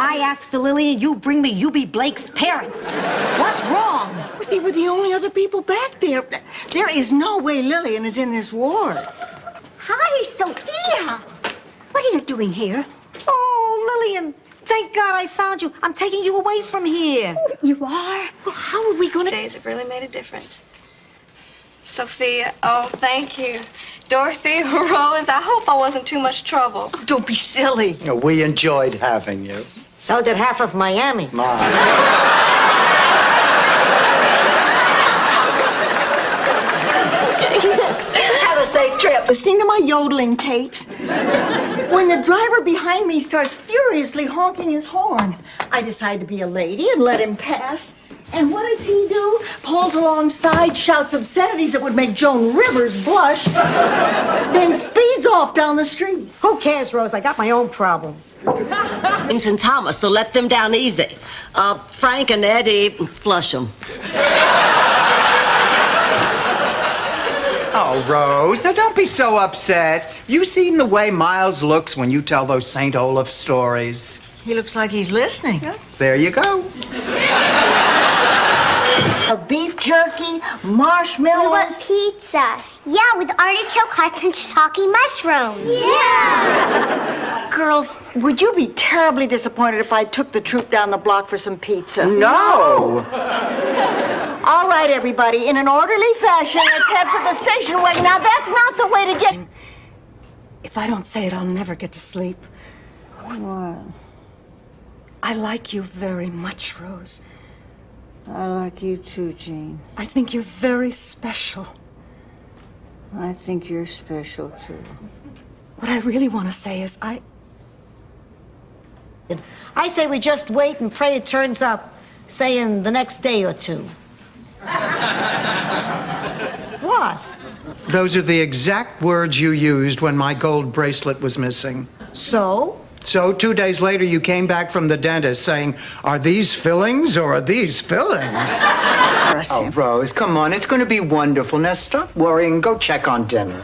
I ask for Lillian, you bring me Eubie Blake's parents. What's wrong? They were the only other people back there. There is no way Lillian is in this ward. Hi, Sophia. What are you doing here? Oh, Lillian, thank God I found you. I'm taking you away from here. You are? Well, how are we going to... Days have really made a difference. Sophia, oh, thank you. Dorothy, Rose, I hope I wasn't too much trouble. Don't be silly. We enjoyed having you. So did half of Miami. Mom. Have a safe trip. Listening to my yodeling tapes. When the driver behind me starts furiously honking his horn, I decide to be a lady and let him pass. And what does he do? Pulls alongside, shouts obscenities that would make Joan Rivers blush, then speeds off down the street. Who cares, Rose? I got my own problems. James and Thomas, so let them down easy. Frank and Eddie, flush them. Oh, Rose, now don't be so upset. You seen the way Miles looks when you tell those St. Olaf stories? He looks like he's listening. There you go. A beef jerky, marshmallows. We want pizza. Yeah, with artichoke hearts and shiitake mushrooms. Yeah. Girls, would you be terribly disappointed if I took the troop down the block for some pizza? No. All right, everybody, in an orderly fashion, let's head for the station wagon. Now, that's not the way to get... If I don't say it, I'll never get to sleep. What? I like you very much, Rose. I like you too, Jean. I think you're very special. I think you're special, too. What I really want to say is I say we just wait and pray it turns up, say in the next day or two. What? Those are the exact words you used when my gold bracelet was missing. So? So 2 days later, you came back from the dentist saying, are these fillings or are these fillings? Oh, Rose, come on. It's going to be wonderful. Now stop worrying. Go check on dinner.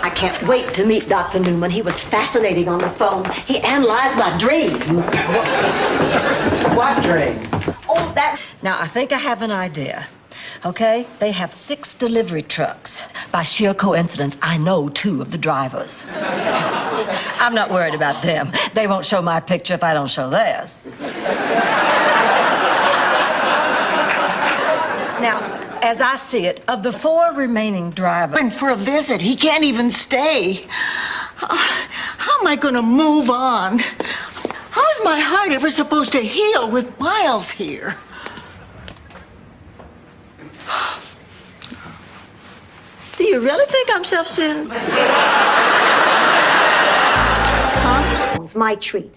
I can't wait to meet Dr. Newman. He was fascinating on the phone. He analyzed my dream. What dream? Oh, that... Now, I think I have an idea. Okay? They have 6 delivery trucks. By sheer coincidence, I know 2 of the drivers. I'm not worried about them. They won't show my picture if I don't show theirs. Now, as I see it, of the 4 remaining drivers... And for a visit, he can't even stay. How am I going to move on? How's my heart ever supposed to heal with Miles here? Do you really think I'm self-centered? It's my treat.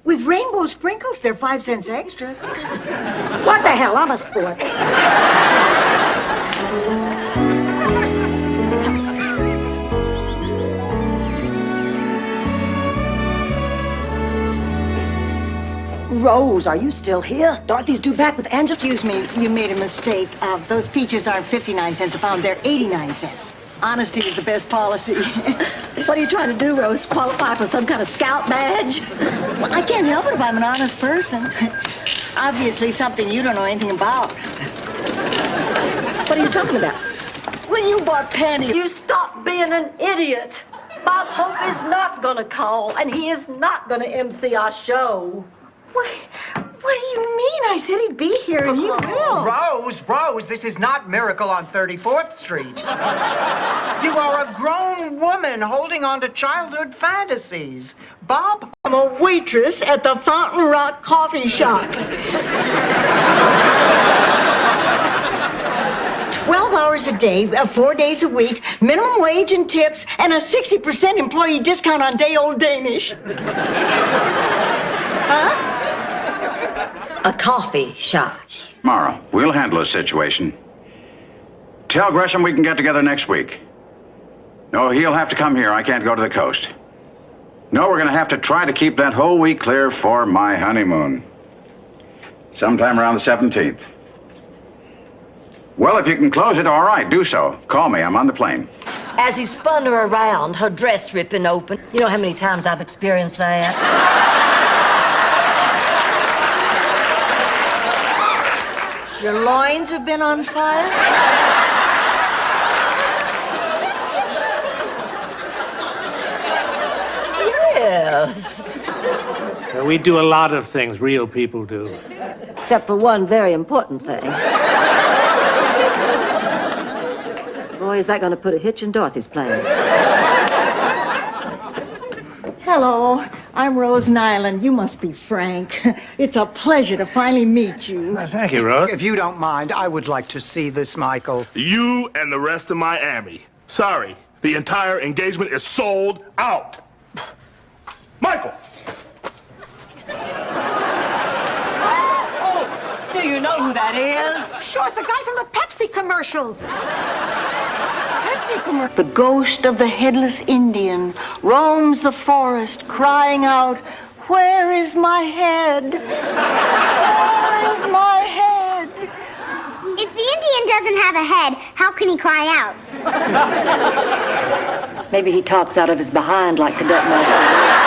With rainbow sprinkles, they're 5 cents extra. What the hell? I'm a sport. Rose, are you still here? Dorothy's due back with Angela. Excuse me, you made a mistake. Those peaches aren't 59 cents a pound, they're 89 cents. Honesty is the best policy. What are you trying to do, Rose? Qualify for some kind of scout badge? Well, I can't help it if I'm an honest person. Obviously something you don't know anything about. What are you talking about? When you bought panties... You stop being an idiot. Bob Hope is not gonna call, and he is not gonna MC our show. What do you mean? I said he'd be here, and he will. Rose, this is not Miracle on 34th Street. You are a grown woman holding on to childhood fantasies. Bob? I'm a waitress at the Fountain Rock Coffee Shop. 12 hours a day, 4 days a week, minimum wage and tips, and a 60% employee discount on day-old Danish. Huh? A coffee shop. Mara, we'll handle the situation. Tell Gresham we can get together next week. No, he'll have to come here. I can't go to the coast. No, we're going to have to try to keep that whole week clear for my honeymoon. Sometime around the 17th. Well, if you can close it, all right, do so. Call me. I'm on the plane. As he spun her around, her dress ripping open. You know how many times I've experienced that? Your loins have been on fire? Yes. We do a lot of things real people do. Except for one very important thing. Boy, is that going to put a hitch in Dorothy's plans. Hello, I'm Rose Nyland. You must be Frank. It's a pleasure to finally meet you. Thank you, Rose. If you don't mind, I would like to see this, Michael. You and the rest of Miami. Sorry, the entire engagement is sold out. Michael! Do you know who that is? Sure, it's the guy from the Pepsi commercials. The ghost of the headless Indian roams the forest, crying out, "Where is my head? Where is my head?" If the Indian doesn't have a head, how can he cry out? Maybe he talks out of his behind like Cadet Master.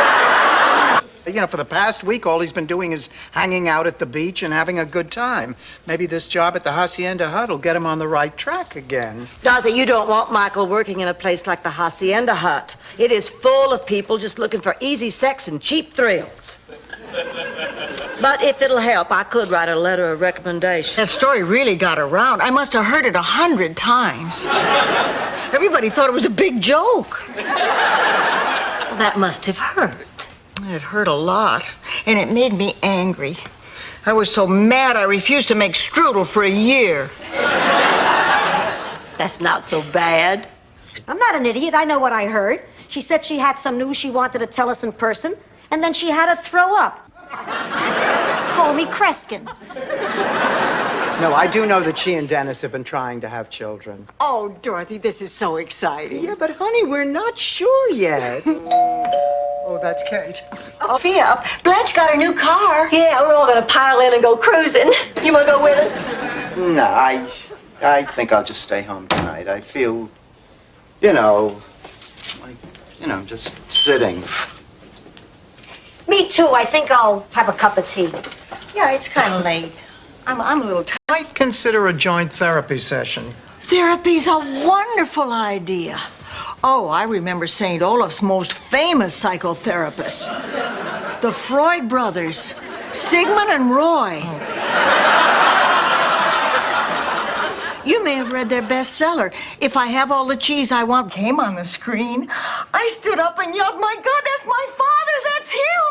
You know, for the past week, all he's been doing is hanging out at the beach and having a good time. Maybe this job at the Hacienda Hut will get him on the right track again. Dorothy, you don't want Michael working in a place like the Hacienda Hut. It is full of people just looking for easy sex and cheap thrills. But if it'll help, I could write a letter of recommendation. That story really got around. I must have heard it 100 times. Everybody thought it was a big joke. Well, that must have hurt. It hurt a lot, and it made me angry. I was so mad I refused to make strudel for a year. That's not so bad. I'm not an idiot. I know what I heard. She said she had some news she wanted to tell us in person, and then she had to throw up. Call me Kreskin. No, I do know that she and Dennis have been trying to have children. Oh, Dorothy, this is so exciting. Yeah, but honey, we're not sure yet. Oh, that's Kate. Oh, Sophia, Blanche got her new car. Yeah, we're all gonna pile in and go cruising. You wanna go with us? No, I think I'll just stay home tonight. I feel, like, just sitting. Me too. I think I'll have a cup of tea. Yeah, it's kind of late. I'm a little tired. Might consider a joint therapy session. Therapy's a wonderful idea. Oh, I remember St. Olaf's most famous psychotherapists. The Freud brothers, Sigmund and Roy. You may have read their bestseller, If I Have All the Cheese I Want, came on the screen. I stood up and yelled, "My God, that's my father, that's him!"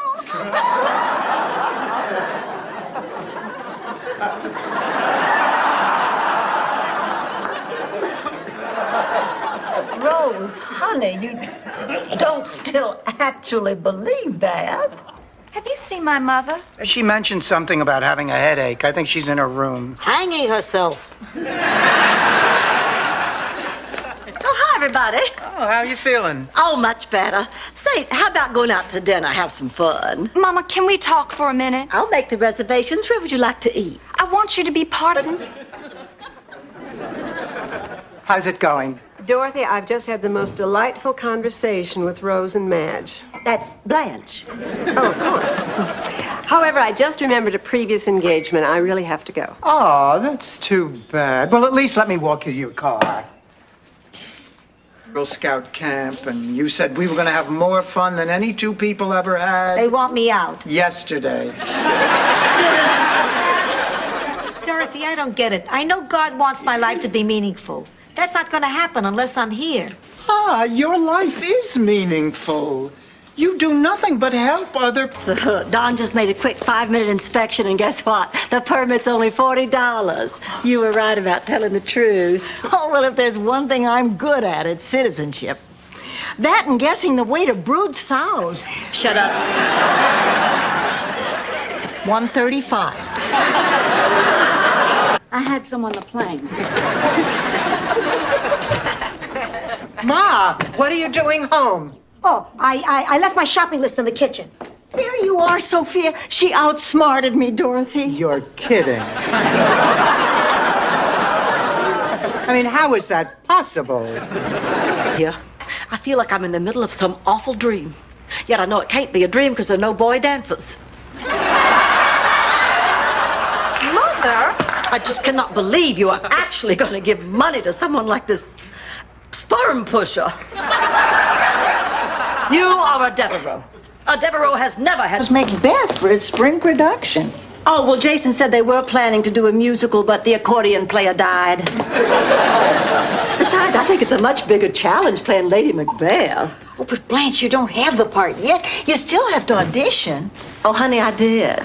Rose, honey, you don't still actually believe that. Have you seen my mother? She mentioned something about having a headache. I think she's in her room. Hanging herself. Oh, hi, everybody. Oh, how you feeling? Oh, much better. Say, how about going out to dinner, have some fun? Mama, can we talk for a minute? I'll make the reservations. Where would you like to eat? I want you to be part of it. How's it going? Dorothy, I've just had the most delightful conversation with Rose and Madge. That's Blanche. Oh, of course. However, I just remembered a previous engagement. I really have to go. Oh, that's too bad. Well, at least let me walk you to your car. Girl Scout camp, and you said we were going to have more fun than any two people ever had. They want me out. Yesterday. Dorothy, I don't get it. I know God wants my life to be meaningful. That's not going to happen unless I'm here. Ah, your life is meaningful. You do nothing but help other people. Don just made a quick 5-minute inspection, and guess what? The permit's only $40. You were right about telling the truth. Oh, well, if there's one thing I'm good at, it's citizenship. That and guessing the weight of brood sows. Shut up. 135. I had some on the plane. Ma, what are you doing home? Oh, I left my shopping list in the kitchen. There you are, Sophia. She outsmarted me, Dorothy. You're kidding. I mean, how is that possible? here. I feel like I'm in the middle of some awful dream. Yet I know it can't be a dream because there are no boy dancers. Mother! I just cannot believe you are actually going to give money to someone like this sperm pusher. You are a Devereaux. A Devereaux has never had... Was Macbeth for its spring production. Oh, well, Jason said they were planning to do a musical, but the accordion player died. Besides, I think it's a much bigger challenge playing Lady Macbeth. Oh, but Blanche, you don't have the part yet. You still have to audition. Oh, honey, I did.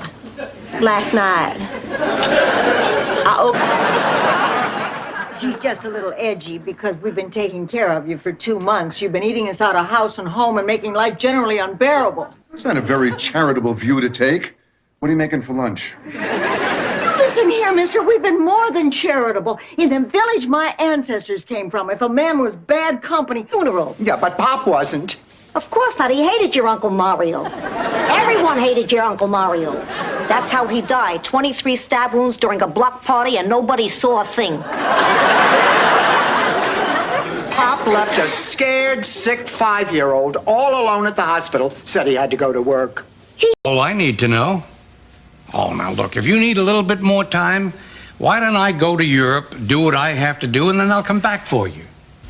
Last night. She's just a little edgy because we've been taking care of you for 2 months. You've been eating us out of house and home and making life generally unbearable. It's not a very charitable view to take. What are you making for lunch? Listen here, mister, we've been more than charitable. In the village my ancestors came from, if a man was bad company, funeral. Yeah, but Pop wasn't. Of course not. He hated your Uncle Mario. Everyone hated your Uncle Mario. That's how he died. 23 stab wounds during a block party and nobody saw a thing. Pop left a scared, sick 5-year-old all alone at the hospital. Said he had to go to work. All I need to know. Oh, now look, if you need a little bit more time, why don't I go to Europe, do what I have to do, and then I'll come back for you.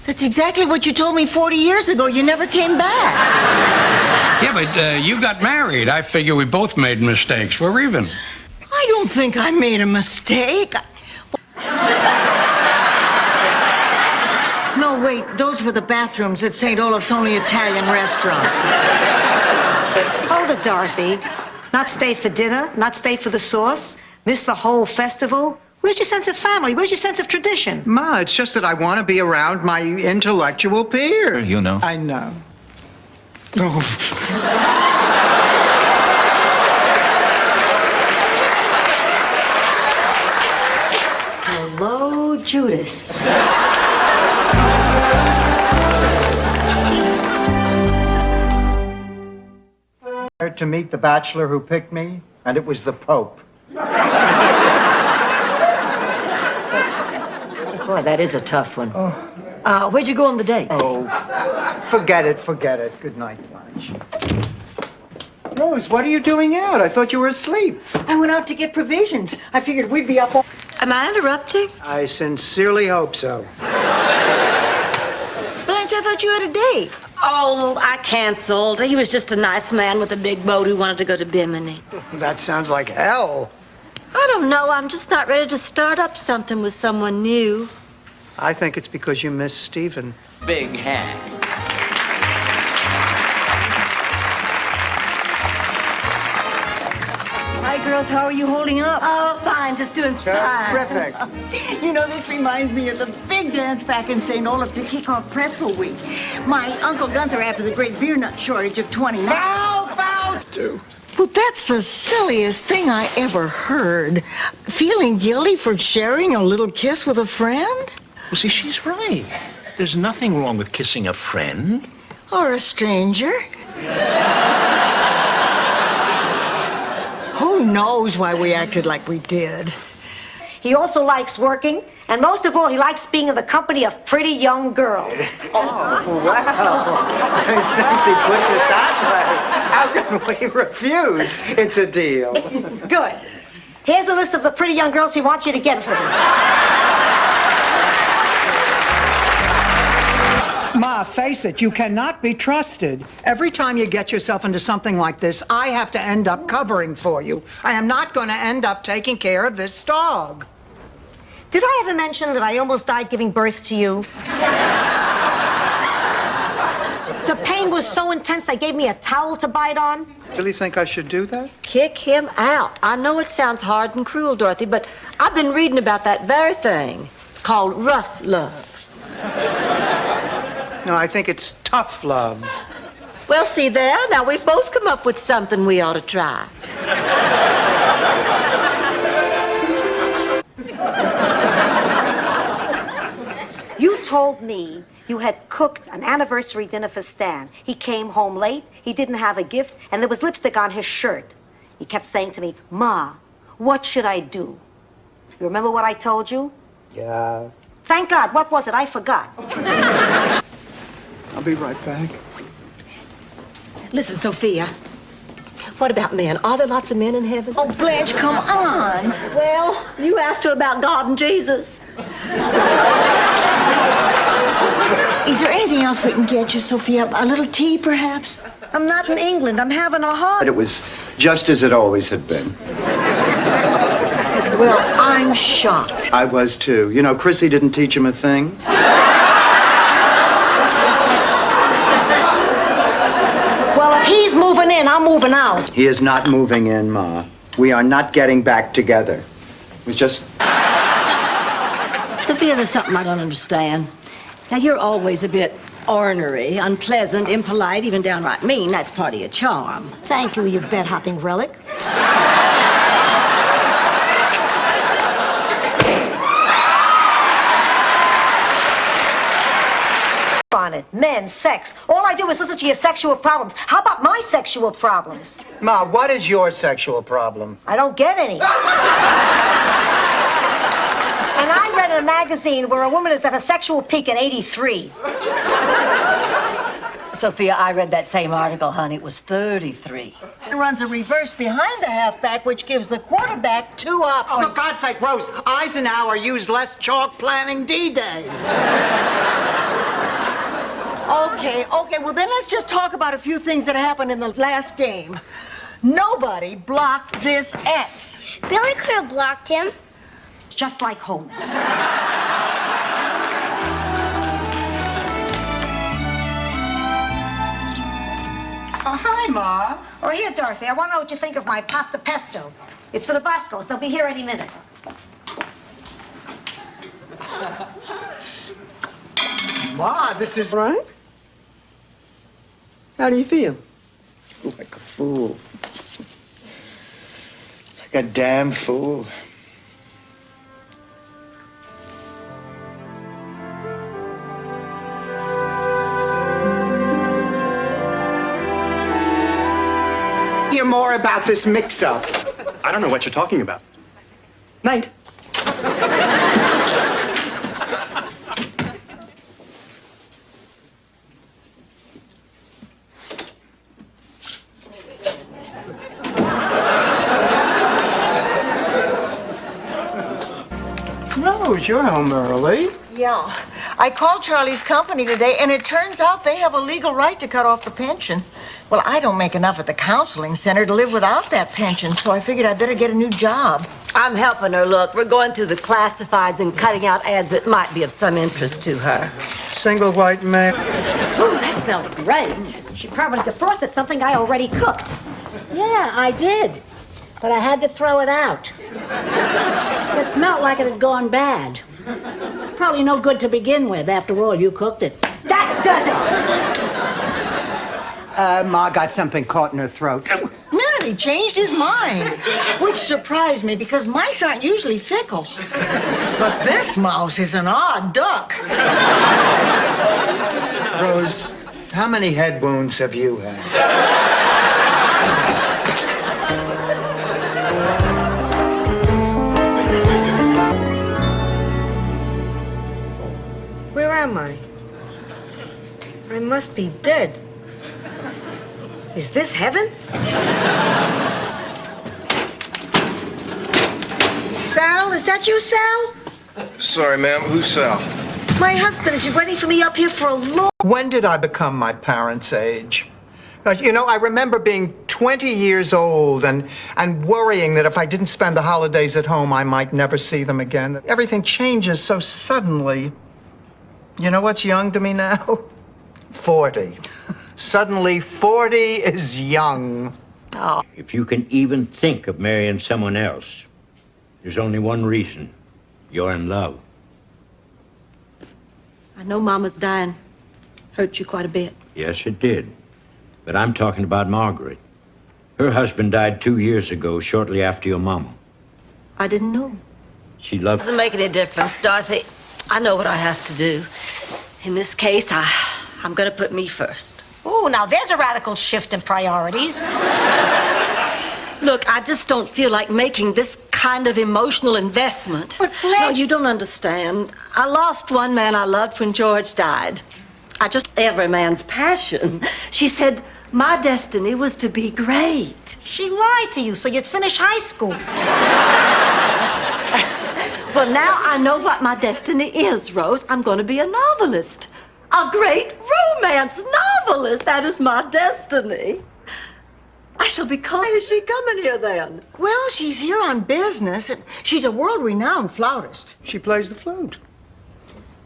That's exactly what you told me 40 years ago. You never came back. Yeah, but you got married. I figure we both made mistakes. We're even. I don't think I made a mistake. No, wait, those were the bathrooms at St. Olaf's Only Italian restaurant. Hold it, Dorothy. Not stay for dinner, not stay for the sauce, miss the whole festival. Where's your sense of family? Where's your sense of tradition? Ma, it's just that I want to be around my intellectual peer. You know. I know. Oh. Hello, Judas. To meet the bachelor who picked me, and it was the Pope. Boy, that is a tough one. Where'd you go on the date? Oh, forget it. Good night, Blanche. Rose, what are you doing out? I thought you were asleep. I went out to get provisions. I figured we'd be up all... Am I interrupting? I sincerely hope so. Blanche, I thought you had a date. Oh, I canceled. He was just a nice man with a big boat who wanted to go to Bimini. That sounds like hell. I don't know. I'm just not ready to start up something with someone new. I think it's because you miss Stephen. Big hat. Hi, girls. How are you holding up? Oh, fine. Just doing fine. Terrific. You know, this reminds me of the big dance back in St. Olaf to kick off Pretzel Week. My Uncle Gunther after the great beer nut shortage of 29. Foul! Well, that's the silliest thing I ever heard. Feeling guilty for sharing a little kiss with a friend? Well, see, she's right. There's nothing wrong with kissing a friend. Or a stranger? Who knows why we acted like we did? He also likes working, and most of all, he likes being in the company of pretty young girls. Oh, wow. Since he puts it that way, how can we refuse? It's a deal. Good. Here's a list of the pretty young girls he wants you to get for him. Ma, face it, you cannot be trusted. Every time you get yourself into something like this, I have to end up covering for you. I am not going to end up taking care of this dog. Did I ever mention that I almost died giving birth to you? The pain was so intense they gave me a towel to bite on. Really think I should do that? Kick him out. I know it sounds hard and cruel, Dorothy, but I've been reading about that very thing. It's called rough love. No, I think it's tough love. Well, see there? Now we've both come up with something we ought to try. You told me you had cooked an anniversary dinner for Stan. He came home late, he didn't have a gift, and there was lipstick on his shirt. He kept saying to me, Ma, what should I do? You remember what I told you? Yeah. Thank God. What was it? I forgot. be right back. Listen, Sophia. What about men? Are there lots of men in heaven? Oh, Blanche, come on. Well, you asked her about God and Jesus. Is there anything else we can get you, Sophia? A little tea, perhaps? I'm not in England. I'm having a heart. But it was just as it always had been. Well, I'm shocked. I was too. You know, Chrissy didn't teach him a thing. Well, if he's moving in, I'm moving out. He is not moving in, Ma. We are not getting back together. It was just... Sophia, there's something I don't understand. Now, you're always a bit ornery, unpleasant, impolite, even downright mean. That's part of your charm. Thank you, you bed-hopping relic. On it. Men, sex. All I do is listen to your sexual problems. How about my sexual problems? Ma, what is your sexual problem? I don't get any. And I read in a magazine where a woman is at a sexual peak at 83. Sophia, I read that same article, honey. It was 33. And runs a reverse behind the halfback, which gives the quarterback two options. Oh, for God's sake, Rose, Eisenhower used less chalk planning D-Day. Okay, well then let's just talk about a few things that happened in the last game. Nobody blocked this X. Billy could have blocked him. Just like home. Oh, hi, Ma. Oh, here, Dorothy. I want to know what you think of my pasta pesto. It's for the Boscos. They'll be here any minute. Ma, this is... Right? How do you feel? Like a fool. Like a damn fool. Hear more about this mix-up. I don't know what you're talking about. Night. Rose, you're home early. Yeah. I called Charlie's company today, and it turns out they have a legal right to cut off the pension. Well, I don't make enough at the counseling center to live without that pension, so I figured I'd better get a new job. I'm helping her. Look, we're going through the classifieds and cutting out ads that might be of some interest to her. Single white male. Ooh, that smells great. She probably defrosted something I already cooked. Yeah, I did. But I had to throw it out. It smelled like it had gone bad. It's probably no good to begin with. After all, you cooked it. That does it! Ma got something caught in her throat. No, he changed his mind, which surprised me because mice aren't usually fickle. But this mouse is an odd duck. Rose, how many head wounds have you had? Where am I? I must be dead. Is this heaven? Sal, is that you, Sal? Sorry, ma'am. Who's Sal? My husband has been waiting for me up here for a long... When did I become my parents' age? You know, I remember being 20 years old and worrying that if I didn't spend the holidays at home, I might never see them again. Everything changes so suddenly. You know what's young to me now? 40. Suddenly, 40 is young. Oh. If you can even think of marrying someone else, there's only one reason. You're in love. I know Mama's dying. Hurt you quite a bit. Yes, it did. But I'm talking about Margaret. Her husband died 2 years ago, shortly after your mama. I didn't know. She loved... Doesn't make any difference, Dorothy. I know what I have to do. In this case, I'm gonna put me first. Ooh, now there's a radical shift in priorities. Look, I just don't feel like making this kind of emotional investment. But No, you don't understand. I lost one man I loved when George died. every man's passion. She said my destiny was to be great. She lied to you so you'd finish high school. Well, now I know what my destiny is, Rose. I'm going to be a novelist. A great romance novelist. That is my destiny. I shall be calling. Is she coming here then? Well, she's here on business. She's a world-renowned flautist. She plays the flute.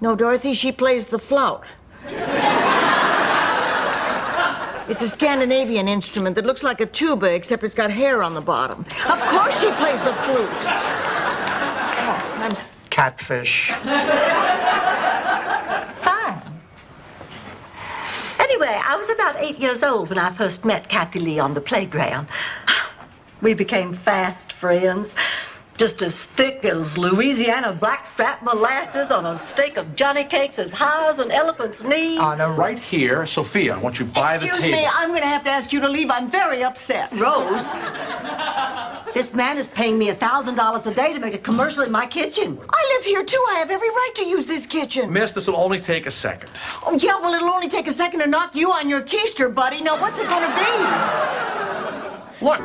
No, Dorothy, she plays the flout. It's a Scandinavian instrument that looks like a tuba, except it's got hair on the bottom. Of course she plays the flute. Oh, I'm... Catfish. Fine. Anyway, I was about 8 years old when I first met Kathy Lee on the playground. We became fast friends. Just as thick as Louisiana blackstrap molasses on a steak of Johnny cakes as high as an elephant's knee. Anna, right here. Sophia, I want you by the table. Excuse me, I'm going to have to ask you to leave. I'm very upset. Rose, this man is paying me $1,000 a day to make a commercial in my kitchen. I live here, too. I have every right to use this kitchen. Miss, this will only take a second. Oh, yeah, well, it'll only take a second to knock you on your keister, buddy. Now, what's it going to be? Look.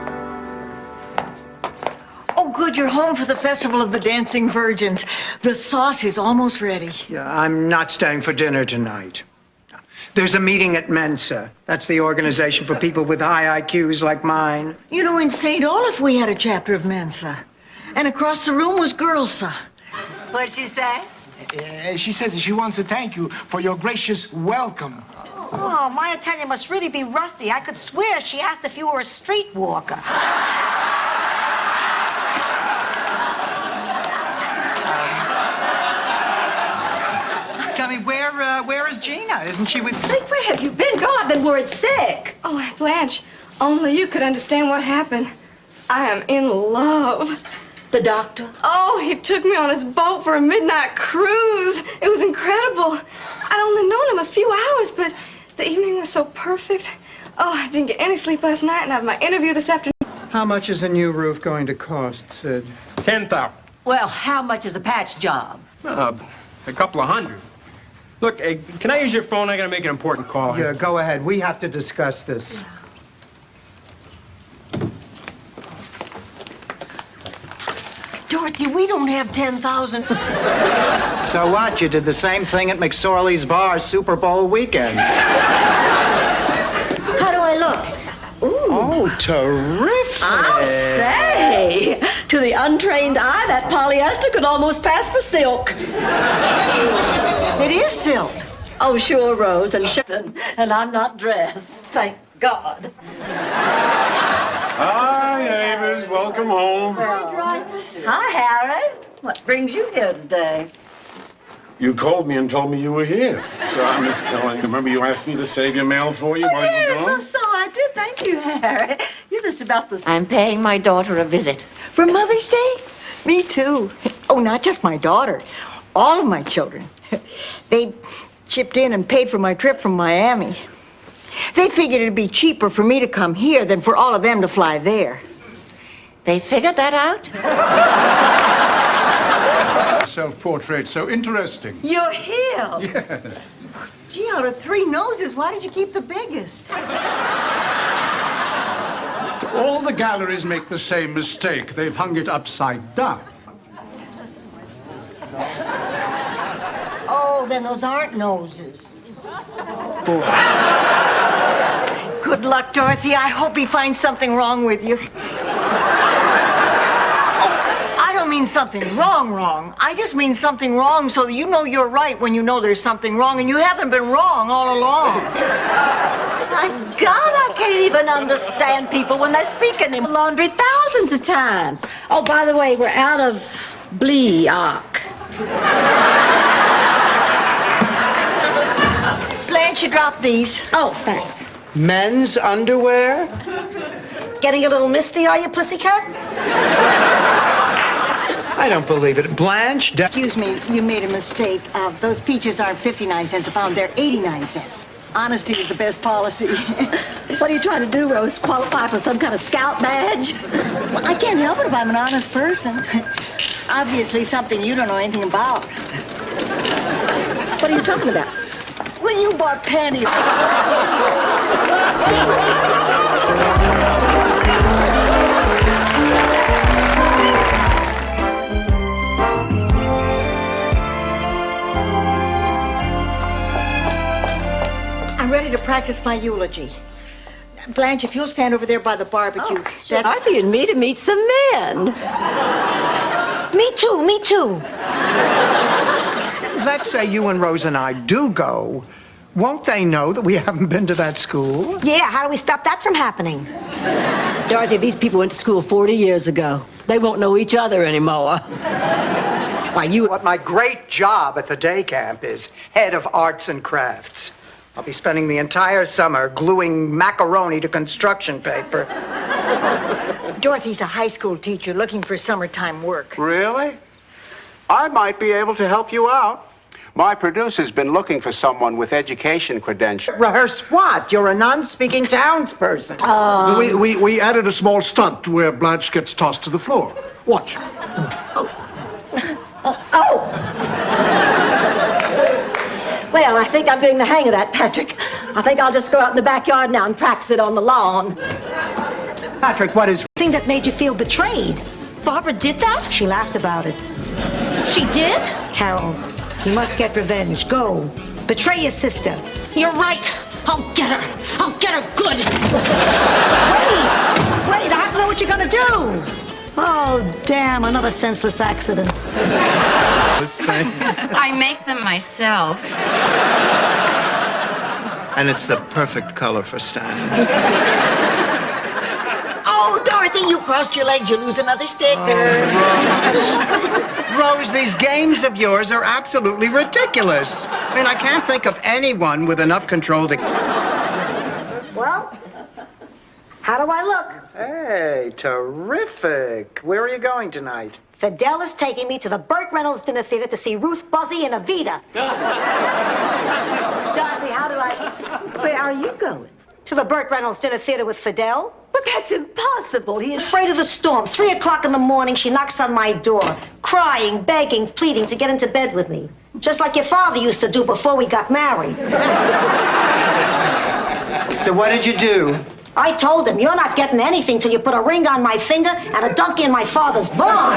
Oh, good, you're home for the Festival of the Dancing Virgins. The sauce is almost ready. Yeah, I'm not staying for dinner tonight. There's a meeting at Mensa. That's the organization for people with high IQs like mine. You know, in St. Olaf, we had a chapter of Mensa. And across the room was Girlsa. What'd she say? She says she wants to thank you for your gracious welcome. Oh, my Italian must really be rusty. I could swear she asked if you were a streetwalker. Tell me, where is Gina? Isn't she with... Say, where have you been, girl? I've been worried sick. Oh, Blanche, only you could understand what happened. I am in love. The doctor? Oh, he took me on his boat for a midnight cruise. It was incredible. I'd only known him a few hours, but the evening was so perfect. Oh, I didn't get any sleep last night, and I have my interview this afternoon. How much is a new roof going to cost, Sid? 10,000. Well, how much is a patch job? A couple of hundred. Look, can I use your phone? I gotta make an important call. Yeah, go ahead. We have to discuss this. Dorothy, we don't have 10,000. So what? You did the same thing at McSorley's Bar Super Bowl weekend. How do I look? Ooh. Oh, terrific. I'll say. To the untrained eye, that polyester could almost pass for silk. It is silk. Oh, sure, Rose, and I'm not dressed. Thank God. Hi, neighbors. Welcome home. Hi, Harry. What brings you here today? You called me and told me you were here. So, I remember you asked me to save your mail for you while you were gone? So I did. Thank you, Harry. You're just about the... I'm paying my daughter a visit. For Mother's Day? Me too. Oh, not just my daughter. All of my children. They chipped in and paid for my trip from Miami. They figured it'd be cheaper for me to come here than for all of them to fly there. They figured that out? Self-portrait, so interesting. You're here. Yes. Gee, out of 3 noses, why did you keep the biggest? All the galleries make the same mistake. They've hung it upside down. Oh, then those aren't noses. Good luck, Dorothy. I hope he finds something wrong with you. I don't mean something wrong. I just mean something wrong so that you know you're right when you know there's something wrong, and you haven't been wrong all along. My God, I can't even understand people when they speak in them laundry thousands of times. Oh, by the way, we're out of Bleak. Blanche, you dropped these. Oh, thanks. Men's underwear? Getting a little misty, are you, pussycat? I don't believe it. Blanche? Excuse me, you made a mistake. Those peaches aren't 59 cents a pound, they're 89 cents. Honesty is the best policy. What are you trying to do, Rose? Qualify for some kind of scout badge? Well, I can't help it if I'm an honest person. Obviously something you don't know anything about. What are you talking about? when you bought panties. I'm ready to practice my eulogy. Blanche, if you'll stand over there by the barbecue. Dorothy and me to meet some men. Me too, me too. Let's say you and Rose and I do go. Won't they know that we haven't been to that school? Yeah, how do we stop that from happening? Dorothy, these people went to school 40 years ago. They won't know each other anymore. Why, What my great job at the day camp is head of arts and crafts. I'll be spending the entire summer gluing macaroni to construction paper. Dorothy's a high school teacher looking for summertime work. Really? I might be able to help you out. My producer's been looking for someone with education credentials. Rehearse what? You're a non-speaking townsperson. We added a small stunt where Blanche gets tossed to the floor. Watch. Well, I think I'm getting the hang of that, Patrick. I think I'll just go out in the backyard now and practice it on the lawn. Patrick, what is... Thing that made you feel betrayed. Barbara did that? She laughed about it. She did? Carol, you must get revenge. Go. Betray your sister. You're right. I'll get her. I'll get her good. Wait, I have to know what you're gonna do. Oh, damn, another senseless accident. I make them myself. And it's the perfect color for Stan. Oh, Dorothy, you crossed your legs. You lose another sticker. Rose, these games of yours are absolutely ridiculous. I mean, I can't think of anyone with enough control to... Well, how do I look? Hey, terrific. Where are you going tonight? Fidel is taking me to the Burt Reynolds Dinner Theater to see Ruth Buzzy and Evita. Dorothy, how do I... Where are you going? To the Burt Reynolds Dinner Theater with Fidel? But that's impossible. He is... Afraid of the storm. 3 o'clock in the morning, she knocks on my door, crying, begging, pleading to get into bed with me. Just like your father used to do before we got married. So what did you do? I told him, you're not getting anything till you put a ring on my finger and a donkey in my father's barn.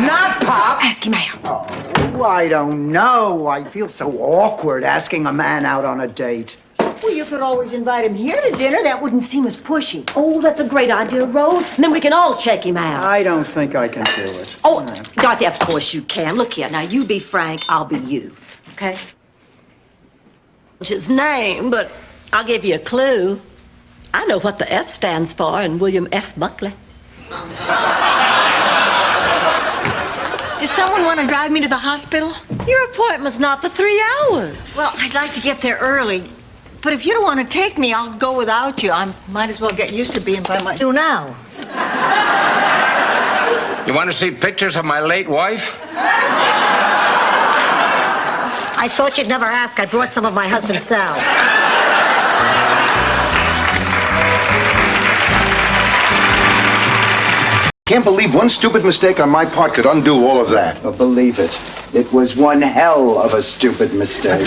Not Pop. Ask him out. Oh, I don't know. I feel so awkward asking a man out on a date. Well, you could always invite him here to dinner. That wouldn't seem as pushy. Oh, that's a great idea, Rose. And then we can all check him out. I don't think I can do it. Oh, Dorothy, of course you can. Look here. Now, you be Frank, I'll be you. Okay? It's his name, but I'll give you a clue. I know what the F stands for in William F. Buckley. Does someone want to drive me to the hospital? Your appointment's not for 3 hours. Well, I'd like to get there early. But if you don't want to take me, I'll go without you. I might as well get used to being by myself. Do now. You want to see pictures of my late wife? I thought you'd never ask. I brought some of my husband's salve. Can't believe one stupid mistake on my part could undo all of that. Oh, believe it. It was one hell of a stupid mistake.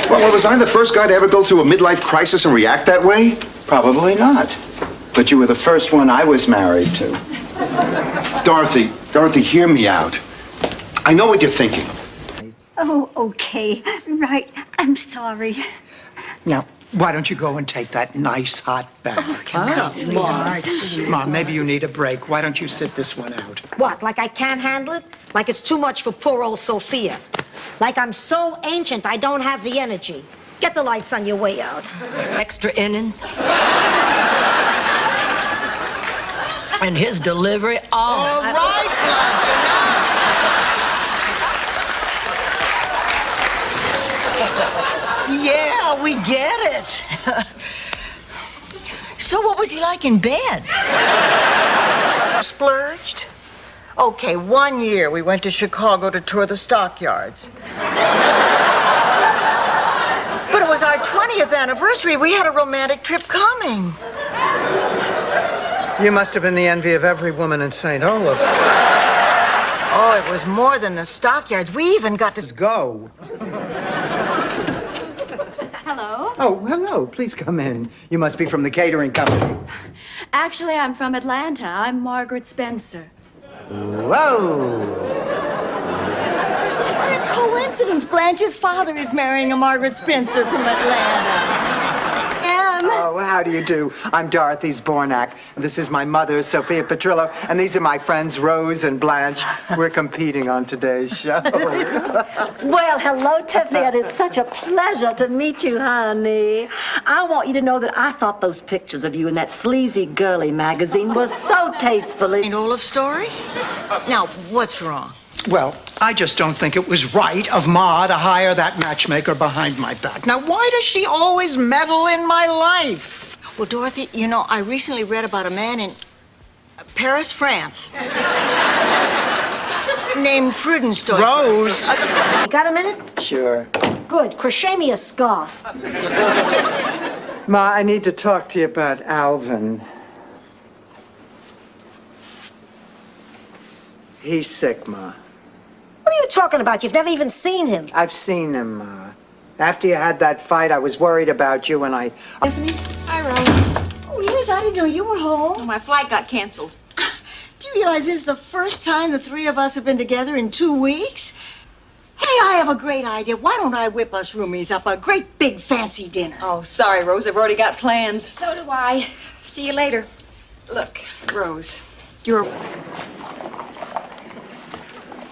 Well, was I the first guy to ever go through a midlife crisis and react that way? Probably not. But you were the first one I was married to. Dorothy, hear me out. I know what you're thinking. Oh, okay. Right. I'm sorry. Now, why don't you go and take that nice hot bath? Oh, come on, sweetheart. Mom, maybe you need a break. Why don't you sit this one out? What, like I can't handle it? Like it's too much for poor old Sophia? Like I'm so ancient I don't have the energy? Get the lights on your way out. Extra innings. And his delivery. All right, Blanche, enough! Yeah, we get it. So what was he like in bed? Splurged? Okay, 1 year we went to Chicago to tour the stockyards. But it was our 20th anniversary. We had a romantic trip coming. You must have been the envy of every woman in St. Olaf. Oh, it was more than the stockyards. We even got to go. Oh, hello. Please come in. You must be from the catering company. Actually, I'm from Atlanta. I'm Margaret Spencer. Whoa! What a coincidence. Blanche's father is marrying a Margaret Spencer from Atlanta. Oh, how do you do? I'm Dorothy Zbornak. This is my mother, Sophia Petrillo, and these are my friends, Rose and Blanche. We're competing on today's show. Well, hello, Tiffany. It is such a pleasure to meet you, honey. I want you to know that I thought those pictures of you in that sleazy girly magazine were so tastefully... Ain't Olaf's story? Now, what's wrong? Well, I just don't think it was right of Ma to hire that matchmaker behind my back. Now, why does she always meddle in my life? Well, Dorothy, you know, I recently read about a man in Paris, France, named Freudenstock. Rose! You got a minute? Sure. Good. Crochet me a scarf. Ma, I need to talk to you about Alvin. He's sick, Ma. What are you talking about? You've never even seen him. I've seen him, Ma. After you had that fight, I was worried about you, and I... Tiffany? Hi, Rose. Oh, Liz, I didn't know you were home. Oh, my flight got canceled. Do you realize this is the first time the three of us have been together in 2 weeks? Hey, I have a great idea. Why don't I whip us roomies up a great big fancy dinner? Oh, sorry, Rose. I've already got plans. So do I. See you later. Look, Rose, you're...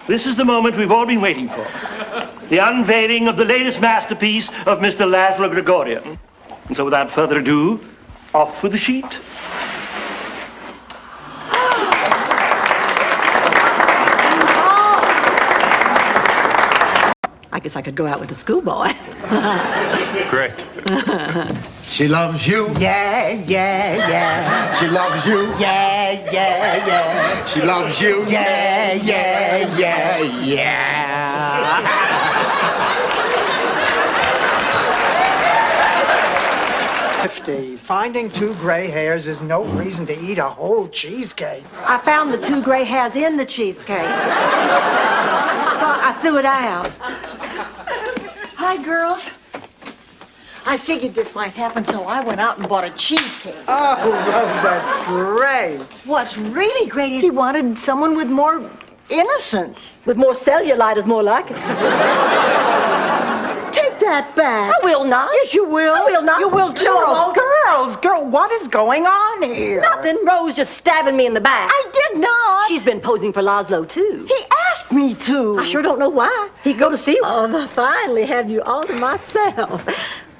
This is the moment we've all been waiting for. The unveiling of the latest masterpiece of Mr. Laszlo Gregorian. And so without further ado, off with the sheet. I guess I could go out with a schoolboy. Great. She loves you. Yeah, yeah, yeah. She loves you. Yeah, yeah, yeah. She loves you. Yeah, yeah, yeah, yeah. 50. Finding 2 gray hairs is no reason to eat a whole cheesecake. I found the 2 gray hairs in the cheesecake. So I threw it out. Hi, girls. I figured this might happen, so I went out and bought a cheesecake. Oh, Rose, that's great. What's really great is he wanted someone with more innocence. With more cellulite is more like it. Take that back. I will not. Yes, you will. I will not. You will too. No. Girl, what is going on here? Nothing. Rose just stabbing me in the back. I did not. She's been posing for Laszlo, too. He asked me to. I sure don't know why. He could go to see you. Oh, finally have you all to myself.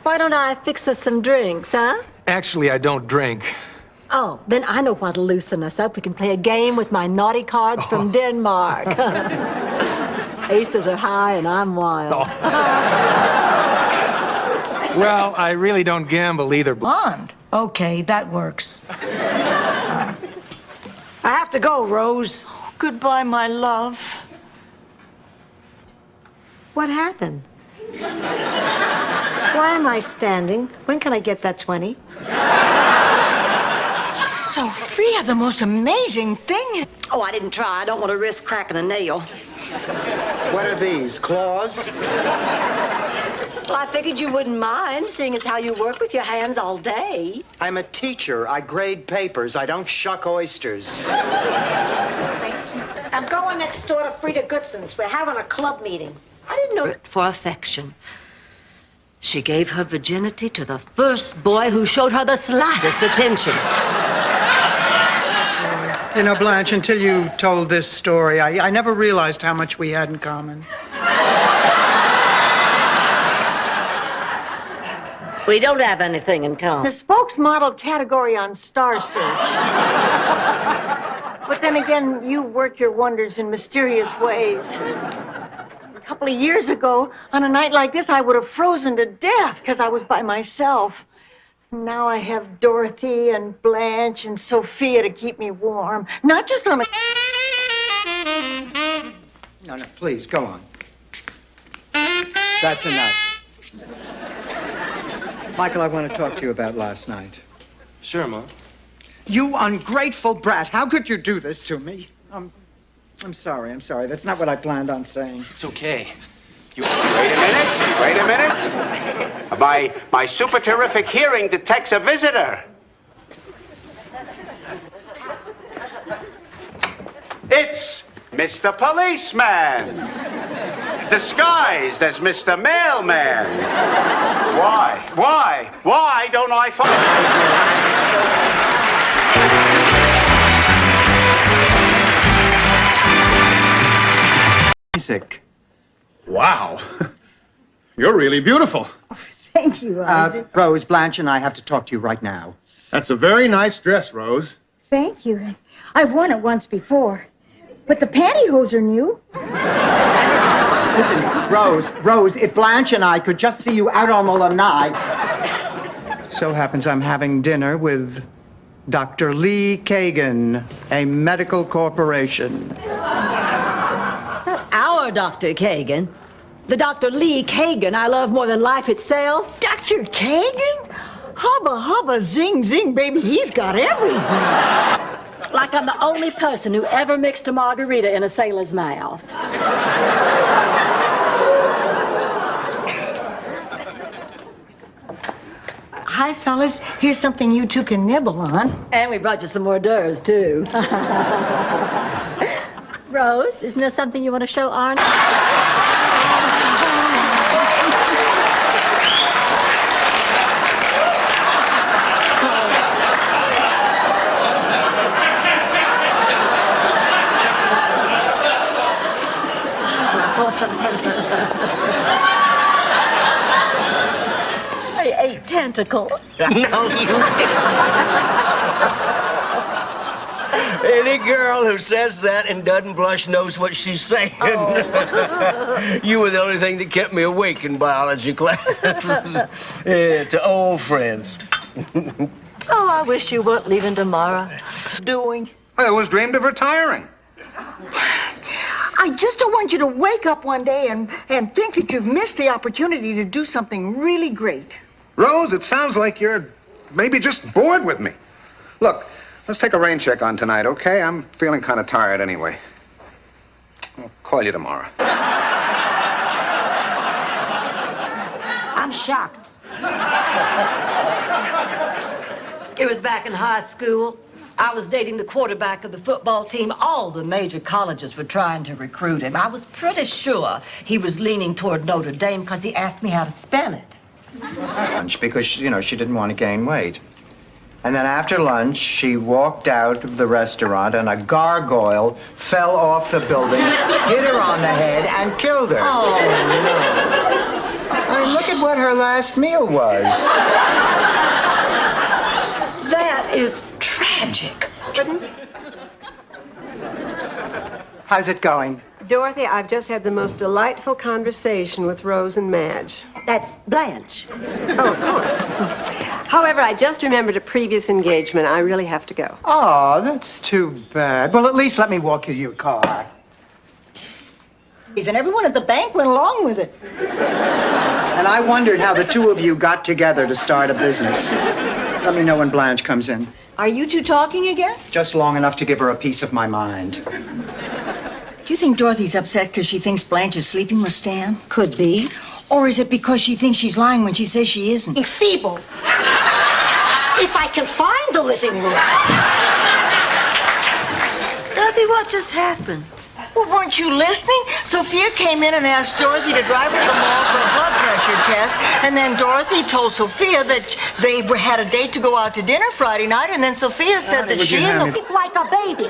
Why don't I fix us some drinks, huh? Actually, I don't drink. Oh, then I know what'll loosen us up. We can play a game with my naughty cards from Denmark. Aces are high and I'm wild. Well, I really don't gamble either. Blonde. Okay, that works. I have to go, Rose. Goodbye, my love. What happened? Why am I standing? When can I get that 20? Sophia, the most amazing thing. Oh, I didn't try. I don't want to risk cracking a nail. What are these, claws? Well, I figured you wouldn't mind, seeing as how you work with your hands all day. I'm a teacher. I grade papers. I don't shuck oysters. I'm going next door to Frida Goodson's. We're having a club meeting. I didn't know it for affection. She gave her virginity to the first boy who showed her the slightest attention. You know, Blanche, until you told this story, I never realized how much we had in common. We don't have anything in common. The spokesmodel category on Star Search. But then again, you work your wonders in mysterious ways. A couple of years ago, on a night like this, I would have frozen to death because I was by myself. Now I have Dorothy and Blanche and Sophia to keep me warm. Not just on a... No, please, go on. That's enough. Michael, I want to talk to you about last night. Sure, Mom. You ungrateful brat. How could you do this to me? I'm sorry. That's not what I planned on saying. It's okay. Wait a minute. My super terrific hearing detects a visitor. It's Mr. Policeman, disguised as Mr. Mailman. Why don't I find... Music. Wow. You're really beautiful. Thank you, Isaac. Rose, Blanche and I have to talk to you right now. That's a very nice dress, Rose. Thank you. I've worn it once before. But the pantyhose are new. Listen, Rose, if Blanche and I could just see you out on the lanai. So happens I'm having dinner with Dr. Lee Kagan, a medical corporation. Our Dr. Kagan. The Dr. Lee Kagan I love more than life itself. Dr. Kagan? Hubba, hubba, zing, zing, baby, he's got everything. Like I'm the only person who ever mixed a margarita in a sailor's mouth. Hi, fellas. Here's something you two can nibble on. And we brought you some hors d'oeuvres, too. Rose, isn't there something you want to show Arnold? I ate tentacle. No, you didn't. Any girl who says that and doesn't blush knows what she's saying. Oh. You were the only thing that kept me awake in biology class. Yeah, to old friends. Oh, I wish you weren't leaving tomorrow. Doing? I always dreamed of retiring. I just don't want you to wake up one day and think that you've missed the opportunity to do something really great. Rose, it sounds like you're maybe just bored with me. Look, let's take a rain check on tonight, okay? I'm feeling kind of tired anyway. I'll call you tomorrow. I'm shocked. It was back in high school. I was dating the quarterback of the football team. All the major colleges were trying to recruit him. I was pretty sure he was leaning toward Notre Dame because he asked me how to spell it. Lunch because, she didn't want to gain weight. And then after lunch, she walked out of the restaurant and a gargoyle fell off the building, hit her on the head, and killed her. Oh, I mean, look at what her last meal was. That is tragic. How's it going? Dorothy, I've just had the most delightful conversation with Rose and Madge. That's Blanche. Oh, of course. However, I just remembered a previous engagement. I really have to go. Oh, that's too bad. Well, at least let me walk you to your car. And everyone at the bank went along with it. And I wondered how the two of you got together to start a business. Let me know when Blanche comes in. Are you two talking again? Just long enough to give her a piece of my mind. Do you think Dorothy's upset because she thinks Blanche is sleeping with Stan? Could be. Or is it because she thinks she's lying when she says she isn't? Feeble. If I can find the living room. Dorothy, what just happened? Well, weren't you listening? Sophia came in and asked Dorothy to drive her to the mall for a blood pressure test, and then Dorothy told Sophia that they had a date to go out to dinner Friday night, and then Sophia said that she and the... Sleep like a baby.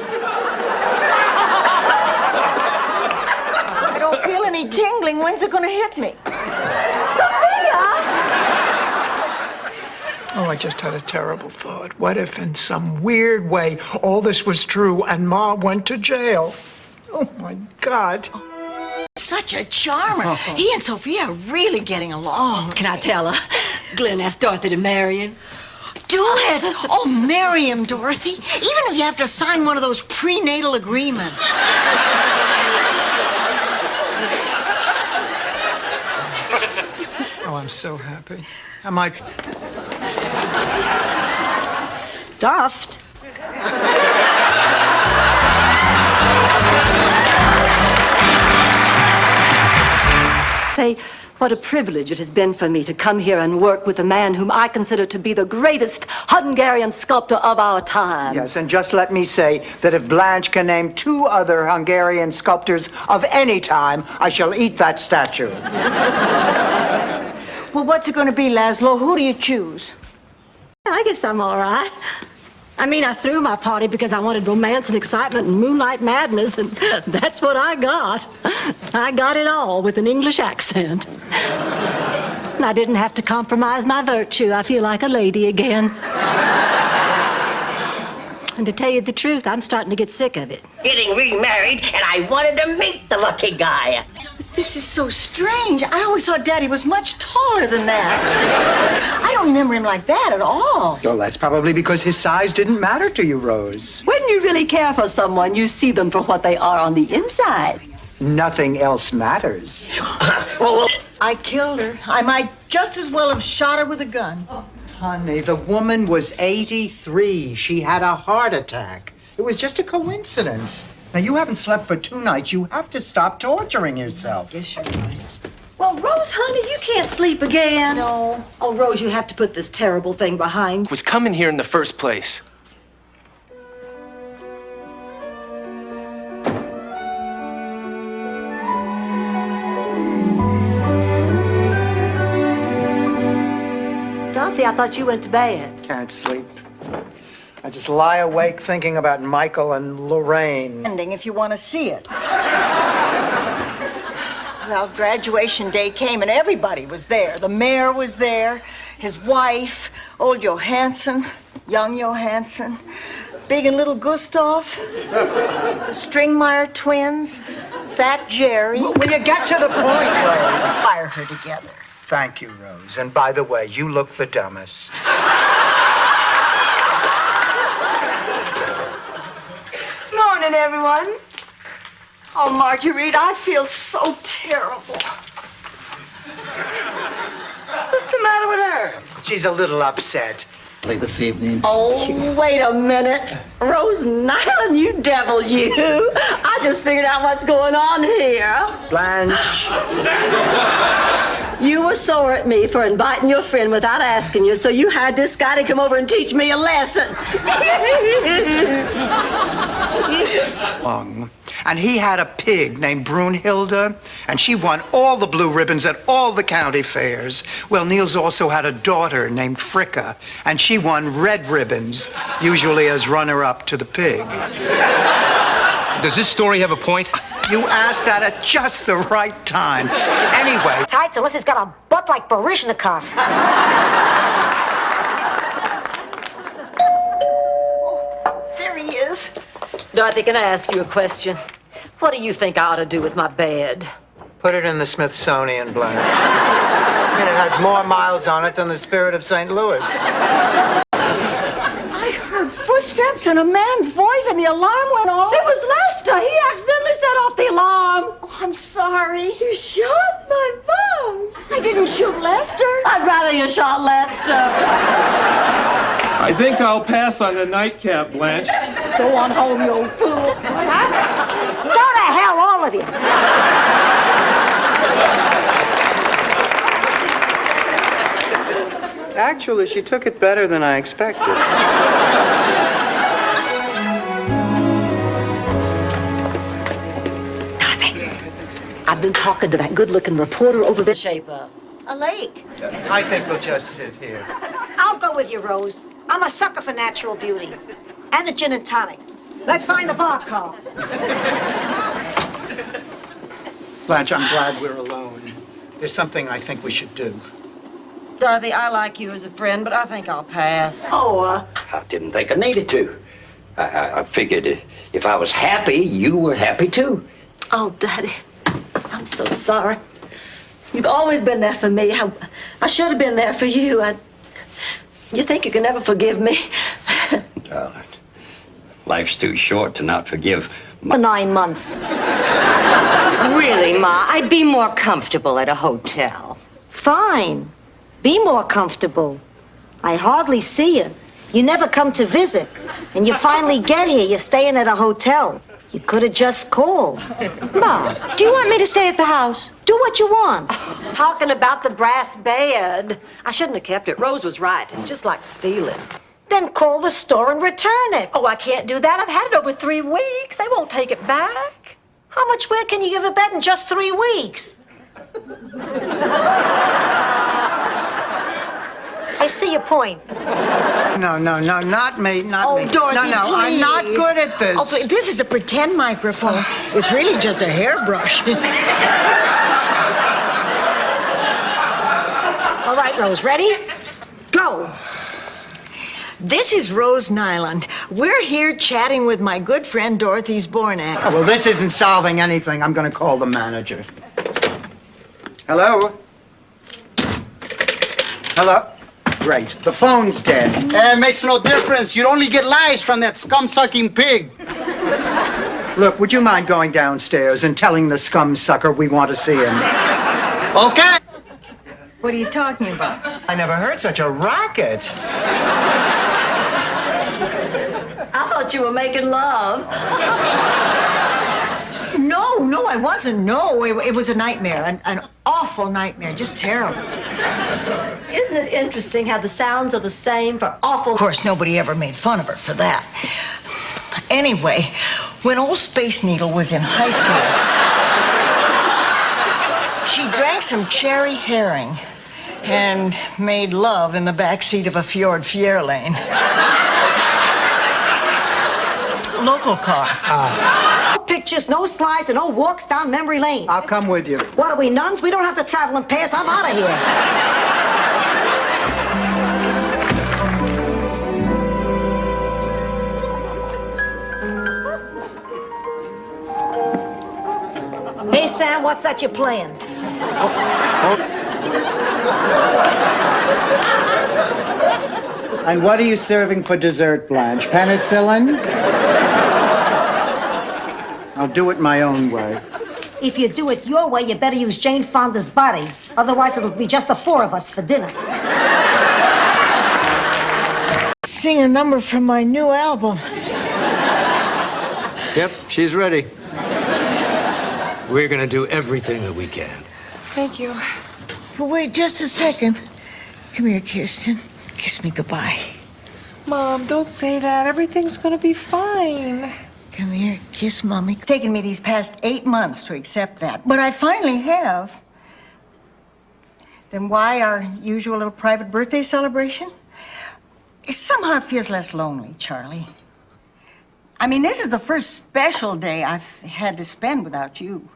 I don't feel any tingling. When's it going to hit me? Oh, I just had a terrible thought. What if in some weird way all this was true and Ma went to jail? Oh, my God. Such a charmer. He and Sophia are really getting along. Can I tell her? Glenn asked Dorothy to marry him. Do it. Oh, marry him, Dorothy. Even if you have to sign one of those prenatal agreements. Oh, I'm so happy. Am I... Stuffed? say what a privilege it has been for me to come here and work with a man whom I consider to be the greatest Hungarian sculptor of our time. Yes, and just let me say that if Blanche can name 2 other Hungarian sculptors of any time, I shall eat that statue. Well, what's it going to be, Laszlo? Who do you choose? I guess I'm all right. I mean, I threw my party because I wanted romance and excitement and moonlight madness, and that's what I got. I got it all with an English accent. And I didn't have to compromise my virtue. I feel like a lady again. And to tell you the truth, I'm starting to get sick of it. Getting remarried, and I wanted to meet the lucky guy. This is so strange. I always thought Daddy was much taller than that. I don't remember him like that at all. Well, that's probably because his size didn't matter to you, Rose. When you really care for someone, you see them for what they are on the inside. Nothing else matters. I killed her. I might just as well have shot her with a gun. Honey, the woman was 83. She had a heart attack. It was just a coincidence. Now, you haven't slept for 2 nights. You have to stop torturing yourself. Yes, you're right. Well, Rose, honey, you can't sleep again. No. Oh, Rose, you have to put this terrible thing behind. Was coming here in the first place. Dorothy, I thought you went to bed. Can't sleep. I just lie awake thinking about Michael and Lorraine. Ending if you want to see it. Well, graduation day came and everybody was there. The mayor was there, his wife, old Johansson, young Johansson, big and little Gustav, the Stringmeyer twins, Fat Jerry. Will you get to the point, Rose? Fire her together. Thank you, Rose. And by the way, you look the dumbest. Morning, everyone. Oh, Marguerite, I feel so terrible. What's the matter with her? She's a little upset. This evening. Oh, wait a minute. Rose Nyland, you devil, you. I just figured out what's going on here. Blanche. You were sore at me for inviting your friend without asking you, so you hired this guy to come over and teach me a lesson. And he had a pig named Brunhilde, and she won all the blue ribbons at all the county fairs. Well, Niels also had a daughter named Fricka, and she won red ribbons, usually as runner-up to the pig. Does this story have a point? You asked that at just the right time. Anyway. Tights, unless he's got a butt like Baryshnikov. There he is. Dorothy, can I ask you a question? What do you think I ought to do with my bed? Put it in the Smithsonian, Blanche. I mean, it has more miles on it than the Spirit of St. Louis. I heard footsteps and a man's voice and the alarm went off. It was Lester. He accidentally set off the alarm. Oh, I'm sorry. You shot my bones. I didn't shoot Lester. I'd rather you shot Lester. I think I'll pass on the nightcap, Blanche. Go on home, you old fool. Go to hell, all of you. Actually, she took it better than I expected. Dorothy, I've been talking to that good-looking reporter over the shape up. A lake. I think we'll just sit here. I'll go with you, Rose. I'm a sucker for natural beauty. And a gin and tonic. Let's find the bar call. Blanche, I'm glad we're alone. There's something I think we should do. Dorothy, I like you as a friend, but I think I'll pass. I didn't think I needed to. I figured if I was happy, you were happy too. Oh, Daddy, I'm so sorry. You've always been there for me. I should have been there for you. You think you can never forgive me? Darling, life's too short to not forgive. 9 months. Really, Ma? I'd be more comfortable at a hotel. Fine. Be more comfortable. I hardly see you. You never come to visit. And you finally get here, you're staying at a hotel. You could have just called. Mom, do you want me to stay at the house? Do what you want. Talking about the brass bed. I shouldn't have kept it. Rose was right. It's just like stealing. Then call the store and return it. Oh, I can't do that. I've had it over 3 weeks. They won't take it back. How much wear can you give a bed in just 3 weeks? I see your point. No, not me, not me. Dorothy, no, I'm not please. good at this. Oh, please, this is a pretend microphone. It's really just a hairbrush. All right, Rose, ready? Go. This is Rose Nyland. We're here chatting with my good friend Dorothy Zbornak. Oh, well, this isn't solving anything. I'm going to call the manager. Hello? Hello? Great. The phone's dead. It makes no difference. You only get lies from that scum-sucking pig. Look, would you mind going downstairs and telling the scum sucker we want to see him? Okay. What are you talking about? I never heard such a racket. I thought you were making love. No, I wasn't. No, it was a nightmare, an awful nightmare, just terrible. Isn't it interesting how the sounds are the same for awful... Of course, nobody ever made fun of her for that. Anyway, when old Space Needle was in high school, she drank some cherry herring and made love in the backseat of a Fjord Fierlane. Local car. No pictures, no slides, and no walks down memory lane. I'll come with you. What are we, nuns? We don't have to travel in pairs. I'm out of here. Hey, Sam, what's that you're playing? And what are you serving for dessert, Blanche? Penicillin? I'll do it my own way. If you do it your way, you better use Jane Fonda's body. Otherwise, it'll be just the 4 of us for dinner. Sing a number from my new album. Yep, she's ready. We're gonna do everything that we can. Thank you. But wait just a second. Come here, Kirsten. Kiss me goodbye. Mom, don't say that. Everything's gonna be fine. Come here, kiss Mommy. It's taken me these past 8 months to accept that, but I finally have. Then why our usual little private birthday celebration? Somehow it feels less lonely, Charlie. I mean, this is the first special day I've had to spend without you.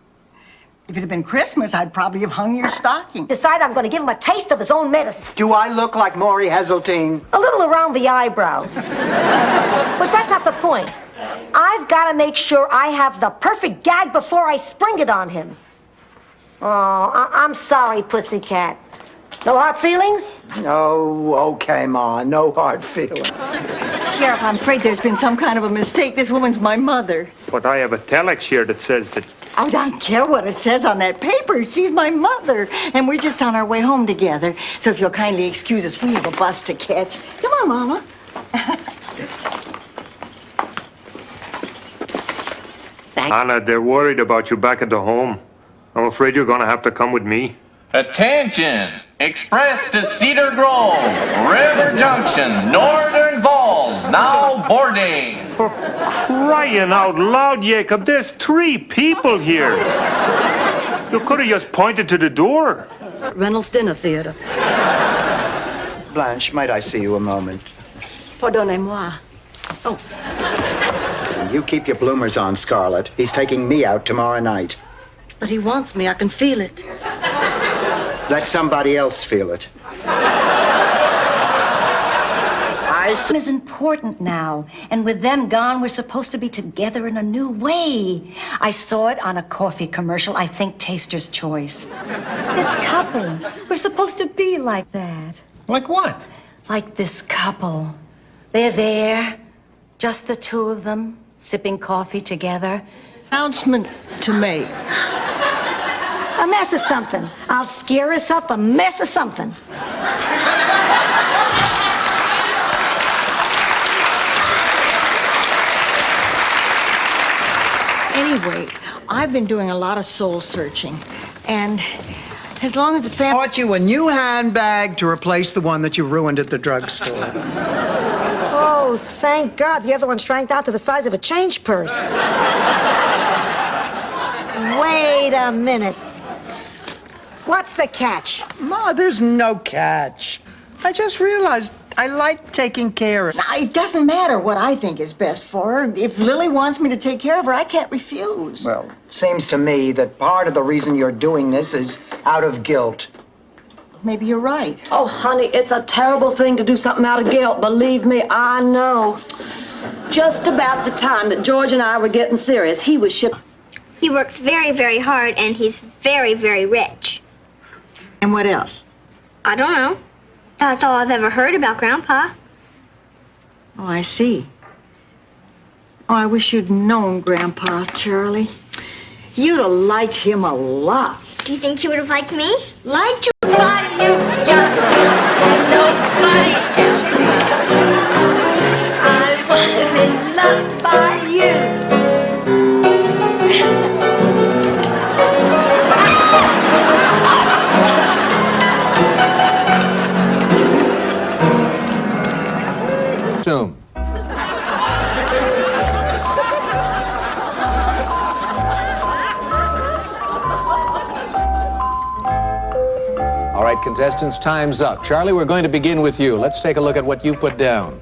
If it had been Christmas, I'd probably have hung your stocking. Decide I'm going to give him a taste of his own medicine. Do I look like Maury Heseltine? A little around the eyebrows. But that's not the point. I've got to make sure I have the perfect gag before I spring it on him. Oh, I'm sorry, pussycat. No hard feelings? Oh, okay, Ma. No hard feelings. Sheriff, I'm afraid there's been some kind of a mistake. This woman's my mother. But I have a telex here that says that... I don't care what it says on that paper. She's my mother. And we're just on our way home together. So if you'll kindly excuse us, we have a bus to catch. Come on, Mama. Anna, they're worried about you back at the home. I'm afraid you're gonna have to come with me. Attention! Express to Cedar Grove, River Junction, Northern Falls, now boarding. For crying out loud, Jacob, there's 3 people here. You could have just pointed to the door. Reynolds Dinner Theater. Blanche, might I see you a moment? Pardonnez-moi. Oh. Listen, you keep your bloomers on, Scarlett. He's taking me out tomorrow night. But he wants me. I can feel it. Let somebody else feel it. Is important now, and with them gone, we're supposed to be together in a new way. I saw it on a coffee commercial. I think Taster's Choice. This couple, we're supposed to be like that. Like what? Like this couple. They're there, just the 2 of them, sipping coffee together. Announcement to make. A mess of something. I'll scare us up a mess of something. I've been doing a lot of soul searching. And as long as the family... Bought you a new handbag to replace the one that you ruined at the drugstore. Oh, thank God. The other one shrank out to the size of a change purse. Wait a minute. What's the catch? Ma, there's no catch. I just realized I like taking care of... Now, it doesn't matter what I think is best for her. If Lily wants me to take care of her, I can't refuse. Well, seems to me that part of the reason you're doing this is out of guilt. Maybe you're right. Oh, honey, it's a terrible thing to do something out of guilt. Believe me, I know. Just about the time that George and I were getting serious, he was shipped. He works very, very hard, and he's very, very rich. And what else? I don't know. That's all I've ever heard about Grandpa. Oh, I see. Oh, I wish you'd known Grandpa, Charlie. You'd have liked him a lot. Do you think he would have liked me? Liked you? Why you just ain't nobody else but you. I wanna be loved by you. Soon. All right, contestants, time's up. Charlie, we're going to begin with you. Let's take a look at what you put down.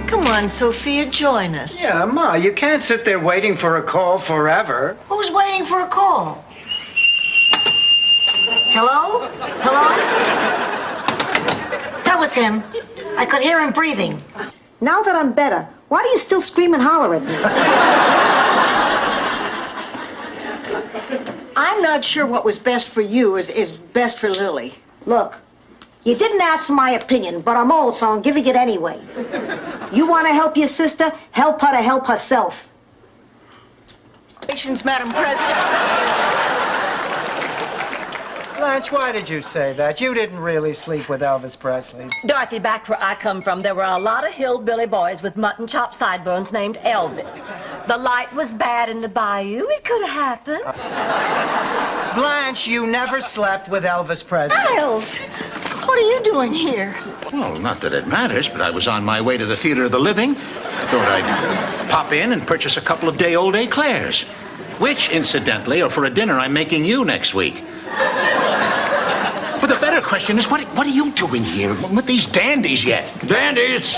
Come on, Sophia, join us. Yeah, Ma, you can't sit there waiting for a call forever. Who's waiting for a call? Hello? Hello? That was him. I could hear him breathing. Now that I'm better, why do you still scream and holler at me? I'm not sure what was best for you is best for Lily. Look, you didn't ask for my opinion, but I'm old, so I'm giving it anyway. You want to help your sister? Help her to help herself. Congratulations, Madam President. Blanche, why did you say that? You didn't really sleep with Elvis Presley. Dorothy, back where I come from, there were a lot of hillbilly boys with mutton chop sideburns named Elvis. The light was bad in the bayou. It could have happened. Blanche, you never slept with Elvis Presley. Miles, what are you doing here? Well, not that it matters, but I was on my way to the Theater of the Living. I thought I'd pop in and purchase a couple of day-old eclairs, which, incidentally, are for a dinner I'm making you next week. But the better question is, what are you doing here with these dandies yet? Dandies!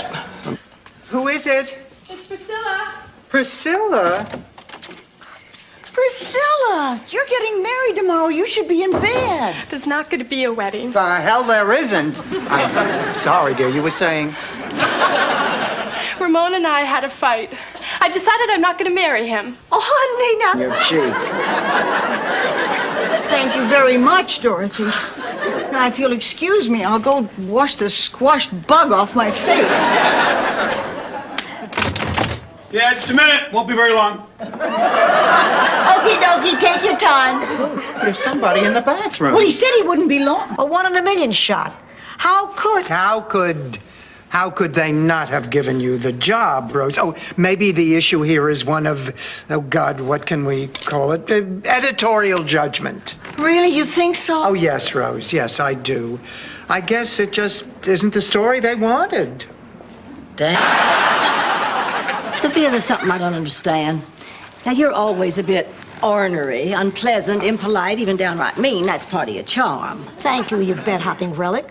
Who is it? It's Priscilla. Priscilla? Priscilla, you're getting married tomorrow. You should be in bed. There's not going to be a wedding. The hell there isn't. I'm sorry, dear. You were saying... Ramon and I had a fight. I decided I'm not going to marry him. Oh, honey, now... Your cheek. Thank you very much, Dorothy. Now, if you'll excuse me, I'll go wash the squashed bug off my face. Yeah, just a minute. Won't be very long. Okie dokie, take your time. There's somebody in the bathroom. Well, he said he wouldn't be long. A 1 in a million shot. How could they not have given you the job, Rose? Oh, maybe the issue here is one of, oh God, what can we call it? Editorial judgment. Really, you think so? Oh, yes, Rose, yes, I do. I guess it just isn't the story they wanted. Damn. Sophia, there's something I don't understand. Now, you're always a bit ornery, unpleasant, impolite, even downright mean. That's part of your charm. Thank you, you bed-hopping relic.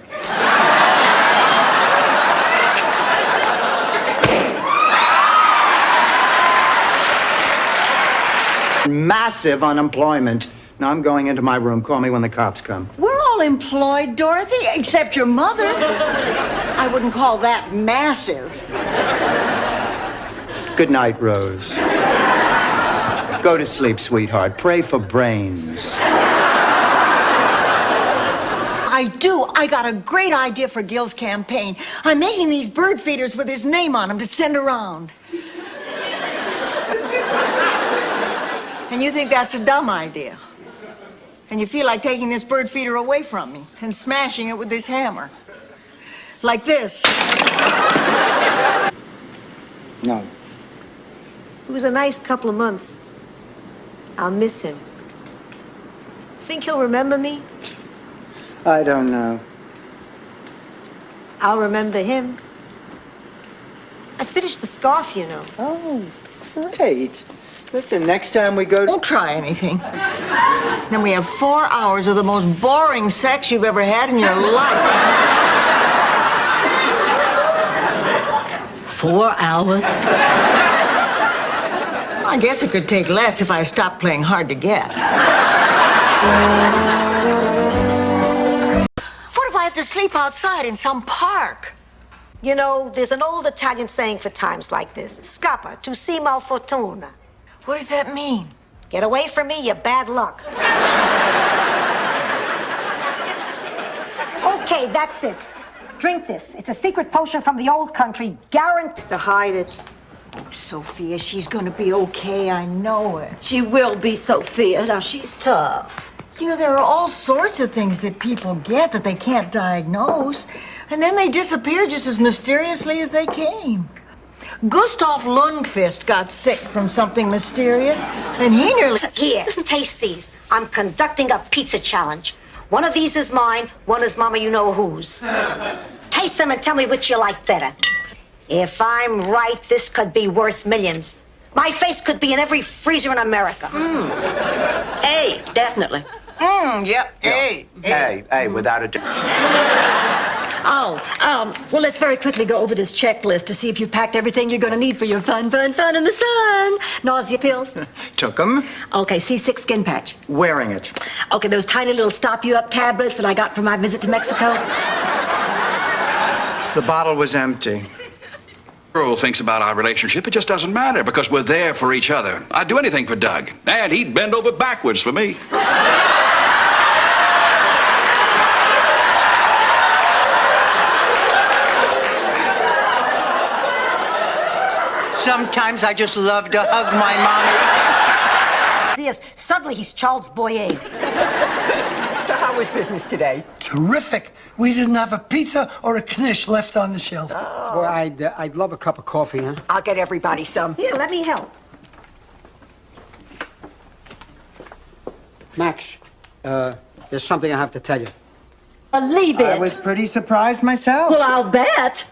Massive unemployment. Now I'm going into my room. Call me when the cops come. We're all employed, Dorothy, except your mother. I wouldn't call that massive. Good night, Rose. Go to sleep, sweetheart. Pray for brains. I do. I got a great idea for Gil's campaign. I'm making these bird feeders with his name on them to send around. And you think that's a dumb idea? and you feel like taking this bird feeder away from me and smashing it with this hammer. Like this. No. It was a nice couple of months. I'll miss him. Think he'll remember me? I don't know. I'll remember him. I finished the scarf, you know. Oh, great. Listen, next time we go... Don't try anything. Then we have 4 hours of the most boring sex you've ever had in your life. 4 hours? I guess it could take less if I stopped playing hard to get. What if I have to sleep outside in some park? You know, there's an old Italian saying for times like this. Scappa, tu sei malfortuna. What does that mean? Get away from me, you're bad luck. Okay, that's it. Drink this. It's a secret potion from the old country, guaranteed to hide it. Oh, Sophia, she's gonna be okay. I know it. She will be, Sophia. Now, she's tough. You know, there are all sorts of things that people get that they can't diagnose, and then they disappear just as mysteriously as they came. Gustav Lundqvist got sick from something mysterious, and he nearly... Here, taste these. I'm conducting a pizza challenge. One of these is mine, one is Mama You-Know-Who's. Taste them and tell me which you like better. If I'm right, this could be worth millions. My face could be in every freezer in America. A, definitely. Yep, A. Hey, without a doubt. Well, let's very quickly go over this checklist to see if you've packed everything you're going to need for your fun in the sun. Nausea pills? Took them. Okay, C6 skin patch. Wearing it. Okay, those tiny little stop-you-up tablets that I got for my visit to Mexico. The bottle was empty. Girl thinks about our relationship, it just doesn't matter because we're there for each other. I'd do anything for Doug, and he'd bend over backwards for me. Sometimes I just love to hug my mommy. Yes, suddenly he's Charles Boyer. So how was business today? Terrific. We didn't have a pizza or a knish left on the shelf. Well, I'd love a cup of coffee, huh? I'll get everybody some. Here, let me help. Max, there's something I have to tell you. Leave it. I was pretty surprised myself. Well, I'll bet.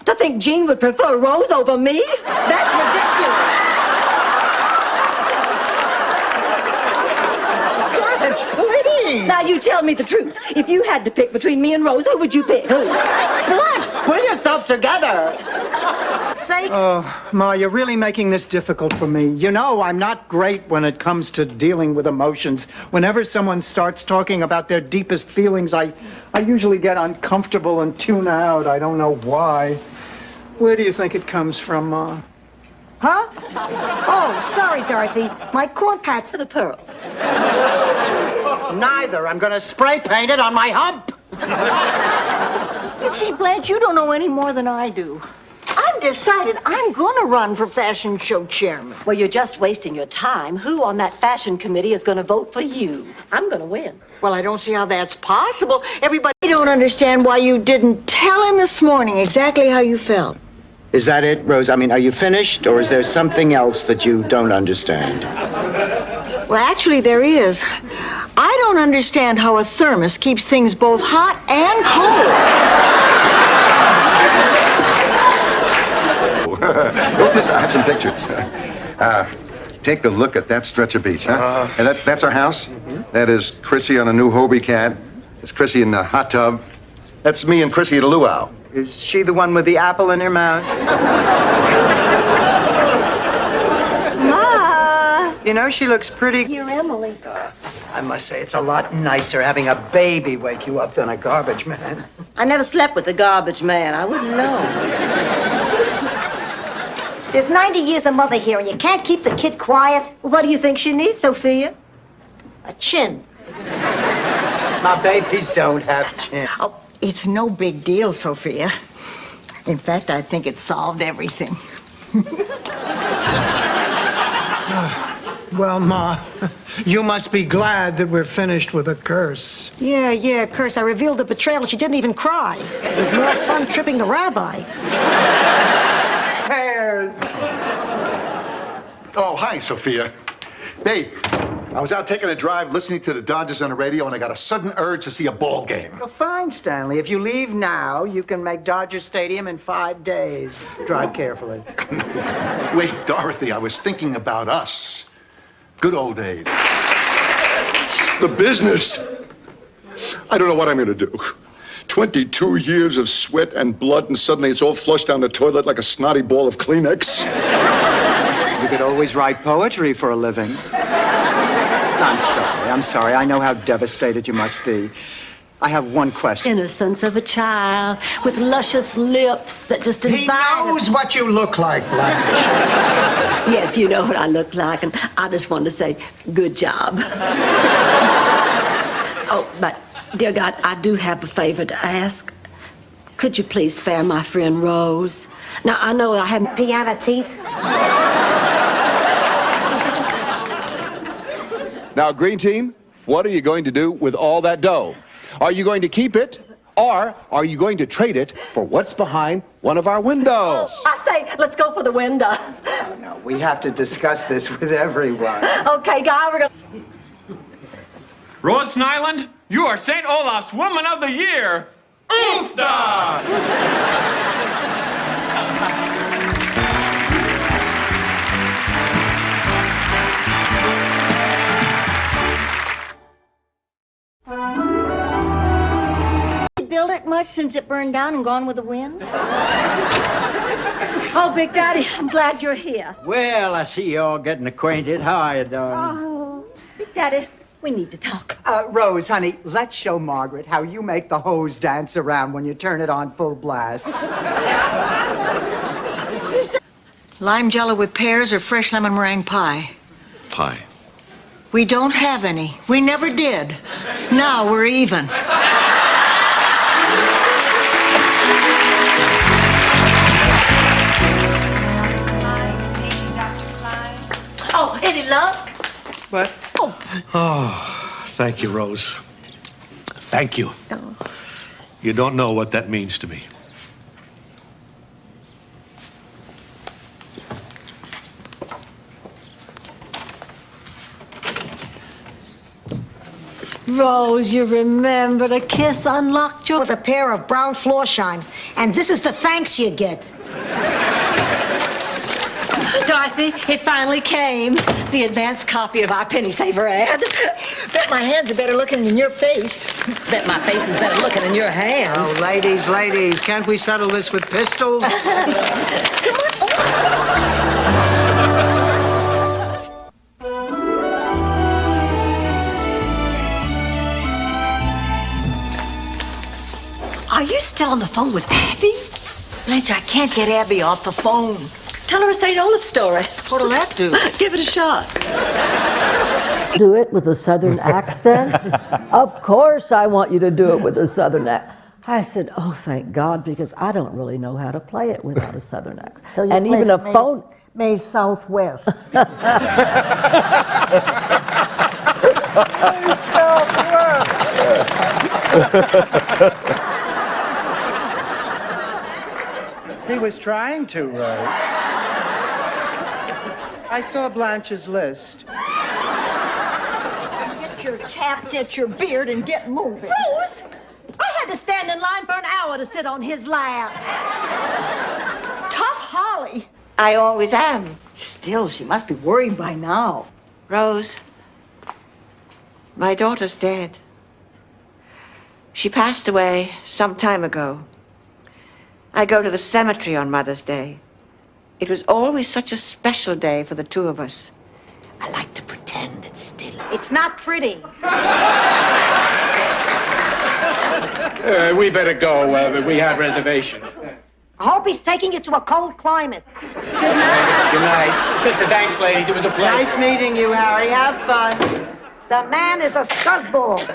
To think Jean would prefer Rose over me? That's ridiculous. Blanche, please. Now, you tell me the truth. If you had to pick between me and Rose, who would you pick? Blanche, pull yourself together. Say. Oh, Ma, you're really making this difficult for me. You know, I'm not great when it comes to dealing with emotions. Whenever someone starts talking about their deepest feelings, I usually get uncomfortable and tune out. I don't know why. Where do you think it comes from, Ma? Huh? Oh, sorry, Dorothy. My corn pat's the pearl. Neither. I'm going to spray paint it on my hump. You see, Blanche, you don't know any more than I do. I've decided I'm gonna run for fashion show chairman. Well, you're just wasting your time. Who on that fashion committee is going to vote for you? I'm going to win. Well, I don't see how that's possible. Everybody don't understand why you didn't tell him this morning exactly how you felt. Is that it, Rose? I mean, are you finished, or is there something else that you don't understand? Well, actually, there is. I don't understand how a thermos keeps things both hot and cold. Look, listen, I have some pictures. Take a look at that stretch of beach, huh? And that's our house. That is Chrissy on a new Hobie cat. It's Chrissy in the hot tub. That's me and Chrissy at a luau. Is she the one with the apple in her mouth? Ma! You know, she looks pretty... You're Emily. I must say, it's a lot nicer having a baby wake you up than a garbage man. I never slept with the garbage man. I wouldn't know. There's 90 years a mother here, and you can't keep the kid quiet. What do you think she needs, Sophia? A chin. My babies don't have chin. Oh, it's no big deal, Sophia. In fact, I think it solved everything. Well, Ma, you must be glad that we're finished with a curse. Yeah, curse. I revealed the betrayal. She didn't even cry. It was more fun tripping the rabbi. Oh, hi, Sophia. Babe, I was out taking a drive listening to the Dodgers on the radio, and I got a sudden urge to see a ball game. Well, fine, Stanley. If you leave now, you can make Dodger Stadium in 5 days. Drive carefully. Wait, Dorothy, I was thinking about us. Good old days. The business. I don't know what I'm going to do. 22 years of sweat and blood, and suddenly it's all flushed down the toilet like a snotty ball of Kleenex. You could always write poetry for a living. I'm sorry. I know how devastated you must be. I have one question. Innocence of a child with luscious lips that just invite. He knows what you look like, Blanche. Yes, you know what I look like, and I just wanted to say, good job. Oh, but, dear God, I do have a favor to ask. Could you please spare my friend Rose? Now, I know I haven't... Piano teeth. Now, Green Team, what are you going to do with all that dough? Are you going to keep it, or are you going to trade it for what's behind one of our windows? I say, let's go for the window. No, we have to discuss this with everyone. Okay, Guy, we're going to... Rose Nyland, you are St. Olaf's Woman of the Year. Oofda! Build it much since it burned down and gone with the wind? Oh, Big Daddy, I'm glad you're here. Well, I see you all getting acquainted. How are you doing? Oh, Big Daddy, we need to talk. Rose, honey, let's show Margaret how you make the hose dance around when you turn it on full blast. Lime jello with pears or fresh lemon meringue pie? Pie. We don't have any. We never did. Now we're even. Oh, any luck? What? Oh, thank you, Rose. Thank you. You don't know what that means to me. Rose, you remembered a kiss unlocked your... With a pair of brown floor shines. And this is the thanks you get. Dorothy, it finally came. The advanced copy of our Penny Saver ad. Bet my hands are better looking than your face. Bet my face is better looking than your hands. Oh, ladies, can't we settle this with pistols? Are you still on the phone with Abby? Blanche, I can't get Abby off the phone. Tell her a St. Olaf story. What'll that do? Give it a shot. Do it with a Southern accent? Of course I want you to do it with a Southern accent. I said, oh, thank God, because I don't really know how to play it without a Southern accent. So you and play even a May, phone... May Southwest. He was trying to, Rose. I saw Blanche's list. Get your cap, get your beard, and get moving. Rose, I had to stand in line for an hour to sit on his lap. Tough Holly. I always am. Still, she must be worried by now. Rose, my daughter's dead. She passed away some time ago. I go to the cemetery on Mother's Day. It was always such a special day for the two of us. I like to pretend it's still. It's not pretty. We better go. We have reservations. I hope he's taking you to a cold climate. Good night. Thanks, ladies. It was a pleasure. Nice meeting you, Harry. Have fun. The man is a scuzzball.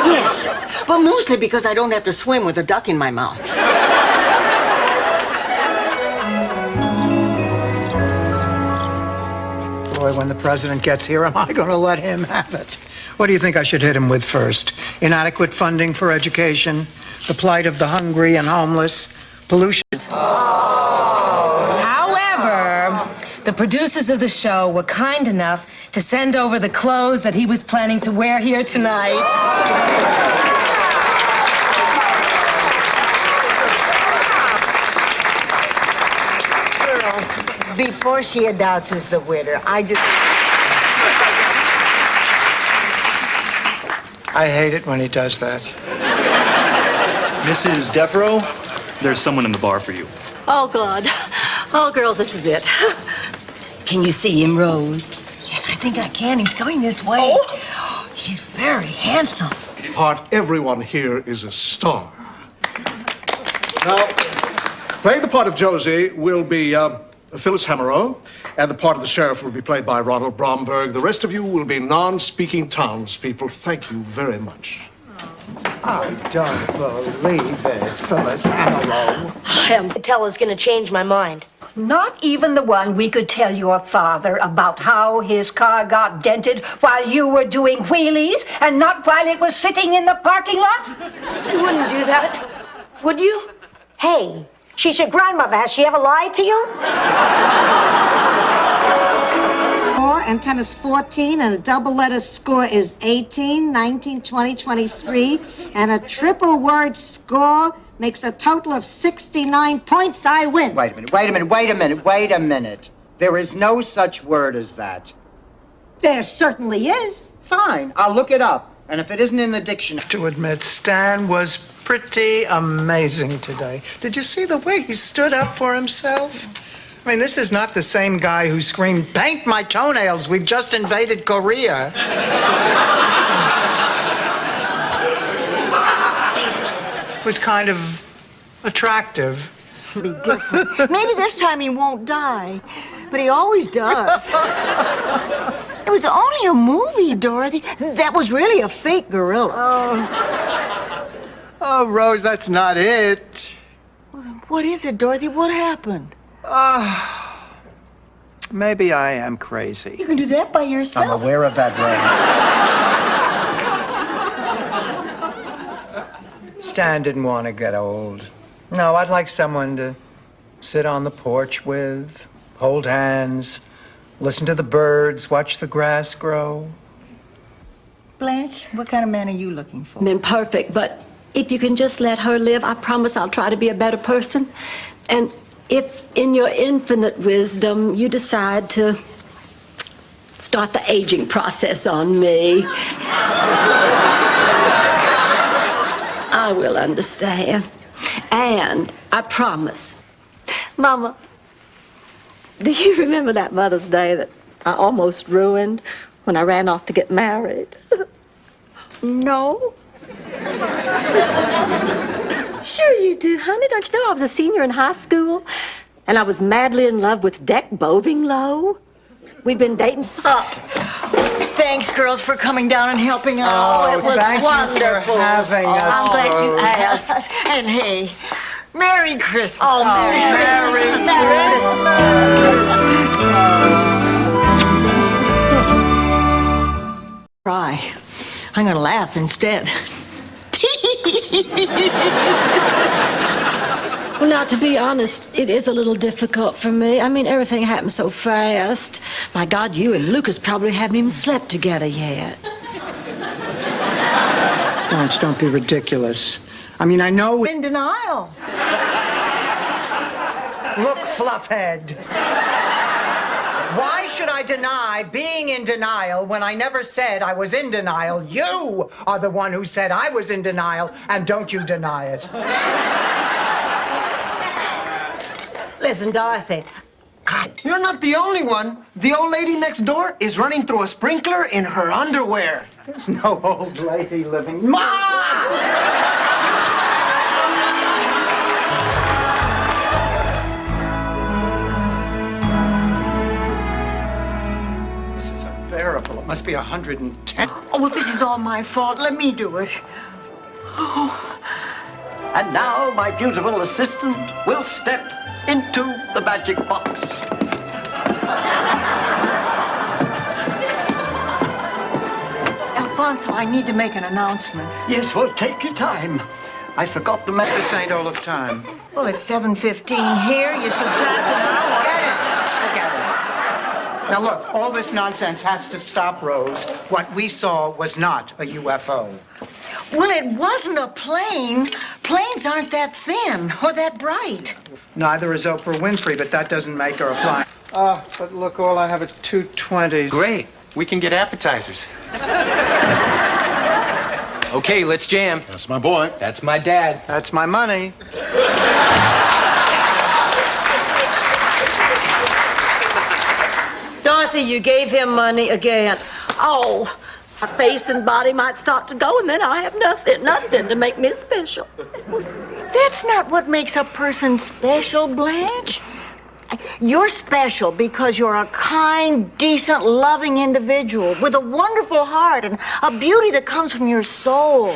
Yes, but mostly because I don't have to swim with a duck in my mouth. Boy, when the president gets here, am I going to let him have it? What do you think I should hit him with first? Inadequate funding for education, the plight of the hungry and homeless, pollution. However, the producers of the show were kind enough to send over the clothes that he was planning to wear here tonight. Girls, before she announces the winner, I hate it when he does that. Mrs. Devereaux, there's someone in the bar for you. Oh, God. Oh, girls, this is it. Can you see him, Rose? Yes, I think I can. He's coming this way. Oh. He's very handsome. Part everyone here is a star. Now, playing the part of Josie will be Phyllis Hamerow, and the part of the sheriff will be played by Ronald Bromberg. The rest of you will be non-speaking townspeople. Thank you very much. I don't believe it, Phyllis Hamerow. Tella's gonna change my mind. Not even the one we could tell your father about how his car got dented while you were doing wheelies and not while it was sitting in the parking lot? You wouldn't do that, would you? Hey, she's your grandmother. Has she ever lied to you? And 10 is 14, and a double letter score is 18, 19, 20, 23, and a triple word score makes a total of 69 points. I win. Wait a minute. There is no such word as that. There certainly is. Fine, I'll look it up. And if it isn't in the dictionary... To admit, Stan was pretty amazing today. Did you see the way he stood up for himself? I mean, this is not the same guy who screamed, "Paint my toenails, we've just invaded Korea." It was kind of attractive. Be different. Maybe this time he won't die, but he always does. It was only a movie, Dorothy. That was really a fake gorilla. Oh, Rose, that's not it. What is it, Dorothy? What happened? Maybe I am crazy. You can do that by yourself. I'm aware of that, Rose. Stan didn't want to get old. No, I'd like someone to sit on the porch with, hold hands, listen to the birds, watch the grass grow. Blanche, what kind of man are you looking for? Men perfect, but if you can just let her live, I promise I'll try to be a better person. And if, in your infinite wisdom, you decide to start the aging process on me, I will understand. And I promise. Mama, do you remember that Mother's Day that I almost ruined when I ran off to get married? No. Sure you do, honey. Don't you know I was a senior in high school? And I was madly in love with Deck Bovinglow. We'd been dating. Thanks, girls, for coming down and helping out. Oh, it was wonderful. having us. I'm glad you asked. And hey, Merry Christmas. Oh, Merry Christmas. Cry. I'm gonna laugh instead. Well, now, to be honest, it is a little difficult for me. I mean, everything happened so fast. My God, you and Lucas probably haven't even slept together yet. Blanche, don't be ridiculous. I mean, I know... In denial. Look, Fluffhead. Why should I deny being in denial when I never said I was in denial? You are the one who said I was in denial, and don't you deny it. Listen, Dorothy. You're not the only one. The old lady next door is running through a sprinkler in her underwear. There's no old lady living. Ma! Unbearable. It must be 110. Oh, well, this is all my fault. Let me do it. Oh. And now my beautiful assistant will step into the magic box. Alfonso, I need to make an announcement. Yes, well, take your time. I forgot the message. This ain't all of time. Well, it's 7:15 here. You subtract an hour. Forget it. Now look, all this nonsense has to stop, Rose. What we saw was not a UFO. Well, it wasn't a plane. Planes aren't that thin or that bright. Neither is Oprah Winfrey, but that doesn't make her a flying. But look, all I have is 220. Great. We can get appetizers. Okay, let's jam. That's my boy. That's my dad. That's my money. Dorothy, you gave him money again. Oh, my face and body might start to go, and then I have nothing to make me special. That's not what makes a person special, Blanche. You're special because you're a kind, decent, loving individual with a wonderful heart and a beauty that comes from your soul.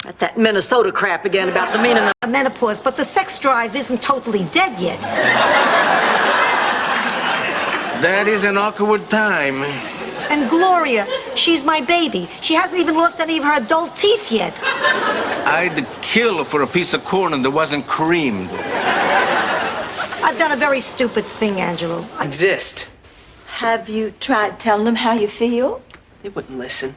That's that Minnesota crap again about the meaning of Menopause, but the sex drive isn't totally dead yet. That is an awkward time. And Gloria, she's my baby. She hasn't even lost any of her adult teeth yet. I'd kill for a piece of corn that wasn't creamed. I've done a very stupid thing, Angelo. Exist. Have you tried telling them how you feel? They wouldn't listen.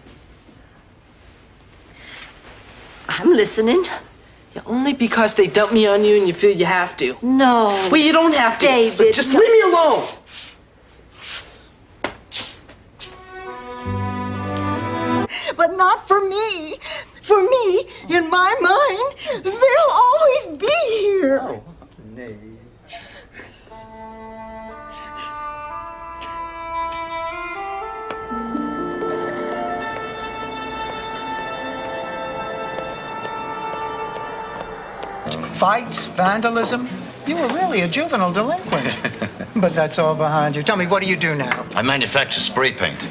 I'm listening. Yeah, only because they dump me on you and you feel you have to. No. Well, you don't have to. David, Just leave me alone. But not for me. For me, in my mind, they'll always be here. Oh, nay. Fights, vandalism. You were really a juvenile delinquent. But that's all behind you. Tell me, what do you do now? I manufacture spray paint.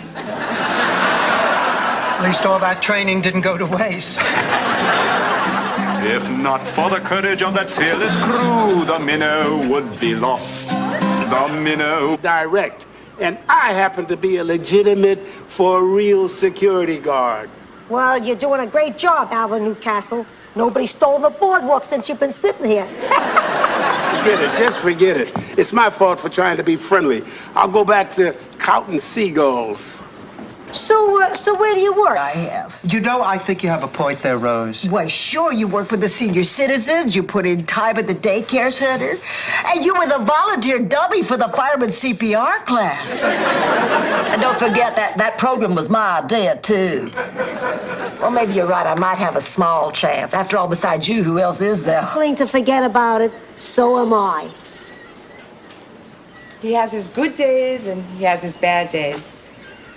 At least all that training didn't go to waste. If not for the courage of that fearless crew, the minnow would be lost. The minnow. Direct. And I happen to be a legitimate, for real security guard. Well, you're doing a great job, Alvin Newcastle. Nobody's stolen the boardwalk since you've been sitting here. Forget it. Just forget it. It's my fault for trying to be friendly. I'll go back to counting seagulls. So where do you work? I have. You know, I think you have a point there, Rose. Why, sure, you work for the senior citizens, you put in time at the daycare center, and you were the volunteer dummy for the fireman CPR class. And don't forget that program was my idea, too. Or maybe you're right, I might have a small chance. After all, besides you, who else is there? Willing to forget about it, so am I. He has his good days and he has his bad days.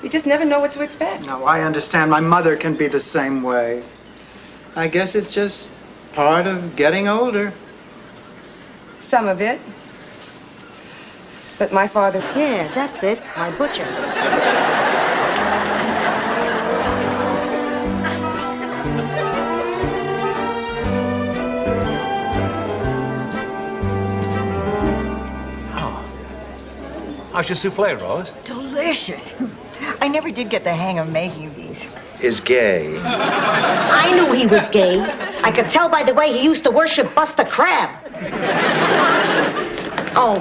You just never know what to expect. No, I understand. My mother can be the same way. I guess it's just part of getting older. Some of it. But my father... Yeah, that's it. My butcher. How's your souffle, Rose? Delicious. I never did get the hang of making these. Is gay. I knew he was gay. I could tell by the way he used to worship Buster Crab. Oh,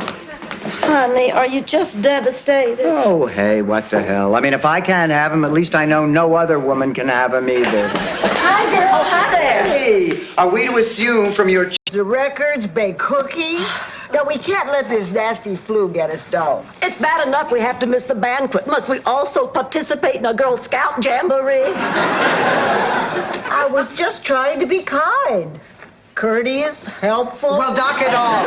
honey, are you just devastated? Oh, hey, what the hell? I mean, if I can't have him, at least I know no other woman can have him either. Hi, girl. Oh, hi there. Hey, are we to assume from your... The records, bake cookies. No, we can't let this nasty flu get us down. It's bad enough we have to miss the banquet. Must we also participate in a Girl Scout jamboree? I was just trying to be kind. Courteous, helpful. Well, dock it off.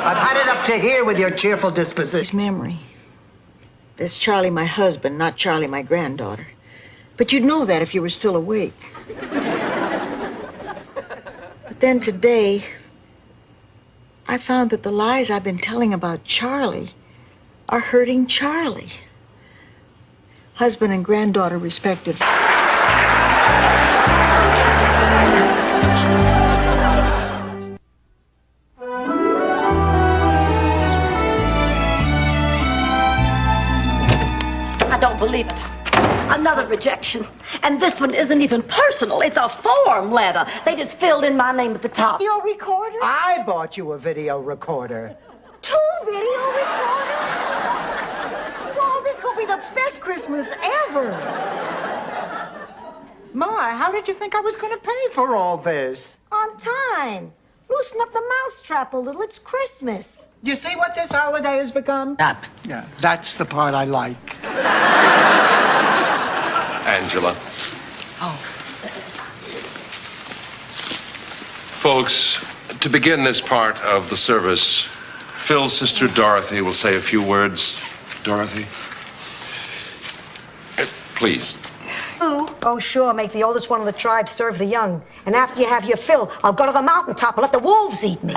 I've had it up to here with your cheerful disposition. Memory. That's Charlie, my husband, not Charlie, my granddaughter. But you'd know that if you were still awake. But then today, I found that the lies I've been telling about Charlie are hurting Charlie. Husband and granddaughter, respectively. I don't believe it. Another rejection. And this one isn't even personal. It's a form letter. They just filled in my name at the top. Video recorder? I bought you a video recorder. 2 video recorders? Wow, this is gonna be the best Christmas ever. Ma, how did you think I was going to pay for all this? On time. Loosen up the mousetrap a little. It's Christmas. You see what this holiday has become? Up. Yeah, that's the part I like. Angela. Oh. Folks, to begin this part of the service, Phil's sister Dorothy will say a few words. Dorothy? Please. Oh, sure. Make the oldest one of the tribe serve the young. And after you have your fill, I'll go to the mountaintop and let the wolves eat me.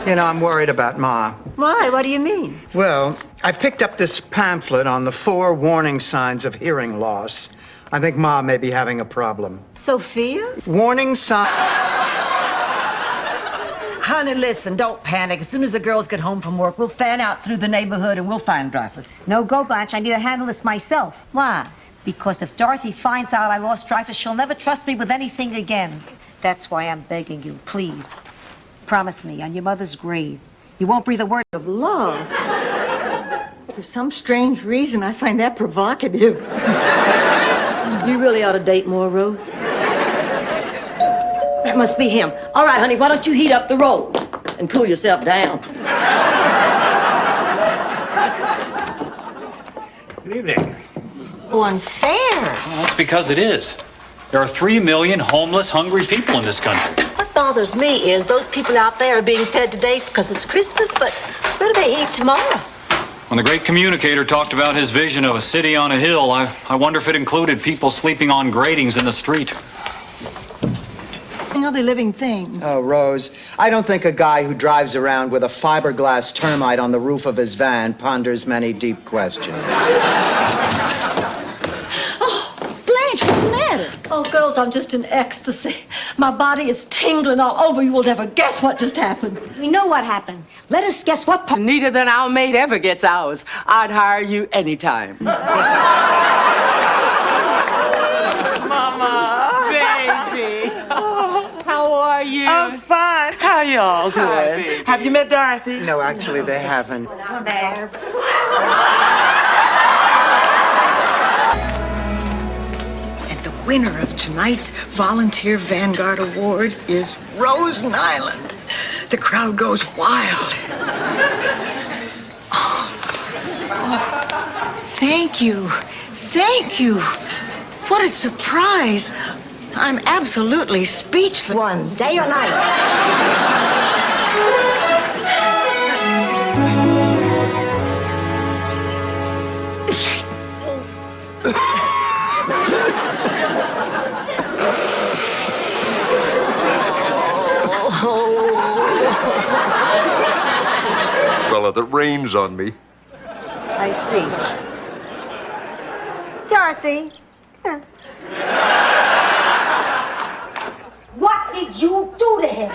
You know, I'm worried about Ma. Why? What do you mean? Well, I picked up this pamphlet on the 4 warning signs of hearing loss. I think Ma may be having a problem. Sophia? Warning sign. Honey, listen, don't panic. As soon as the girls get home from work, we'll fan out through the neighborhood and we'll find Dreyfus. No go, Blanche. I need to handle this myself. Why? Because if Dorothy finds out I lost Dreyfus, she'll never trust me with anything again. That's why I'm begging you, please. Promise me, on your mother's grave, you won't breathe a word Of love. For some strange reason, I find that provocative. You really ought to date more, Rose. That must be him. All right, honey, why don't you heat up the rolls and cool yourself down? Good evening. Oh, unfair. Well, that's because it is. There are 3 million homeless, hungry people in this country. What bothers me is those people out there are being fed today because it's Christmas, but where do they eat tomorrow? When the great communicator talked about his vision of a city on a hill, I wonder if it included people sleeping on gratings in the street. Other living things. Oh, Rose, I don't think a guy who drives around with a fiberglass termite on the roof of his van ponders many deep questions. Oh, Blanche, what's the matter? Oh, girls, I'm just in ecstasy. My body is tingling all over. You will never guess what just happened. We know what happened. Let us guess what part. Neater than our maid ever gets ours. I'd hire you anytime. Mama, baby. How are you? I'm fine. How y'all doing? Have you met Dorothy? No, actually, they haven't. Come back. And the winner of tonight's Volunteer Vanguard Award is Rose Nyland. The crowd goes wild. Oh, thank you. Thank you. What a surprise. I'm absolutely speechless. One, day or night. Fella that rains on me. I see. Dorothy. Huh. What did you do to him?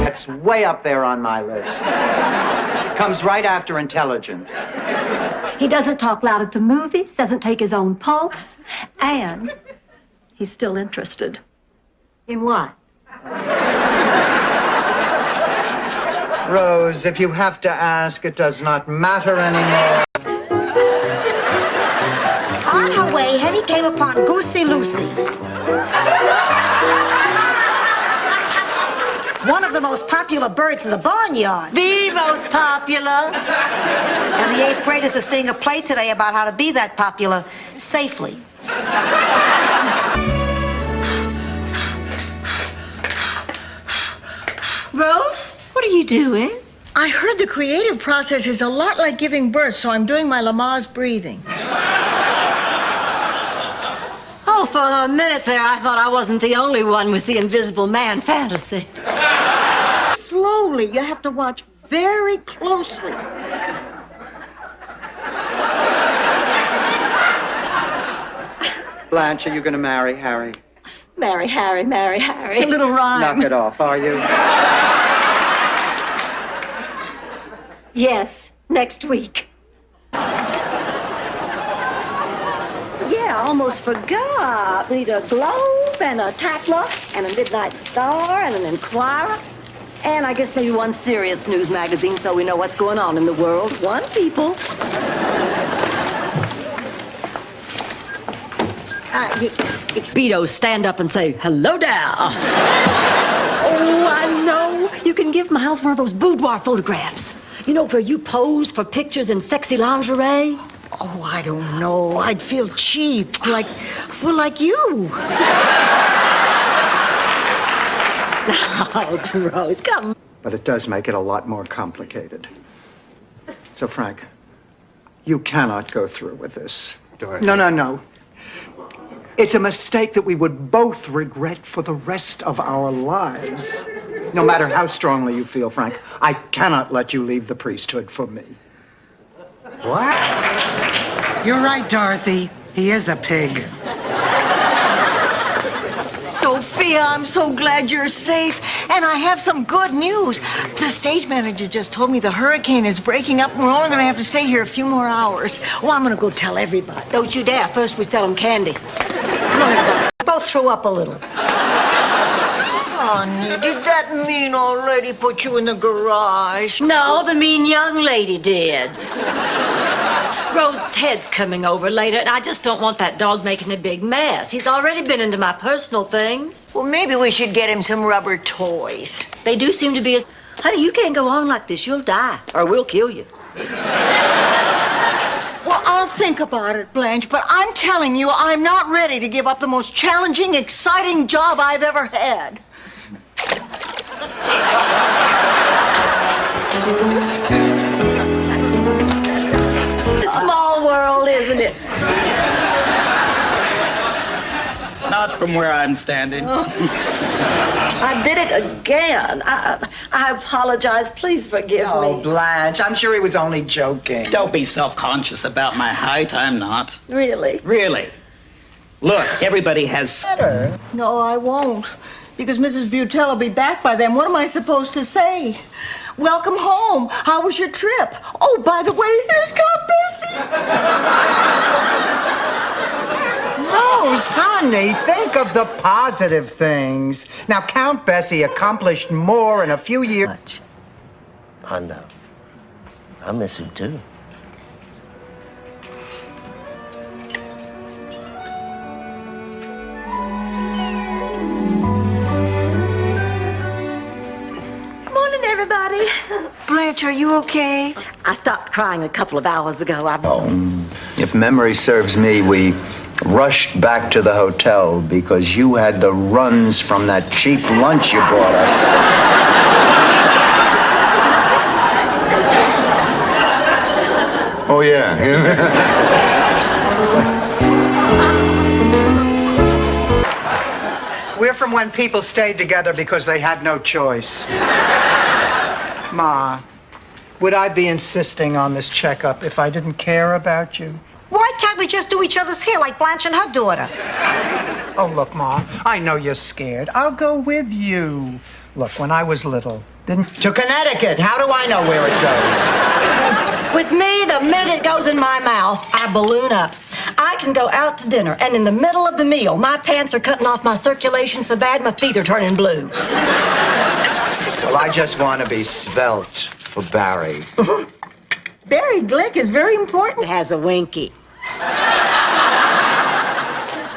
That's way up there on my list. Comes right after intelligent. He doesn't talk loud at the movies, doesn't take his own pulse, and he's still interested. In what? Rose, if you have to ask, it does not matter anymore. On her way, Henny came upon Goosey Lucy. One of the most popular birds in the barnyard. The most popular. And the 8th graders are seeing a play today about how to be that popular safely. Rose, what are you doing? I heard the creative process is a lot like giving birth, so I'm doing my Lamaze breathing. Oh, for a minute there, I thought I wasn't the only one with the invisible man fantasy. Slowly, you have to watch very closely. Blanche, are you going to marry Harry? Marry Harry, marry Harry. A little rhyme. Knock it off, are you? Yes, next week. Yeah, I almost forgot. We need a Globe and a Tatler and a Midnight Star and an Enquirer. And I guess maybe one serious news magazine so we know what's going on in the world. One, people. Speedo, stand up and say, hello there. Oh, I know. You can give Miles one of those boudoir photographs. You know, where you pose for pictures in sexy lingerie? Oh, I don't know. I'd feel cheap, like you. Oh, gross, come. But it does make it a lot more complicated. So, Frank, you cannot go through with this. Dorothy. No. It's a mistake that we would both regret for the rest of our lives. No matter how strongly you feel, Frank, I cannot let you leave the priesthood for me. What? You're right, Dorothy. He is a pig. Sophia, I'm so glad you're safe. And I have some good news. The stage manager just told me the hurricane is breaking up and we're only going to have to stay here a few more hours. Well, I'm going to go tell everybody. Don't you dare. First we sell them candy. Come on, everybody. Both throw up a little. Honey, did that mean old lady put you in the garage? No, the mean young lady did. Rose, Ted's coming over later, and I just don't want that dog making a big mess. He's already been into my personal things. Well, maybe we should get him some rubber toys. They do seem to be as... Honey, you can't go on like this. You'll die, or we'll kill you. Well, I'll think about it, Blanche, but I'm telling you, I'm not ready to give up the most challenging, exciting job I've ever had. Small world, isn't it? Not from where I'm standing. I did it again. I apologize. Please forgive Oh, me. Blanche, I'm sure he was only joking. Don't be self-conscious about my height. I'm not. Really? Really. Look, everybody has... Better. No, I won't. Because Mrs. Butel will be back by then. What am I supposed to say? Welcome home. How was your trip? Oh, by the way, here's Count Bessie. Rose, honey, think of the positive things. Now, Count Bessie accomplished more in a few years. I know. I miss him too. Morning, everybody. Blanche, are you okay? I stopped crying a couple of hours ago. If memory serves me, we rushed back to the hotel because you had the runs from that cheap lunch you brought us. Oh, yeah. We're from when people stayed together because they had no choice. Ma, would I be insisting on this checkup if I didn't care about you? Why can't we just do each other's hair like Blanche and her daughter? Oh, look, Ma, I know you're scared. I'll go with you. Look, when I was little, to Connecticut. How do I know where it goes? With me, the minute it goes in my mouth, I balloon up. I can go out to dinner, and in the middle of the meal, my pants are cutting off my circulation so bad my feet are turning blue. Well, I just want to be svelte for Barry. Barry Glick is very important. It has a winky.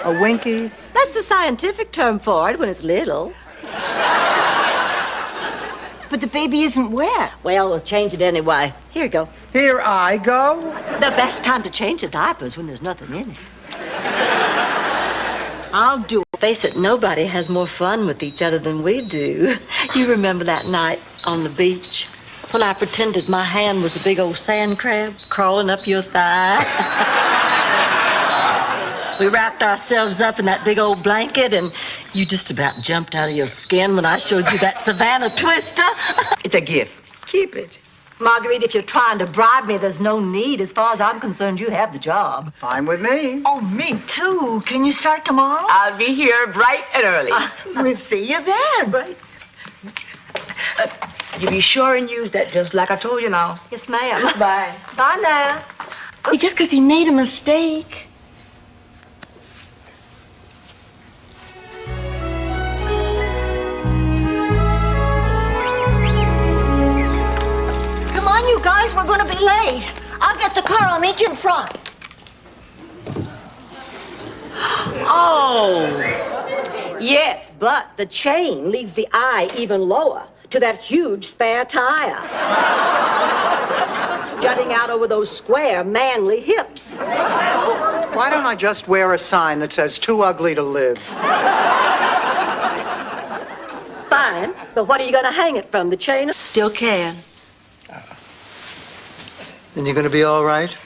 A winky? That's the scientific term for it when it's little. But the baby isn't wet. Well, we'll change it anyway. Here you go. Here I go. The best time to change a diaper is when there's nothing in it. I'll do it. Face it, nobody has more fun with each other than we do. You remember that night on the beach when I pretended my hand was a big old sand crab crawling up your thigh? We wrapped ourselves up in that big old blanket, and you just about jumped out of your skin when I showed you that Savannah twister. It's a gift. Keep it. Marguerite, if you're trying to bribe me, there's no need. As far as I'm concerned, you have the job. Fine with me. Oh, me too. Can you start tomorrow? I'll be here bright and early. We'll see you then. Right. You be sure and use that just like I told you now. Yes, ma'am. Bye. Bye now. Just because he made a mistake. Come on, you guys, we're going to be late. I'll get the car. I'll meet you in front. Oh. Yes, but the chain leads the eye even lower to that huge spare tire. Jutting out over those square, manly hips. Why don't I just wear a sign that says too ugly to live? Fine, but what are you going to hang it from? The chain? Still can. And you're going to be all right?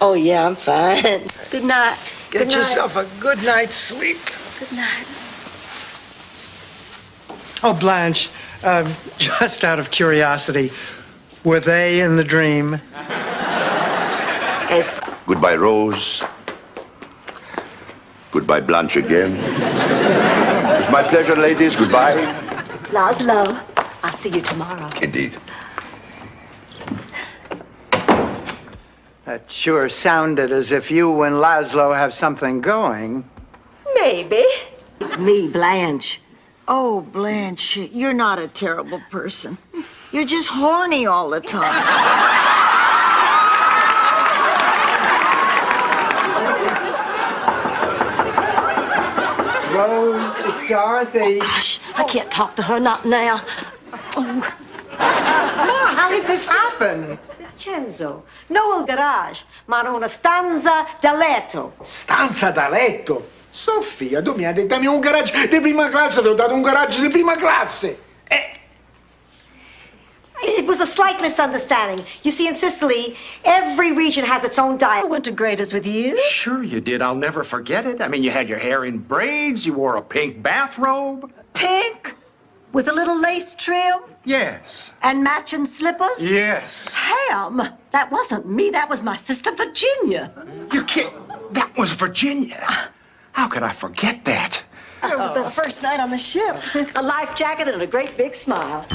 Oh, yeah, I'm fine. Good night. Get Good night. yourself a good night's sleep. Good night. Oh, Blanche, just out of curiosity, were they in the dream? Goodbye, Rose. Goodbye, Blanche again. It's my pleasure, ladies. Goodbye. Laszlo, I'll see you tomorrow. Indeed. That sure sounded as if you and Laszlo have something going. Maybe. It's me, Blanche. Oh, Blanche, you're not a terrible person. You're just horny all the time. Rose, it's Dorothy. Gosh, I can't talk to her, not now. Oh. Ma, how did this happen? Vincenzo, no il garage, ma una stanza da letto. Stanza da letto? Sofia, tu mi hai detto un garage di prima classe, ti ho dato un garage di prima classe. It was a slight misunderstanding. You see, in Sicily, every region has its own diet. I went to Grader's with you. Sure you did. I'll never forget it. I mean, you had your hair in braids, you wore a pink bathrobe. Pink? With a little lace trim? Yes. And matching slippers? Yes. Ham! That wasn't me, that was my sister Virginia. You can't. That was Virginia. How could I forget that? The first night on the ship. A life jacket and a great big smile.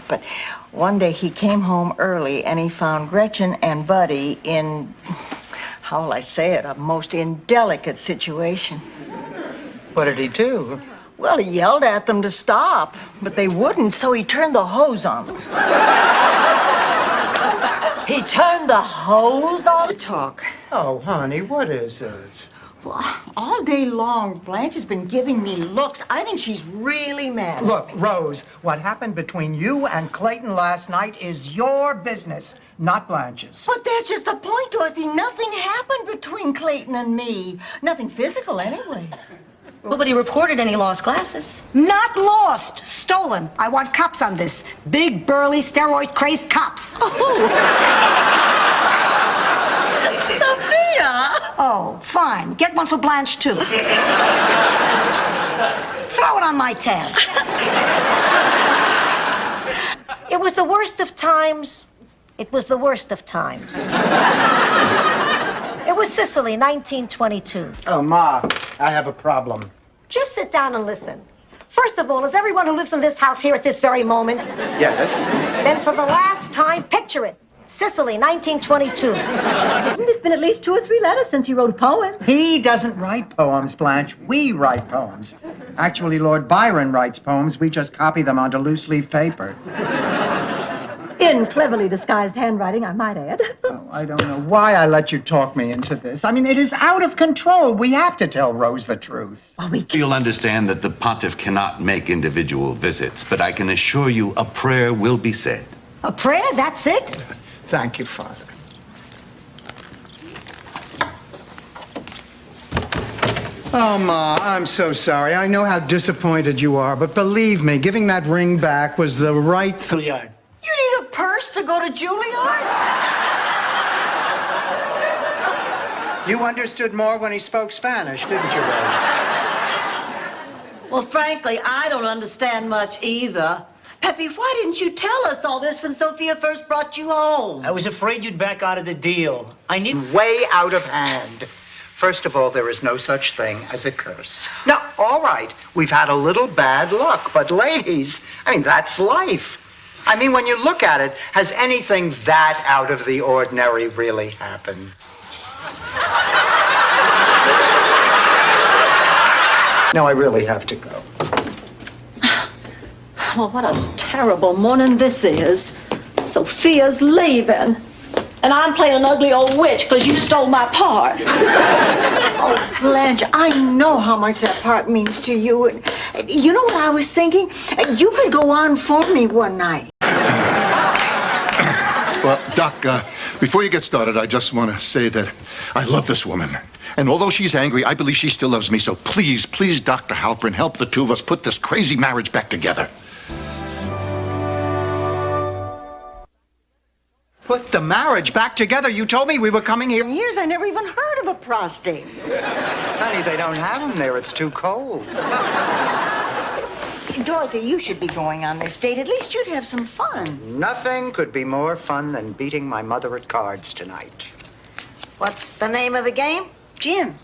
But one day he came home early and he found Gretchen and Buddy in, how will I say it, a most indelicate situation. What did he do? Well, he yelled at them to stop, but they wouldn't, so he turned the hose on them. He turned the hose on? Talk. Oh, honey, what is it? Well, all day long, Blanche has been giving me looks. I think she's really mad. Look, Rose, what happened between you and Clayton last night is your business, not Blanche's. But that's just the point, Dorothy. Nothing happened between Clayton and me. Nothing physical, anyway. Nobody reported any lost glasses. Not lost, stolen. I want cops on this. Big, burly, steroid-crazed cops. Sophia! Oh, fine. Get one for Blanche, too. Throw it on my tab. It was the worst of times. It was the worst of times. It was Sicily, 1922. Oh, Ma, I have a problem. Just sit down and listen. First of all, is everyone who lives in this house here at this very moment? Yes. Then for the last time, picture it. Sicily, 1922. It's been at least 2 or 3 letters since he wrote a poem. He doesn't write poems, Blanche. We write poems. Actually, Lord Byron writes poems. We just copy them onto loose-leaf paper. In cleverly disguised handwriting, I might add. Oh, I don't know why I let you talk me into this. I mean, it is out of control. We have to tell Rose the truth. You'll understand that the pontiff cannot make individual visits, but I can assure you a prayer will be said. A prayer? That's it? Thank you, Father. Oh, Ma, I'm so sorry. I know how disappointed you are, but believe me, giving that ring back was the right thing. You need a purse to go to Juilliard? You understood more when he spoke Spanish, didn't you, Rose? Well, frankly, I don't understand much either. Peppy, why didn't you tell us all this when Sophia first brought you home? I was afraid you'd back out of the deal. I need... Way out of hand. First of all, there is no such thing as a curse. Now, all right, we've had a little bad luck, but ladies, I mean, that's life. I mean, when you look at it, has anything that out of the ordinary really happened? No, I really have to go. Well, what a terrible morning this is. Sophia's leaving. And I'm playing an ugly old witch because you stole my part. Oh, Blanche, I know how much that part means to you. And you know what I was thinking? You could go on for me one night. Well, Doc, before you get started, I just want to say that I love this woman. And although she's angry, I believe she still loves me. So please, please, Dr. Halpern, help the two of us put this crazy marriage back together. Put the marriage back together? You told me we were coming here. In years, I never even heard of a prostate. Honey, they don't have them there. It's too cold. Dorothy, you should be going on this date. At least you'd have some fun. Nothing could be more fun than beating my mother at cards tonight. What's the name of the game? Gin.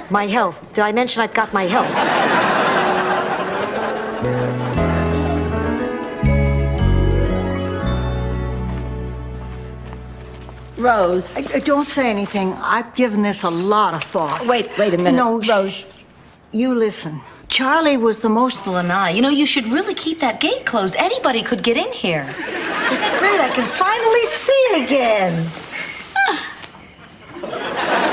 My health. Did I mention I've got my health? Rose. Don't say anything. I've given this a lot of thought. Wait a minute. No, Rose. You listen. Charlie was the most... Lanai, you know, you should really keep that gate closed. Anybody could get in here. It's great. I can finally see again.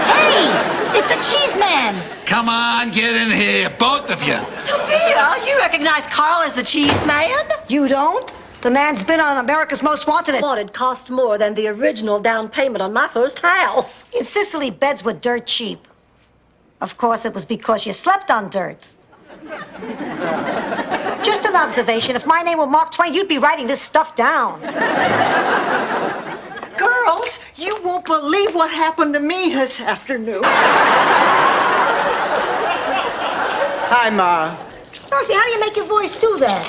Hey! It's the cheese man! Come on, get in here, both of you. Sophia, you recognize Carl as the cheese man? You don't? The man's been on America's Most Wanted. Wanted cost more than the original down payment on my first house. In Sicily, beds were dirt cheap. Of course, it was because you slept on dirt. Just an observation. If my name were Mark Twain, you'd be writing this stuff down. Girls, you won't believe what happened to me this afternoon. Hi, Ma. Dorothy, how do you make your voice do that?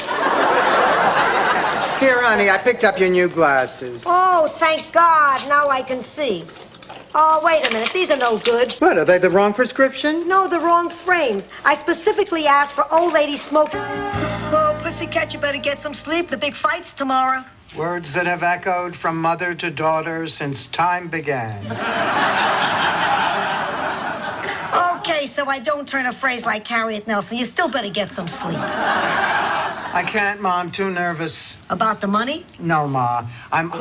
Here, honey, I picked up your new glasses. Oh, thank God. Now I can see. Oh, wait a minute. These are no good. What, are they the wrong prescription? No, the wrong frames. I specifically asked for old lady smoking. Oh, pussycat, you better get some sleep. The big fight's tomorrow. Words that have echoed from mother to daughter since time began. Okay, so I don't turn a phrase like Harriet Nelson. You still better get some sleep. I can't, Ma. I'm too nervous. About the money? No, Ma. I'm...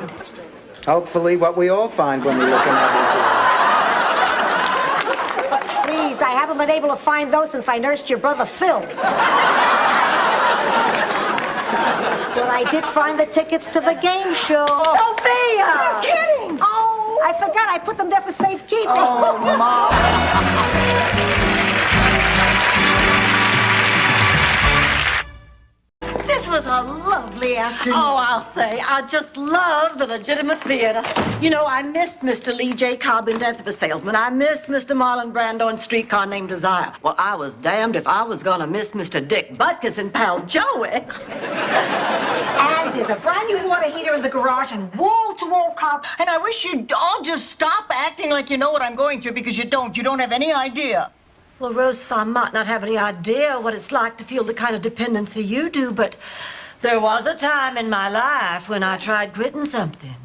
Hopefully what we all find when we look in others' eyes. Please, I haven't been able to find those since I nursed your brother Phil. But I did find the tickets to the game show. Sophia! You're kidding! Oh! I forgot. I put them there for safekeeping. Oh, Mom. This was a lovely afternoon. Oh, I'll say, I just love the legitimate theater. You know, I missed Mr. Lee J. Cobb in Death of a Salesman. I missed Mr. Marlon Brando in Streetcar Named Desire. Well, I was damned if I was gonna miss Mr. Dick Butkus in Pal Joey. And there's a brand new water heater in the garage and wall-to-wall carpet. And I wish you'd all just stop acting like you know what I'm going through, because you don't. You don't have any idea. Well, Rose, I might not have any idea what it's like to feel the kind of dependency you do, but there was a time in my life when I tried quitting something.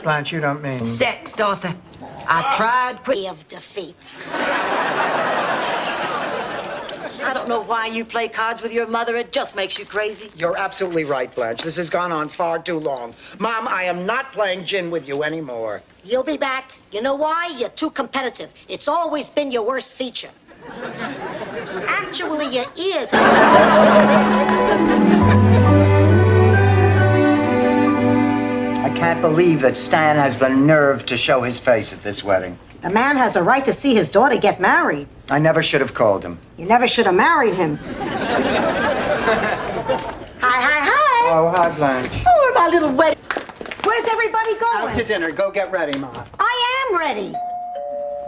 Blanche, you don't mean... Sex, Dorothy. I tried quitting. Of defeat. I don't know why you play cards with your mother. It just makes you crazy. You're absolutely right, Blanche. This has gone on far too long. Mom, I am not playing gin with you anymore. You'll be back. You know why? You're too competitive. It's always been your worst feature. Actually, your ears are... I can't believe that Stan has the nerve to show his face at this wedding. A man has a right to see his daughter get married. I never should have called him. You never should have married him. Hi. Oh, hi, Blanche. Oh, where my little wedding. Where's everybody going? Out to dinner. Go get ready, Ma. I am ready.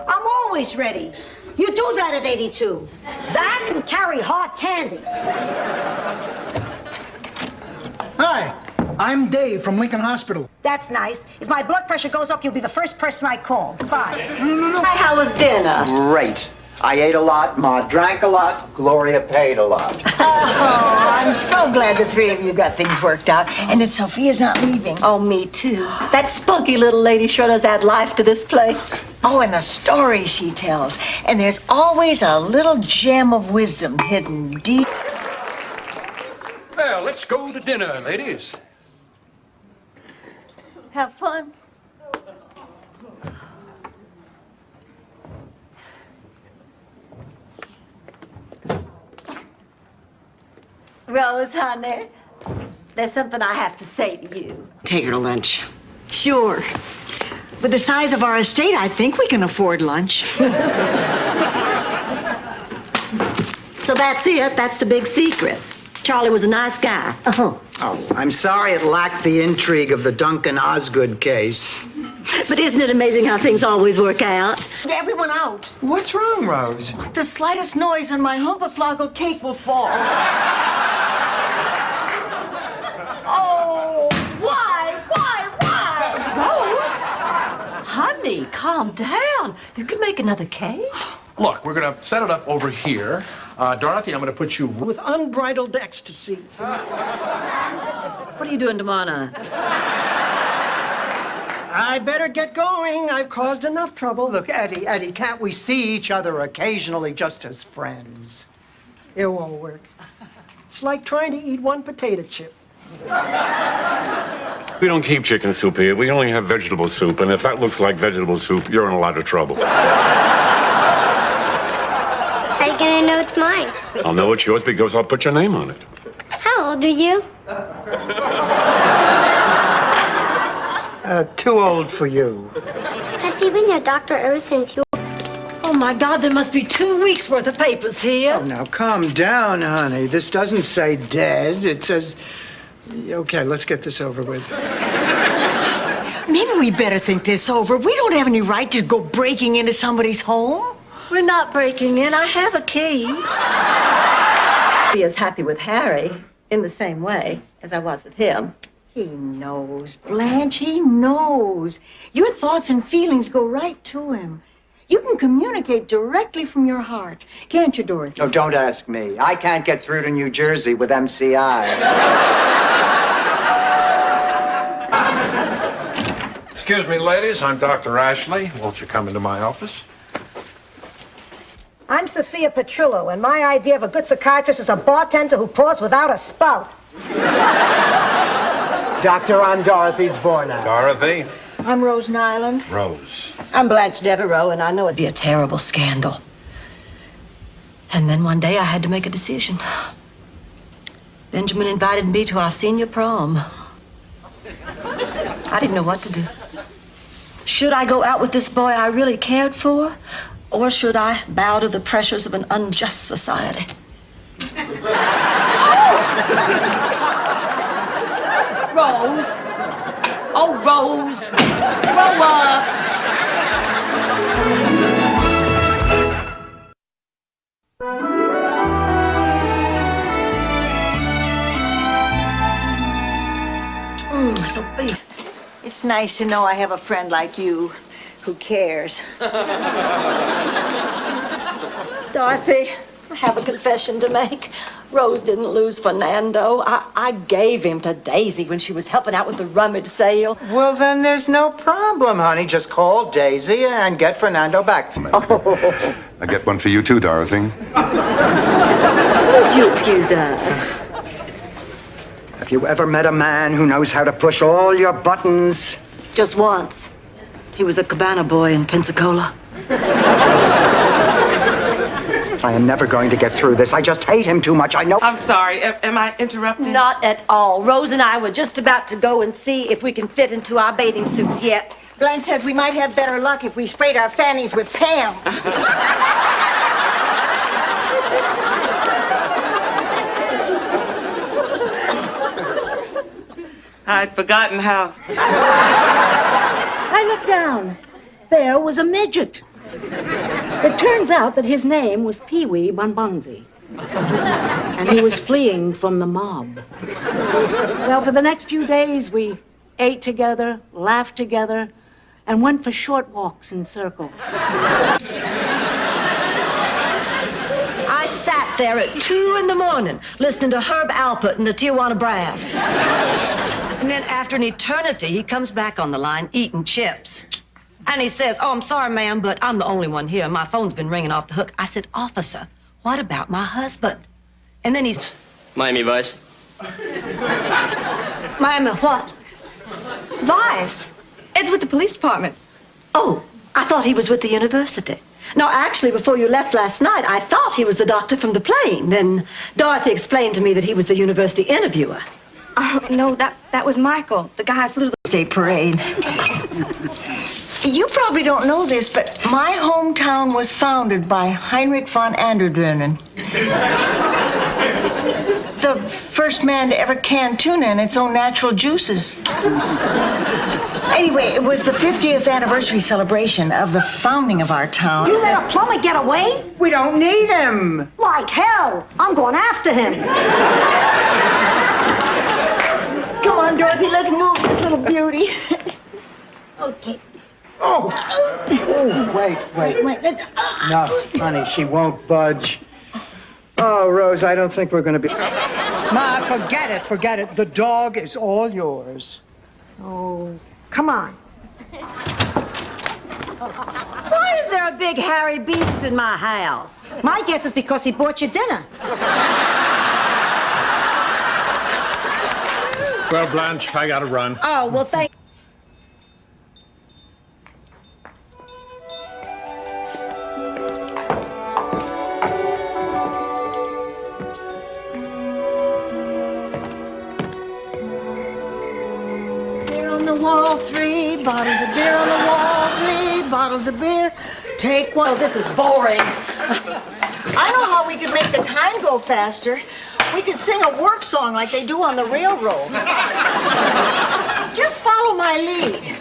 I'm always ready. You do that at 82. That and carry hard candy. Hi, I'm Dave from Lincoln Hospital. That's nice. If my blood pressure goes up, you'll be the first person I call. Goodbye. No. Hi, how was dinner? Great. I ate a lot, Ma drank a lot, Gloria paid a lot. Oh, I'm so glad the three of you got things worked out and that Sophia's not leaving. Oh, me too. That spunky little lady sure does add life to this place. Oh, and the stories she tells. And there's always a little gem of wisdom hidden deep. Well, let's go to dinner, ladies. Have fun. Rose, honey, there's something I have to say to you. Take her to lunch. Sure. With the size of our estate, I think we can afford lunch. So that's it. That's the big secret. Charlie was a nice guy. Oh, I'm sorry it lacked the intrigue of the Duncan Osgood case. But isn't it amazing how things always work out? Everyone out. What's wrong, Rose? The slightest noise and my Hubaflagel cake will fall. Oh, why? Rose? Honey, calm down. You can make another cake. Look, we're going to set it up over here. Dorothy, I'm going to put you... With unbridled ecstasy. What are you doing tomorrow night? I better get going. I've caused enough trouble. Look, Eddie, can't we see each other occasionally just as friends? It won't work. It's like trying to eat one potato chip. We don't keep chicken soup here. We only have vegetable soup. And if that looks like vegetable soup, you're in a lot of trouble. How are you gonna know it's mine? I'll know it's yours because I'll put your name on it. How old are you? Too old for you. Has he been your doctor ever since you... Oh, my God, there must be 2 weeks' worth of papers here. Oh, now calm down, honey. This doesn't say dead. It says... Okay, let's get this over with. Maybe we better think this over. We don't have any right to go breaking into somebody's home. We're not breaking in. I have a key. Be as happy with Harry in the same way as I was with him. He knows, Blanche, he knows. Your thoughts and feelings go right to him. You can communicate directly from your heart. Can't you, Dorothy? Oh, don't ask me. I can't get through to New Jersey with MCI. Excuse me, ladies. I'm Dr. Ashley. Won't you come into my office? I'm Sophia Petrillo, and my idea of a good psychiatrist is a bartender who pours without a spout. Doctor, I'm Dorothy's boy now. Dorothy? I'm Rose Nyland. Rose. I'm Blanche Devereaux, and I know it'd be a terrible scandal. And then one day I had to make a decision. Benjamin invited me to our senior prom. I didn't know what to do. Should I go out with this boy I really cared for? Or should I bow to the pressures of an unjust society? Rose. Oh, Rose. Grow up. Sophia. It's nice to know I have a friend like you who cares. Dorothy, I have a confession to make. Rose didn't lose Fernando. I gave him to Daisy when she was helping out with the rummage sale. Well, then there's no problem, honey. Just call Daisy and get Fernando back. I get one for you too, Dorothy. Would you excuse us? Have you ever met a man who knows how to push all your buttons? Just once. He was a cabana boy in Pensacola. I am never going to get through this. I just hate him too much. I know. I'm sorry. Am I interrupting? Not at all. Rose and I were just about to go and see if we can fit into our bathing suits yet. Blanche says we might have better luck if we sprayed our fannies with Pam. I'd forgotten how. I looked down. There was a midget. It turns out that his name was Pee-wee Bonbonzi. And he was fleeing from the mob. Well, for the next few days, we ate together, laughed together, and went for short walks in circles. I sat there at 2 in the morning listening to Herb Alpert and the Tijuana Brass. And then after an eternity, he comes back on the line eating chips. And he says, "Oh, I'm sorry, ma'am, but I'm the only one here. My phone's been ringing off the hook." I said, "Officer, what about my husband?" And then he's... Miami Vice. Miami what? Vice. Ed's with the police department. Oh, I thought he was with the university. No, actually, before you left last night, I thought he was the doctor from the plane. Then Dorothy explained to me that he was the university interviewer. Oh, no, that was Michael, the guy who flew to the State parade. You probably don't know this, but my hometown was founded by Heinrich von Anderdörnen. The first man to ever can tuna in its own natural juices. Anyway, it was the 50th anniversary celebration of the founding of our town. You let a plumber get away? We don't need him. Like hell. I'm going after him. Come on, Dorothy, let's move this little beauty. Okay. Oh, wait. No, honey, she won't budge. Oh, Rose, I don't think we're going to be... Ma, forget it. The dog is all yours. Oh, come on. Why is there a big hairy beast in my house? My guess is because he bought you dinner. Well, Blanche, I gotta run. Oh, well, thank... Beer on the wall, 3 bottles of beer on the wall, 3 bottles of beer. Take one. Oh, this is boring. I know how we could make the time go faster. We could sing a work song like they do on the railroad. Just follow my lead.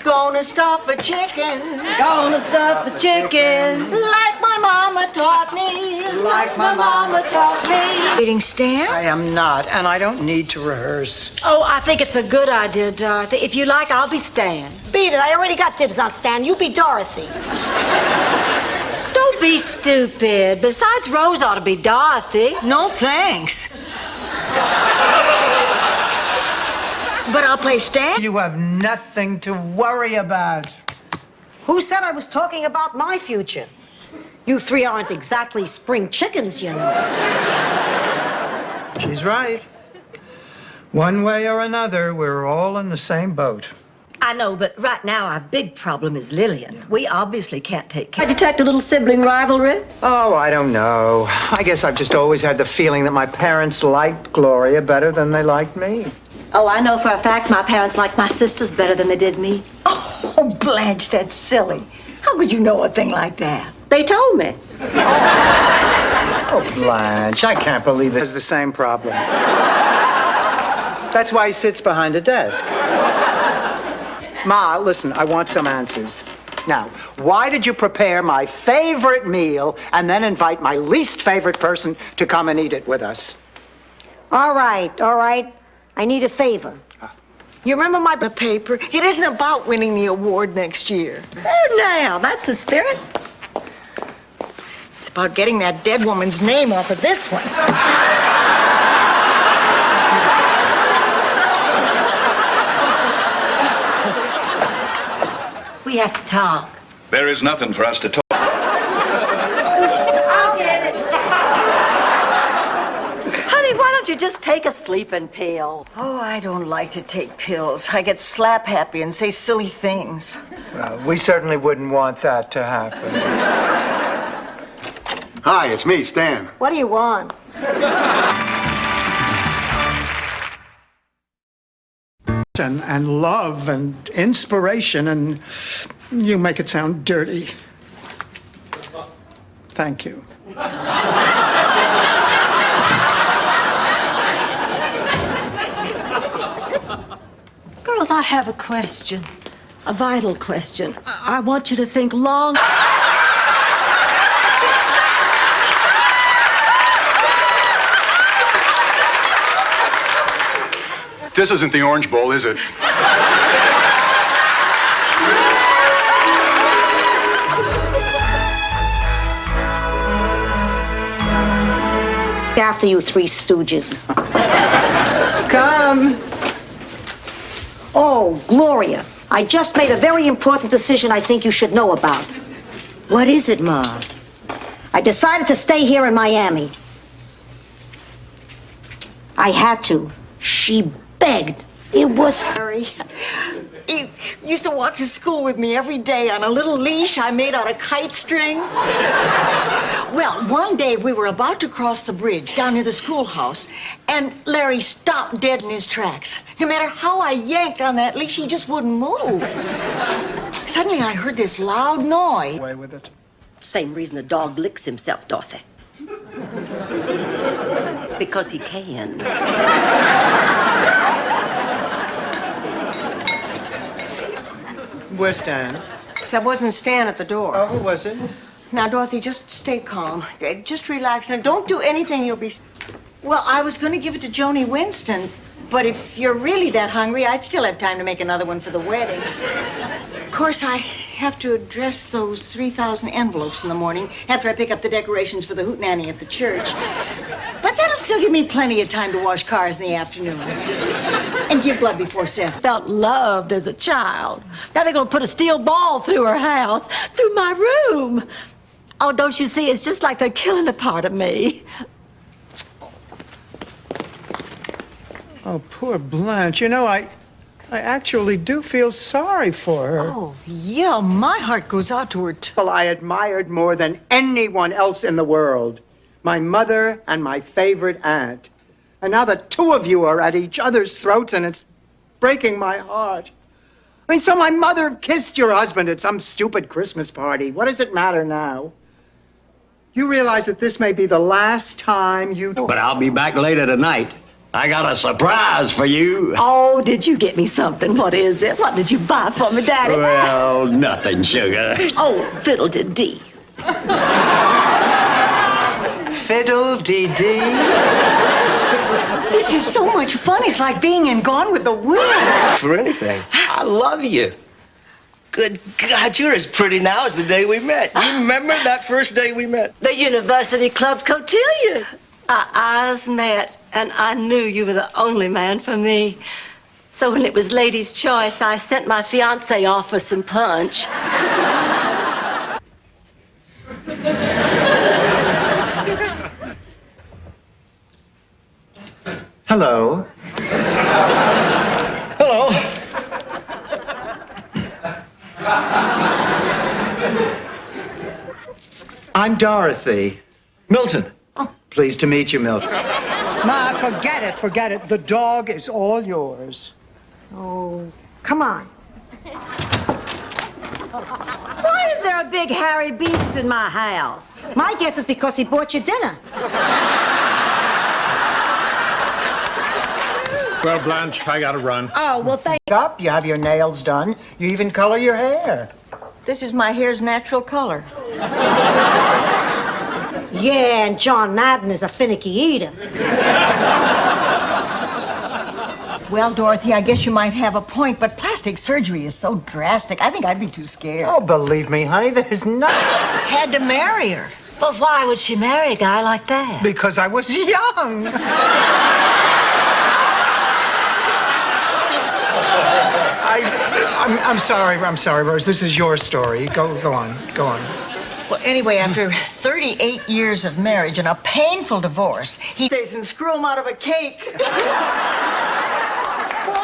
Gonna stuff a chicken. Gonna stuff the chicken. Like my mama taught me. Like my mama taught me. Eating Stan? I am not, and I don't need to rehearse. Oh, I think it's a good idea, Dorothy. If you like, I'll be Stan. Beat it. I already got dibs on Stan. You be Dorothy. Don't be stupid. Besides, Rose ought to be Dorothy. No thanks. But I'll play Stan. You have nothing to worry about. Who said I was talking about my future? You 3 aren't exactly spring chickens, you know. She's right. One way or another, we're all in the same boat. I know, but right now our big problem is Lillian. We obviously can't take care. I detect a little sibling rivalry. Oh, I don't know. I guess I've just always had the feeling that my parents liked Gloria better than they liked me. Oh, I know for a fact my parents liked my sisters better than they did me. Oh, Blanche, that's silly. How could you know a thing like that? They told me. Oh, Blanche, I can't believe it's the same problem. That's why he sits behind a desk. Ma, listen, I want some answers. Now, why did you prepare my favorite meal and then invite my least favorite person to come and eat it with us? All right. I need a favor. You remember the paper? It isn't about winning the award next year. Oh, now, that's the spirit. It's about getting that dead woman's name off of this one. We have to talk. There is nothing for us to talk. I'll get it. Honey, why don't you just take a sleeping pill? Oh, I don't like to take pills. I get slap happy and say silly things. Well, we certainly wouldn't want that to happen. Hi, it's me, Stan. What do you want? And love and inspiration, and you make it sound dirty. Thank you. Girls, I have a question. A vital question. I want you to think long. This isn't the Orange Bowl, is it? After you three stooges. Come. Oh, Gloria, I just made a very important decision I think you should know about. What is it, Ma? I decided to stay here in Miami. I had to. She begged. It was... Harry, he used to walk to school with me every day on a little leash I made out of kite string. Well, one day we were about to cross the bridge down near the schoolhouse, and Larry stopped dead in his tracks. No matter how I yanked on that leash, he just wouldn't move. Suddenly I heard this loud noise. Away with it. Same reason the dog licks himself, Dorothy. Because he can. Where's Stan? That wasn't Stan at the door. Oh, who was it? Now, Dorothy, just stay calm. Just relax. Now, don't do anything you'll be... Well, I was going to give it to Joni Winston, but if you're really that hungry, I'd still have time to make another one for the wedding. Of course, I have to address those 3,000 envelopes in the morning after I pick up the decorations for the hootenanny at the church. But that'll still give me plenty of time to wash cars in the afternoon. And give blood before 7. Felt loved as a child. Now they're gonna put a steel ball through her house, through my room. Oh, don't you see? It's just like they're killing a part of me. Oh, poor Blanche. You know, I actually do feel sorry for her. Oh, yeah, my heart goes out to her, too. Well, I admired more than anyone else in the world. My mother and my favorite aunt. And now the two of you are at each other's throats, and it's breaking my heart. I mean, so my mother kissed your husband at some stupid Christmas party. What does it matter now? You realize that this may be the last time you... But I'll be back later tonight. I got a surprise for you. Oh, did you get me something? What is it? What did you buy for me, Daddy? Well, nothing, sugar. Oh, fiddle-de-dee. Fiddle-dee-dee? This is so much fun. It's like being in Gone with the Wind. For anything. I love you. Good God, you're as pretty now as the day we met. You remember that first day we met? The University Club cotillion. Our eyes met, and I knew you were the only man for me. So when it was ladies' choice, I sent my fiancé off for some punch. Hello. Hello. I'm Dorothy. Milton. Oh, pleased to meet you, Milton. Nah, forget it, forget it. The dog is all yours. Oh, come on. Why is there a big hairy beast in my house? My guess is because he bought you dinner. Well, Blanche, I gotta run. Oh, well, thank Up, you have your nails done. You even color your hair. This is my hair's natural color. Yeah, and John Madden is a finicky eater. Well, Dorothy, I guess you might have a point, but plastic surgery is so drastic. I think I'd be too scared. Oh, believe me, honey, there's nothing. Had to marry her. But why would she marry a guy like that? Because I was young. I'm sorry, Rose. This is your story. Go on. Well, anyway, after 38 years of marriage and a painful divorce, he stays and screw him out of a cake. Boy,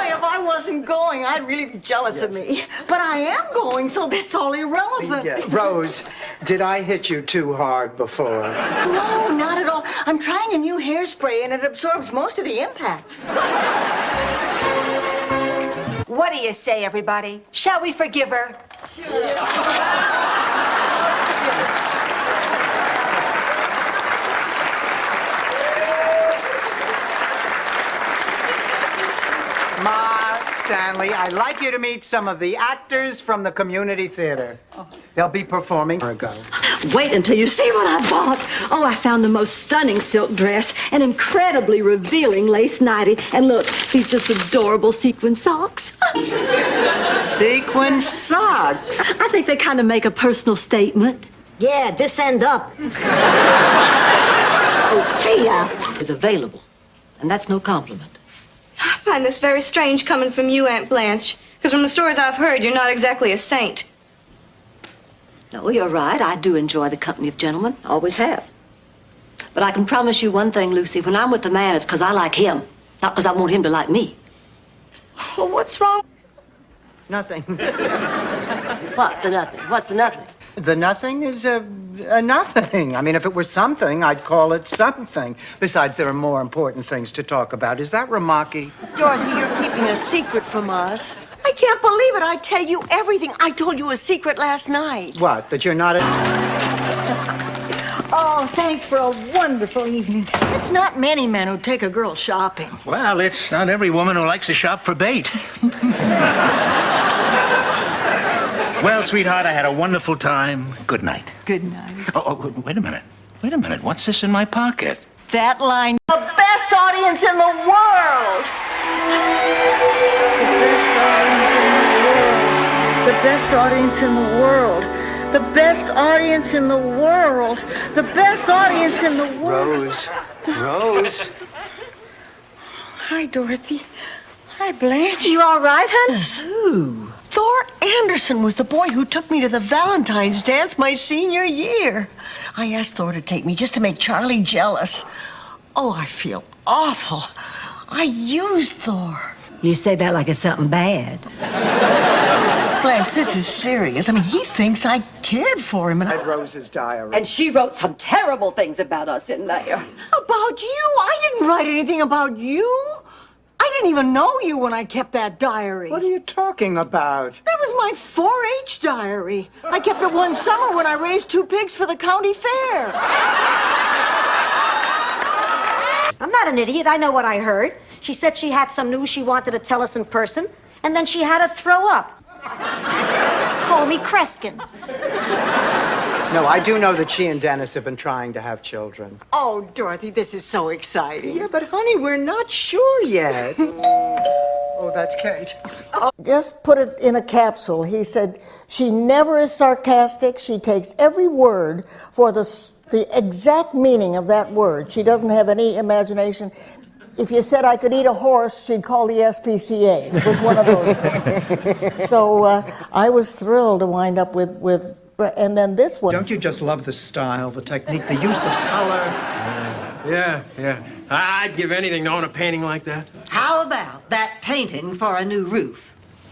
if I wasn't going, I'd really be jealous of me. But I am going, so that's all irrelevant. Yeah. Rose, did I hit you too hard before? No, not at all. I'm trying a new hairspray, and it absorbs most of the impact. What do you say, everybody? Shall we forgive her? Ma, Stanley, I'd like you to meet some of the actors from the community theater. They'll be performing. Wait until you see what I bought. Oh, I found the most stunning silk dress, an incredibly revealing lace nightie, and look, these just adorable sequin socks. Sequin socks? I think they kind of make a personal statement. Yeah, this end up. Oh, Thea is available, and that's no compliment. I find this very strange coming from you, Aunt Blanche, because from the stories I've heard, you're not exactly a saint. No, you're right. I do enjoy the company of gentlemen. Always have. But I can promise you one thing, Lucy. When I'm with the man, it's because I like him, not because I want him to like me. Well, what's wrong? Nothing. What, the nothing? What's the nothing? The nothing is a nothing. I mean, if it were something, I'd call it something. Besides, there are more important things to talk about. Is that Ramaki? Dorothy, you're keeping a secret from us. I can't believe it. I tell you everything. I told you a secret last night. What, that you're not a... Oh, thanks for a wonderful evening. It's not many men who take a girl shopping. Well, it's not every woman who likes to shop for bait. Well, sweetheart, I had a wonderful time. Good night. Good night. Oh, wait a minute. Wait a minute. What's this in my pocket? That line, the best audience in the world. The best audience in the world. The best audience in the world. The best audience in the world. Rose. Hi, Dorothy. Hi, Blanche. You all right, honey? Who? Thor Anderson was the boy who took me to the Valentine's dance my senior year. I asked Thor to take me just to make Charlie jealous. Oh, I feel awful. I used Thor. You say that like it's something bad. Blanche, this is serious. I mean, he thinks I cared for him, and Read Rose's diary. And she wrote some terrible things about us in there. About you? I didn't write anything about you. I didn't even know you when I kept that diary. What are you talking about? That was my 4-H diary. I kept it one summer when I raised 2 pigs for the county fair. I'm not an idiot. I know what I heard. She said she had some news she wanted to tell us in person, and then she had to throw up. Call me Kreskin. No, I do know that she and Dennis have been trying to have children. Oh, Dorothy, this is so exciting. Yeah, but honey, we're not sure yet. Oh, that's Kate. Just put it in a capsule. He said, she never is sarcastic. She takes every word for the exact meaning of that word. She doesn't have any imagination. If you said I could eat a horse, she'd call the SPCA. It was one of those things. So I was thrilled to wind up with, and then this one. Don't you just love the style, the technique, the use of color? Yeah. I'd give anything to own a painting like that. How about that painting for a new roof?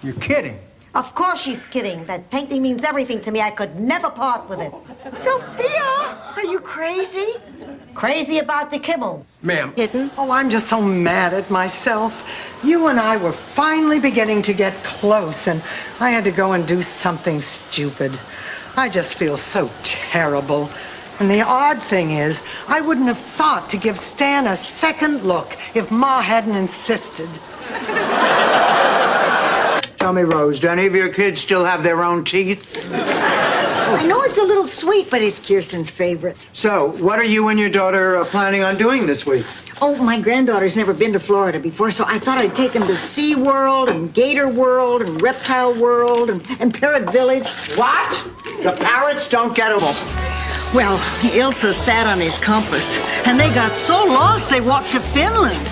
You're kidding. Of course she's kidding. That painting means everything to me. I could never part with it. Sophia, are you crazy? Crazy about the kibble. Ma'am. Oh, I'm just so mad at myself. You and I were finally beginning to get close, and I had to go and do something stupid. I just feel so terrible. And the odd thing is, I wouldn't have thought to give Stan a second look if Ma hadn't insisted. Tell me, Rose, do any of your kids still have their own teeth? I know it's a little sweet, but it's Kirsten's favorite. So, what are you and your daughter planning on doing this week? Oh, my granddaughter's never been to Florida before, so I thought I'd take them to SeaWorld and Gator World and Reptile World and Parrot Village. What? The parrots don't get them. Well, Ilsa sat on his compass, and they got so lost they walked to Finland.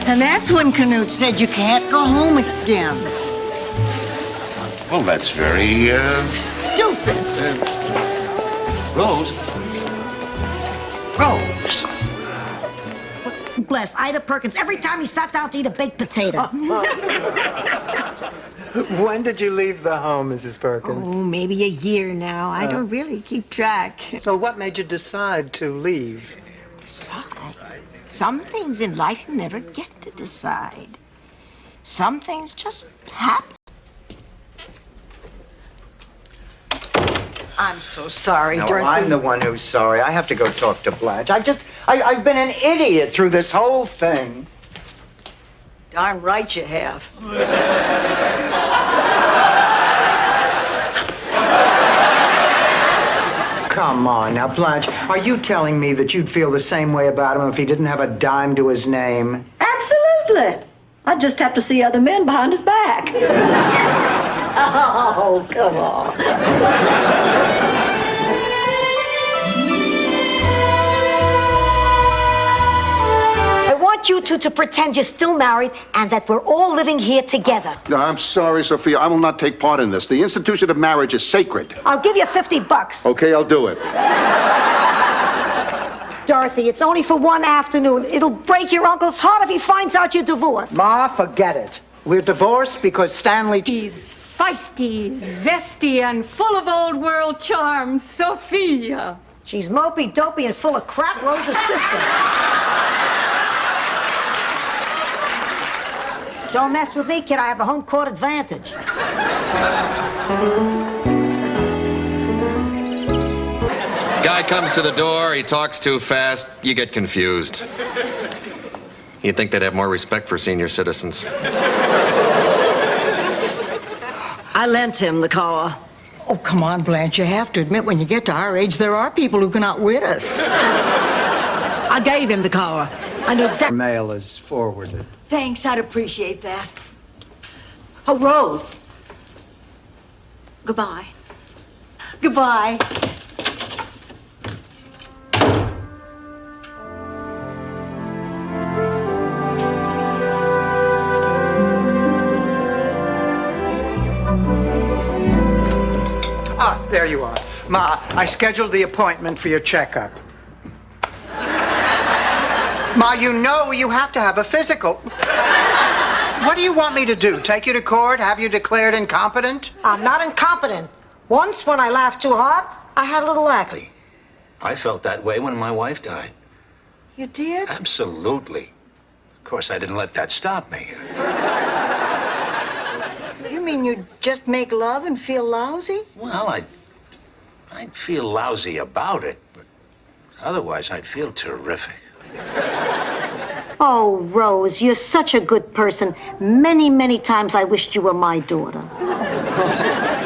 And that's when Canute said you can't go home again. Well, that's very, Stupid. Rose. Rose. Bless Ida Perkins every time he sat down to eat a baked potato. When did you leave the home, Mrs. Perkins? Oh, maybe a year now. I don't really keep track. So what made you decide to leave? Decide? Some things in life you never get to decide. Some things just happen. I'm so sorry, No, Dorothy. I'm the one who's sorry. I have to go talk to Blanche. I've been an idiot through this whole thing. Darn right you have. Come on now, Blanche. Are you telling me that you'd feel the same way about him if he didn't have a dime to his name? Absolutely. I'd just have to see other men behind his back. Oh, come on. I want you two to pretend you're still married and that we're all living here together. No, I'm sorry, Sophia. I will not take part in this. The institution of marriage is sacred. I'll give you $50. Okay, I'll do it. Dorothy, it's only for one afternoon. It'll break your uncle's heart if he finds out you're divorced. Ma, forget it. We're divorced because Stanley... She's feisty, zesty, and full of old world charm, Sophia. She's mopey, dopey, and full of crap, Rose's sister. Don't mess with me, kid. I have the home court advantage. Guy comes to the door, he talks too fast, you get confused. You'd think they'd have more respect for senior citizens. I lent him the car. Oh, come on, Blanche. You have to admit when you get to our age, there are people who can outwit us. I gave him the car. I knew exactly. Mail is forwarded. Thanks, I'd appreciate that. Oh, Rose. Goodbye. Goodbye. Ah, there you are. Ma, I scheduled the appointment for your checkup. Ma, you know you have to have a physical. What do you want me to do? Take you to court? Have you declared incompetent? I'm not incompetent. Once, when I laughed too hard, I had a little accident. I felt that way when my wife died. You did? Absolutely. Of course, I didn't let that stop me. You mean you'd just make love and feel lousy? Well, I'd feel lousy about it, but otherwise I'd feel terrific. Oh, Rose, you're such a good person. Many, many times I wished you were my daughter.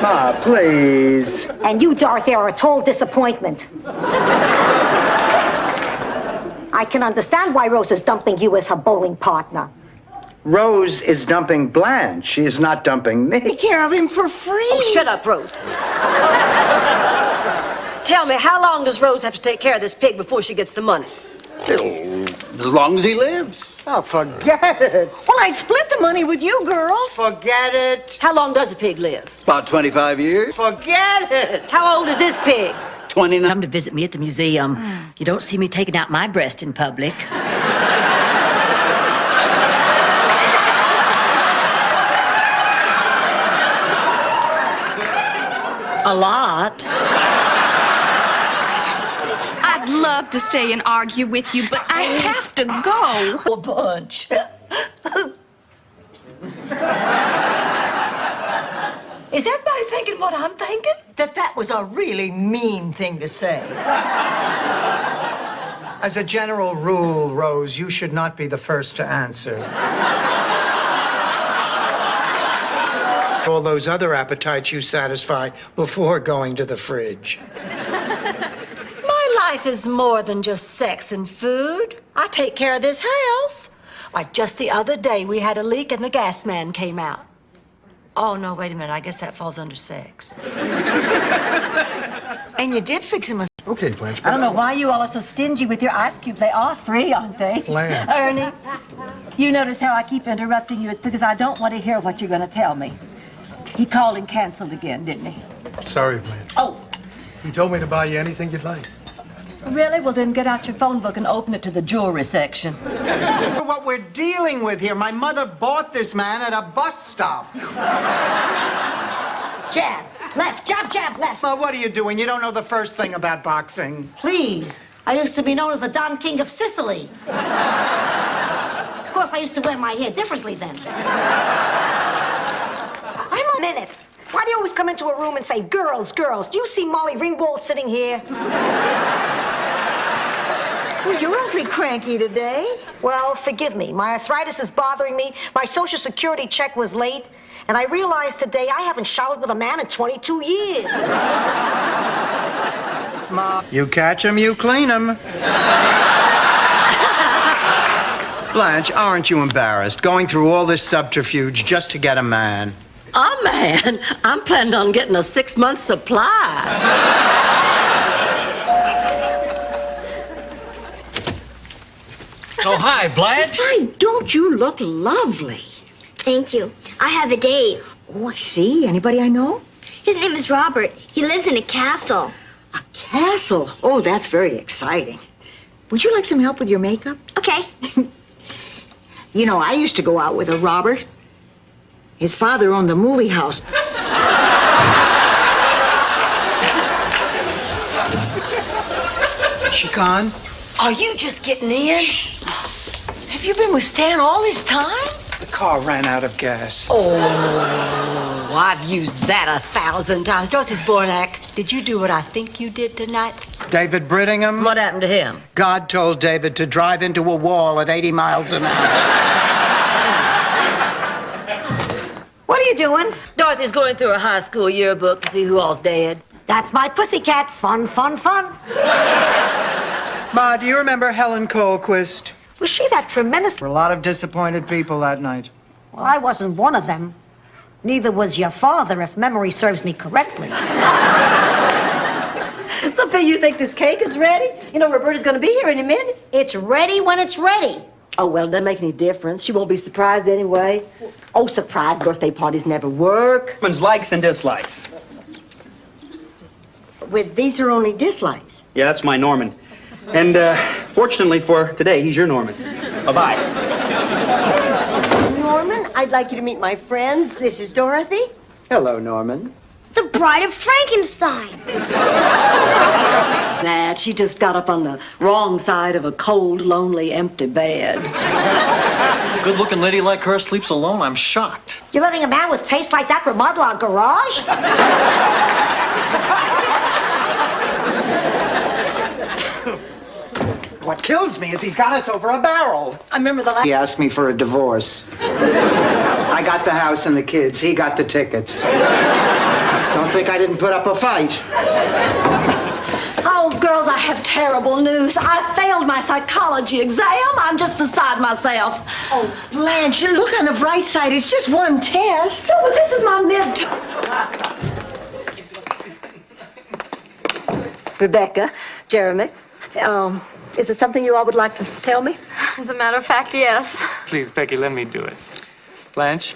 Ma, please. And you, Dorothy, are a total disappointment. I can understand why Rose is dumping you as her bowling partner. Rose is dumping Blanche. She is not dumping me. Take care of him for free. Oh, shut up, Rose. Tell me, how long does Rose have to take care of this pig before she gets the money? As long as he lives. Oh, forget it. Well, I split the money with you girls. Forget it. How long does a pig live? About 25 years. Forget it. How old is this pig? 29. Come to visit me at the museum. You don't see me taking out my breast in public. A lot. I'd love to stay and argue with you, but I have to go. A bunch. Is everybody thinking what I'm thinking? That was a really mean thing to say. As a general rule, Rose, you should not be the first to answer. All those other appetites you satisfy before going to the fridge. My life is more than just sex and food. I take care of this house. Like just the other day, we had a leak and the gas man came out. Oh, no, wait a minute. I guess that falls under sex. And you did fix him a... Okay, Blanche. I don't know why you all are so stingy with your ice cubes. They are free, aren't they? Blanche. Ernie, you notice how I keep interrupting you? It's because I don't want to hear what you're going to tell me. He called and canceled again, didn't he? Sorry, Blanche. Oh, He told me to buy you anything you'd like. really? Well, then get out your phone book and open it to the jewelry section. What we're dealing with here, my mother bought this man at a bus stop. Jab, left, jab, jab, left. Well, what are you doing? You don't know the first thing about boxing. Please, I used to be known as the Don King of Sicily. Of course, I used to wear my hair differently then. I'm a minute. Why do you always come into a room and say, girls, girls? Do you see Molly Ringwald sitting here? Well, you're awfully cranky today. Well, forgive me. My arthritis is bothering me. My Social Security check was late. And I realized today I haven't showered with a man in 22 years. Ma, you catch 'em, you clean 'em. Blanche, aren't you embarrassed going through all this subterfuge just to get a man? A man? I'm planning on getting a 6-month supply. Oh, hi, Blanche. Hi, don't you look lovely? Thank you. I have a date. Oh, I see. Anybody I know? His name is Robert. He lives in a castle. A castle? Oh, that's very exciting. Would you like some help with your makeup? Okay. You know, I used to go out with a Robert. His father owned the movie house. Is she gone? Are you just getting in? Shh. Have you been with Stan all this time? The car ran out of gas. Oh, I've used that 1,000 times. Dorothy Zbornak, did you do what I think you did tonight? David Brittingham? What happened to him? God told David to drive into a wall at 80 miles an hour. What are you doing? Dorothy's going through her high school yearbook to see who all's dead. That's my pussycat. Fun, fun, fun. Ma, do you remember Helen Colquist? Was she that tremendous? There were a lot of disappointed people that night. Well, I wasn't one of them. Neither was your father, if memory serves me correctly. Sophia, you think this cake is ready? You know, Roberta's going to be here any minute. It's ready when it's ready. Oh, well, it doesn't make any difference. She won't be surprised anyway. Oh, surprise birthday parties never work. Women's likes and dislikes. With these are only dislikes. Yeah, that's my Norman. And fortunately for today, he's your Norman. Bye-bye. Norman, I'd like you to meet my friends. This is Dorothy. Hello, Norman. It's the Bride of Frankenstein. That she just got up on the wrong side of a cold, lonely, empty bed. Good-looking lady like her sleeps alone. I'm shocked. You're letting a man with taste like that remodel our garage? What kills me is he's got us over a barrel. I remember the last... He asked me for a divorce. I got the house and the kids. He got the tickets. Don't think I didn't put up a fight. Oh, girls, I have terrible news. I failed my psychology exam. I'm just beside myself. Oh, Blanche, look on the bright side. It's just one test. Oh, but this is my midterm. Rebecca, Jeremy, is there something you all would like to tell me? As a matter of fact, yes. Please, Becky, let me do it. Blanche,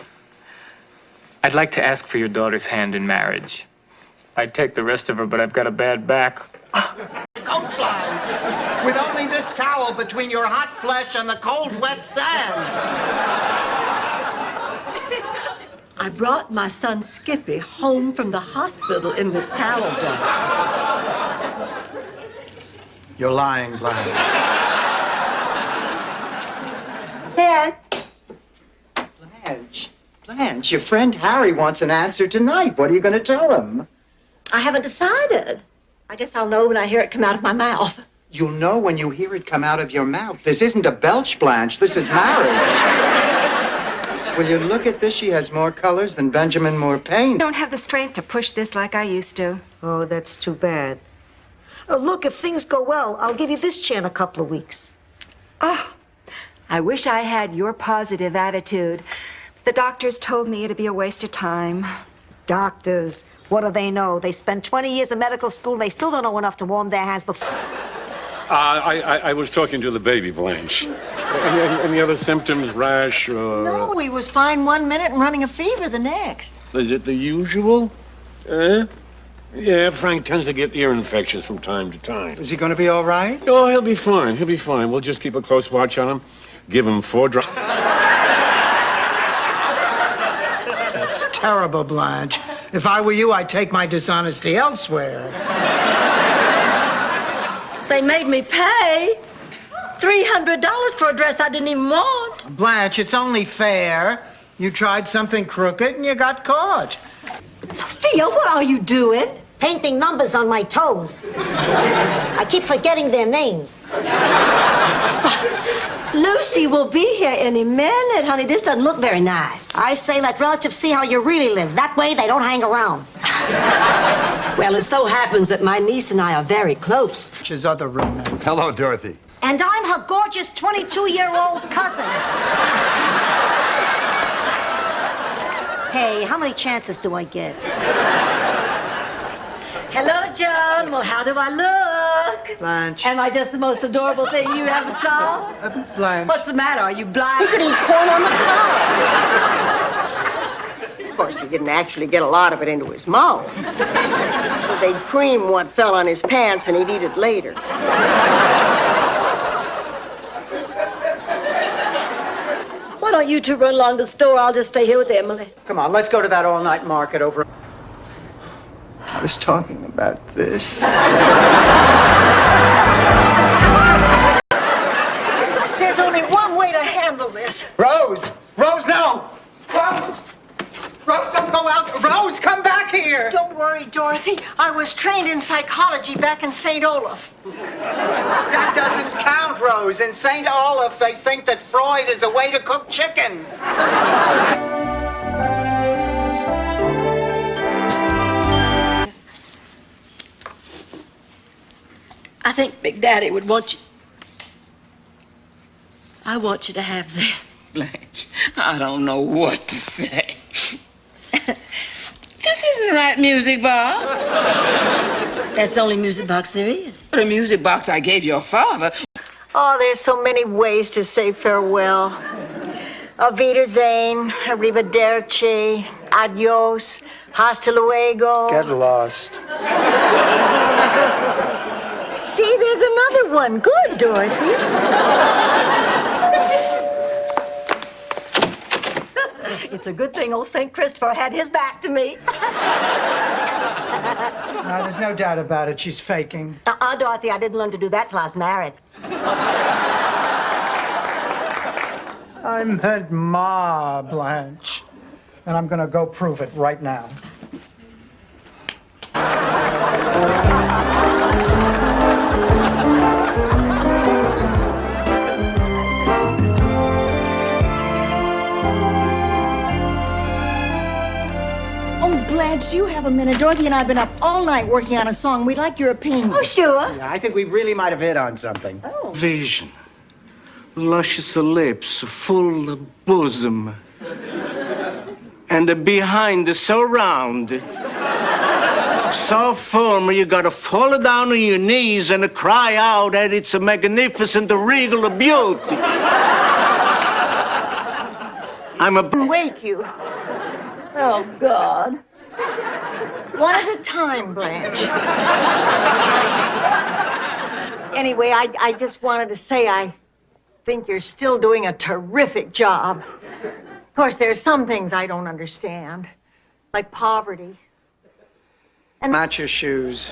I'd like to ask for your daughter's hand in marriage. I'd take the rest of her, but I've got a bad back. Coastline! With only this towel between your hot flesh and the cold, wet sand. I brought my son Skippy home from the hospital in this towel job. You're lying, Blanche. Dad. Blanche, your friend Harry wants an answer tonight. What are you going to tell him? I haven't decided. I guess I'll know when I hear it come out of my mouth. You'll know when you hear it come out of your mouth. This isn't a belch, Blanche. This is marriage. Will you look at this? She has more colors than Benjamin Moore paint. I don't have the strength to push this like I used to. Oh, that's too bad. Oh, look, if things go well, I'll give you this chair in a couple of weeks. Oh, I wish I had your positive attitude. The doctors told me it'd be a waste of time. Doctors, what do they know? They spend 20 years in medical school. They still don't know enough to warm their hands before. I was talking to the baby, Blanche. Any other symptoms, rash? No, he was fine 1 minute and running a fever the next. Is it the usual? Yeah, Frank tends to get ear infections from time to time. Is he going to be all right? Oh, he'll be fine. He'll be fine. We'll just keep a close watch on him. Give him 4 drops. That's terrible, Blanche. If I were you, I'd take my dishonesty elsewhere. They made me pay $300 for a dress I didn't even want. Blanche, it's only fair. You tried something crooked and you got caught. Sophia, what are you doing? painting numbers on my toes. I keep forgetting their names. Lucy will be here any minute, honey. This doesn't look very nice. I say let relatives see how you really live. That way they don't hang around. Well, it so happens that my niece and I are very close. His other roommate. Hello, Dorothy. And I'm her gorgeous 22-year-old cousin. Hey, how many chances do I get? Hello, John. Well, how do I look? Blanche. Am I just the most adorable thing you ever saw? Blanche. What's the matter? Are you blind? He could eat corn on the cob. Of course, he didn't actually get a lot of it into his mouth. So they'd cream what fell on his pants and he'd eat it later. Why don't you two run along the store? I'll just stay here with Emily. Come on, let's go to that all-night market over. I was talking about this. There's only one way to handle this. Rose! Rose, no! Rose! Rose, don't go out! Rose, come back here! Don't worry, Dorothy. I was trained in psychology back in St. Olaf. That doesn't count, Rose. In St. Olaf, they think that Freud is a way to cook chicken. I think Big Daddy would want you. I want you to have this. Blanche, I don't know what to say. This isn't the right music box. That's the only music box there is. The music box I gave your father. Oh, there's so many ways to say farewell. Auf Wiedersehen, arrivederci, adios, hasta luego. Get lost. See, there's another one. Good, Dorothy. It's a good thing old St. Christopher had his back to me. No, there's no doubt about it. She's faking. Dorothy, I didn't learn to do that till I was married. I meant Ma, Blanche. And I'm gonna go prove it right now. Blanche, do you have a minute? Dorothy and I have been up all night working on a song. We'd like your opinion. Oh, sure. Yeah, I think we really might have hit on something. Vision. Luscious lips, full bosom. And behind so round. So firm you gotta fall down on your knees and cry out that it's a magnificent regal beauty. I'm a Wake you. Oh, God. One at a time, Blanche. Anyway, I just wanted to say I think you're still doing a terrific job. Of course, there are some things I don't understand, like poverty. And Match your shoes.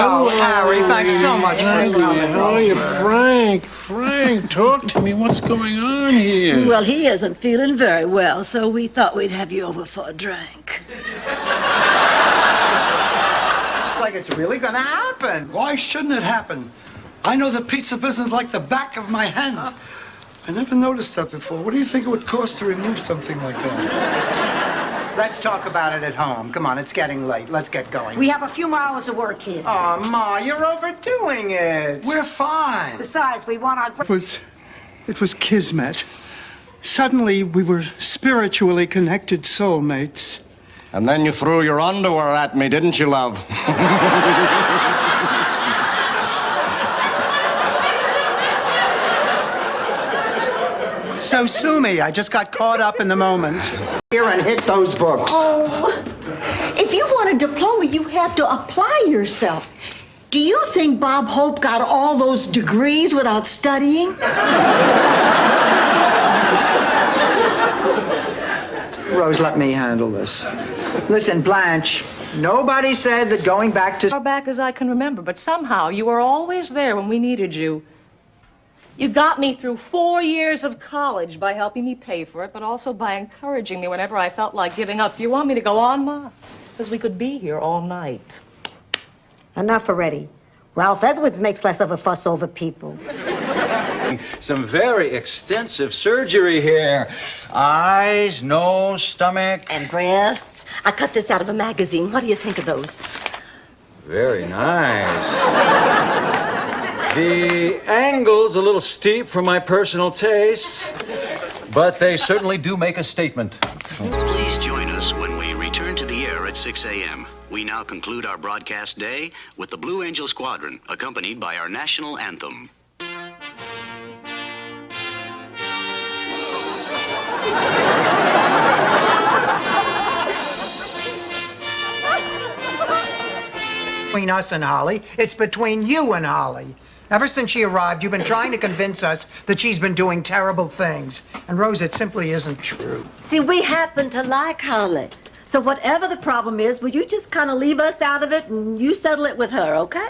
Oh, Harry, thanks so much for coming. How are you, Frank? Frank, talk to me. What's going on here? Well, he isn't feeling very well, so we thought we'd have you over for a drink. Like it's really gonna happen. Why shouldn't it happen? I know the pizza business like the back of my hand. I never noticed that before. What do you think it would cost to remove something like that? Let's talk about it at home. Come on, it's getting late. Let's get going. We have a few more hours of work here. Oh, Ma, you're overdoing it. We're fine. Besides, we want our... It was kismet. Suddenly, we were spiritually connected soulmates. And then you threw your underwear at me, didn't you, love? So sue me. I just got caught up in the moment. Here and hit those books. Oh, if you want a diploma, you have to apply yourself. Do you think Bob Hope got all those degrees without studying? Rose, let me handle this. Listen, Blanche, nobody said that going back to... Far back as I can remember, but somehow you were always there when we needed you. You got me through 4 years of college by helping me pay for it, but also by encouraging me whenever I felt like giving up. Do you want me to go on, Ma? Because we could be here all night. Enough already. Ralph Edwards makes less of a fuss over people. Some very extensive surgery here. Eyes, nose, stomach. And breasts. I cut this out of a magazine. What do you think of those? Very nice. The angle's a little steep for my personal taste, but they certainly do make a statement. Please join us when we return to the air at 6 a.m. We now conclude our broadcast day with the Blue Angel Squadron, accompanied by our national anthem. Between us and Holly. It's between you and Holly. Ever since she arrived, you've been trying to convince us that she's been doing terrible things. And Rose, it simply isn't true. See, we happen to like Holly. So whatever the problem is, will you just kind of leave us out of it and you settle it with her, okay?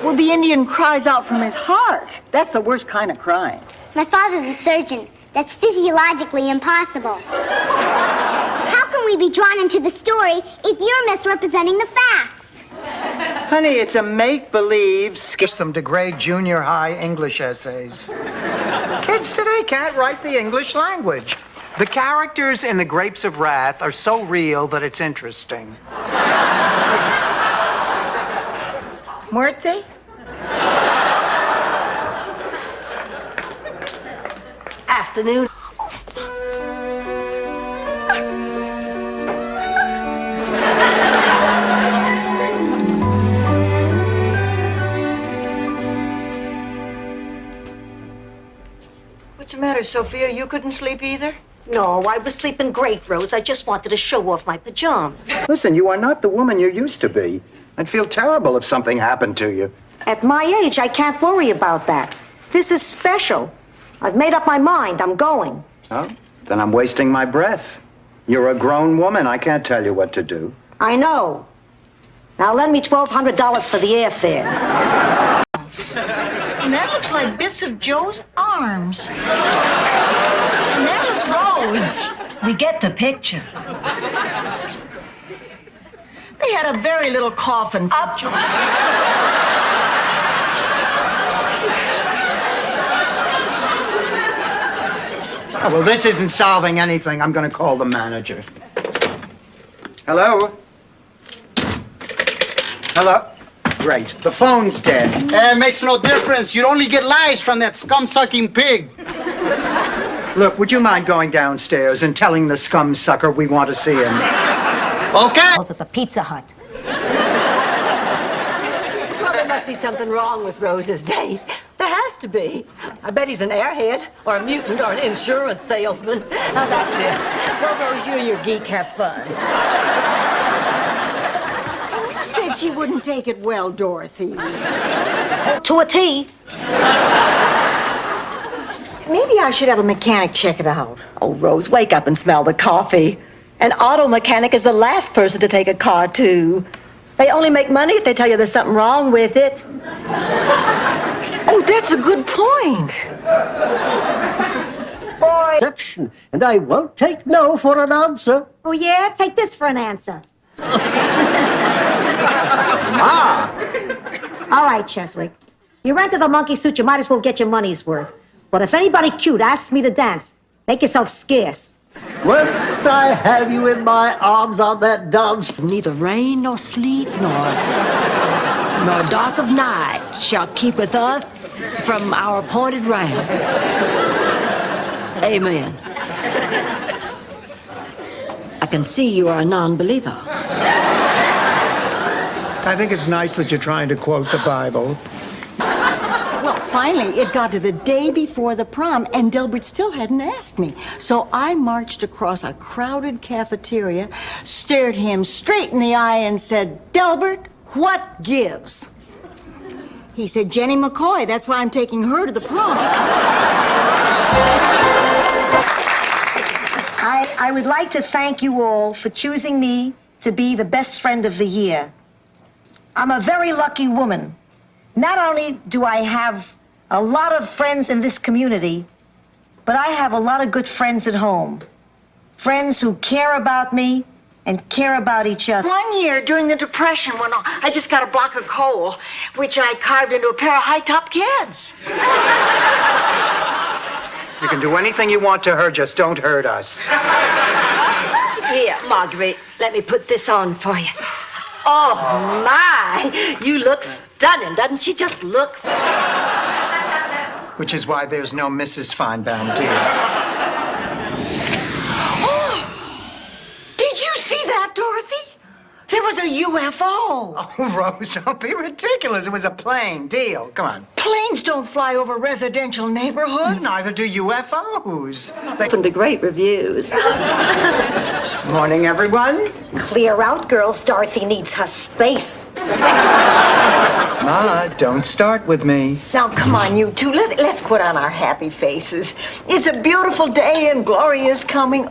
Well, the Indian cries out from his heart. That's the worst kind of crying. My father's a surgeon. That's physiologically impossible. How can we be drawn into the story if you're misrepresenting the facts? Honey, it's a make-believe sketch them to grade junior high English essays. Kids today can't write the English language. The characters in The Grapes of Wrath are so real that it's interesting. Weren't they? Afternoon. What's the matter, Sophia? You couldn't sleep either? No, I was sleeping great, Rose. I just wanted to show off my pajamas. Listen, you are not the woman you used to be. I'd feel terrible if something happened to you. At my age, I can't worry about that. This is special. I've made up my mind. I'm going. Oh, then I'm wasting my breath. You're a grown woman. I can't tell you what to do. I know. Now lend me $1,200 for the airfare. And that looks like bits of Joe's arms. And that looks Rose. We get the picture. They had a very little coffin. Up. Oh, well, this isn't solving anything. I'm going to call the manager. Hello? Hello? Great. The phone's dead. It makes no difference. You'd only get lies from that scum-sucking pig. Look, would you mind going downstairs and telling the scum sucker we want to see him? Okay. At the Pizza Hut. Well, there must be something wrong with Rose's date. There has to be. I bet he's an airhead or a mutant or an insurance salesman. Now that's it. Well, Rose, you and your geek have fun. You said she wouldn't take it well, Dorothy. To a T. Maybe I should have a mechanic check it out. Oh, Rose, wake up and smell the coffee. An auto mechanic is the last person to take a car to. They only make money if they tell you there's something wrong with it. Oh, that's a good point. Boy. Exception, and I won't take no for an answer. Oh, yeah? Take this for an answer. All right, Cheswick. You rented the monkey suit, you might as well get your money's worth. But if anybody cute asks me to dance, make yourself scarce. Once I have you in my arms on that dance. Neither rain nor sleet nor dark of night shall keepeth us from our appointed rounds. Amen. I can see you are a non-believer. I think it's nice that you're trying to quote the Bible. Well, finally, it got to the day before the prom, and Delbert still hadn't asked me. So I marched across a crowded cafeteria, stared him straight in the eye, and said, "Delbert, what gives?" He said, "Jenny McCoy. That's why I'm taking her to the prom." I would like to thank you all for choosing me to be the best friend of the year. I'm a very lucky woman. Not only do I have a lot of friends in this community, but I have a lot of good friends at home. Friends who care about me and care about each other. One year during the Depression, when I just got a block of coal, which I carved into a pair of high-top kids. You can do anything you want to her, just don't hurt us. Here, Marguerite, let me put this on for you. Oh, my! You look stunning, doesn't she? Just look. Which is why there's no Mrs. Feinbaum, dear. Did you see that, Dorothy? There was a UFO. Oh, Rose, don't be ridiculous. It was a plane. Deal. Come on. Planes don't fly over residential neighborhoods. Neither do UFOs. Opened to great reviews. Morning, everyone. Clear out, girls. Dorothy needs her space. Ma, don't start with me. Now, come on, you two. Let's put on our happy faces. It's a beautiful day and Gloria's coming.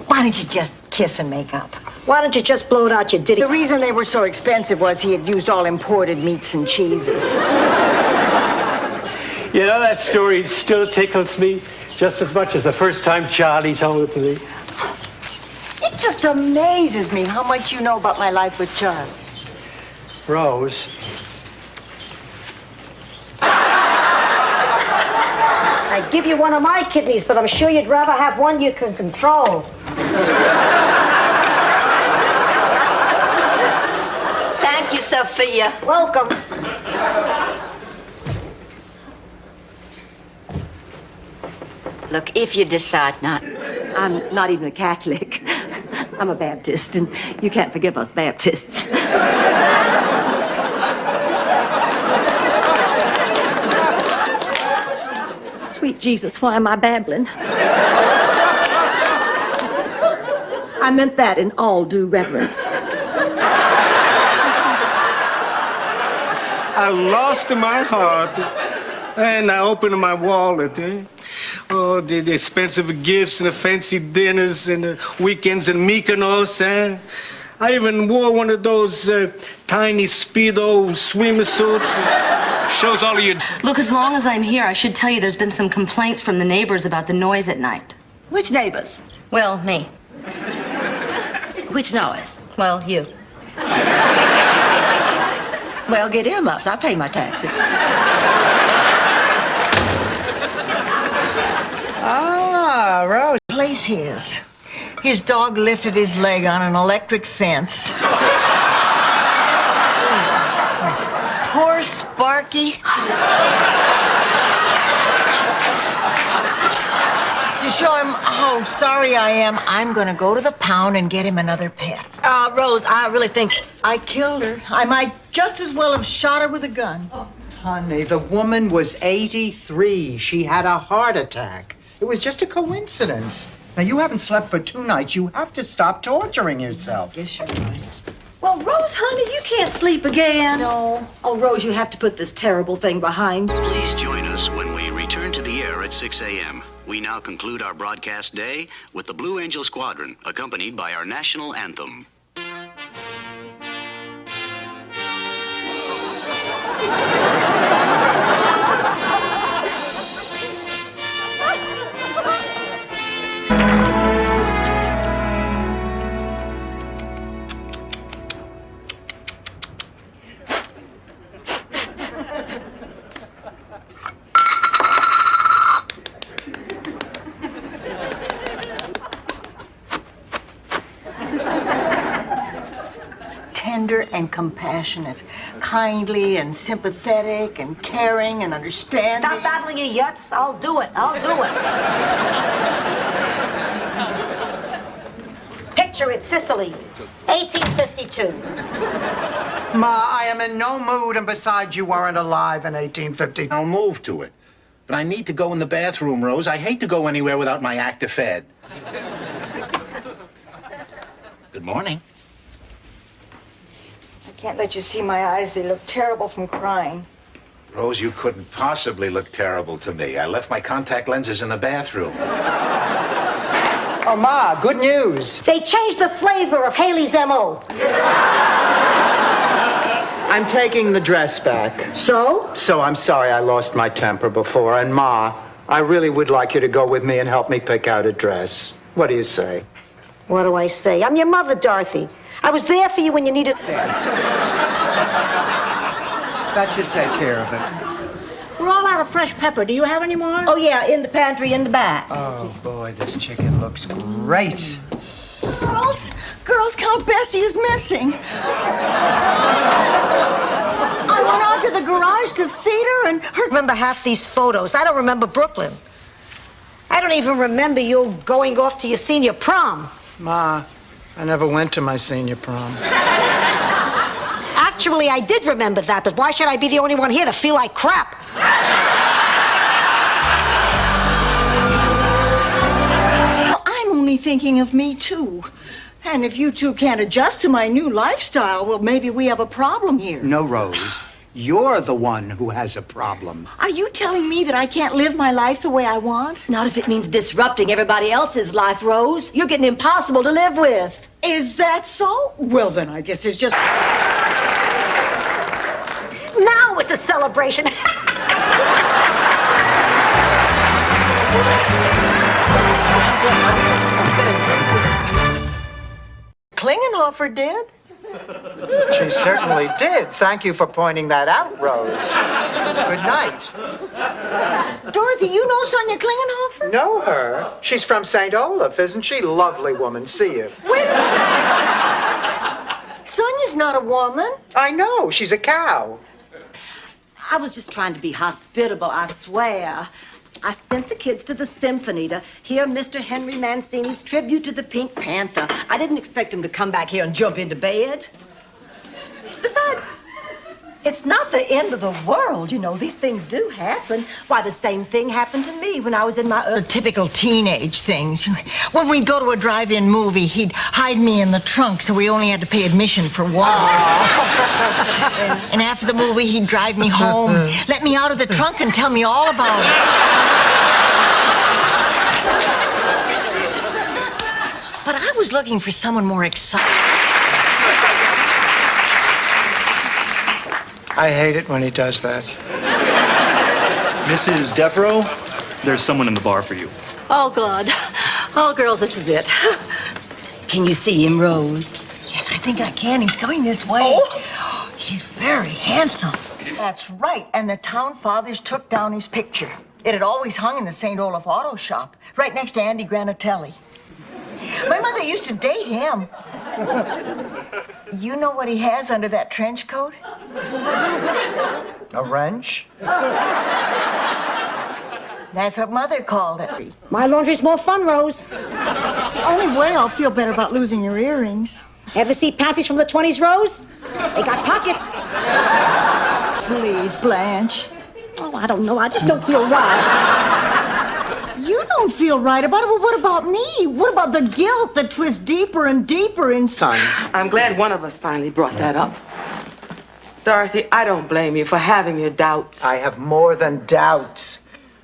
Why don't you just kiss and make up? Why don't you just blow it out your ditty? The reason they were so expensive was he had used all imported meats and cheeses. You know, that story still tickles me just as much as the first time Charlie told it to me. It just amazes me how much you know about my life with Charlie. Rose. I'd give you one of my kidneys, but I'm sure you'd rather have one you can control. Thank you, Sophia. Welcome. Look, if you decide not... I'm not even a Catholic. I'm a Baptist, and you can't forgive us Baptists. Sweet Jesus, why am I babbling? I meant that in all due reverence. I lost my heart, and I opened my wallet. Oh, the expensive gifts and the fancy dinners and the weekends in Mykonos. I even wore one of those tiny Speedo swimsuits. Shows all of you. Look, as long as I'm here, I should tell you there's been some complaints from the neighbors about the noise at night. Which neighbors? Well, me. Which noise? Well, you. Well, get earmuffs. I pay my taxes. Ah, Rose. Place his. His dog lifted his leg on an electric fence. Poor Sparky. To show him how sorry I am, I'm gonna go to the pound and get him another pet. Rose, I really think... I killed her. I might just as well have shot her with a gun. Honey, the woman was 83. She had a heart attack. It was just a coincidence. Now, you haven't slept for 2 nights. You have to stop torturing yourself. Yes, you're right. Well, Rose, honey, you can't sleep again. No. Oh, Rose, you have to put this terrible thing behind. Please join us when we return to the air at 6 a.m. We now conclude our broadcast day with the Blue Angel Squadron, accompanied by our national anthem. Tender and compassionate, kindly and sympathetic and caring and understanding. Stop babbling, you yuts. I'll do it. I'll do it. Picture it, Sicily, 1852. Ma, I am in no mood, and besides, you weren't alive in 1850. I'll move to it. But I need to go in the bathroom, Rose. I hate to go anywhere without my Actifed. Good morning. I can't let you see my eyes. They look terrible from crying. Rose, you couldn't possibly look terrible to me. I left my contact lenses in the bathroom. Oh, Ma, good news. They changed the flavor of Haley's M.O. I'm taking the dress back. So? So I'm sorry I lost my temper before. And Ma, I really would like you to go with me and help me pick out a dress. What do you say? What do I say? I'm your mother, Dorothy. I was there for you when you needed... That should take care of it. We're all out of fresh pepper. Do you have any more? Oh, yeah, in the pantry in the back. Oh, boy, this chicken looks great. Girls, Count Bessie is missing. I went out to the garage to feed her and her... I remember half these photos. I don't remember Brooklyn. I don't even remember you going off to your senior prom. Ma, I never went to my senior prom. Actually, I did remember that, but why should I be the only one here to feel like crap? Well, I'm only thinking of me, too. And if you two can't adjust to my new lifestyle, well, maybe we have a problem here. No, Rose. You're the one who has a problem. Are you telling me that I can't live my life the way I want? Not if it means disrupting everybody else's life, Rose. You're getting impossible to live with. Is that so? Well, then I guess it's just... Now it's a celebration. Klingenhofer did. She certainly did. Thank you for pointing that out, Rose. Good night. Dorothy, you know Sonia Klingenhofer? Know her? She's from St. Olaf, isn't she? Lovely woman. See you. Wait a minute. Sonia's not a woman. I know. She's a cow. I was just trying to be hospitable, I swear. I sent the kids to the symphony to hear Mr. Henry Mancini's tribute to the Pink Panther. I didn't expect him to come back here and jump into bed. Besides, it's not the end of the world, you know. These things do happen. Why, the same thing happened to me when I was in my... The typical teenage things. When we'd go to a drive-in movie, he'd hide me in the trunk so we only had to pay admission for water. And after the movie, he'd drive me home, let me out of the trunk and tell me all about it. But I was looking for someone more exciting. I hate it when he does that. Mrs. Devereaux, there's someone in the bar for you. Oh, God. Oh, girls, this is it. Can you see him, Rose? Yes, I think I can. He's coming this way. Oh. He's very handsome. That's right. And the town fathers took down his picture. It had always hung in the St. Olaf Auto Shop, right next to Andy Granatelli. My mother used to date him. You know what he has under that trench coat? A wrench? That's what Mother called it. My laundry's more fun, Rose. The only way I'll feel better about losing your earrings. Ever see panties from the 20s, Rose? They got pockets. Please, Blanche. Oh, I don't know. I just don't feel right. You don't feel right about it, but what about me? What about the guilt that twists deeper and deeper inside? I'm glad one of us finally brought that up. Dorothy, I don't blame you for having your doubts. I have more than doubts.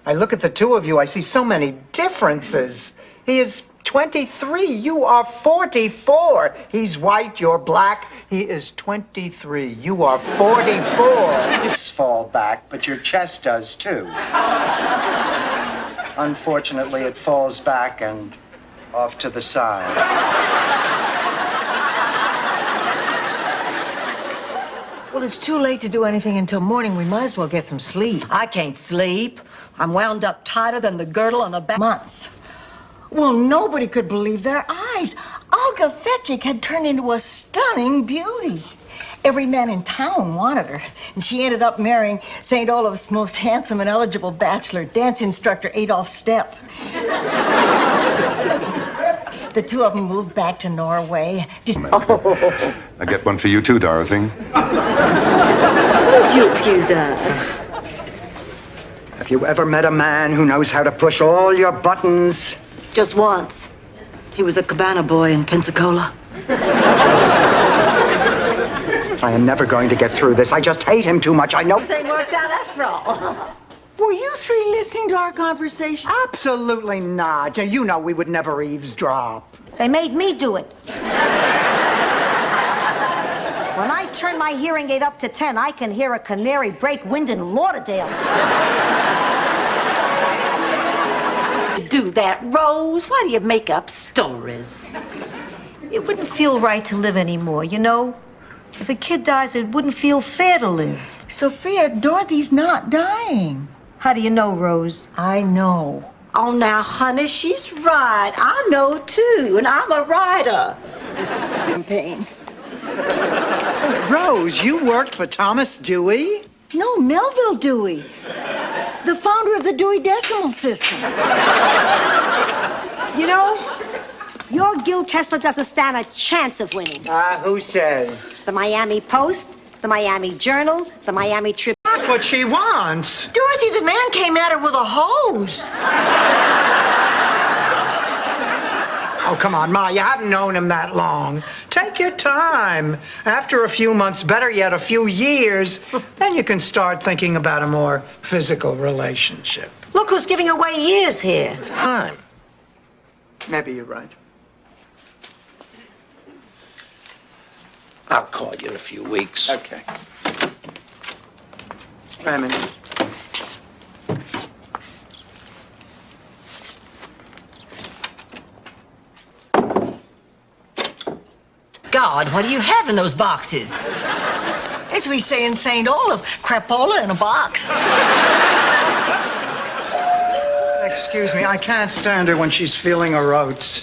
I look at the two of you, I see so many differences. He is 23, you are 44. He's white, you're black. He is 23, you are 44. This fall back, but your chest does too. Unfortunately, it falls back and off to the side. Well, it's too late to do anything until morning. We might as well get some sleep. I can't sleep. I'm wound up tighter than the girdle on a back. Months. Well, nobody could believe their eyes. Olga Fetchik had turned into a stunning beauty. Every man in town wanted her, and she ended up marrying St. Olaf's most handsome and eligible bachelor, dance instructor Adolf Stepp. The two of them moved back to Norway. I get one for you too, Dorothy. Would you excuse us? Have you ever met a man who knows how to push all your buttons? Just once. He was a cabana boy in Pensacola. I am never going to get through this. I just hate him too much. I know. Everything worked out after all. Were you three listening to our conversation? Absolutely not. You know we would never eavesdrop. They made me do it. When I turn my hearing aid up to 10, I can hear a canary break wind in Lauderdale. Do that, Rose? Why do you make up stories? It wouldn't feel right to live anymore, you know? If a kid dies, it wouldn't feel fair to live. Sophia, Dorothy's not dying. How do you know, Rose? I know. Oh, now, honey, she's right. I know, too, and I'm a writer. In pain. Rose, you worked for Thomas Dewey? No, Melville Dewey. The founder of the Dewey Decimal System. You know, your Gil Kessler doesn't stand a chance of winning. Who says? The Miami Post, the Miami Journal, the Miami Tribune. That's what she wants. Dorothy, the man came at her with a hose. Oh, come on, Ma, you haven't known him that long. Take your time. After a few months, better yet, a few years, then you can start thinking about a more physical relationship. Look who's giving away years here. Time. Maybe you're right. I'll call you in a few weeks. Okay. Wait a minute. God, what do you have in those boxes? As we say in St. Olaf, crapola in a box. Excuse me, I can't stand her when she's feeling her oats.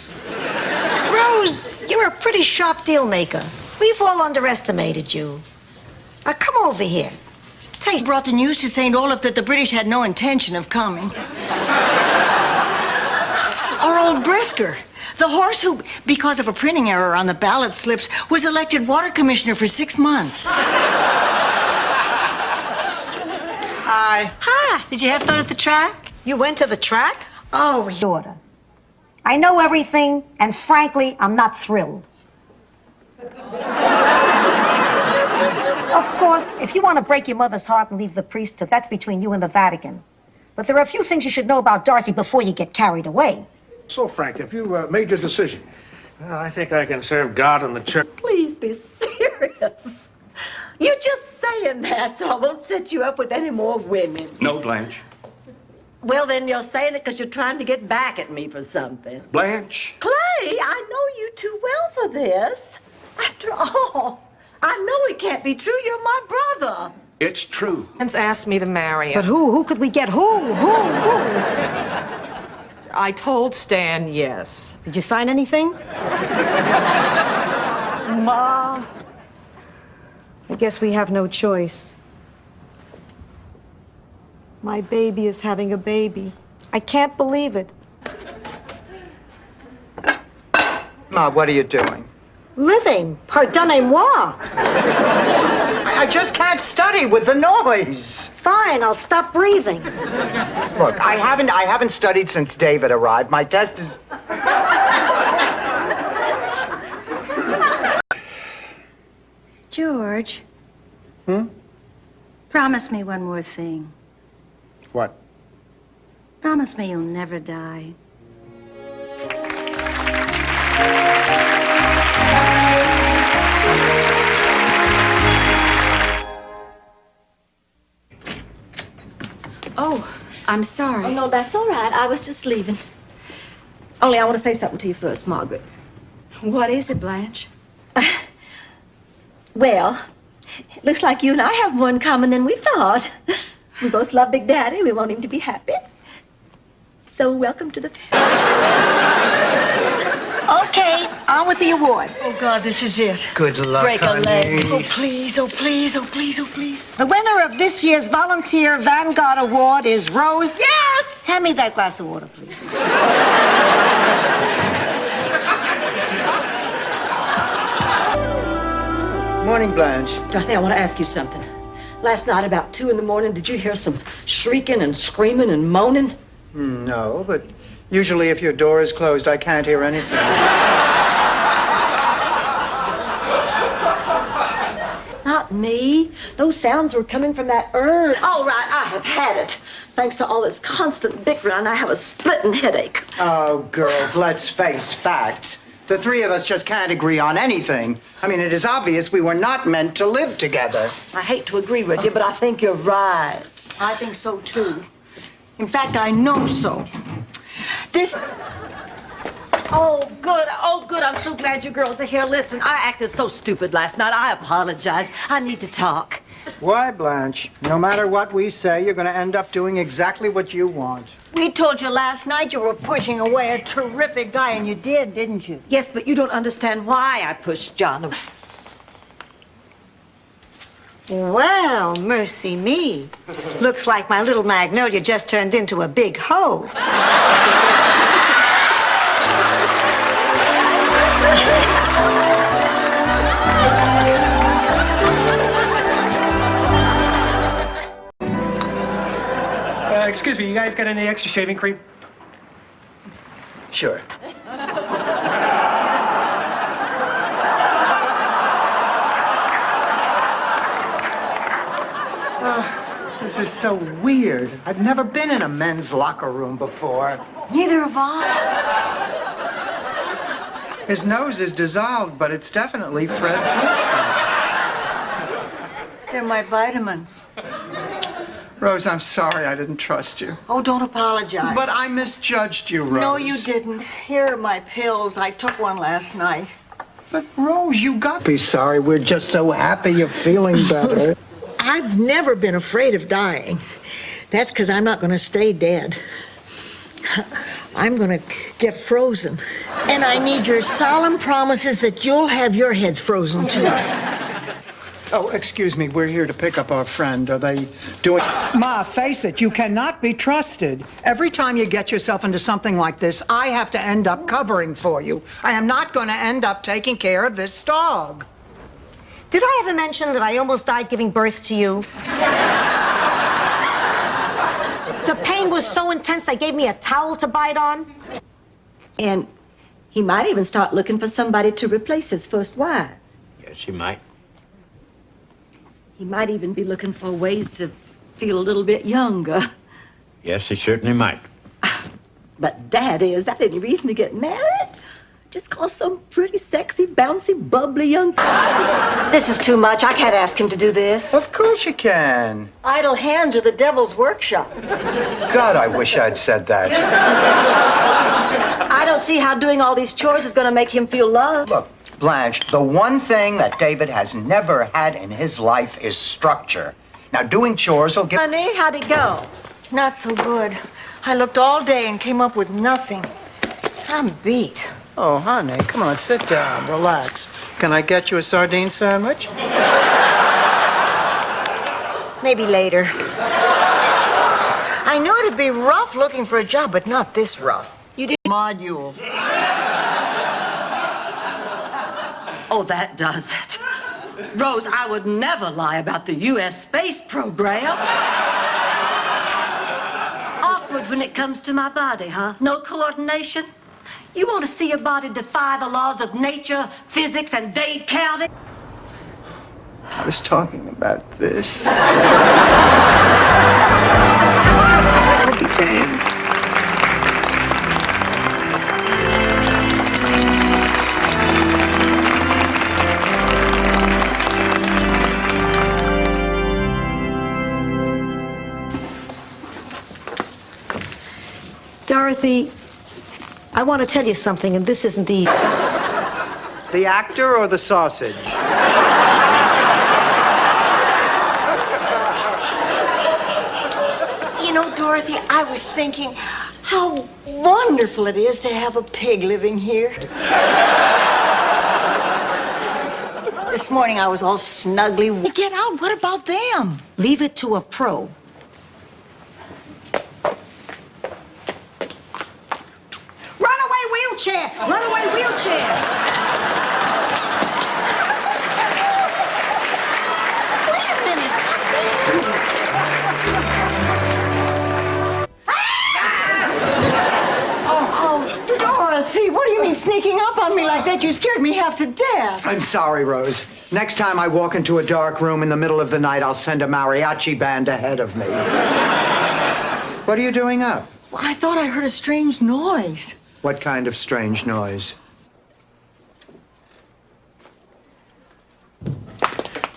Rose, you're a pretty sharp deal maker. We've all underestimated you. Come over here. Taste brought the news to St. Olaf that the British had no intention of coming. Our old Brisker, the horse who, because of a printing error on the ballot slips, was elected water commissioner for 6 months. Hi. Hi, did you have fun at the track? You went to the track? Oh, daughter. I know everything, and frankly, I'm not thrilled. Of course, if you want to break your mother's heart and leave the priesthood, that's between you and the Vatican. But there are a few things you should know about Dorothy before you get carried away. So, Frank, if you made your decision, I think I can serve God and the church. Please be serious. You're just saying that so I won't set you up with any more women. No, Blanche. Well, then you're saying it because you're trying to get back at me for something. Blanche. Clay, I know you too well for this. After all, I know it can't be true. You're my brother. It's true. Hans asked me to marry him. But who? Who could we get? Who? I told Stan yes. Did you sign anything? Ma. I guess we have no choice. My baby is having a baby. I can't believe it. Ma, what are you doing? Living. Pardonnez-moi. I just can't study with the noise. Fine, I'll stop breathing. Look, I haven't studied since David arrived. My test is... George. Promise me one more thing. What? Promise me you'll never die. Oh, I'm sorry. Oh, no, that's all right. I was just leaving. Only I want to say something to you first, Margaret. What is it, Blanche? Well, it looks like you and I have more in common than we thought. We both love Big Daddy. We want him to be happy. So welcome to the Okay, on with the award. Oh, God, this is it. Good luck, Break a honey. leg. Oh, please, oh, please, oh, please, oh, please. The winner of this year's Volunteer Vanguard Award is Rose. Yes! Hand me that glass of water, please. Morning, Blanche. Dorothy, I want to ask you something. Last night, about 2 in the morning, did you hear some shrieking and screaming and moaning? No, but usually if your door is closed, I can't hear anything. Now, not me. Those sounds were coming from that urn. All right, I have had it. Thanks to all this constant bickering, I have a splitting headache. Oh, girls, let's face facts. The three of us just can't agree on anything. I mean, it is obvious we were not meant to live together. I hate to agree with you, but I think you're right. I think so, too. In fact, I know so. This... Oh, good. Oh, good. I'm so glad you girls are here. Listen, I acted so stupid last night. I apologize. I need to talk. Why, Blanche? No matter what we say, you're going to end up doing exactly what you want. We told you last night you were pushing away a terrific guy, and you did, didn't you? Yes, but you don't understand why I pushed John away. Well, mercy me. Looks like my little magnolia just turned into a big hoe. Excuse me, you guys got any extra shaving cream? Sure. This is so weird. I've never been in a men's locker room before. Neither have I. His nose is dissolved, but it's definitely Fred Flintstone. They're my vitamins. Rose, I'm sorry I didn't trust you. Oh, don't apologize. But I misjudged you, Rose. No, you didn't. Here are my pills. I took one last night. But Rose, you got to be sorry. We're just so happy you're feeling better. I've never been afraid of dying. That's because I'm not going to stay dead. I'm going to get frozen. And I need your solemn promises that you'll have your heads frozen, too. Oh, excuse me. We're here to pick up our friend. Are they doing... Ma, face it. You cannot be trusted. Every time you get yourself into something like this, I have to end up covering for you. I am not going to end up taking care of this dog. Did I ever mention that I almost died giving birth to you? The pain was so intense they gave me a towel to bite on. And he might even start looking for somebody to replace his first wife. Yes, he might. He might even be looking for ways to feel a little bit younger. Yes, he certainly might. But, Daddy, is that any reason to get married? Just cause some pretty sexy, bouncy, bubbly young... This is too much. I can't ask him to do this. Of course you can. Idle hands are the devil's workshop. God, I wish I'd said that. I don't see how doing all these chores is going to make him feel loved. Look, Blanche, the one thing that David has never had in his life is structure. Now, doing chores will give... Honey, how'd it go? Not so good. I looked all day and came up with nothing. I'm beat. Oh, honey, come on, sit down, relax. Can I get you a sardine sandwich? Maybe later. I knew it'd be rough looking for a job, but not this rough. You did module. Oh, that does it. Rose, I would never lie about the U.S. space program. Awkward when it comes to my body, huh? No coordination? You want to see your body defy the laws of nature, physics, and Dade County? I was talking about this. I'll be damned. Dorothy, I want to tell you something, and this isn't the... The actor or the sausage? You know, Dorothy, I was thinking how wonderful it is to have a pig living here. This morning I was all snugly... Get out, what about them? Leave it to a pro. Runaway wheelchair! Runaway wheelchair! Wait a minute. Oh, Dorothy, what do you mean sneaking up on me like that? You scared me half to death. I'm sorry, Rose. Next time I walk into a dark room in the middle of the night, I'll send a mariachi band ahead of me. What are you doing up? Well, I thought I heard a strange noise. What kind of strange noise?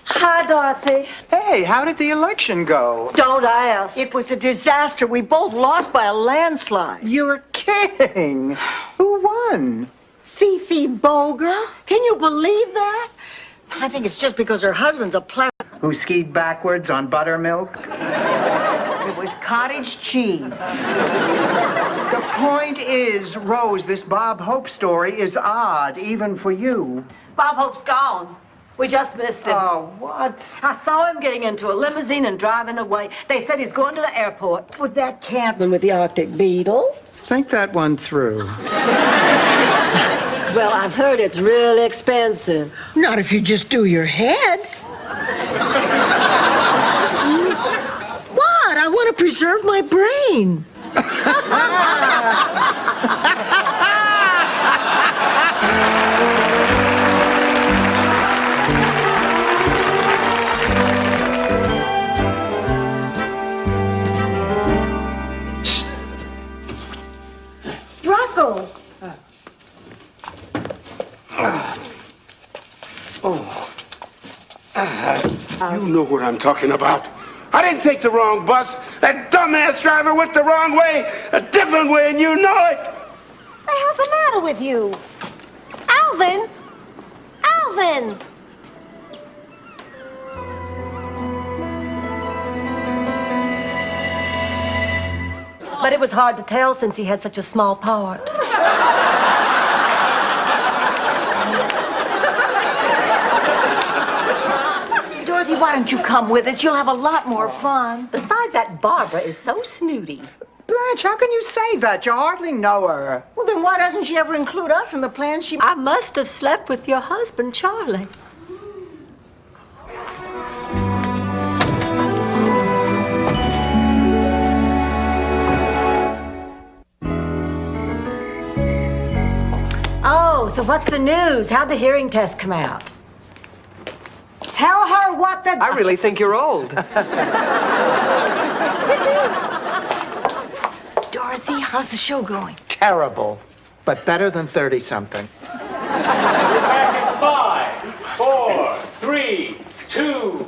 Hi, Dorothy. Hey, how did the election go? Don't ask. It was a disaster. We both lost by a landslide. You're kidding. Who won? Fifi Boger. Can you believe that? I think it's just because her husband's a pleb. Who skied backwards on buttermilk? It was cottage cheese. The point is, Rose, this Bob Hope story is odd, even for you. Bob Hope's gone. We just missed him. Oh, what? I saw him getting into a limousine and driving away. They said he's going to the airport. Well, that can't. With the Arctic Beetle. Think that one through. Well, I've heard it's really expensive. Not if you just do your head. What? I want to preserve my brain. Rocco. You know what I'm talking about. I didn't take the wrong bus. That dumbass driver went the wrong way, a different way, and you know it. The hell's the matter with you? Alvin! Alvin! But it was hard to tell since he had such a small part. Dorothy, why don't you come with us? You'll have a lot more fun. Besides, that Barbara is so snooty. Blanche, how can you say that? You hardly know her. Well, then why doesn't she ever include us in the plans she... I must have slept with your husband, Charlie. Oh, so what's the news? How'd the hearing test come out? Tell her what the... I really think you're old. Dorothy, how's the show going? Terrible, but better than 30-something. 5, 4, 3, 2.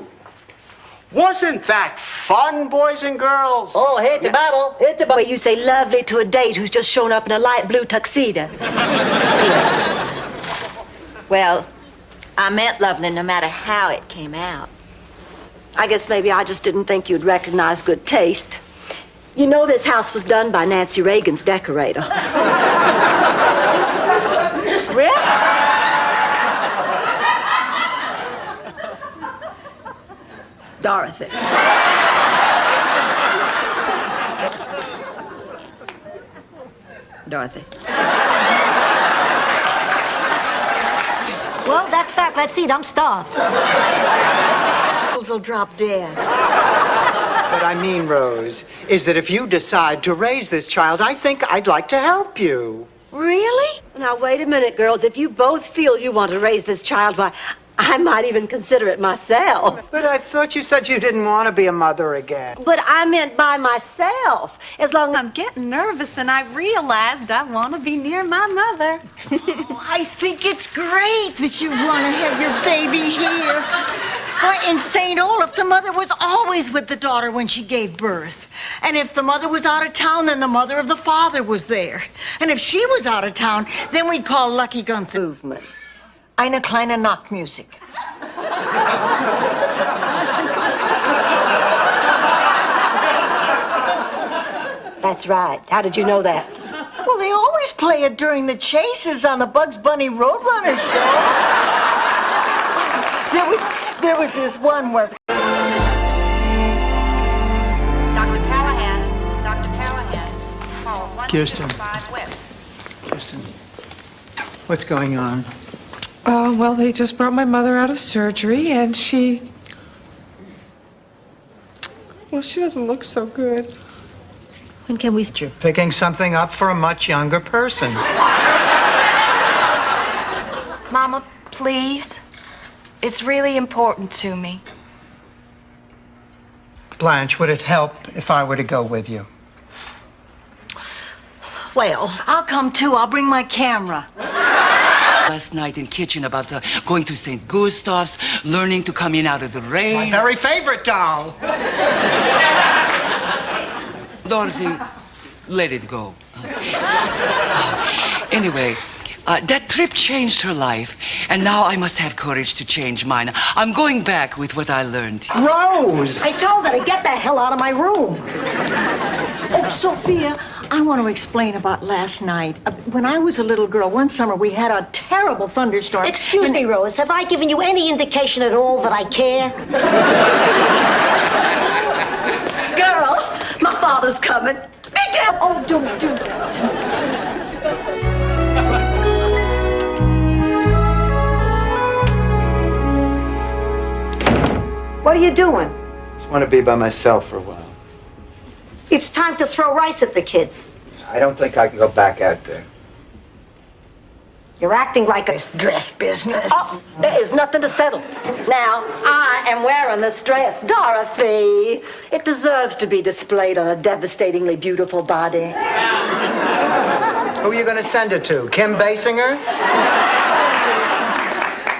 Wasn't that fun, boys and girls? Oh, hit the Bible. Hit the Bible. You say lovely to a date who's just shown up in a light blue tuxedo. Well, I meant lovely no matter how it came out. I guess maybe I just didn't think you'd recognize good taste. You know this house was done by Nancy Reagan's decorator. Really? Dorothy. Dorothy. Well, that's that. Let's eat. I'm starved. Will drop dead. What I mean, Rose, is that if you decide to raise this child, I think I'd like to help you. Really? Now, wait a minute, girls. If you both feel you want to raise this child, why, I might even consider it myself. But I thought you said you didn't want to be a mother again. But I meant by myself. As long as I'm getting nervous and I realized I want to be near my mother. I think it's great that you want to have your baby here. Why, in St. Olaf, the mother was always with the daughter when she gave birth. And if the mother was out of town, then the mother of the father was there. And if she was out of town, then we'd call Lucky Gunther. movements. Eine kleine Nachtmusik. That's right. How did you know that? Well, they always play it during the chases on the Bugs Bunny Roadrunner show. There was this one where... Dr. Callahan. Call Kirsten. 165 West. Kirsten, what's going on? Well, they just brought my mother out of surgery, and she doesn't look so good. When can we... You're picking something up for a much younger person. Mama, please. It's really important to me. Blanche, would it help if I were to go with you? Well, I'll come too. I'll bring my camera. Last night in kitchen about going to St. Gustav's, learning to come in out of the rain. My very favorite doll. Dorothy, let it go. Anyway, that trip changed her life, and now I must have courage to change mine. I'm going back with what I learned. Rose! I told her to get the hell out of my room. Oh, Sophia, I want to explain about last night. When I was a little girl, one summer we had a terrible thunderstorm. Excuse me, Rose. Have I given you any indication at all that I care? Girls, my father's coming. Be down. Oh, don't do that. What are you doing? Just want to be by myself for a while. It's time to throw rice at the kids. I don't think I can go back out there. You're acting like a Dress business. Oh, there is nothing to settle. Now, I am wearing this dress, Dorothy. It deserves to be displayed on a devastatingly beautiful body. Who are you going to send it to? Kim Basinger?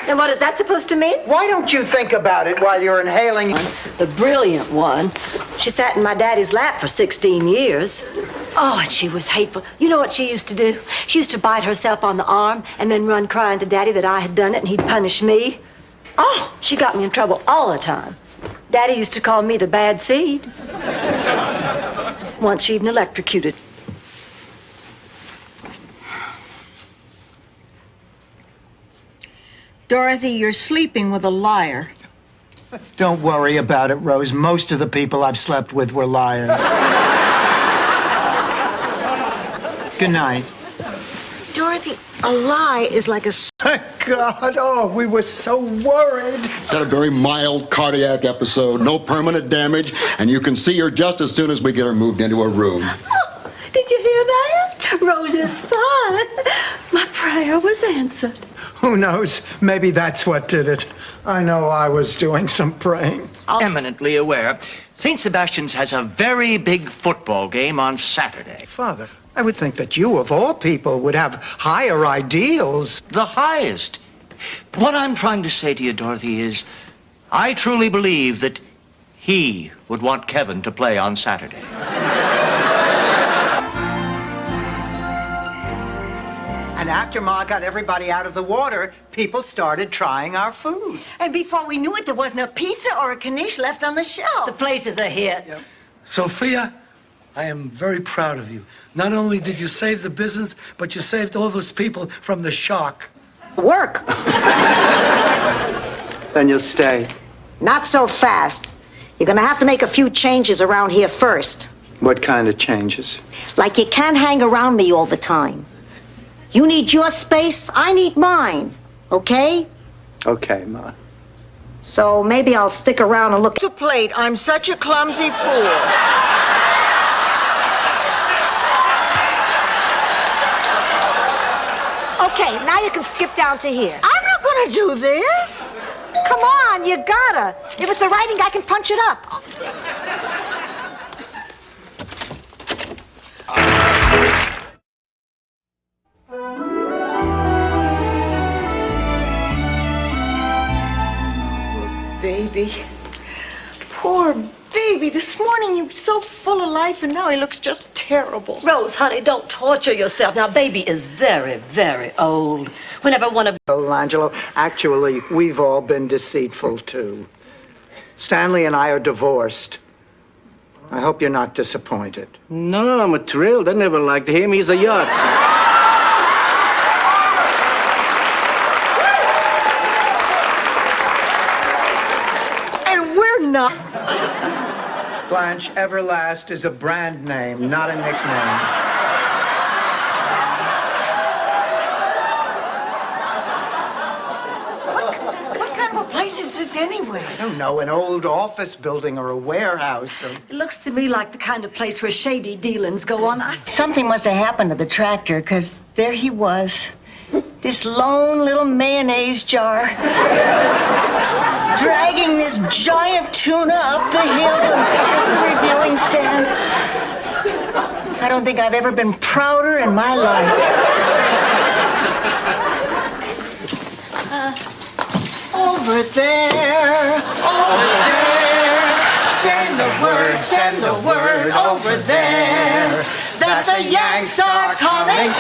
And what is that supposed to mean? Why don't you think about it while you're inhaling? The brilliant one. She sat in my daddy's lap for 16 years. Oh, and she was hateful. You know what she used to do? She used to bite herself on the arm and then run crying to Daddy that I had done it and he'd punish me. Oh, she got me in trouble all the time. Daddy used to call me the bad seed. Once she even electrocuted. Dorothy, you're sleeping with a liar. Don't worry about it, Rose. Most of the people I've slept with were liars. Good night. Dorothy, a lie is like a... Thank God. Oh, we were so worried. Had a very mild cardiac episode, no permanent damage, and you can see her just as soon as we get her moved into her room. Oh, did you hear that? Rose is fine. My prayer was answered. Who knows? Maybe that's what did it. I know I was doing some praying. Eminently aware, St. Sebastian's has a very big football game on Saturday. Father, I would think that you, of all people, would have higher ideals. The highest. What I'm trying to say to you, Dorothy, is I truly believe that he would want Kevin to play on Saturday. And after Ma got everybody out of the water, people started trying our food. And before we knew it, there wasn't a pizza or a quiche left on the shelf. The place is a hit. Yep. Sophia, I am very proud of you. Not only did you save the business, but you saved all those people from the shark. Work. Then you'll stay. Not so fast. You're gonna have to make a few changes around here first. What kind of changes? Like you can't hang around me all the time. You need your space, I need mine. Okay? Okay, Ma. So maybe I'll stick around and look. The plate. I'm such a clumsy fool. Okay, now you can skip down to here. I'm not gonna do this. Come on, you gotta. If it's the writing, I can punch it up. Baby. Poor baby. This morning he was so full of life, and now he looks just terrible. Rose, honey, don't torture yourself. Now, baby is very, very old. Whenever one of... Oh, Angelo, actually, we've all been deceitful, too. Stanley and I are divorced. I hope you're not disappointed. No, I'm thrilled. I never liked him. He's a Yahtzee. Not. Blanche, Everlast is a brand name, not a nickname. What kind of a place is this anyway? I don't know, an old office building or a warehouse. Or... It looks to me like the kind of place where shady dealings go on. Something must have happened to the tractor, because there he was, this lone little mayonnaise jar, dragging this giant tuna up the hill and past the reviewing stand. I don't think I've ever been prouder in my life. Over there, send the word over there, that the Yanks are coming,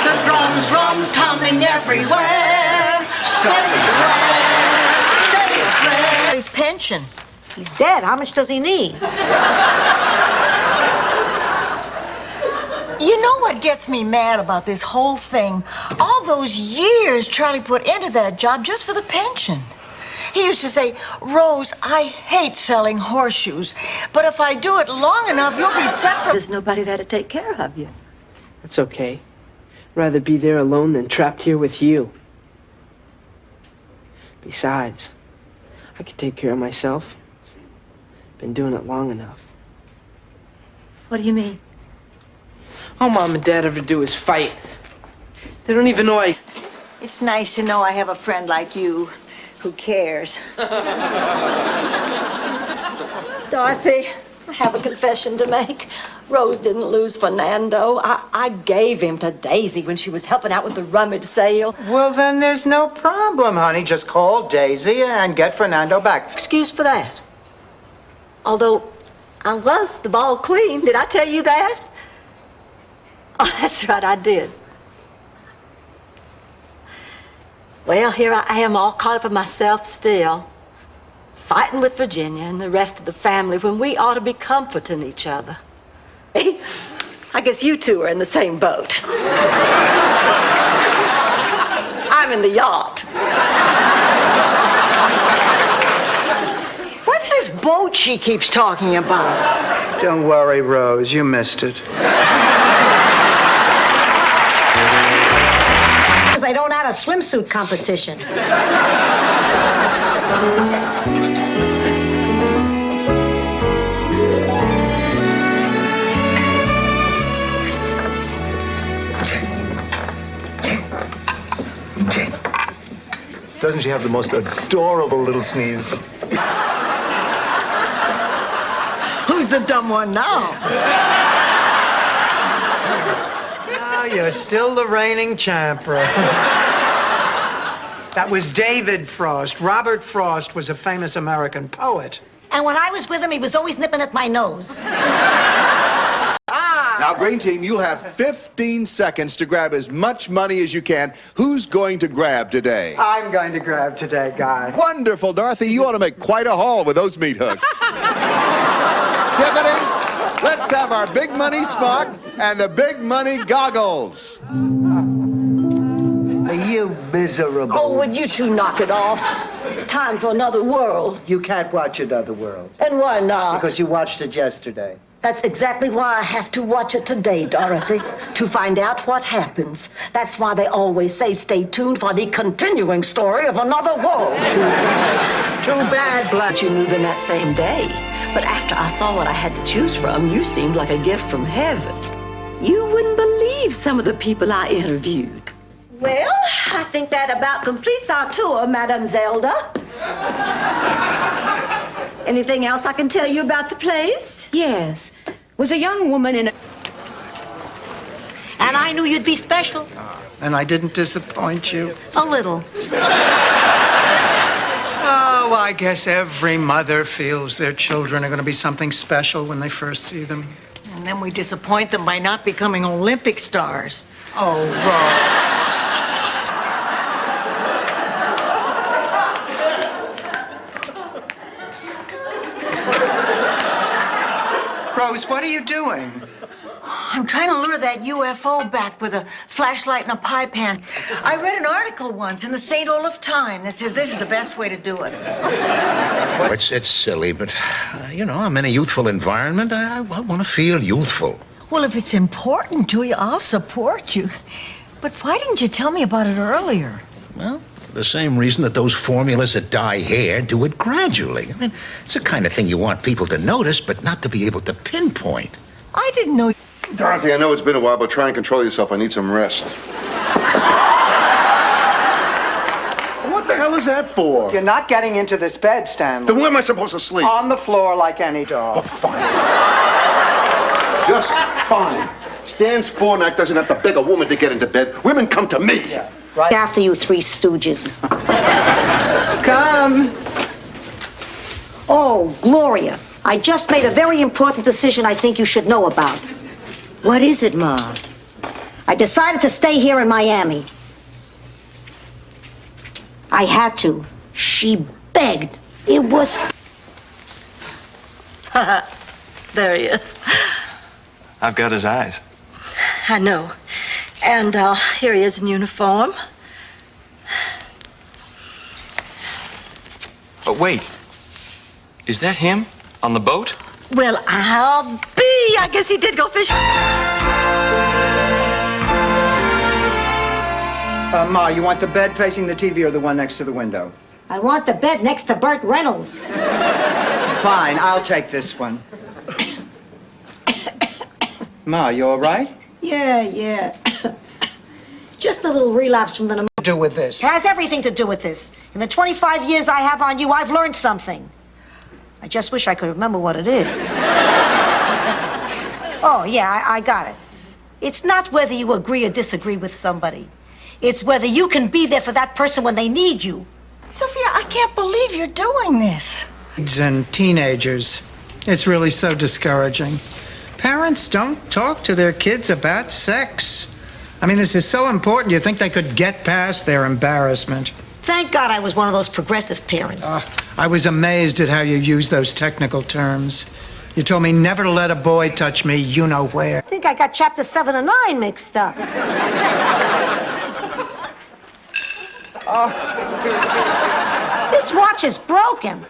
the drums rum-tumming everywhere. Say a prayer. His pension. He's dead. How much does he need? You know what gets me mad about this whole thing? All those years Charlie put into that job just for the pension. He used to say, Rose, I hate selling horseshoes, but if I do it long enough, you'll be set for... There's nobody there to take care of you. That's okay. Rather be there alone than trapped here with you. Besides, I can take care of myself. Been doing it long enough. What do you mean? All Mom and Dad ever do is fight. They don't even know I... It's nice to know I have a friend like you who cares. Dorothy, I have a confession to make. Rose didn't lose Fernando. I gave him to Daisy when she was helping out with the rummage sale. Well, then there's no problem, honey. Just call Daisy and get Fernando back. Excuse for that. Although I was the ball queen. Did I tell you that? Oh, that's right, I did. Well, here I am all caught up in myself still, fighting with Virginia and the rest of the family when we ought to be comforting each other. I guess you two are in the same boat. I'm in the yacht. What's this boat she keeps talking about? Don't worry, Rose. You missed it. They don't have a swimsuit competition. Doesn't she have the most adorable little sneeze? Who's the dumb one now? You're still the reigning champ, Rose. That was David Frost. Robert Frost was a famous American poet. And when I was with him, he was always nipping at my nose. Now, Green Team, you'll have 15 seconds to grab as much money as you can. Who's going to grab today? I'm going to grab today, Guy. Wonderful, Dorothy. You ought to make quite a haul with those meat hooks. Tiffany, let's have our big money smock and the big money goggles. You miserable. Oh, would you two knock it off? It's time for another world. You can't watch Another World. And why not? Because you watched it yesterday. That's exactly why I have to watch it today, Dorothy, to find out what happens. That's why they always say stay tuned for the continuing story of Another World. Too bad, Black. You moved in that same day. But after I saw what I had to choose from, you seemed like a gift from heaven. You wouldn't believe some of the people I interviewed. Well, I think that about completes our tour, Madame Zelda. Anything else I can tell you about the place? Yes. Was a young woman in a... And I knew you'd be special. And I didn't disappoint you. A little. Oh, I guess every mother feels their children are going to be something special when they first see them. And then we disappoint them by not becoming Olympic stars. Oh, Rose. Rose, what are you doing? I'm trying to lure that UFO back with a flashlight and a pie pan. I read an article once in the St. Olaf Times that says this is the best way to do it. Well, it's silly, but, I'm in a youthful environment. I want to feel youthful. Well, if it's important to you, I'll support you. But why didn't you tell me about it earlier? Well, for the same reason that those formulas that dye hair do it gradually. I mean, it's the kind of thing you want people to notice, but not to be able to pinpoint. I didn't know... Dorothy, I know it's been a while, but try and control yourself. I need some rest. hell is that for? You're not getting into this bed, Stanley. Then where am I supposed to sleep? On the floor like any dog. Oh, fine. Just fine. Stan Spornak doesn't have to beg a woman to get into bed. Women come to me. Yeah, right. After you three stooges. Come. Oh, Gloria, I just made a very important decision I think you should know about. What is it, Ma? I decided to stay here in Miami. I had to. She begged. It was... There he is. I've got his eyes. I know. And here he is in uniform. But wait. Is that him on the boat? Well, I'll be. I guess he did go fishing. Ma, you want the bed facing the TV or the one next to the window? I want the bed next to Burt Reynolds. Fine, I'll take this one. Ma, you all right? Yeah. Just a little relapse from the pneumonia. Do with this? It has everything to do with this. In the 25 years I have on you, I've learned something. I just wish I could remember what it is. Oh, yeah, I got it. It's not whether you agree or disagree with somebody. It's whether you can be there for that person when they need you. Sophia, I can't believe you're doing this. Kids and teenagers. It's really so discouraging. Parents don't talk to their kids about sex. I mean, this is so important, you think they could get past their embarrassment. Thank God I was one of those progressive parents. I was amazed at how you use those technical terms. You told me never to let a boy touch me, you know where. I think I got chapter 7 and 9 mixed up. This watch is broken.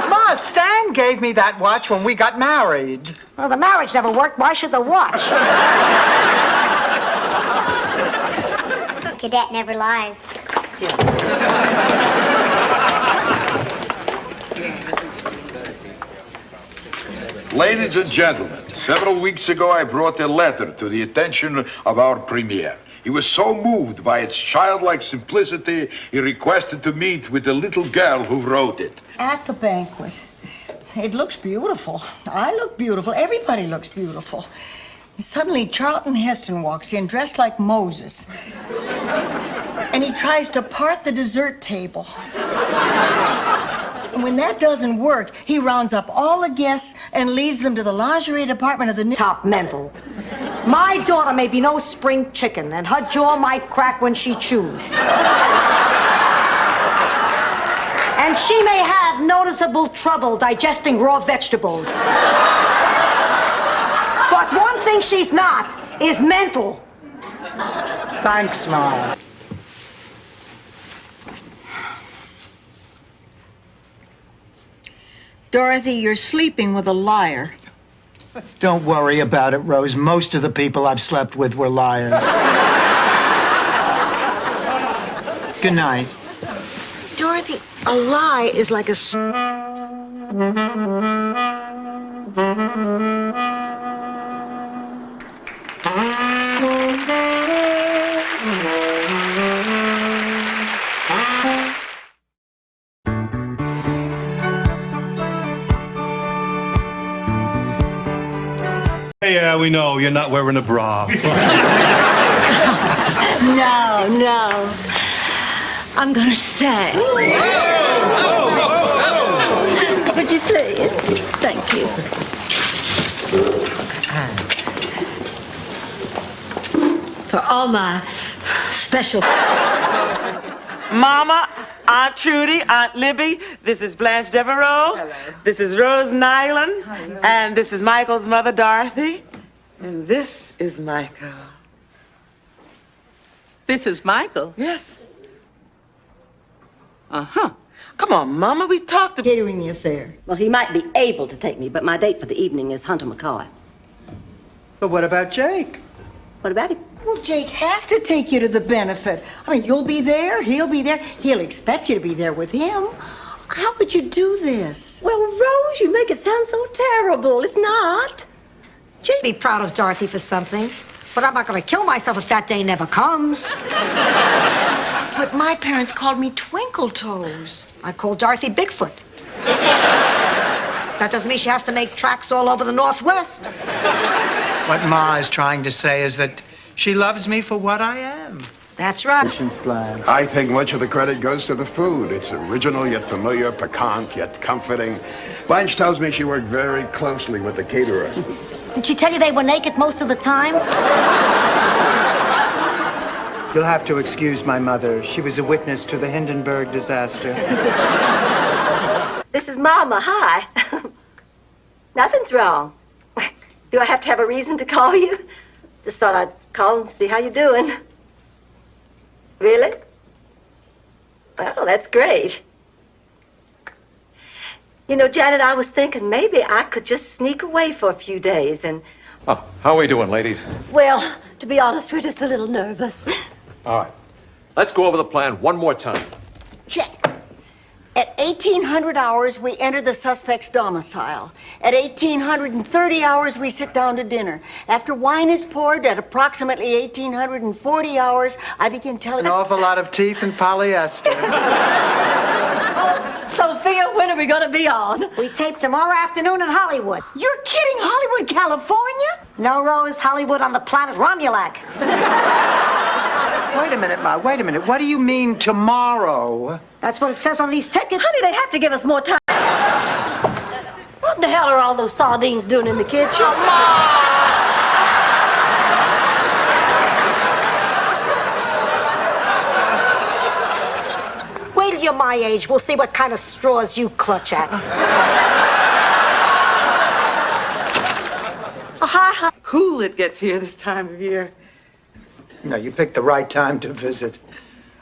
Ma, Stan gave me that watch when we got married. Well, the marriage never worked. Why should the watch? Cadet never lies. Ladies and gentlemen, several weeks ago I brought a letter to the attention of our premier. He was so moved by its childlike simplicity, he requested to meet with the little girl who wrote it. At the banquet. It looks beautiful. I look beautiful. Everybody looks beautiful. Suddenly, Charlton Heston walks in dressed like Moses. And he tries to part the dessert table. And when that doesn't work, he rounds up all the guests and leads them to the lingerie department of the... Top mental. My daughter may be no spring chicken, and her jaw might crack when she chews. And she may have noticeable trouble digesting raw vegetables. But one thing she's not is mental. Thanks, Ma. Dorothy, you're sleeping with a liar. Don't worry about it, Rose. Most of the people I've slept with were liars. Good night. Dorothy, a lie is like a... Yeah, we know. You're not wearing a bra. No. I'm gonna say. Would you please? Thank you. For all my special... Mama, Aunt Trudy, Aunt Libby, this is Blanche Devereaux. Hello. This is Rose Nyland. Hello. And this is Michael's mother, Dorothy. And this is Michael. This is Michael? Yes. Uh-huh. Come on, Mama, we talked about... Catering the affair. Well, he might be able to take me, but my date for the evening is Hunter McCoy. But what about Jake? What about him? Well, Jake has to take you to the benefit. I mean, you'll be there, he'll be there. He'll expect you to be there with him. How could you do this? Well, Rose, you make it sound so terrible. It's not. Jake be proud of Dorothy for something, but I'm not going to kill myself if that day never comes. But my parents called me Twinkle Toes. I call Dorothy Bigfoot. That doesn't mean she has to make tracks all over the Northwest. What Ma is trying to say is that she loves me for what I am. That's right. I think much of the credit goes to the food. It's original yet familiar, piquant yet comforting. Blanche tells me she worked very closely with the caterer. Did she tell you they were naked most of the time? You'll have to excuse my mother. She was a witness to the Hindenburg disaster. This is Mama. Hi. Nothing's wrong. Do I have to have a reason to call you? Just thought I'd call and see how you're doing. Really? Oh, that's great. You know, Janet, I was thinking maybe I could just sneak away for a few days and... Oh, how are we doing, ladies? Well, to be honest, we're just a little nervous. All right. Let's go over the plan one more time. Check. At 1800 hours, we enter the suspect's domicile. At 1830 hours, we sit down to dinner. After wine is poured, at approximately 1840 hours, I begin telling... An awful lot of teeth and polyester. Sophia, when are we going to be on? We tape tomorrow afternoon in Hollywood. You're kidding, Hollywood, California? No, Rose, Hollywood on the planet Romulac. Wait a minute, Ma. Wait a minute. What do you mean tomorrow? That's what it says on these tickets. Honey, they have to give us more time. What the hell are all those sardines doing in the kitchen? Wait till you're my age. We'll see what kind of straws you clutch at. How cool it gets here this time of year. No, you picked the right time to visit.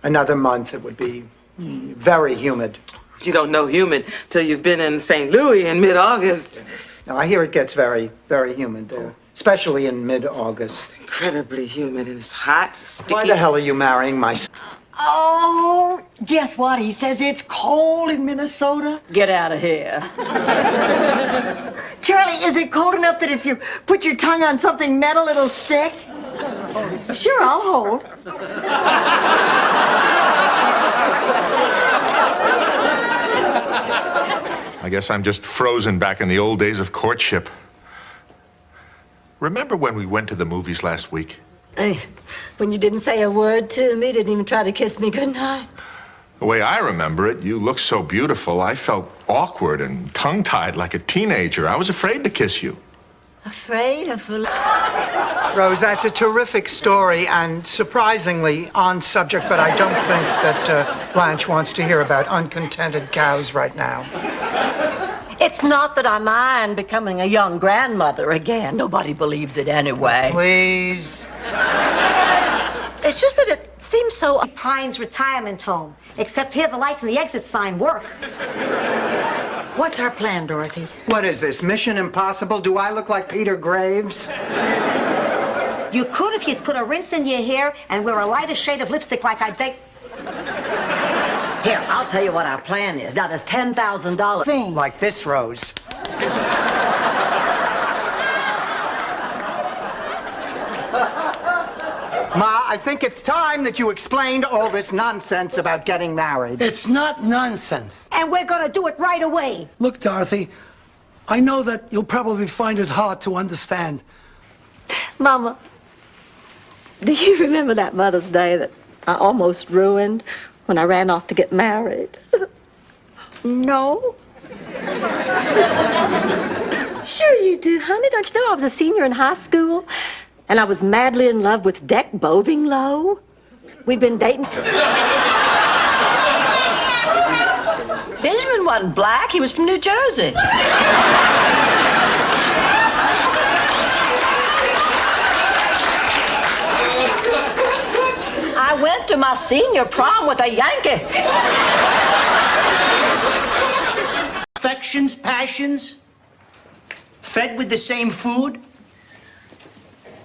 Another month, it would be very humid. You don't know humid till you've been in St. Louis in mid-August. No, I hear it gets very, very humid there, especially in mid-August. Incredibly humid and it's hot, sticky. Why the hell are you marrying my son? Oh, guess what? He says it's cold in Minnesota. Get out of here. Charlie, is it cold enough that if you put your tongue on something metal, it'll stick? Sure, I'll hold. I guess I'm just frozen back in the old days of courtship. Remember when we went to the movies last week? When you didn't say a word to me, didn't even try to kiss me goodnight. The way I remember it, you looked so beautiful, I felt awkward and tongue-tied like a teenager. I was afraid to kiss you. Afraid of... Rose, that's a terrific story and surprisingly on subject, but I don't think that Blanche wants to hear about uncontented cows right now. It's not that I mind becoming a young grandmother again. Nobody believes it anyway. Please. It's just that it seems so... Pines Retirement Home. Except here, the lights and the exit sign work. What's our plan, Dorothy? What is this, Mission Impossible? Do I look like Peter Graves? You could if you'd put a rinse in your hair and wear a lighter shade of lipstick like I beg... Here, I'll tell you what our plan is. Now, there's $10,000. Thing like this, Rose. Ma, I think it's time that you explained all this nonsense about getting married. It's not nonsense. And we're gonna do it right away. Look, Dorothy, I know that you'll probably find it hard to understand. Mama, do you remember that Mother's Day that I almost ruined when I ran off to get married? No. Sure you do, honey. Don't you know I was a senior in high school? And I was madly in love with Deck Bovinglow. We'd been dating... Benjamin wasn't black. He was from New Jersey. I went to my senior prom with a Yankee. Affections, passions, fed with the same food,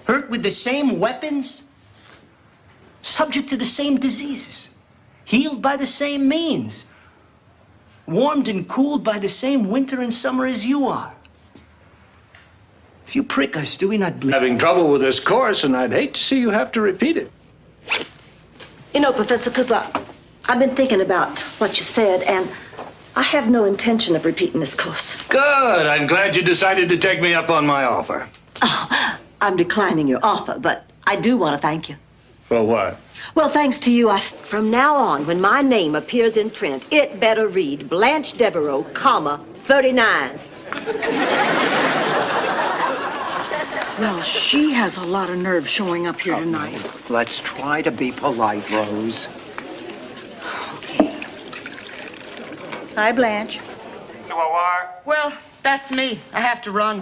hurt with the same weapons, subject to the same diseases, healed by the same means, warmed and cooled by the same winter and summer as you are. If you prick us, do we not bleed? Having trouble with this course, and I'd hate to see you have to repeat it. You know, Professor Cooper, I've been thinking about what you said, and I have no intention of repeating this course. Good. I'm glad you decided to take me up on my offer. Oh, I'm declining your offer, but I do want to thank you. For what? Well, thanks to you, from now on, when my name appears in print, it better read Blanche Devereaux, comma, 39. Well, she has a lot of nerve showing up here tonight. Let's try to be polite, Rose. Hi, Blanche. Well, that's me. I have to run.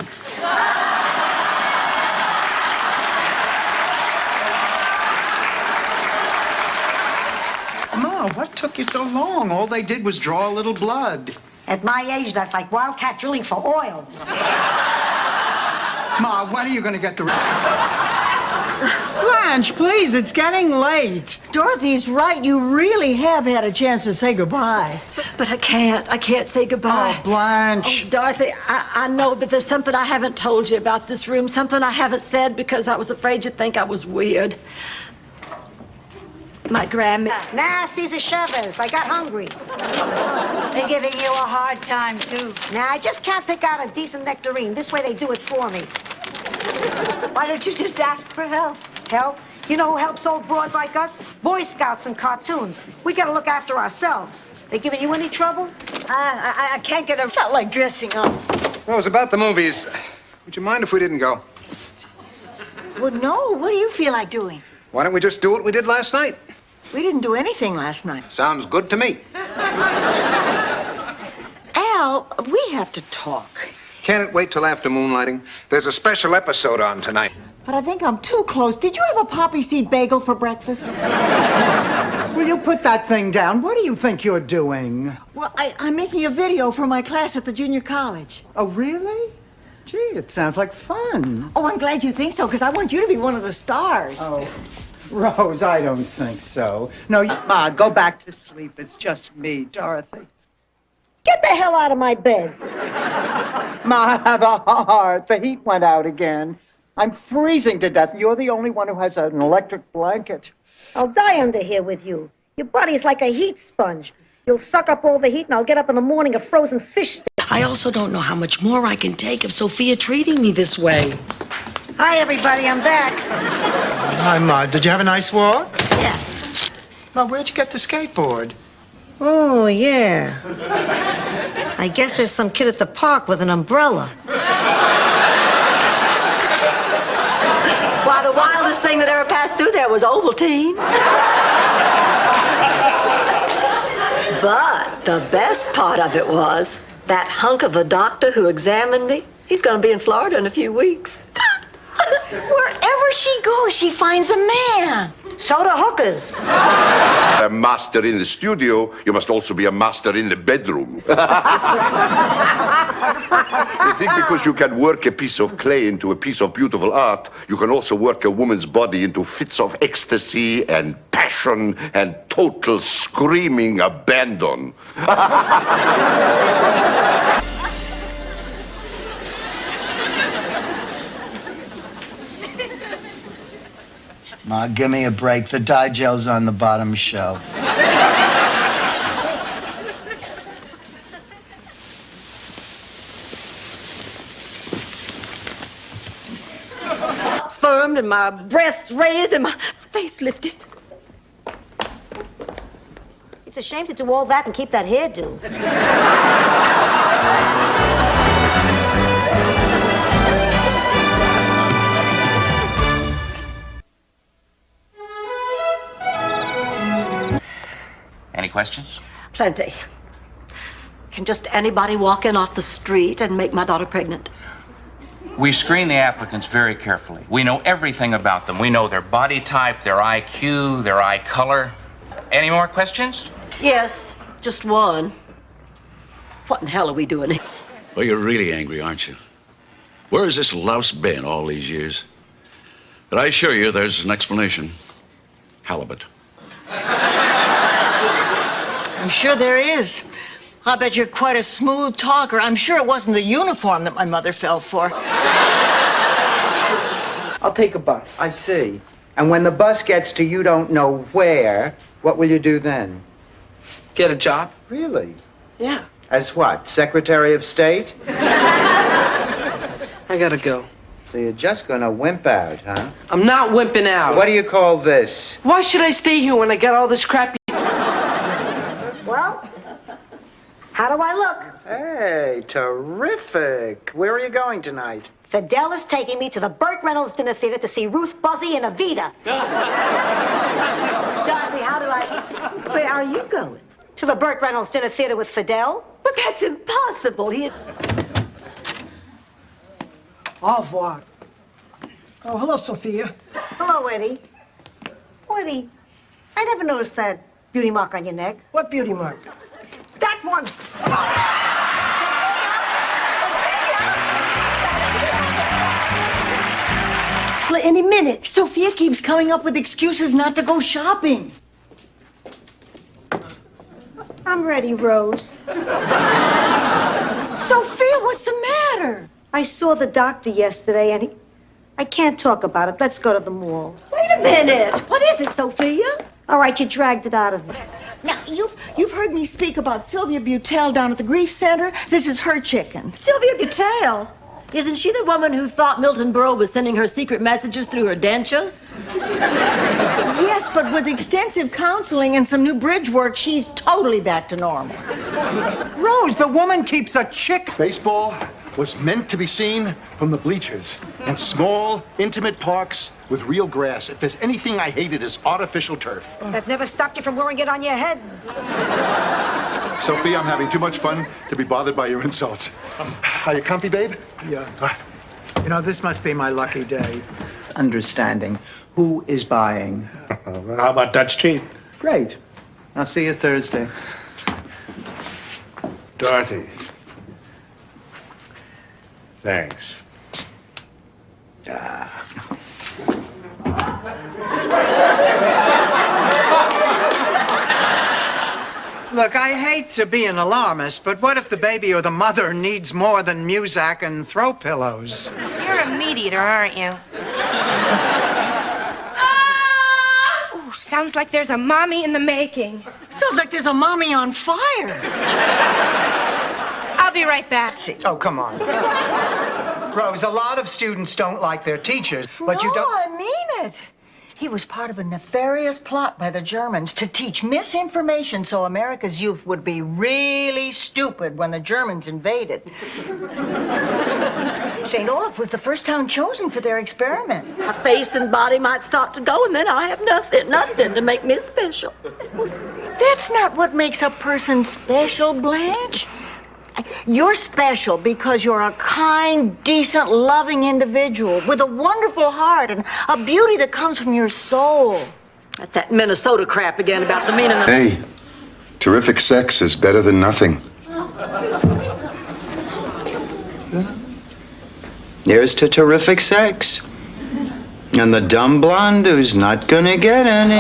Ma, what took you so long? All they did was draw a little blood. At my age, that's like wildcat drilling for oil. Ma, when are you going to get the... Blanche, please, it's getting late. Dorothy's right. You really have had a chance to say goodbye. But I can't say goodbye. Oh, Blanche. Oh, Dorothy, I know, but there's something I haven't told you about this room, something I haven't said because I was afraid you'd think I was weird. My grandma... Nah, Cesar Chavez, I got hungry. They're giving you a hard time, too. Nah, I just can't pick out a decent nectarine. This way they do it for me. Why don't you just ask for help? Help? You know who helps old broads like us? Boy Scouts and cartoons. We gotta look after ourselves. They giving you any trouble? I can't get a... Felt like dressing up. Rose, about the movies, would you mind if we didn't go? Well, no. What do you feel like doing? Why don't we just do what we did last night? We didn't do anything last night. Sounds good to me. Al, we have to talk. Can't it wait till after moonlighting? There's a special episode on tonight. But I think I'm too close. Did you have a poppy seed bagel for breakfast? Will you put that thing down? What do you think you're doing? Well, I'm making a video for my class at the junior college. Oh, really? Gee, it sounds like fun. Oh, I'm glad you think so, because I want you to be one of the stars. Oh, Rose, I don't think so. No, Ma, go back to sleep. It's just me, Dorothy. Get the hell out of my bed. Ma, have a heart. The heat went out again. I'm freezing to death. You're the only one who has an electric blanket. I'll die under here with you. Your body's like a heat sponge. You'll suck up all the heat, and I'll get up in the morning a frozen fish stick. I also don't know how much more I can take of Sophia treating me this way. Hi, everybody. I'm back. Hi, Ma. Did you have a nice walk? Yeah. Ma, where'd you get the skateboard? Oh, yeah. I guess there's some kid at the park with an umbrella. Why, the wildest thing that ever passed through there was Ovaltine. But the best part of it was that hunk of a doctor who examined me. He's going to be in Florida in a few weeks. Wherever she goes, she finds a man. So do hookers. A master in the studio, you must also be a master in the bedroom. You think because you can work a piece of clay into a piece of beautiful art, you can also work a woman's body into fits of ecstasy and passion and total screaming abandon. Ma, give me a break. The dye gel's on the bottom shelf. Firmed and my breasts raised and my face lifted. It's a shame to do all that and keep that hairdo. Any questions? Plenty. Can just anybody walk in off the street and make my daughter pregnant? We screen the applicants very carefully. We know everything about them. We know their body type, their IQ, their eye color. Any more questions? Yes, just one. What in hell are we doing here? Well, you're really angry, aren't you? Where has this louse been all these years? But I assure you there's an explanation. Halibut. I'm sure there is. I bet you're quite a smooth talker. I'm sure it wasn't the uniform that my mother fell for. I'll take a bus. I see. And when the bus gets to you don't know where, what will you do then? Get a job. Really? Yeah. As what? Secretary of State? I gotta go. So you're just gonna wimp out, huh? I'm not wimping out. What do you call this? Why should I stay here when I got all this crappy? Well, how do I look? Hey, terrific. Where are you going tonight? Fidel is taking me to the Burt Reynolds Dinner Theater to see Ruth Buzzy and Evita. Dorothy, how do I... Where are you going? To the Burt Reynolds Dinner Theater with Fidel? But that's impossible. Au revoir. Oh, hello, Sophia. Hello, Eddie. Oh, Eddie, I never noticed that beauty mark on your neck. What beauty mark? That one. Any minute. Sophia keeps coming up with excuses not to go shopping. I'm ready, Rose. Sophia, what's the matter? I saw the doctor yesterday, and I can't talk about it. Let's go to the mall. Wait a minute. What is it, Sophia? All right, you dragged it out of me. Now, you've heard me speak about Sylvia Butel down at the Grief Center. This is her chicken. Sylvia Butel? Isn't she the woman who thought Milton Berle was sending her secret messages through her dentures? Yes, but with extensive counseling and some new bridge work, she's totally back to normal. Rose, the woman keeps a chick. Baseball was meant to be seen from the bleachers in small, intimate parks with real grass. If there's anything I hate, it is artificial turf. That never stopped you from wearing it on your head. Sophie, I'm having too much fun to be bothered by your insults. Are you comfy, babe? Yeah. You know, this must be my lucky day. Understanding. Who is buying? How about Dutch tea? Great. I'll see you Thursday. Dorothy. Thanks. Look, I hate to be an alarmist, but what if the baby or the mother needs more than Muzak and throw pillows? You're a meat eater, aren't you? Ooh, sounds like there's a mommy in the making. Sounds like there's a mommy on fire. I'll be right back. Oh, come on. Rose, a lot of students don't like their teachers, but you don't... No, I mean it. He was part of a nefarious plot by the Germans to teach misinformation so America's youth would be really stupid when the Germans invaded. St. Olaf was the first town chosen for their experiment. My face and body might start to go, and then I have nothing to make me special. That's not what makes a person special, Blanche. You're special because you're a kind, decent, loving individual with a wonderful heart and a beauty that comes from your soul. That's that Minnesota crap again about the meaning of... Hey, terrific sex is better than nothing. Here's to terrific sex. And the dumb blonde who's not gonna get any.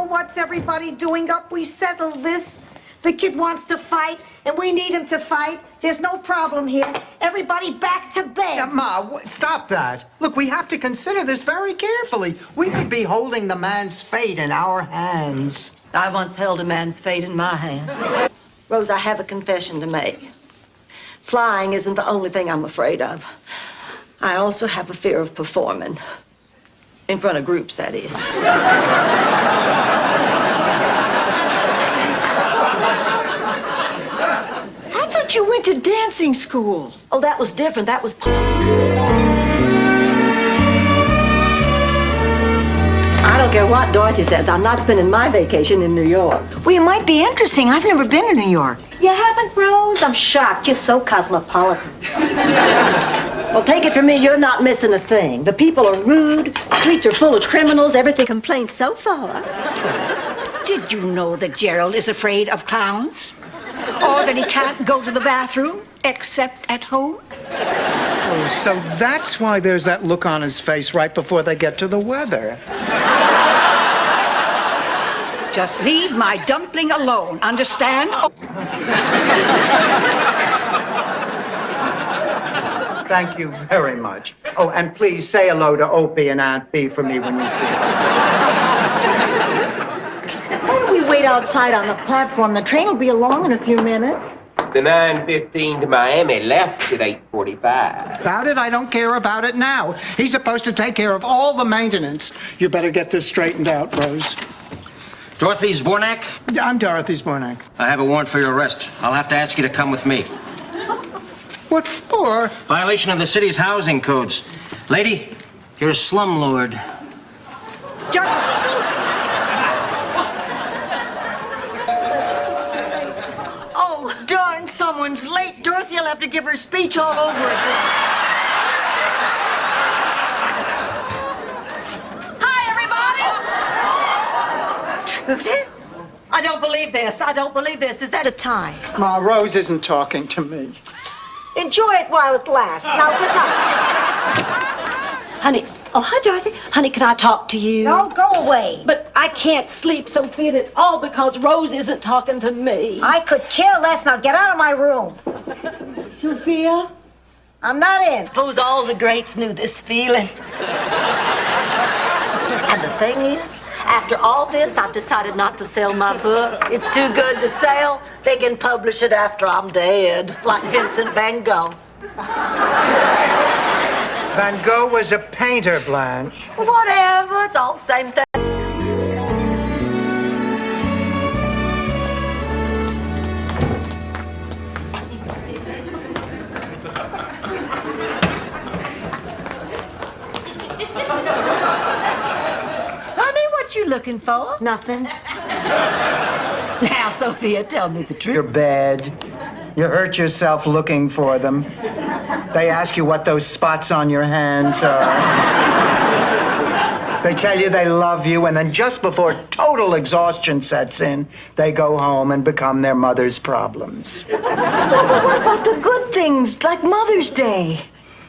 What's everybody doing up? We settled this. The kid wants to fight, and we need him to fight. There's no problem here. Everybody back to bed. Ma, stop that. Look, we have to consider this very carefully. We could be holding the man's fate in our hands. I once held a man's fate in my hands. Rose, I have a confession to make. Flying isn't the only thing I'm afraid of. I also have a fear of performing. In front of groups, that is. I thought you went to dancing school. Oh, that was different. That was... I don't care what Dorothy says. I'm not spending my vacation in New York. Well, it might be interesting. I've never been to New York. You haven't, Rose? I'm shocked. You're so cosmopolitan. Well, take it from me, you're not missing a thing. The people are rude, streets are full of criminals, everything complained so far. Did you know that Gerald is afraid of clowns? Or that he can't go to the bathroom except at home? Oh, so that's why there's that look on his face right before they get to the weather. Just leave my dumpling alone, understand? Thank you very much. Oh, and please say hello to Opie and Aunt Bee for me when you see them. Why don't we wait outside on the platform? The train will be along in a few minutes. The 9:15 to Miami left at 8:45. About it? I don't care about it now. He's supposed to take care of all the maintenance. You better get this straightened out, Rose. Dorothy Zbornak? Yeah, I'm Dorothy Zbornak. I have a warrant for your arrest. I'll have to ask you to come with me. What for? Violation of the city's housing codes. Lady, you're a slumlord. Oh, darn, someone's late. Dorothy will have to give her speech all over again. Trudy? I don't believe this. I don't believe this. Is that a tie? Ma, Rose isn't talking to me. Enjoy it while it lasts. Now, good night. Honey, oh, hi, Dorothy. Honey, can I talk to you? No, go away. But I can't sleep, Sophia, and it's all because Rose isn't talking to me. I could care less. Now, get out of my room. Sophia? I'm not in. Suppose all the greats knew this feeling. And the thing is, after all this, I've decided not to sell my book. It's too good to sell. They can publish it after I'm dead, like Vincent van Gogh. Van Gogh was a painter, Blanche. Whatever, it's all the same thing. What you looking for? Nothing. Now, Sophia, tell me the truth. Your bed. You hurt yourself looking for them. They ask you what those spots on your hands are. They tell you they love you, and then just before total exhaustion sets in, they go home and become their mother's problems. Well, but what about the good things, like Mother's Day?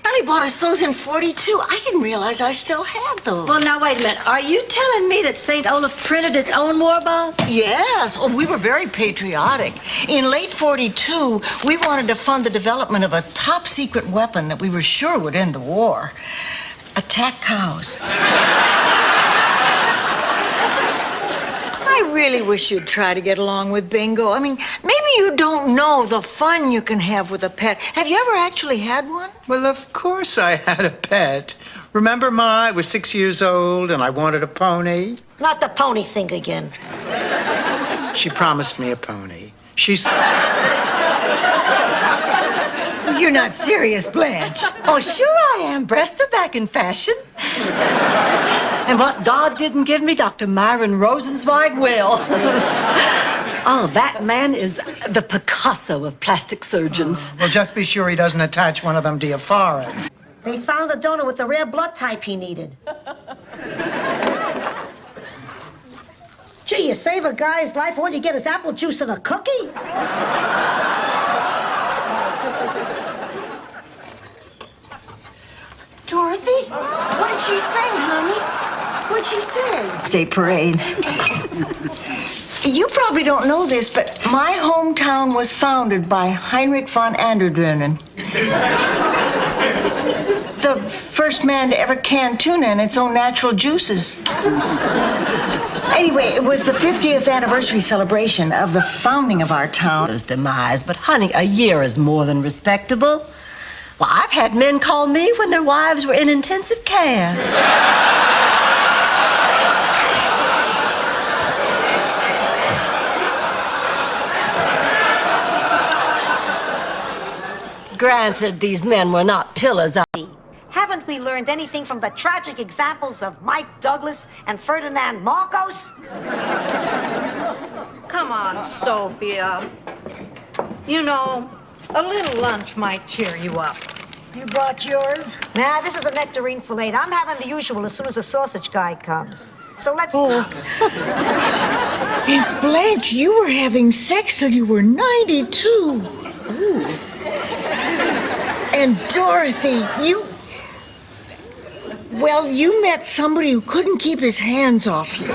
Charlie bought us those in 42. I didn't realize I still had those. Well, now, wait a minute. Are you telling me that St. Olaf printed its own war bonds? Yes. Oh, we were very patriotic. In late 42, we wanted to fund the development of a top secret weapon that we were sure would end the war. Attack cows. I really wish you'd try to get along with Bingo. I mean, maybe you don't know the fun you can have with a pet. Have you ever actually had one? Well, of course I had a pet. Remember, Ma, I was 6 years old and I wanted a pony. Not the pony thing again. She promised me a pony. You're not serious, Blanche. Oh, sure I am. Breasts are back in fashion. And what God didn't give me, Dr. Myron Rosenzweig will. Oh, that man is the Picasso of plastic surgeons. Well, just be sure he doesn't attach one of them to your forehead. They found a donor with the rare blood type he needed. Gee, you save a guy's life, all you get is apple juice and a cookie? Dorothy? What did she say, honey? What'd she say? State parade. You probably don't know this, but my hometown was founded by Heinrich von Anderdrenen. The first man to ever can tuna in its own natural juices. Anyway, it was the 50th anniversary celebration of the founding of our town. His demise, but honey, a year is more than respectable. Well, I've had men call me when their wives were in intensive care. Granted, these men were not pillars of... Haven't we learned anything from the tragic examples of Mike Douglas and Ferdinand Marcos? Come on, Sophia. You know, a little lunch might cheer you up. You brought yours? Nah, this is a nectarine fillet. I'm having the usual as soon as the sausage guy comes. So let's... Oh. And Blanche, you were having sex till you were 92. Ooh. And Dorothy, you met somebody who couldn't keep his hands off you.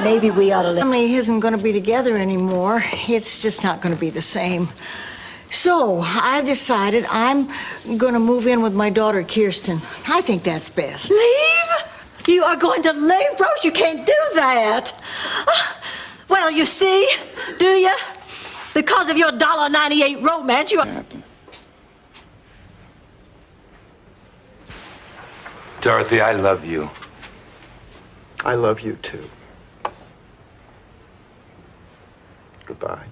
Maybe we ought to... Family isn't going to be together anymore. It's just not going to be the same. So, I've decided I'm gonna move in with my daughter, Kirsten. I think that's best. Leave? You are going to leave, Rose? You can't do that. Well, you see, do you? Because of your $1.98 romance, you are... Dorothy, I love you. I love you too. Goodbye.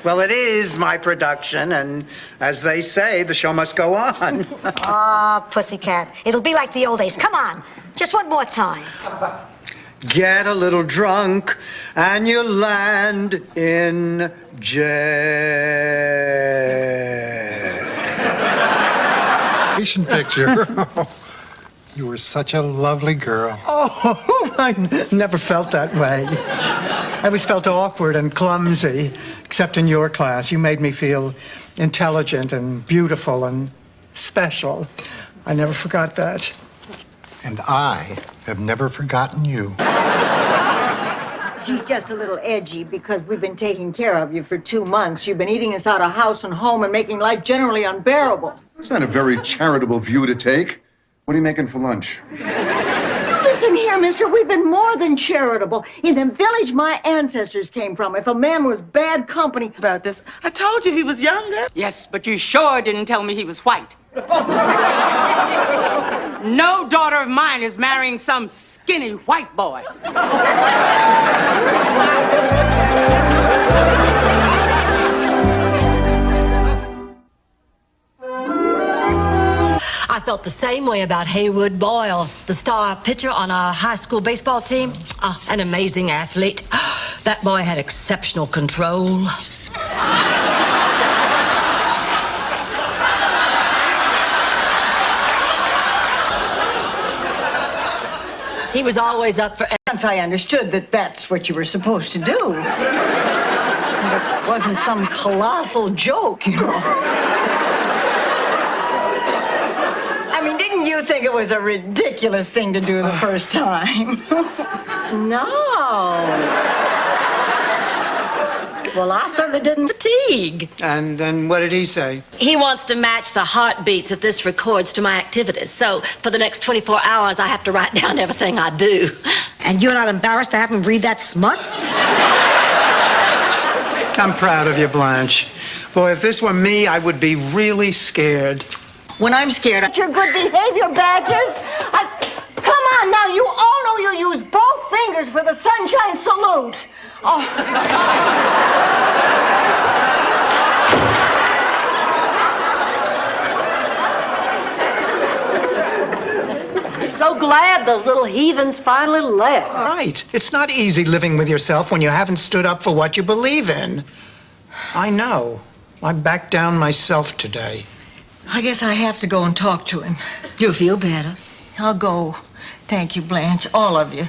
Well, it is my production, and as they say, the show must go on. Oh, pussycat. It'll be like the old days. Come on. Just one more time. Get a little drunk, and you land in jail. Picture. You were such a lovely girl. Oh, I never felt that way. I always felt awkward and clumsy, except in your class. You made me feel intelligent and beautiful and special. I never forgot that. And I have never forgotten you. She's just a little edgy because we've been taking care of you for 2 months. You've been eating us out of house and home and making life generally unbearable. It's not a very charitable view to take. What are you making for lunch? Listen here, mister, we've been more than charitable. In the village my ancestors came from, if a man was bad company... About this, I told you he was younger. Yes, but you sure didn't tell me he was white. No daughter of mine is marrying some skinny white boy. I felt the same way about Haywood Boyle, the star pitcher on our high school baseball team. An amazing athlete. That boy had exceptional control. He was always up for... Once I understood that that's what you were supposed to do. It wasn't some colossal joke, you know. I mean, didn't you think it was a ridiculous thing to do the first time? No. Well, I certainly didn't fatigue. And then what did he say? He wants to match the heartbeats that this records to my activities. So for the next 24 hours, I have to write down everything I do. And you're not embarrassed to have him read that smut? I'm proud of you, Blanche. Boy, if this were me, I would be really scared. When I'm scared, Your good behavior badges. Come on now, you all know you use both fingers for the sunshine salute. Oh. So glad those little heathens finally left. Right. It's not easy living with yourself when you haven't stood up for what you believe in. I know. I backed down myself today. I guess I have to go and talk to him. You'll feel better. I'll go. Thank you, Blanche, all of you.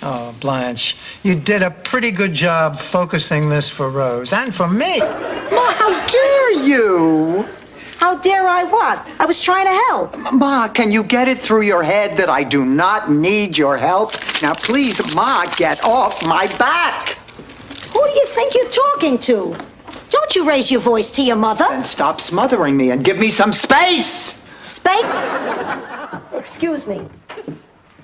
Oh, Blanche, you did a pretty good job focusing this for Rose and for me. Ma, how dare you? How dare I what? I was trying to help. Ma, can you get it through your head that I do not need your help? Now, please, Ma, get off my back. Who do you think you're talking to? Don't you raise your voice to your mother. And stop smothering me and give me some space. Space? Excuse me.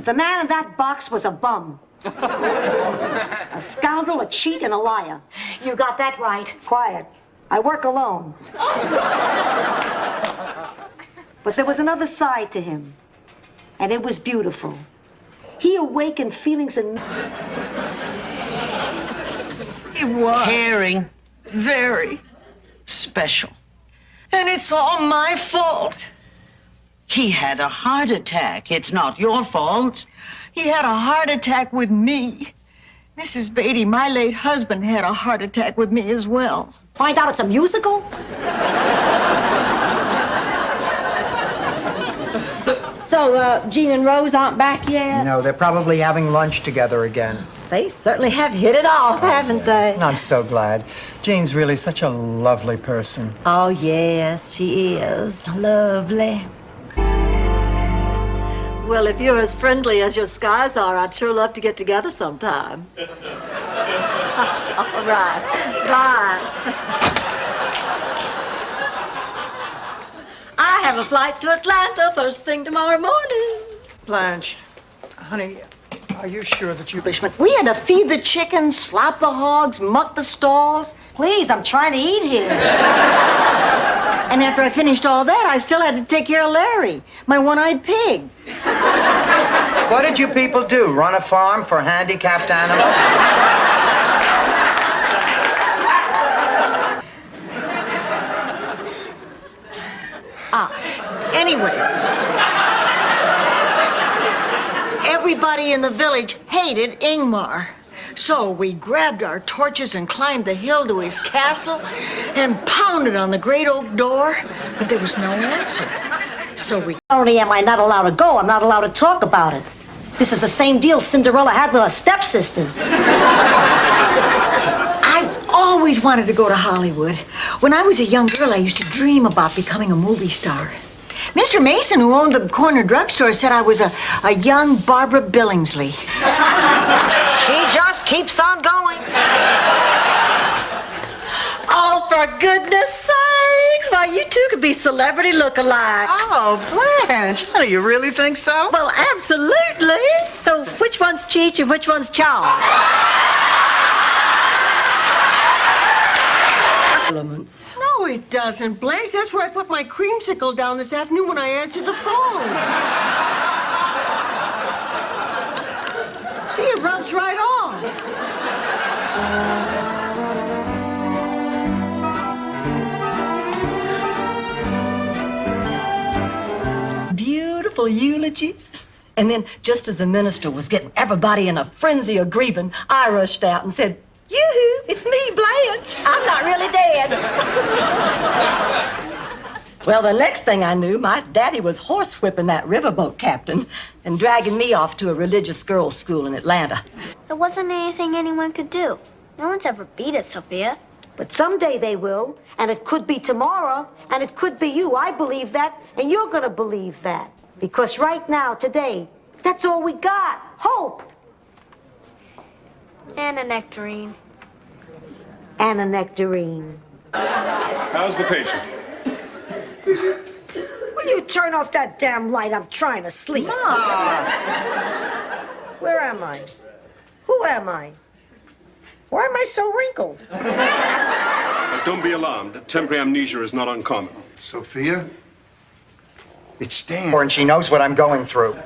The man in that box was a bum. A scoundrel, a cheat, and a liar. You got that right. Quiet. I work alone. But there was another side to him, and it was beautiful. He awakened feelings in... He was. Caring. Very special. And it's all my fault. He had a heart attack. It's not your fault. He had a heart attack with me. Mrs. Beatty, my late husband, had a heart attack with me as well. Find out it's a musical? So, Jean and Rose aren't back yet? No, they're probably having lunch together again. They certainly have hit it off, haven't they? I'm so glad. Jean's really such a lovely person. Oh, yes, she is. Lovely. Well, if you're as friendly as your skies are, I'd sure love to get together sometime. All right. Bye. I have a flight to Atlanta first thing tomorrow morning. Blanche, honey, are you sure that you... We had to feed the chickens, slop the hogs, muck the stalls. Please, I'm trying to eat here. And after I finished all that, I still had to take care of Larry, my one-eyed pig. What did you people do? Run a farm for handicapped animals? Anyway, everybody in the village hated Ingmar. So we grabbed our torches and climbed the hill to his castle and pounded on the great oak door, but there was no answer. So we... Not only am I not allowed to go, I'm not allowed to talk about it. This is the same deal Cinderella had with her stepsisters. I always wanted to go to Hollywood. When I was a young girl, I used to dream about becoming a movie star. Mr. Mason, who owned the corner drugstore, said I was a young Barbara Billingsley. She just keeps on going. Oh, for goodness sakes! Why, you two could be celebrity lookalikes. Oh, Blanche, honey, you really think so? Well, absolutely. So which one's Cheech and which one's Chong? Elements. No, it doesn't, Blanche. That's where I put my creamsicle down this afternoon when I answered the phone. See, it rubs right off. Beautiful eulogies. And then, just as the minister was getting everybody in a frenzy of grieving, I rushed out and said, "Yoo-hoo, it's me, Blanche. I'm not really dead." Well, the next thing I knew, my daddy was horsewhipping that riverboat captain and dragging me off to a religious girls' school in Atlanta. There wasn't anything anyone could do. No one's ever beat it, Sophia. But someday they will, and it could be tomorrow, and it could be you. I believe that, and you're gonna believe that. Because right now, today, that's all we got. Hope. And a nectarine. And a nectarine. How's the patient? Will you turn off that damn light? I'm trying to sleep. Where am I? Who am I? Why am I so wrinkled? Don't be alarmed. Temporary amnesia is not uncommon. Sophia? It's Stan. And she knows what I'm going through.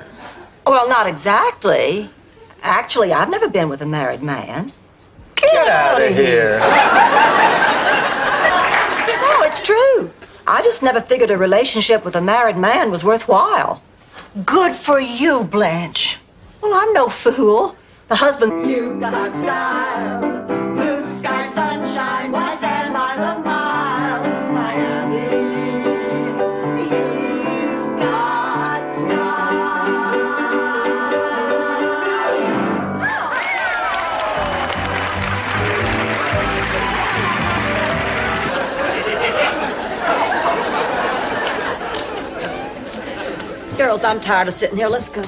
Well, not exactly. Actually, I've never been with a married man. Get out of here. No, it's true. I just never figured a relationship with a married man was worthwhile. Good for you, Blanche. Well, I'm no fool. The husband... You got style, blue sky, sunshine, white sand by the miles, Miami. You got Girls, I'm tired of sitting here. Let's go.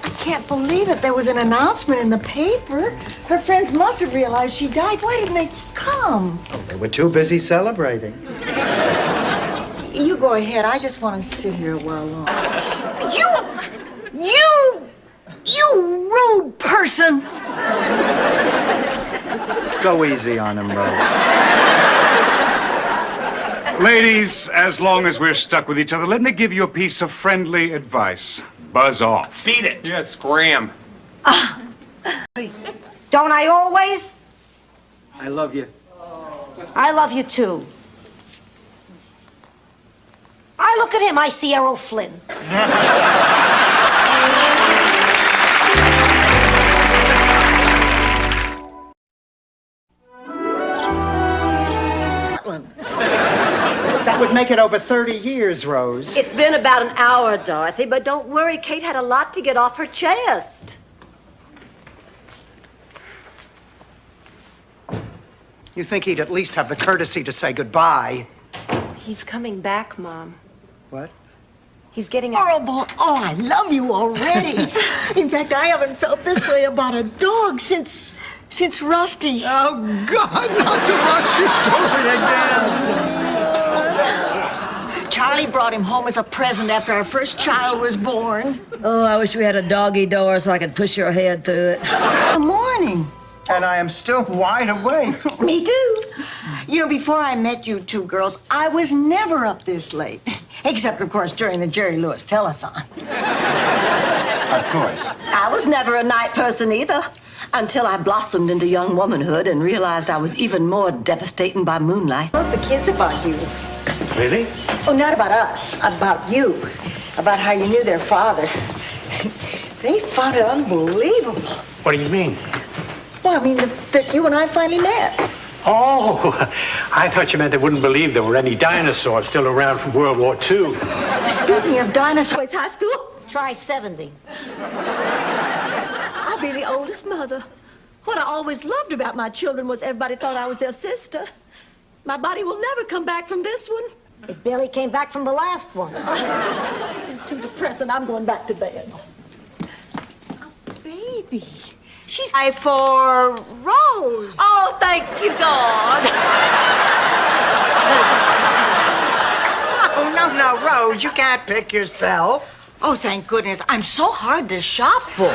I can't believe it. There was an announcement in the paper. Her friends must have realized she died. Why didn't they come? Oh, they were too busy celebrating. You go ahead. I just want to sit here a while longer. You rude person. Go easy on him, Rose. Ladies, as long as we're stuck with each other, let me give you a piece of friendly advice. Buzz off. Beat it. Yeah, scram. Don't I always? I love you. I love you too. I look at him, I see Errol Flynn. That would make it over 30 years, Rose. It's been about an hour, Dorothy, but don't worry. Kate had a lot to get off her chest. You think he'd at least have the courtesy to say goodbye? He's coming back, Mom. What? He's getting horrible. Oh, I love you already. In fact, I haven't felt this way about a dog since Rusty. Oh, God, not the Rusty story again. Charlie brought him home as a present after our first child was born. Oh, I wish we had a doggy door so I could push your head through it. Good morning. And I am still wide awake. Me too. You know, before I met you two girls, I was never up this late. Except, of course, during the Jerry Lewis telethon. Of course. I was never a night person either, until I blossomed into young womanhood and realized I was even more devastating by moonlight. The kids about you. Really? Oh, not about us, about you. About how you knew their father. They found it unbelievable. What do you mean? Well, I mean, that you and I finally met. Oh, I thought you meant they wouldn't believe there were any dinosaurs still around from World War II. Speaking of dinosaurs, It's high school? Try 70. I'll be the oldest mother. What I always loved about my children was everybody thought I was their sister. My body will never come back from this one. It barely came back from the last one. This is too depressing. I'm going back to bed. baby. She's high for Rose. Oh, thank you, God. Oh, no, Rose, you can't pick yourself. Oh, thank goodness. I'm so hard to shop for.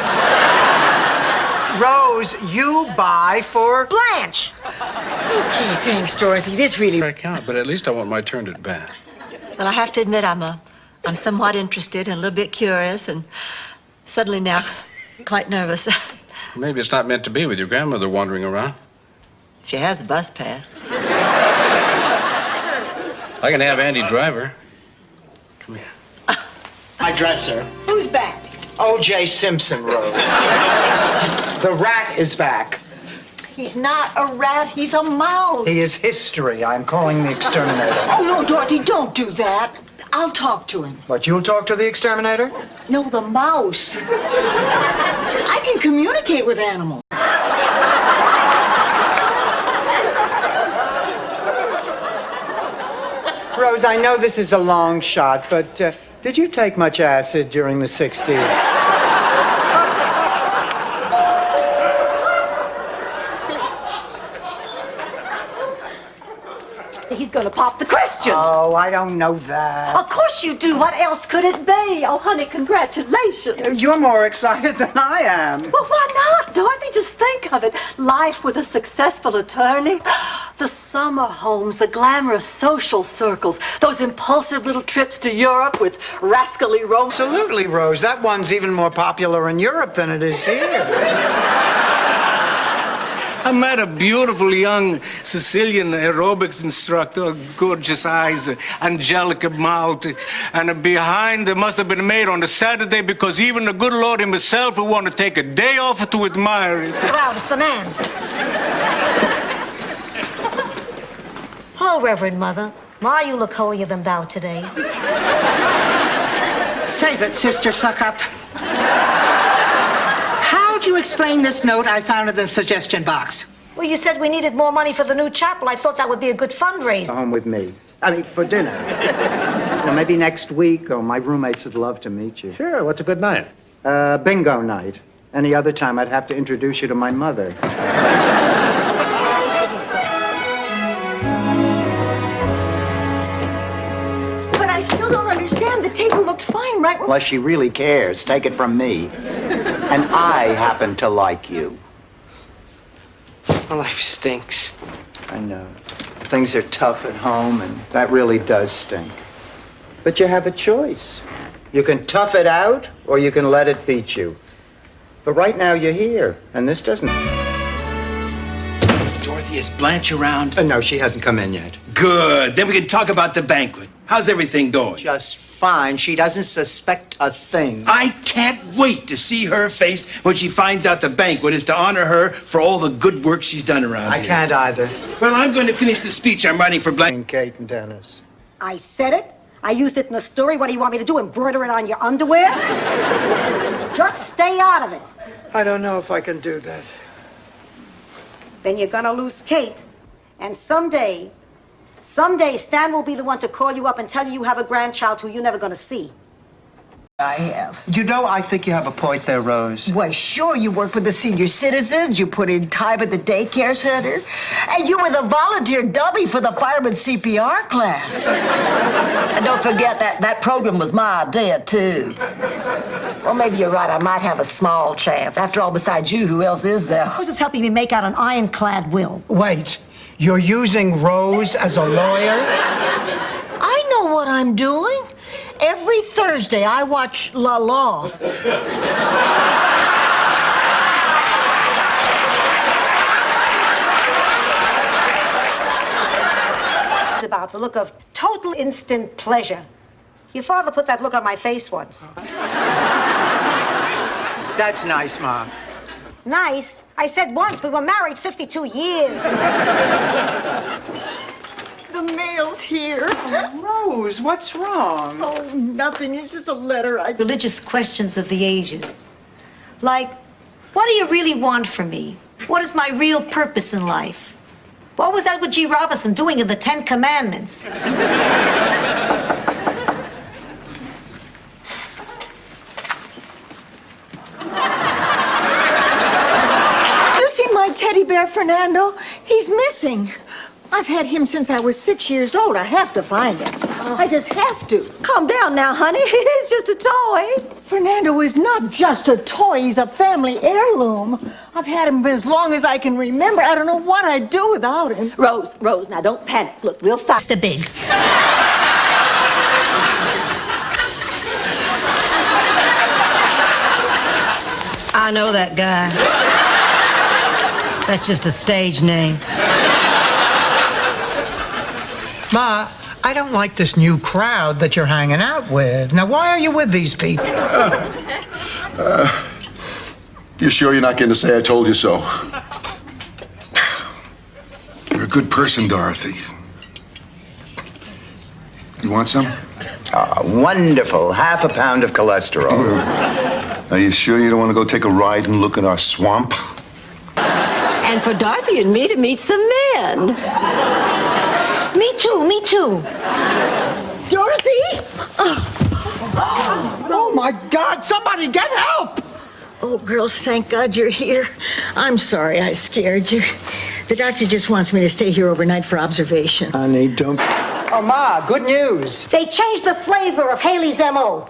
Rose, you buy for Blanche. Okay, thanks, Dorothy. This really... I count, but at least I want my turn at bat. Well, I have to admit, I'm somewhat interested and a little bit curious, and suddenly now quite nervous. Maybe it's not meant to be with your grandmother wandering around. She has a bus pass. I can have Andy drive her. Come here. my dresser. Who's back? O.J. Simpson, Rose. The rat is back. He's not a rat. He's a mouse. He is history. I'm calling the exterminator. Oh, no, Dorothy, don't do that. I'll talk to him. What, you'll talk to the exterminator? No, the mouse. I can communicate with animals. Rose, I know this is a long shot, but did you take much acid during the 60s? He's gonna pop the question. Oh, I don't know that. Of course you do. What else could it be? Oh, honey, congratulations. You're more excited than I am. Well, why not, Dorothy? Just think of it. Life with a successful attorney. The summer homes, the glamorous social circles, those impulsive little trips to Europe with rascally romance. Absolutely, Rose. That one's even more popular in Europe than it is here. I met a beautiful young Sicilian aerobics instructor, gorgeous eyes, angelic mouth, and behind there must have been made on a Saturday because even the good Lord himself would want to take a day off to admire it. Wow, it's an Ann. Hello, Reverend Mother. Ma, you look holier than thou today. Save it, Sister Suckup. How'd you explain this note I found in the suggestion box? Well, you said we needed more money for the new chapel. I thought that would be a good fundraiser. Home with me. I mean, for dinner. Well, maybe next week, or my roommates would love to meet you. Sure, what's a good night? Bingo night. Any other time, I'd have to introduce you to my mother. But I still don't understand. The table looked fine, right? Unless she really cares, take it from me. And I happen to like you. My life stinks. I know. Things are tough at home, and that really does stink. But you have a choice. You can tough it out, or you can let it beat you. But right now, you're here, and this doesn't... Dorothy, is Blanche around? No, she hasn't come in yet. Good. Then we can talk about the banquet. How's everything going? Just fine. She doesn't suspect a thing. I can't wait to see her face when she finds out the banquet is to honor her for all the good work she's done around here. I can't either. Well, I'm going to finish the speech I'm writing for Blanche. Kate and Dennis. I said it. I used it in the story. What do you want me to do, embroider it on your underwear? Just stay out of it. I don't know if I can do that. Then you're gonna lose Kate. And someday, Stan will be the one to call you up and tell you you have a grandchild who you're never gonna see. I have. You know, I think you have a point there, Rose. Why, sure, you work with the senior citizens, you put in time at the daycare center, and you were the volunteer dummy for the fireman CPR class. And don't forget that program was my idea, too. Well, maybe you're right. I might have a small chance. After all, besides you, who else is there? Rose is helping me make out an ironclad will. Wait, you're using Rose as a lawyer? I know what I'm doing. Every Thursday, I watch La Law. It's about the look of total instant pleasure. Your father put that look on my face once. That's nice, Mom. Nice? I said once. We were married 52 years. The mail's here. Rose, what's wrong? Oh, nothing. It's just a letter. Religious questions of the ages. Like, what do you really want from me? What is my real purpose in life? What was Edward G. Robinson doing in the Ten Commandments? You see my teddy bear, Fernando? He's missing. I've had him since I was 6 years old. I have to find him. I just have to. Calm down now, honey. It's just a toy. Fernando is not just a toy. He's a family heirloom. I've had him as long as I can remember. I don't know what I'd do without him. Rose, now don't panic. Look, we'll find Mr. Big. I know that guy. That's just a stage name. Ma, I don't like this new crowd that you're hanging out with. Now, why are you with these people? You sure you're not going to say I told you so? You're a good person, Dorothy. You want some? Wonderful. Half a pound of cholesterol. Are you sure you don't want to go take a ride and look at our swamp? And for Dorothy and me to meet some men. Me too. Dorothy? Oh, my God. Somebody get help. Oh, girls, thank God you're here. I'm sorry I scared you. The doctor just wants me to stay here overnight for observation. Honey, don't... Oh, Ma, good news. They changed the flavor of Haley's M.O.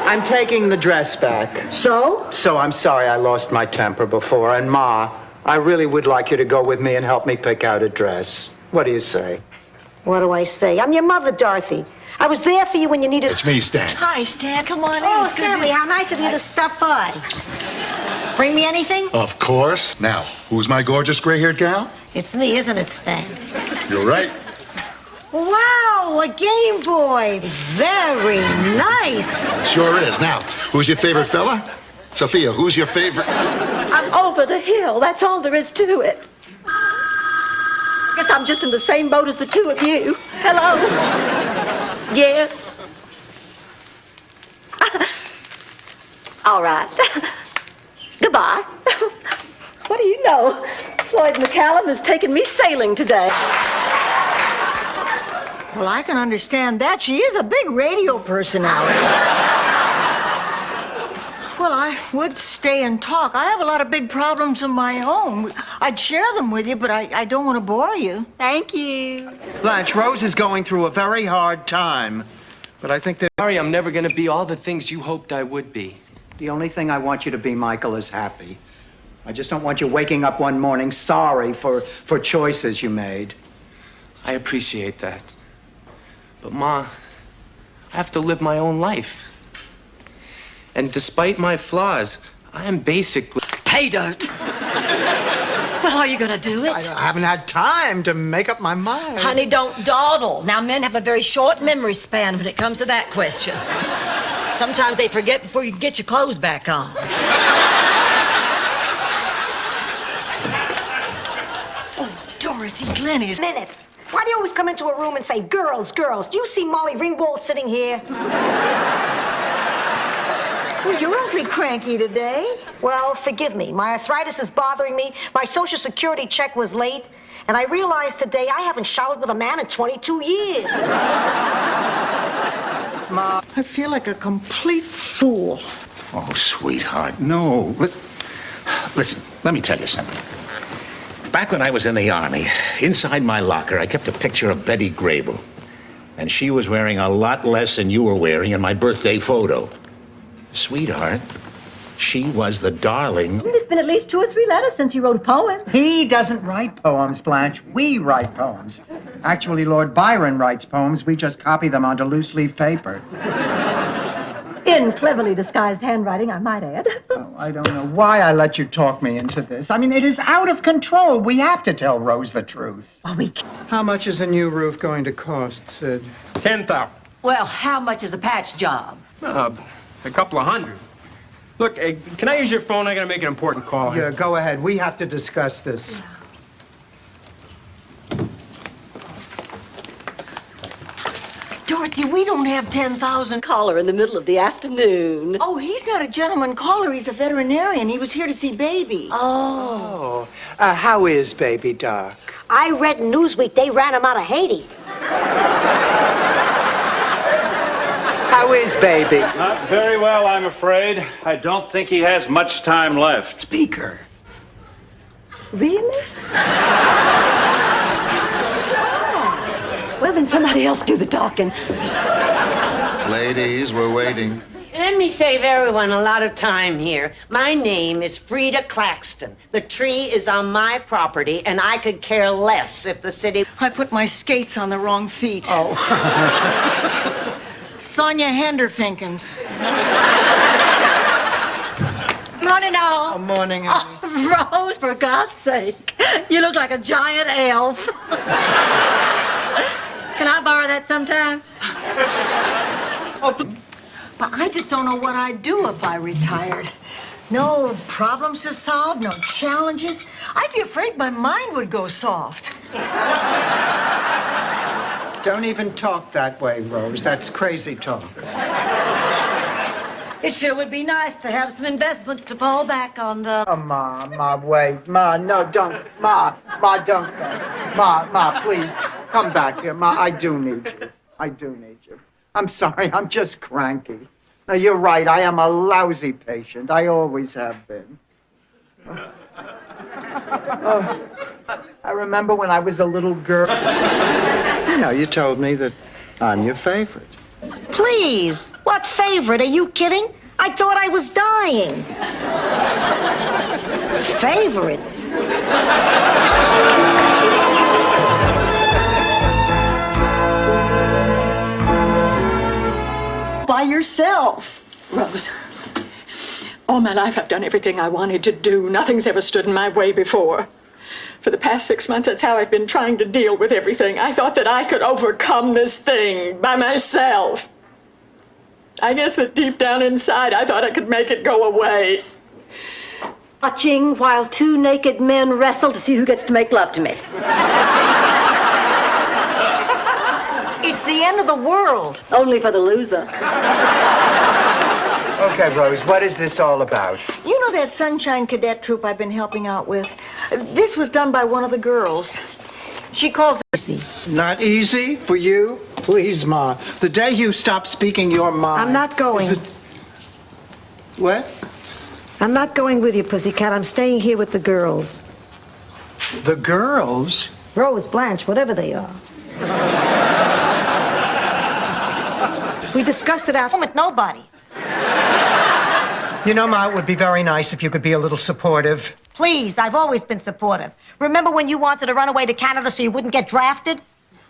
I'm taking the dress back. So? So I'm sorry I lost my temper before. And Ma, I really would like you to go with me and help me pick out a dress. What do you say? What do I say? I'm your mother, Dorothy. I was there for you when you needed... It's me, Stan. Hi, Stan. Come on in. Oh, It's good Stanley, to- how nice of you to stop by. Bring me anything? Of course. Now, who's my gorgeous gray-haired gal? It's me, isn't it, Stan? You're right. Wow, a Game Boy. Very nice. Sure is. Now, who's your favorite fella? Sophia, who's your favorite? I'm over the hill. That's all there is to it. Guess I'm just in the same boat as the two of you. Hello? Yes? All right. Goodbye. What do you know? Floyd McCallum has taken me sailing today. Well, I can understand that. She is a big radio personality. Well, I would stay and talk. I have a lot of big problems of my own. I'd share them with you, but I don't want to bore you. Thank you. Blanche, Rose is going through a very hard time. But I think that Sorry, I'm never gonna be all the things you hoped I would be. the only thing I want you to be, Michael, is happy. I just don't want you waking up one morning sorry for choices you made. I appreciate that. But Ma, I have to live my own life. And despite my flaws, I am basically... Pay dirt. Well, are you gonna do it? I haven't had time to make up my mind. Honey, don't dawdle. Now, men have a very short memory span when it comes to that question. Sometimes they forget before you can get your clothes back on. Dorothy Glenn is... Minute. Why do you always come into a room and say, girls, girls? Do you see Molly Ringwald sitting here? Well, you're awfully cranky today. Well, forgive me. My arthritis is bothering me. My Social Security check was late. And I realized today I haven't showered with a man in 22 years. Ma. I feel like a complete fool. Oh, sweetheart, no. Listen, let me tell you something. Back when I was in the Army, inside my locker, I kept a picture of Betty Grable. And she was wearing a lot less than you were wearing in my birthday photo. Sweetheart, she was the darling. It's been at least 2 or 3 letters since he wrote a poem. He doesn't write poems, Blanche. We write poems. Actually, Lord Byron writes poems. We just copy them onto loose-leaf paper. In cleverly disguised handwriting, I might add. Oh, I don't know why I let you talk me into this. I mean, it is out of control. We have to tell Rose the truth. Well, we can't. How much is a new roof going to cost, Sid? 10,000. Well, how much is a patch job? A couple of hundred. Look, can I use your phone? I gotta make an important call. Yeah, go ahead. We have to discuss this. Dorothy, we don't have 10,000. Caller in the middle of the afternoon. Oh, he's not a gentleman caller. He's a veterinarian. He was here to see Baby. Oh. How is Baby, Doc? I read in Newsweek they ran him out of Haiti. How is Baby? Not very well, I'm afraid. I don't think he has much time left. Speaker. Really? Well, then somebody else do the talking. Ladies, we're waiting. Let me save everyone a lot of time here. My name is Frida Claxton. The tree is on my property, and I could care less if the city... I put my skates on the wrong feet. Oh. Sonia Henderfinkins. Morning, all. Morning, Oh, Rose, for God's sake. You look like a giant elf. Can I borrow that sometime? But I just don't know what I'd do if I retired. No problems to solve, no challenges. I'd be afraid my mind would go soft. Don't even talk that way, Rose. That's crazy talk. It sure would be nice to have some investments to fall back on, though. Oh, Ma, wait. Ma, no, don't. Ma, don't go. Ma, please. Come back here. Ma, I do need you. I do need you. I'm sorry, I'm just cranky. No, you're right. I am a lousy patient. I always have been. Oh, I remember when I was a little girl. You know, you told me that I'm your favorite. Please, what favorite? Are you kidding? I thought I was dying. Favorite? By yourself. Rose, all my life I've done everything I wanted to do. Nothing's ever stood in my way before. For the past 6 months, that's how I've been trying to deal with everything. I thought that I could overcome this thing by myself. I guess that deep down inside, I thought I could make it go away. Watching while 2 naked men wrestle to see who gets to make love to me. It's the end of the world. Only for the loser. Okay, Rose, what is this all about? You know that Sunshine Cadet troop I've been helping out with? This was done by one of the girls. She calls it... Not easy for you? Please, Ma. The day you stop speaking your mind... I'm not going. What? I'm not going with you, Pussycat. I'm staying here with the girls. The girls? Rose, Blanche, whatever they are. We discussed it after with nobody. You know, Ma, it would be very nice if you could be a little supportive. Please, I've always been supportive. Remember when you wanted to run away to Canada so you wouldn't get drafted?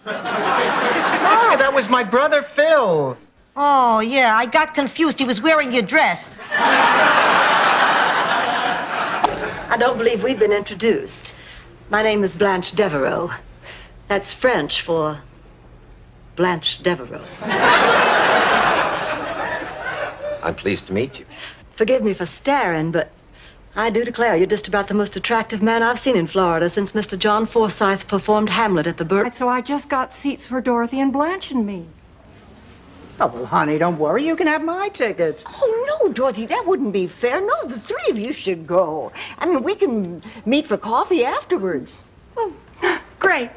Oh, that was my brother, Phil. Oh, yeah, I got confused. He was wearing your dress. I don't believe we've been introduced. My name is Blanche Devereaux. That's French for Blanche Devereaux. I'm pleased to meet you. Forgive me for staring, but I do declare you're just about the most attractive man I've seen in Florida since Mr. John Forsythe performed Hamlet at the Burbank. So I just got seats for Dorothy and Blanche and me. Oh, well, honey, don't worry. You can have my ticket. Oh, no, Dorothy, that wouldn't be fair. No, the 3 of you should go. I mean, we can meet for coffee afterwards. Oh, great.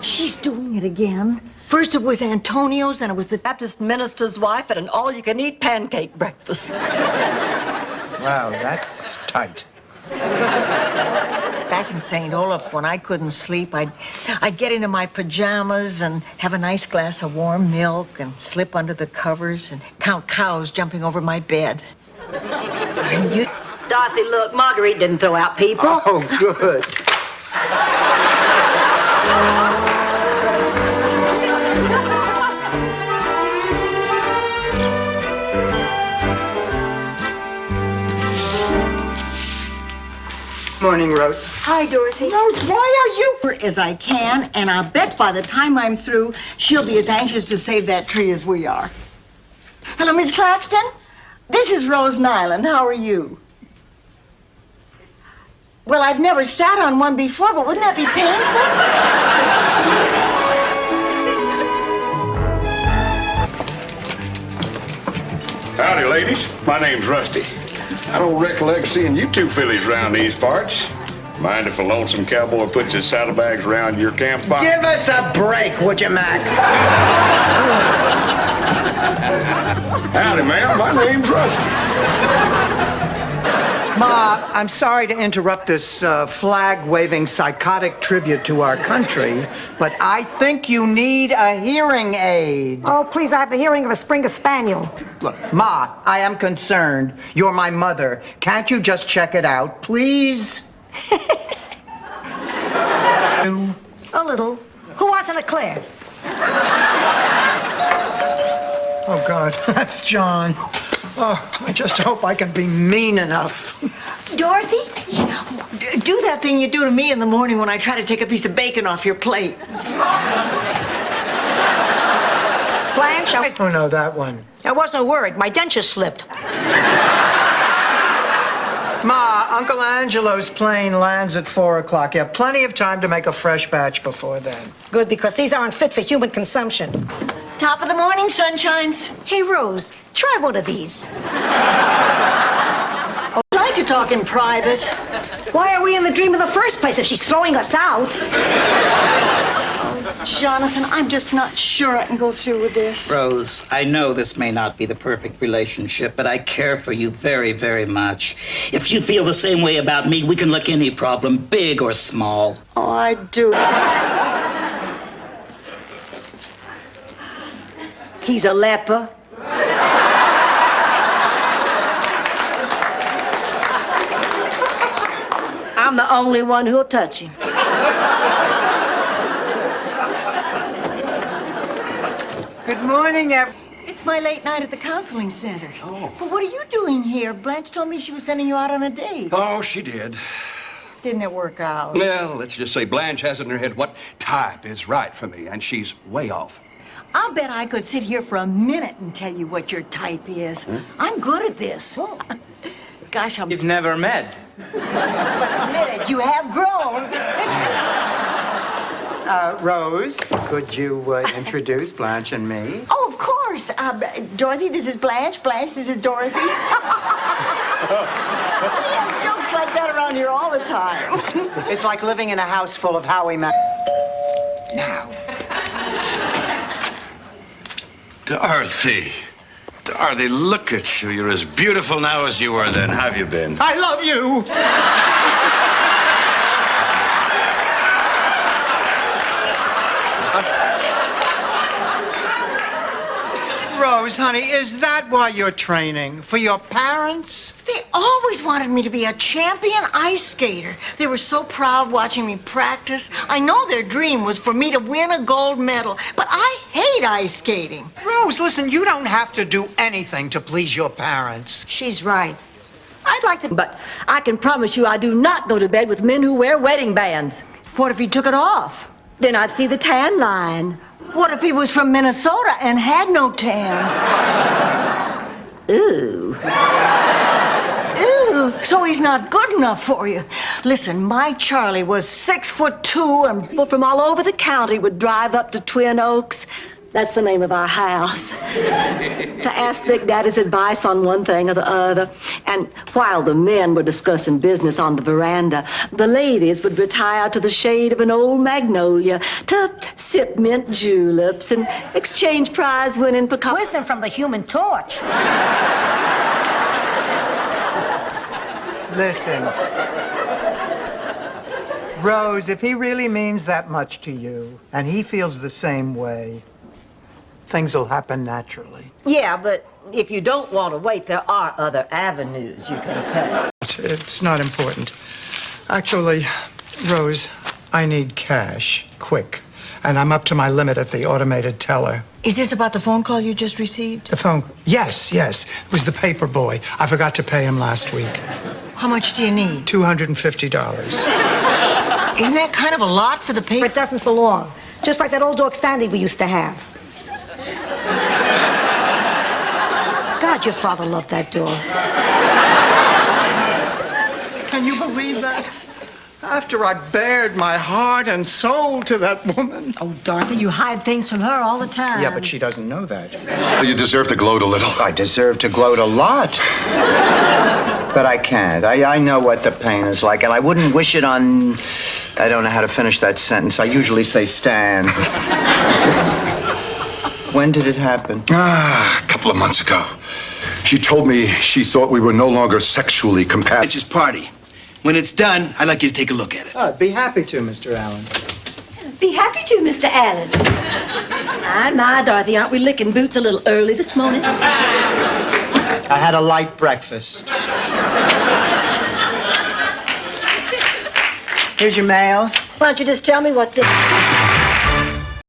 She's doing it again. First it was Antonio's, then it was the Baptist minister's wife at an all-you-can-eat pancake breakfast. Wow, that's tight. Back in St. Olaf, when I couldn't sleep, I'd get into my pajamas and have a nice glass of warm milk and slip under the covers and count cows jumping over my bed. And you... Dorothy, look, Marguerite didn't throw out people. Oh, good. Morning, Rose. Hi, Dorothy. Rose, why are you as I can? And I'll bet by the time I'm through, she'll be as anxious to save that tree as we are. Hello, Miss Claxton. This is Rose Nyland. How are you? Well, I've never sat on one before, but wouldn't that be painful? Howdy, ladies. My name's Rusty. I don't recollect seeing you two fillies around these parts. Mind if a lonesome cowboy puts his saddlebags around your campfire? Give us a break, would you, Mac? Howdy, ma'am. My name's Rusty. Ma, I'm sorry to interrupt this flag-waving psychotic tribute to our country, but I think you need a hearing aid. Oh, please, I have the hearing of a Springer Spaniel. Look, Ma, I am concerned. You're my mother. Can't you just check it out, please? A little. Who wants an eclair? Oh, God, that's John. Oh, I just hope I can be mean enough. Dorothy, do that thing you do to me in the morning when I try to take a piece of bacon off your plate. Blanche, Oh, no, that one. That wasn't a word. My denture slipped. Ma, Uncle Angelo's plane lands at 4 o'clock. You have plenty of time to make a fresh batch before then. Good, because these aren't fit for human consumption. Top of the morning, sunshines. Hey, Rose, try one of these. I'd like to talk in private. Why are we in the dream in the first place if she's throwing us out? Jonathan, I'm just not sure I can go through with this. Rose, I know this may not be the perfect relationship, but I care for you very, very much. If you feel the same way about me, we can look any problem, big or small. Oh, I do. He's a leper. I'm the only one who'll touch him. Good morning, It's my late night at the counseling center. Oh. But what are you doing here? Blanche told me she was sending you out on a date. Oh, she did. Didn't it work out? Well, let's just say Blanche has in her head what type is right for me, and she's way off. I'll bet I could sit here for a minute and tell you what your type is. I'm good at this. Gosh, I'm... You've never met. But admit it, you have grown. Rose, could you introduce Blanche and me? Oh, of course. Dorothy, this is Blanche. Blanche, this is Dorothy. We have jokes like that around here all the time. It's like living in a house full of Howie Now. Dorothy. Dorothy, look at you. You're as beautiful now as you were then. How have you been? I love you! Rose, honey, is that why you're training? For your parents? They always wanted me to be a champion ice skater. They were so proud watching me practice. I know their dream was for me to win a gold medal, but I hate ice skating. Rose, listen, you don't have to do anything to please your parents. She's right. I'd like to... But I can promise you I do not go to bed with men who wear wedding bands. What if he took it off? Then I'd see the tan line. What if he was from Minnesota and had no tan? Ooh. Ooh, so he's not good enough for you. Listen, my Charlie was 6'2" and people from all over the county would drive up to Twin Oaks That's the name of our house. To ask Big Daddy's advice on one thing or the other. And while the men were discussing business on the veranda, the ladies would retire to the shade of an old magnolia to sip mint juleps and exchange prize-winning pecan... Wisdom from the Human Torch. Listen. Rose, if he really means that much to you, and he feels the same way, things will happen naturally. Yeah, but if you don't want to wait, there are other avenues you can take. It's not important. Actually, Rose, I need cash, quick. And I'm up to my limit at the automated teller. Is this about the phone call you just received? The phone? Yes. It was the paper boy. I forgot to pay him last week. How much do you need? $250. Isn't that kind of a lot for the paper? It doesn't belong. Just like that old dog Sandy we used to have. God, your father loved that dog. Can you believe that? After I bared my heart and soul to that woman. Oh, Dorothy, you hide things from her all the time. Yeah, but she doesn't know that. You deserve to gloat a little. I deserve to gloat a lot. But I can't. I know what the pain is like, and I wouldn't wish it on... I don't know how to finish that sentence. I usually say Stan. When did it happen? A couple of months ago. She told me she thought we were no longer sexually compatible. It's just party. When it's done, I'd like you to take a look at it. Oh, I'd be happy to, Mr. Allen. Be happy to, Mr. Allen. My, Dorothy, aren't we licking boots a little early this morning? I had a light breakfast. Here's your mail. Why don't you just tell me what's in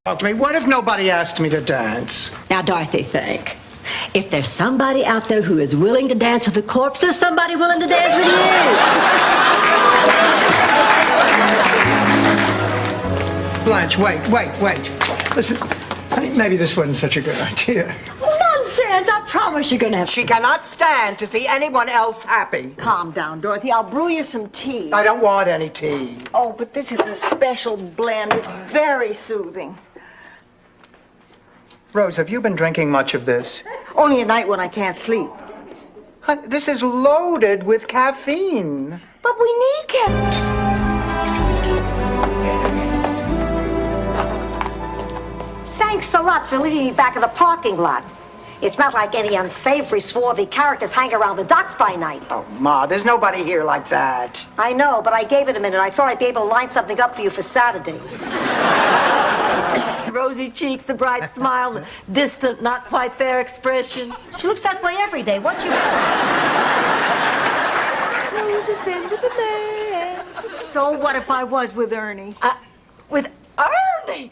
Talk to me. What if nobody asked me to dance? Now, Dorothy, think. If there's somebody out there who is willing to dance with a corpse, there's somebody willing to dance with you. Blanche, wait. Listen, I think maybe this wasn't such a good idea. Nonsense! I promise you're gonna have... She cannot stand to see anyone else happy. Calm down, Dorothy. I'll brew you some tea. I don't want any tea. Oh, but this is a special blend. It's very soothing. Rose, have you been drinking much of this? Only at night when I can't sleep. This is loaded with caffeine. But we need caffeine. Thanks a lot for leaving me back in the parking lot. It's not like any unsavory, swarthy characters hang around the docks by night. Oh, Ma, there's nobody here like that. I know, but I gave it a minute. I thought I'd be able to line something up for you for Saturday. Rosy cheeks, the bright smile, the distant, not quite there expression. She looks that way every day. What's your... Rose has been with the man. So what if I was with Ernie? With Ernie?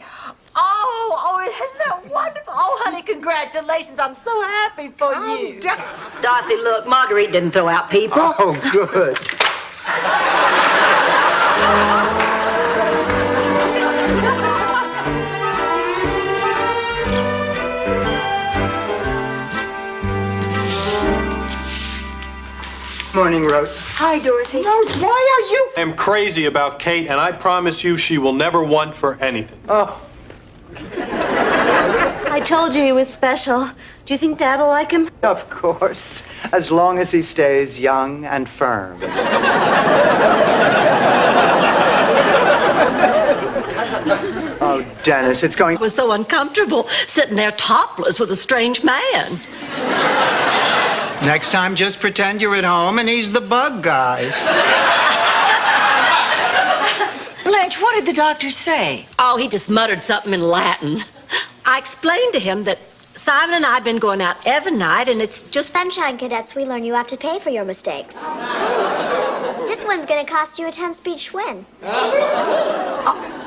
Oh, isn't that wonderful? Oh, honey, congratulations. I'm so happy for you. Dorothy, look, Marguerite didn't throw out people. Oh, good. Morning, Rose. Hi, Dorothy. Rose, why are you... I'm crazy about Kate, and I promise you she will never want for anything. Oh. I told you he was special. Do you think Dad will like him? Of course, as long as he stays young and firm. Oh, Dennis, it's going... It was so uncomfortable sitting there topless with a strange man. Next time, just pretend you're at home and he's the bug guy. Blanche, what did the doctor say? Oh, he just muttered something in Latin. I explained to him that Simon and I have been going out every night, and it's just... Sunshine Cadets, we learn you have to pay for your mistakes. This one's gonna cost you a 10-speed Schwinn.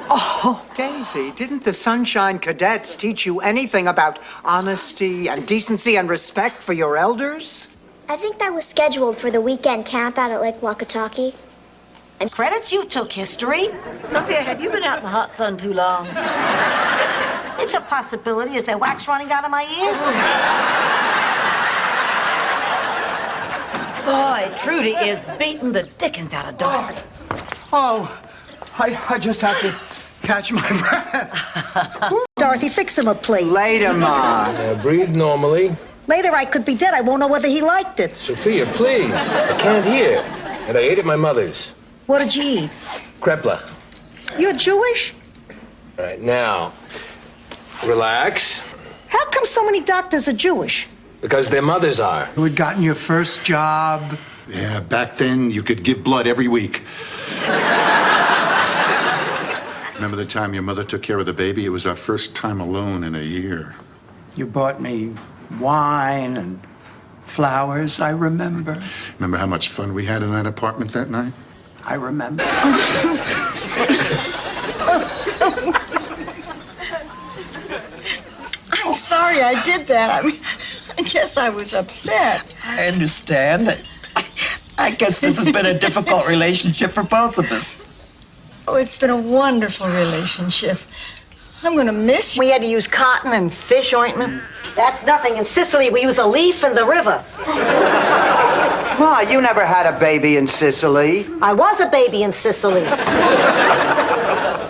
Oh, Daisy, didn't the Sunshine Cadets teach you anything about honesty and decency and respect for your elders? I think that was scheduled for the weekend camp out at Lake Wakataki. And credits you took history. Sophia, have you been out in the hot sun too long? It's a possibility. Is there wax running out of my ears? Boy, Trudy is beating the dickens out of Dorothy. Oh, I just have to catch my breath. Dorothy, fix him a plate. Later, Ma. Breathe normally. Later, I could be dead. I won't know whether he liked it. Sophia, please. I can't hear. And I ate at my mother's. What did you eat? Kreplach. You're Jewish? All right, now, relax, How come so many doctors are Jewish? because their mothers are. You had gotten your first job. Yeah, back then you could give blood every week. Remember the time your mother took care of the baby? It was our first time alone in a year. You bought me wine and flowers, I remember. Remember how much fun we had in that apartment that night? I remember. I'm sorry I did that. I guess I was upset. I understand. I guess this has been a difficult relationship for both of us. Oh, it's been a wonderful relationship. I'm gonna miss you. We had to use cotton and fish ointment. That's nothing. In Sicily, we use a leaf in the river. Ma, you never had a baby in Sicily. I was a baby in Sicily.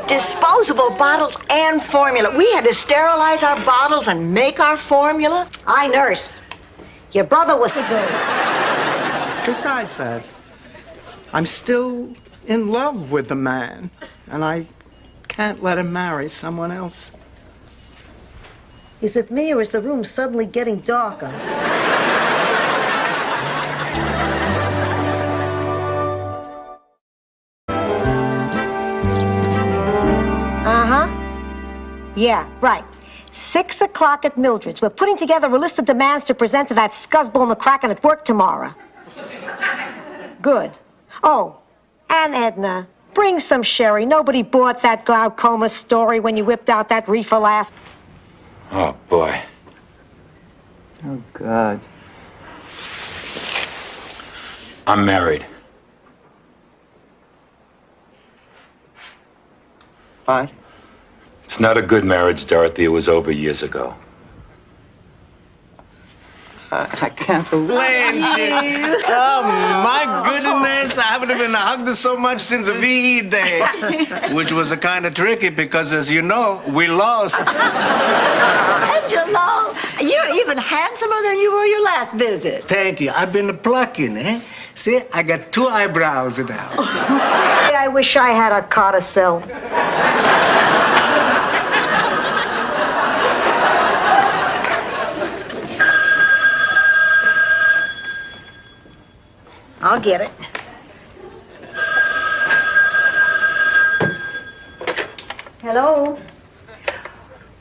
Disposable bottles and formula. We had to sterilize our bottles and make our formula. I nursed. Your brother was the good. Besides that, I'm still in love with the man, and I can't let him marry someone else. Is it me, or is the room suddenly getting darker? Uh-huh. Yeah, right. 6 o'clock at Mildred's. We're putting together a list of demands to present to that scuzzball McCracken at work tomorrow. Good. Oh, and Edna, bring some sherry. Nobody bought that glaucoma story when you whipped out that reefer last. Oh, boy. Oh, God. I'm married. What? It's not a good marriage, Dorothy. It was over years ago. I can't believe Blanche! Oh, my goodness. I haven't even hugged her so much since VE Day. Which was a kind of tricky because, as you know, we lost. Angelo, you're even handsomer than you were your last visit. Thank you. I've been plucking, eh? See, I got 2 eyebrows now. I wish I had a codicil. I'll get it. Hello?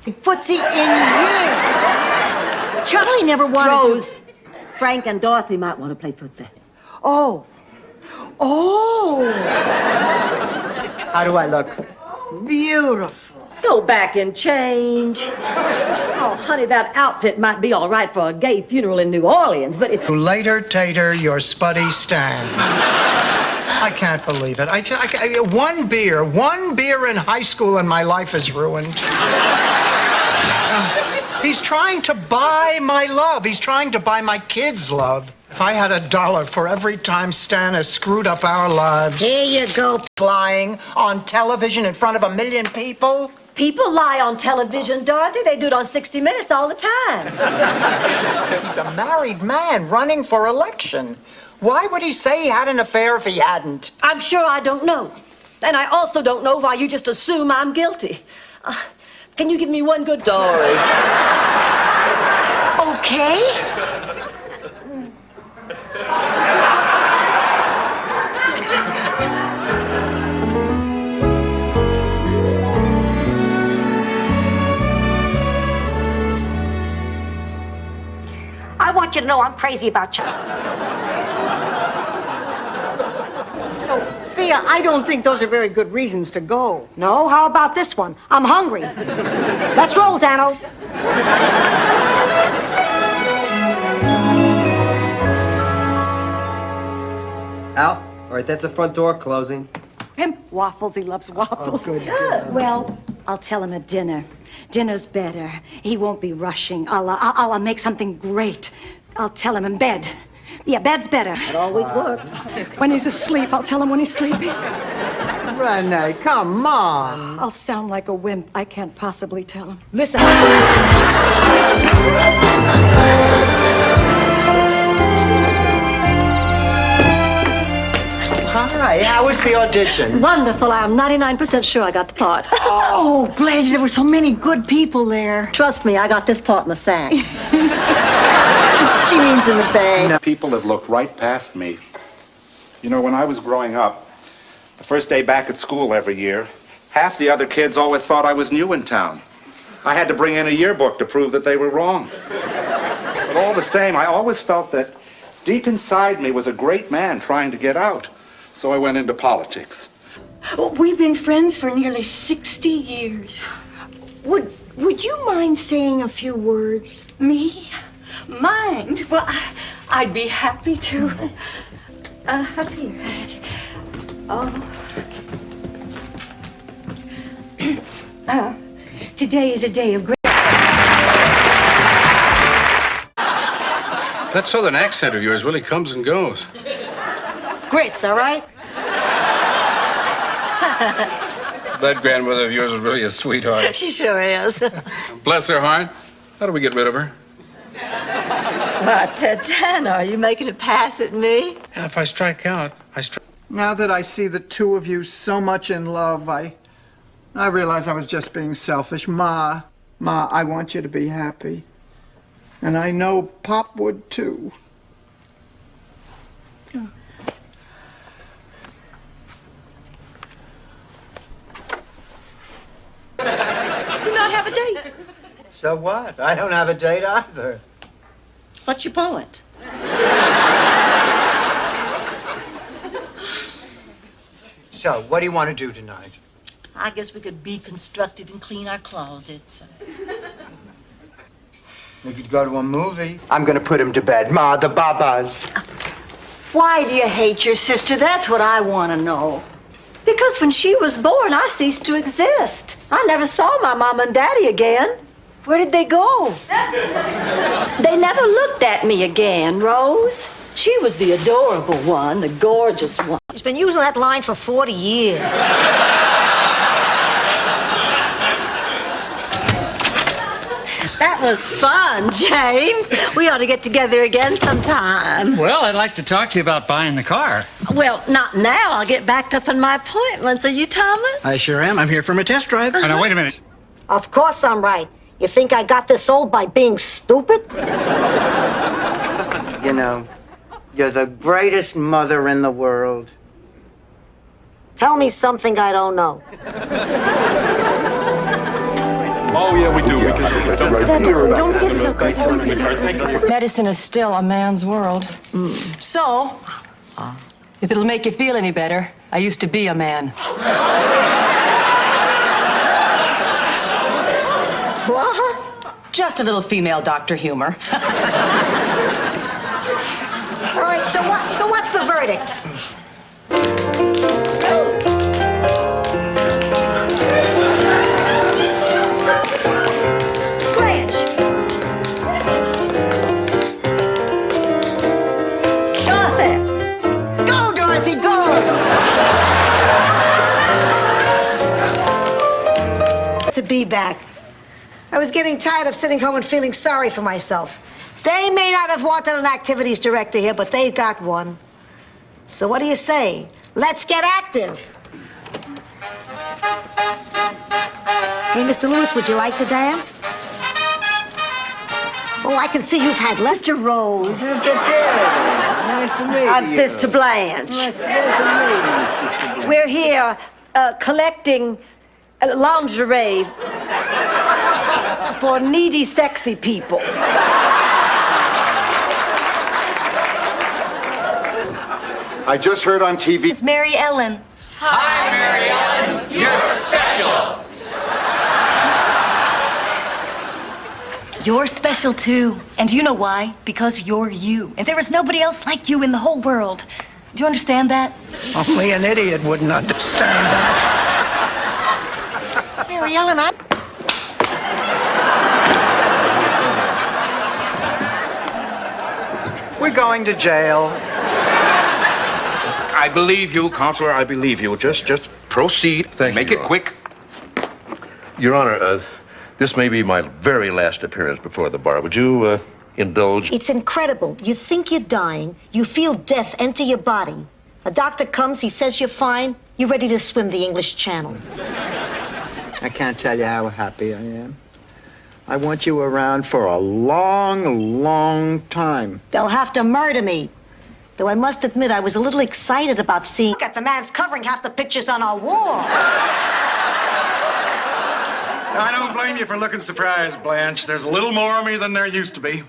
Footsie in here. Charlie never wanted Rose, Frank and Dorothy might want to play footsie. Oh. Oh. How do I look? Beautiful. Go back and change. Oh, honey, that outfit might be all right for a gay funeral in New Orleans, but it's... Later, Tater, your spuddy Stan. I can't believe it. One beer in high school and my life is ruined. He's trying to buy my love. He's trying to buy my kids' love. If I had $1 for every time Stan has screwed up our lives. Here you go. Flying on television in front of 1 million people. People lie on television, Dorothy. They do it on 60 Minutes all the time. He's a married man running for election. Why would he say he had an affair if he hadn't? I'm sure I don't know. And I also don't know why you just assume I'm guilty. Can you give me one good... Doris. Okay. I want you to know I'm crazy about you. Sophia, I don't think those are very good reasons to go. No? How about this one? I'm hungry. Let's roll, Dano. Al, all right, that's the front door closing. Him waffles. He loves waffles. Oh, good. Well, I'll tell him at dinner. Dinner's better. He won't be rushing. I'll make something great. I'll tell him in bed. Yeah, bed's better. It always works. When he's asleep, I'll tell him when he's sleeping. Renee, come on. I'll sound like a wimp. I can't possibly tell him. Listen. Hi, how was the audition? Wonderful. I'm 99% sure I got the part. Oh, Blanche, there were so many good people there. Trust me, I got this part in the sack. She means in the bag. People have looked right past me. You know, when I was growing up, the first day back at school every year, half the other kids always thought I was new in town. I had to bring in a yearbook to prove that they were wrong. But all the same, I always felt that deep inside me was a great man trying to get out. So I went into politics. Well, we've been friends for nearly 60 years. Would you mind saying a few words? Me? Mind? Well, I'd be happy to. Up here. Today is a day of great. That southern accent of yours really comes and goes. Grits, all right? That grandmother of yours is really a sweetheart. She sure is. Bless her heart. How do we get rid of her? What, Dan, are you making a pass at me? Yeah, if I strike out, I strike. Now that I see the two of you so much in love, I realize I was just being selfish. Ma, I want you to be happy. And I know Pop would too. Do not have a date. So what? I don't have a date either. What's your point? So, what do you want to do tonight? I guess we could be constructive and clean our closets. We could go to a movie. I'm going to put him to bed. Ma, the babas. Why do you hate your sister? That's what I want to know. Because when she was born, I ceased to exist. I never saw my mom and daddy again. Where did they go? They never looked at me again, Rose. She was the adorable one, the gorgeous one. She's been using that line for 40 years. That was fun, James. We ought to get together again sometime. Well, I'd like to talk to you about buying the car. Well, not now. I'll get backed up on my appointments. Are you Thomas? I sure am. I'm here from a test drive. Oh, now, wait a minute. Of course I'm right. You think I got this old by being stupid? You know, you're the greatest mother in the world. Tell me something I don't know. Oh, yeah, we do. Medicine is still a man's world. So, if it'll make you feel any better, I used to be a man. What? Just a little female doctor humor. All right, so what's the verdict? Blanche! Dorothy! Go, Dorothy, go! To be back. I was getting tired of sitting home and feeling sorry for myself. They may not have wanted an activities director here, but they've got one. So what do you say? Let's get active. Hey, Mr. Lewis, would you like to dance? Oh, I can see you've had left. Mr. Rose. Nice to meet you. I'm Sister Blanche. Nice to meet you, Sister Blanche. We're here collecting lingerie for needy, sexy people. I just heard on TV. It's Mary Ellen. Hi, Mary Ellen. You're special. You're special too. And you know why? Because you're you. And there is nobody else like you in the whole world. Do you understand that? Only an idiot wouldn't understand that. Mary Ellen, I'm... We're going to jail. I believe you, Counselor. I believe you. Just Proceed. Make it quick. Your Honor, this may be my very last appearance before the bar. Would you indulge? It's incredible. You think you're dying, you feel death enter your body. A doctor comes, he says you're fine, you're ready to swim the English Channel. I can't tell you how happy I am. I want you around for a long, long time. They'll have to murder me. Though I must admit, I was a little excited about seeing. Look at the man's covering half the pictures on our wall. I don't blame you for looking surprised, Blanche. There's a little more of me than there used to be.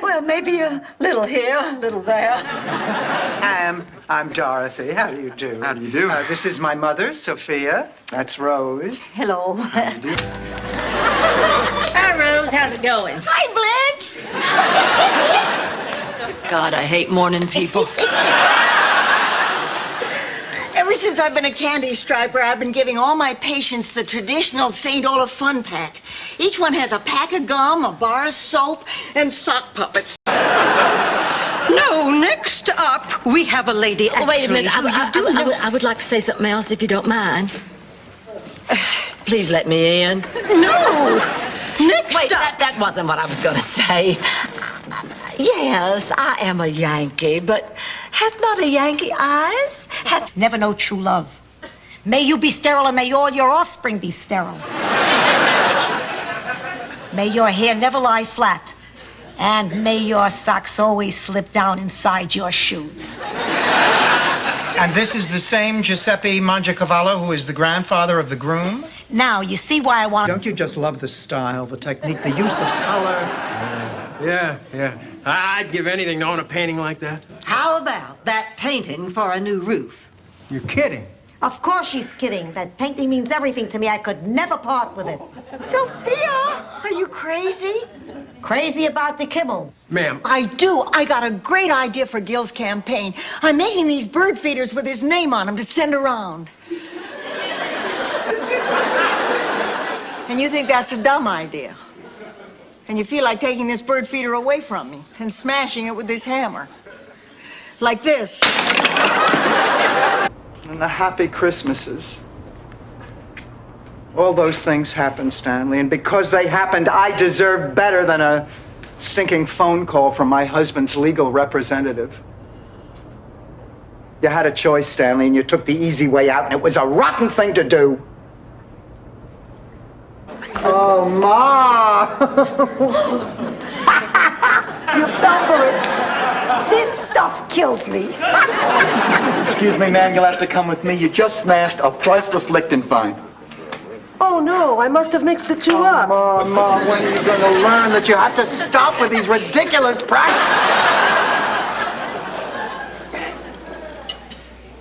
Well, maybe a little here, a little there. I'm Dorothy. How do you do? How do you do? This is my mother, Sophia. That's Rose. Hello. How do you do? Hi, Rose. How's it going? Hi, Blanche. God, I hate morning people. Ever since I've been a candy striper, I've been giving all my patients the traditional St. Olaf fun pack. Each one has a pack of gum, a bar of soap, and sock puppets. No, next up, we have a lady actually. Oh, wait a minute. who you do know. I would like to say something else, if you don't mind. Please let me in. No! Next Wait, up. that wasn't what I was going to say. Yes, I am a Yankee, but hath not a Yankee eyes? Never know true love. May you be sterile and may all your offspring be sterile. May your hair never lie flat. And may your socks always slip down inside your shoes. And this is the same Giuseppe Mangiacavallo who is the grandfather of the groom? Now, you see why I want to... Don't you just love the style, the technique, the use of color? Yeah. I'd give anything to own a painting like that. How about that painting for a new roof? You're kidding. Of course she's kidding. That painting means everything to me. I could never part with it. Sophia, are you crazy? Crazy about the kibble. Ma'am. I do. I got a great idea for Gil's campaign. I'm making these bird feeders with his name on them to send around. And you think that's a dumb idea? And you feel like taking this bird feeder away from me and smashing it with this hammer. Like this. And the happy Christmases. All those things happened, Stanley, and because they happened, I deserve better than a stinking phone call from my husband's legal representative. You had a choice, Stanley, and you took the easy way out, and it was a rotten thing to do. Oh, Ma! You fell for it. This stuff kills me. Excuse me, ma'am, you'll have to come with me. You just smashed a priceless Lichtenstein. Oh, no, I must have mixed the two up. Ma, when are you going to learn that you have to stop with these ridiculous practices?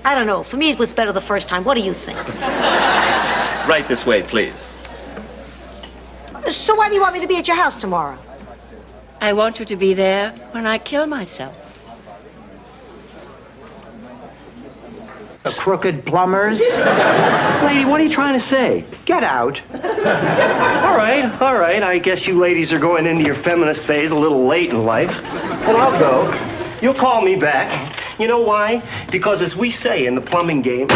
I don't know. For me, it was better the first time. What do you think? Right this way, please. So why do you want me to be at your house tomorrow? I want you to be there when I kill myself. The crooked plumbers. Lady, what are you trying to say? Get out. All right. I guess you ladies are going into your feminist phase a little late in life. Well, I'll go. You'll call me back. You know why? Because as we say in the plumbing game...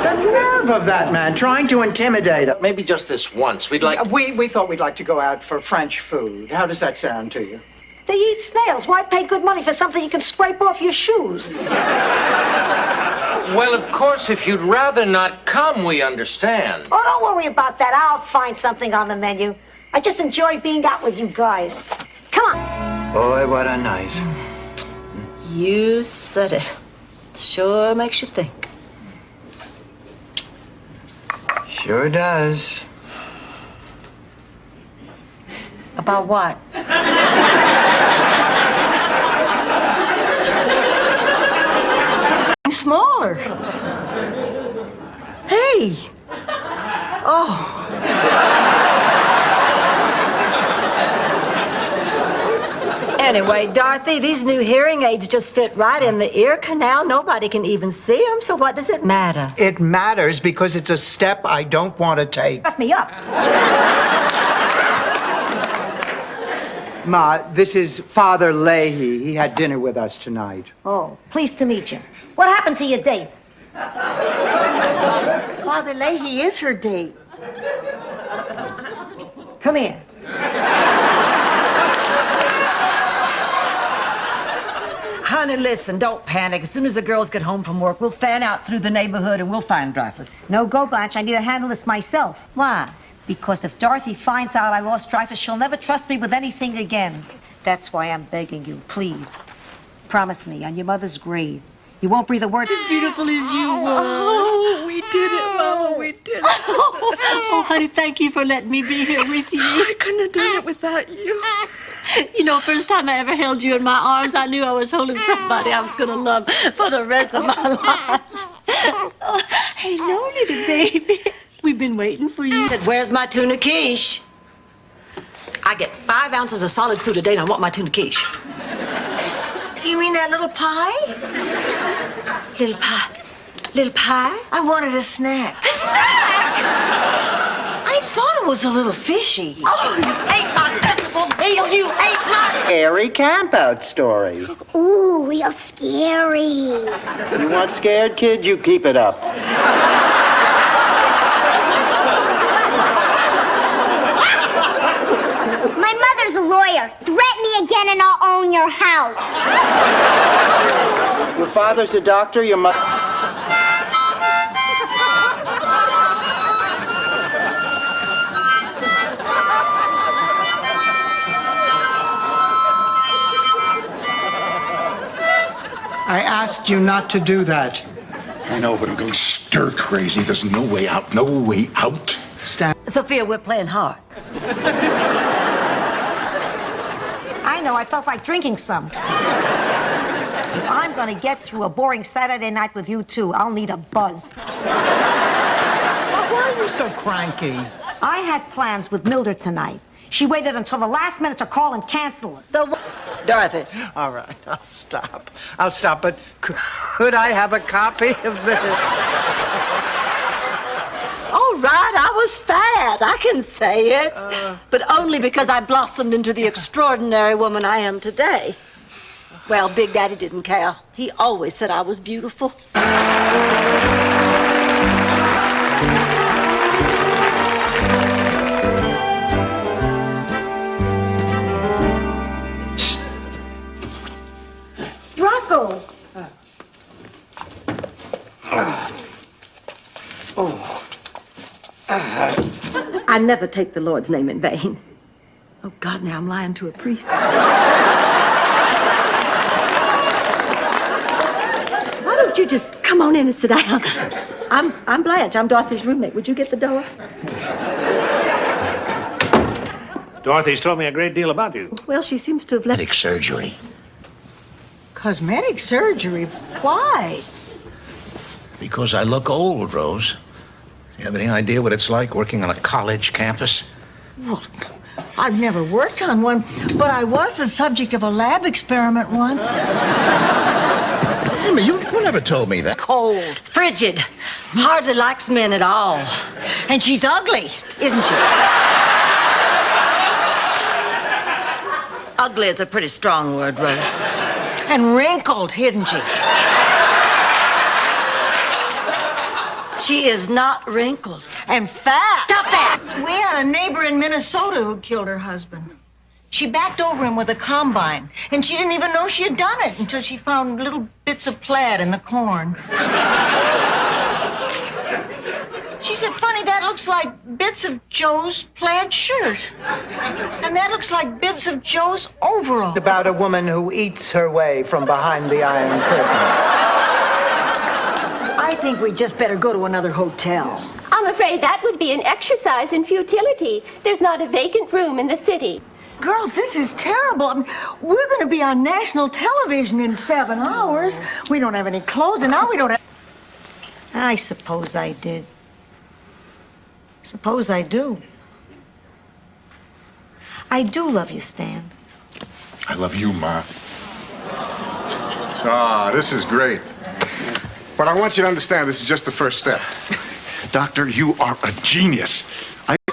The nerve of that man, trying to intimidate us. Maybe just this once. We'd like... We thought we'd like to go out for French food. How does that sound to you? They eat snails. Why pay good money for something you can scrape off your shoes? Well, of course, if you'd rather not come, we understand. Oh, don't worry about that. I'll find something on the menu. I just enjoy being out with you guys. Come on. Boy, what a night. You said it. Sure makes you think. Sure does. About what? Smaller. Hey. Oh. Anyway, Dorothy, these new hearing aids just fit right in the ear canal. Nobody can even see them, so what does it matter? It matters because it's a step I don't want to take. Shut me up. Ma, this is Father Leahy. He had dinner with us tonight. Oh, pleased to meet you. What happened to your date? Father Leahy is her date. Come here. Honey, listen, don't panic. As soon as the girls get home from work, we'll fan out through the neighborhood and we'll find Dreyfus. No go, Blanche. I need to handle this myself. Why? Because if Dorothy finds out I lost Dreyfus, she'll never trust me with anything again. That's why I'm begging you, please. Promise me on your mother's grave, you won't breathe a word. As beautiful as you were. Oh, we did it, Mama, we did it. Oh, honey, thank you for letting me be here with you. I couldn't have done it without you. You know, first time I ever held you in my arms, I knew I was holding somebody I was going to love for the rest of my life. Oh, hello, little baby. We've been waiting for you. Said, where's my tuna quiche? I get 5 ounces of solid food a day and I want my tuna quiche. You mean that little pie? Little pie? Little pie? I wanted a snack. A snack? I thought it was a little fishy. Oh, you ate my sensible meal. You ate my... Scary campout story. Ooh, real scary. You want scared, kid? You keep it up. My mother's a lawyer. Threaten me again and I'll own your house. Your father's a doctor, your mother... I asked you not to do that. I know, but I'm going stir crazy. There's no way out. No way out. Stan. Sophia, we're playing hearts. I know, I felt like drinking some. If I'm gonna get through a boring Saturday night with you two, I'll need a buzz. Why are you so cranky? I had plans with Mildred tonight. She waited until the last minute to call and cancel it. Dorothy. All right, I'll stop. But could I have a copy of this? All right, I was fat. I can say it. But only because I blossomed into the extraordinary woman I am today. Well, Big Daddy didn't care. He always said I was beautiful. Rocco! I never take the Lord's name in vain. Oh, God, now I'm lying to a priest. Why don't you just come on in and sit down? I'm Blanche. I'm Dorothy's roommate. Would you get the door? Dorothy's told me a great deal about you. Well, she seems to have left... Cosmetic surgery. Cosmetic surgery? Why? Because I look old, Rose. You have any idea what it's like working on a college campus? Well, I've never worked on one, but I was the subject of a lab experiment once. Amy, you never told me that. Cold, frigid, hardly likes men at all. And she's ugly, isn't she? Ugly is a pretty strong word, Rose. And wrinkled, isn't she? She is not wrinkled. And fat. Stop that! We had a neighbor in Minnesota who killed her husband. She backed over him with a combine, and she didn't even know she had done it until she found little bits of plaid in the corn. She said, funny, that looks like bits of Joe's plaid shirt. And that looks like bits of Joe's overall. About a woman who eats her way from behind the Iron Curtain. I think we just better go to another hotel. I'm afraid that would be an exercise in futility. There's not a vacant room in the city. Girls, this is terrible. I mean, we're going to be on national television in 7 hours. We don't have any clothes, and now we don't have... I suppose I did. Suppose I do. I do love you, Stan. I love you, Ma. Ah, this is great. But I want you to understand this is just the first step. Doctor, you are a genius.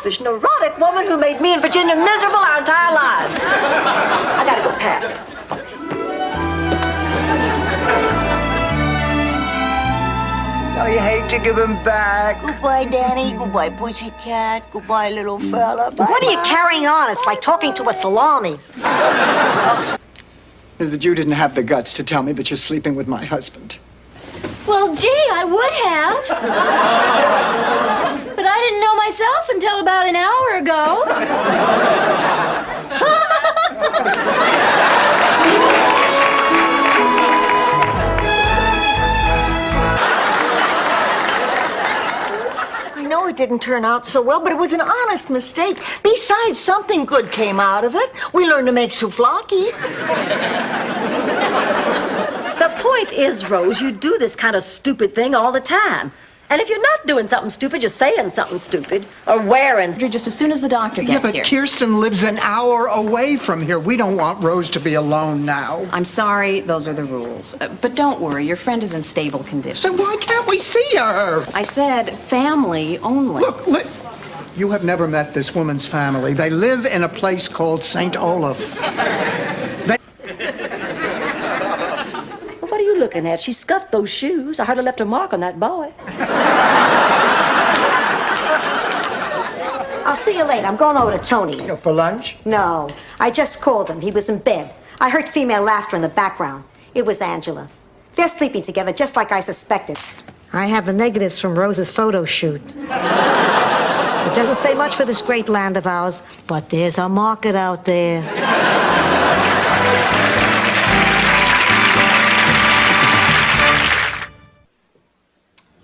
This neurotic woman who made me and Virginia miserable our entire lives. I gotta go pack. I hate to give him back. Goodbye, Danny. Goodbye, pussycat. Goodbye, little fella. Bye. What are you carrying on? It's like talking to a salami. That you didn't have the guts to tell me that you're sleeping with my husband. Well, gee, I would have. But I didn't know myself until about an hour ago. I know it didn't turn out so well, but it was an honest mistake. Besides, something good came out of it. We learned to make souvlaki. The point is, Rose, you do this kind of stupid thing all the time. And if you're not doing something stupid, you're saying something stupid or wearing. Just as soon as the doctor gets Yeah, but here. Kirsten lives an hour away from here. We don't want Rose to be alone now. I'm sorry, those are the rules. But don't worry, your friend is in stable condition. So why can't we see her? I said family only. Look, you have never met this woman's family. They live in a place called St. Olaf. What are you looking at? She scuffed those shoes. I heard her left a mark on that boy. I'll see you later. I'm going over to Tony's. For lunch? No, I just called him. He was in bed. I heard female laughter in the background. It was Angela. They're sleeping together just like I suspected. I have the negatives from Rose's photo shoot. It doesn't say much for this great land of ours, but there's a market out there.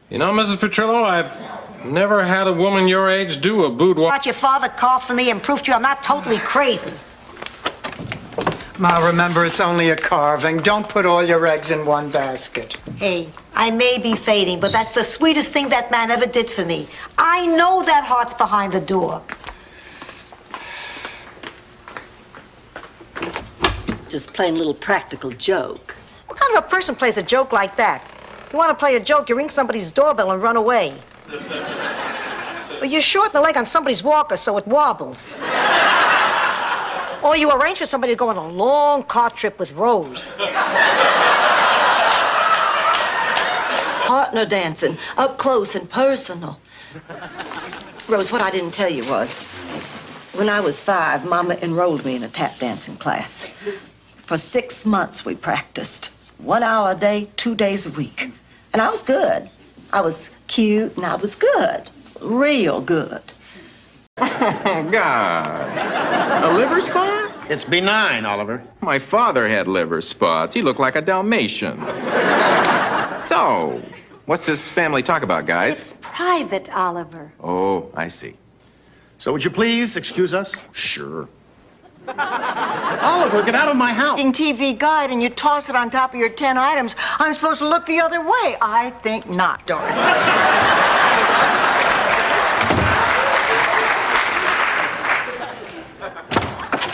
You know, Mrs. Petrillo, I've never had a woman your age do a boudoir. Watch your father call for me and prove to you I'm not totally crazy. Ma, remember, it's only a carving. Don't put all your eggs in one basket. Hey, I may be fading, but that's the sweetest thing that man ever did for me. I know that heart's behind the door. Just plain little practical joke. What kind of a person plays a joke like that? You want to play a joke, you ring somebody's doorbell and run away. But you're short in the leg on somebody's walker, so it wobbles. Or you arrange for somebody to go on a long car trip with Rose. Partner dancing, up close and personal. Rose, what I didn't tell you was, when I was 5, Mama enrolled me in a tap dancing class. For 6 months we practiced. 1 hour a day, 2 days a week. And I was good. I was cute and I was good. Real good. God. A liver spot? It's benign, Oliver. My father had liver spots. He looked like a Dalmatian. So, what's this family talk about, guys? It's private, Oliver. Oh, I see. So would you please excuse us? Sure. Oliver, get out of my house. TV guide and you toss it on top of your 10 items. I'm supposed to look the other way. I think not, Dorothy.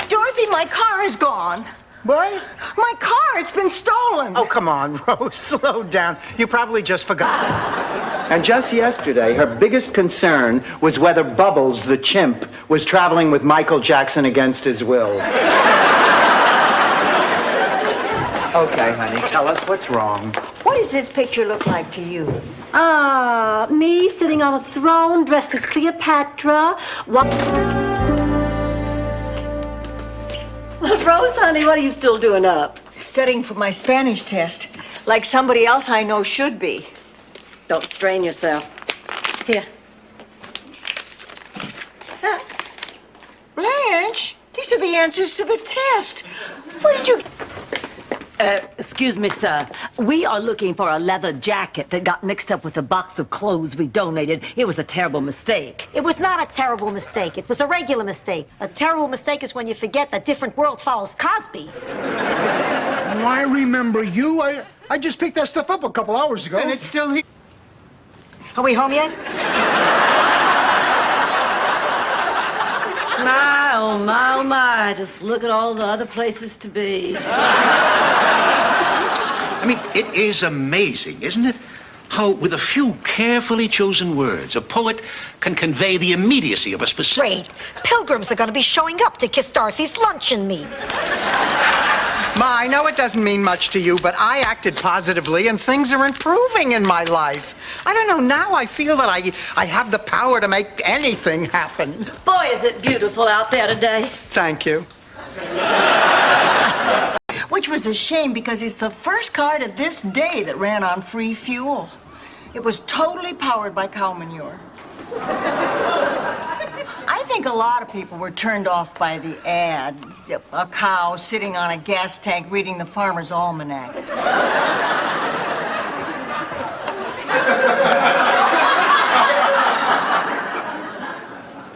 Dorothy, my car is gone. What? My car, it's been stolen. Oh, come on, Rose, slow down. You probably just forgot. And just yesterday, her biggest concern was whether Bubbles, the chimp, was traveling with Michael Jackson against his will. Okay, honey, tell us what's wrong. What does this picture look like to you? Me sitting on a throne dressed as Cleopatra. Rose, honey, what are you still doing up? Studying for my Spanish test, like somebody else I know should be. Don't strain yourself. Here. Blanche, these are the answers to the test. Where did you... Excuse me, sir. We are looking for a leather jacket that got mixed up with a box of clothes we donated. It was a terrible mistake. It was not a terrible mistake. It was a regular mistake. A terrible mistake is when you forget that different world follows Cosby. I remember you. I just picked that stuff up a couple hours ago. And it's still here. Are we home yet? My, oh my, oh my. Just look at all the other places to be. I mean, it is amazing, isn't it? How, with a few carefully chosen words, a poet can convey the immediacy of a specific... Great. Pilgrims are going to be showing up to kiss Dorothy's luncheon meat. Ma, I know it doesn't mean much to you, but I acted positively and things are improving in my life. I don't know, now I feel that I have the power to make anything happen. Boy, is it beautiful out there today. Thank you. Which was a shame because it's the first car to this day that ran on free fuel. It was totally powered by cow manure. I think a lot of people were turned off by the ad. A cow sitting on a gas tank reading the Farmer's Almanac.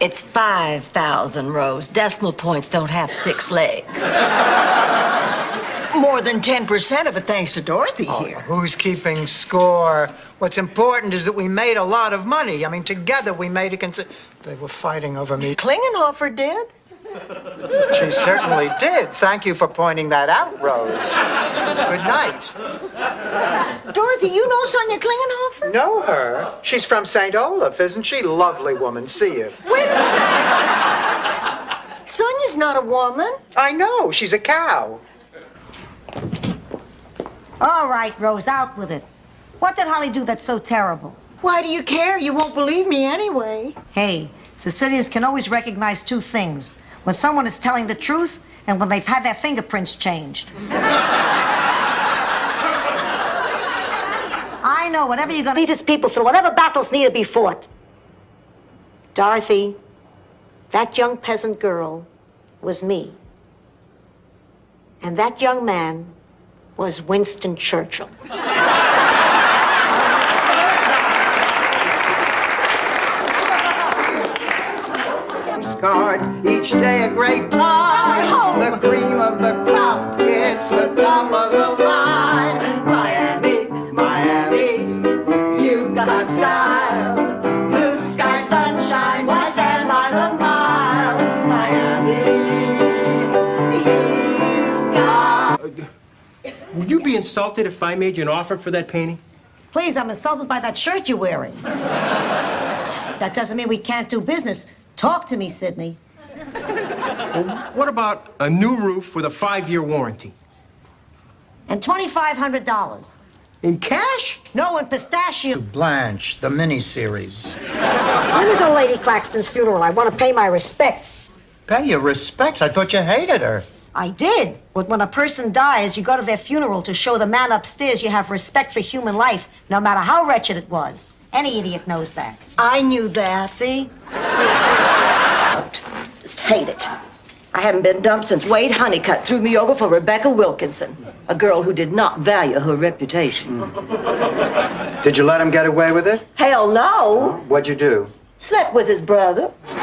It's 5,000, Rose. Decimal points don't have 6 legs. More than 10% of it thanks to Dorothy here. Who's keeping score? What's important is that we made a lot of money. I mean, together we made a They were fighting over me. Klingenhofer did. She certainly did. Thank you for pointing that out, Rose. Good night. Dorothy, you know Sonia Klingenhofer? Know her? She's from St. Olaf, isn't she? Lovely woman. See you. Wait a minute. Sonia's not a woman. I know. She's a cow. All right, Rose, out with it. What did Holly do that's so terrible? Why do you care? You won't believe me anyway. Hey, Sicilians can always recognize 2 things. When someone is telling the truth and when they've had their fingerprints changed. I know, whatever you're gonna lead his people through, whatever battles need to be fought. Dorothy, that young peasant girl was me. And that young man was Winston Churchill. Card, each day a great time. The cream of the crop, it's the top of the line. Miami, Miami, you got style. Blue sky, sunshine, white sand by the mile. Miami, you got. Would you be insulted if I made you an offer for that painting? Please, I'm insulted by that shirt you're wearing. That doesn't mean we can't do business. Talk to me, Sidney. Well, what about a new roof with a 5-year warranty? And $2,500. In cash? No, in pistachio. Blanche, the miniseries. When is old Lady Claxton's funeral? I want to pay my respects. Pay your respects. I thought you hated her. I did. But when a person dies, you go to their funeral to show the man upstairs you have respect for human life, no matter how wretched it was. Any idiot knows that. I knew that. See? Just hate it. I haven't been dumped since Wade Honeycutt threw me over for Rebecca Wilkinson, a girl who did not value her reputation. Did you let him get away with it? Hell no. What'd you do? Slept with his brother. Come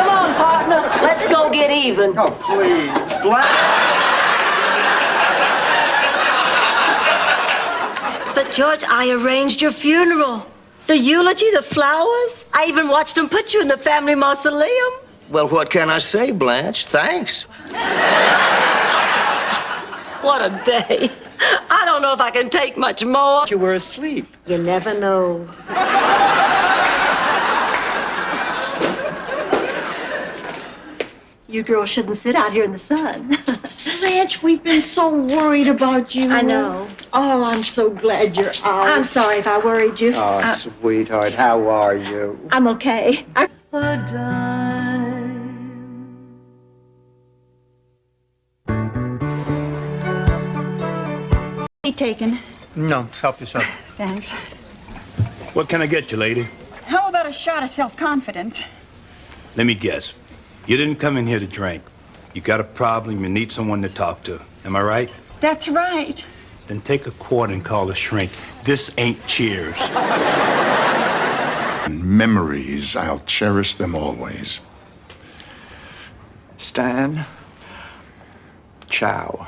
on, partner. Let's go get even. Oh, please. But, George, I arranged your funeral. The eulogy, the flowers. I even watched them put you in the family mausoleum. Well, what can I say, Blanche? Thanks. What a day. I don't know if I can take much more. You were asleep. You never know. You girls shouldn't sit out here in the sun. Blanche, we've been so worried about you. I know. Oh, I'm so glad you're out. I'm sorry if I worried you. Oh, sweetheart, how are you? I'm okay. Taken. No, help yourself. Thanks. What can I get you, lady? How about a shot of self-confidence? Let me guess. You didn't come in here to drink. You got a problem, you need someone to talk to. Am I right? That's right. Then take a quart and call a shrink. This ain't Cheers. Memories, I'll cherish them always. Stan. Ciao.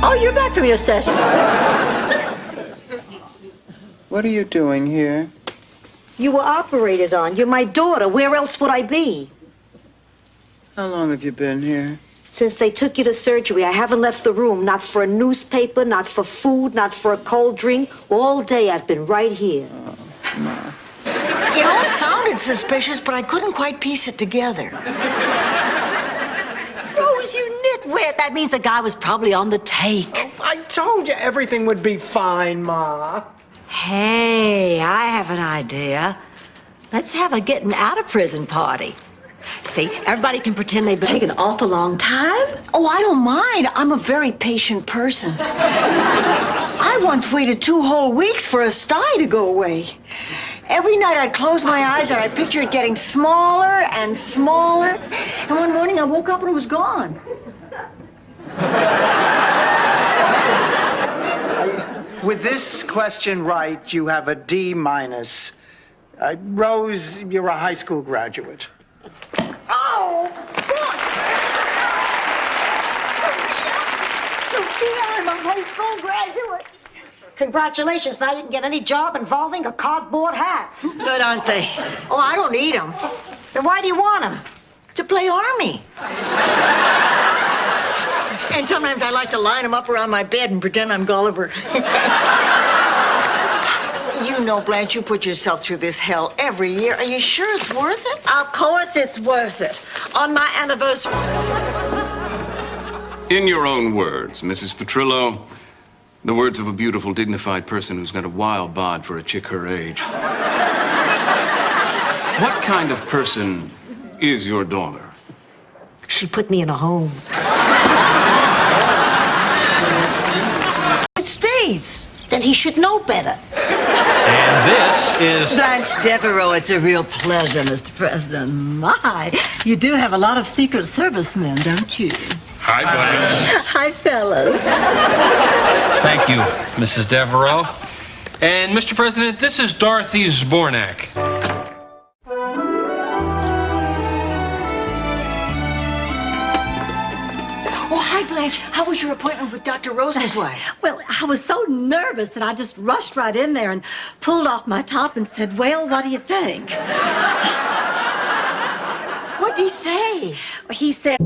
Oh, you're back from your session. What are you doing here? You were operated on. You're my daughter. Where else would I be? How long have you been here? Since they took you to surgery, I haven't left the room, not for a newspaper, not for food, not for a cold drink. All day I've been right here. It all sounded suspicious, but I couldn't quite piece it together. Rose, you nitwit. That means the guy was probably on the take. I told you everything would be fine, Ma. Hey, I have an idea. Let's have a getting out of prison party. See, everybody can pretend they've been Take an awful long time? Oh, I don't mind. I'm a very patient person. I once waited 2 whole weeks for a sty to go away. Every night I'd close my eyes and I'd picture it getting smaller and smaller. And one morning I woke up and it was gone. With this question right, you have a D minus. Rose, you're a high school graduate. Oh, Sophia, I'm a high school graduate. Congratulations, now you can get any job involving a cardboard hat. good, aren't they? Oh, I don't need them. Then why do you want them? To play army. And sometimes I like to line them up around my bed and pretend I'm Gulliver. You know, Blanche, you put yourself through this hell every year. Are you sure it's worth it? Of course it's worth it. On my anniversary. In your own words, Mrs. Petrillo, the words of a beautiful, dignified person who's got a wild bod for a chick her age. What kind of person is your daughter? She put me in a home. It states. Then he should know better. And this is... Blanche Devereaux, it's a real pleasure, Mr. President. My, you do have a lot of Secret Service men, don't you? Hi, Blanche. Hi, fellas. Thank you, Mrs. Devereaux. And, Mr. President, this is Dorothy Zbornak. Oh, hi, Blanche. How was your appointment with Dr. Rosenzweig? Well, I was so nervous that I just rushed right in there and pulled off my top and said, well, what do you think? What'd he say? He said...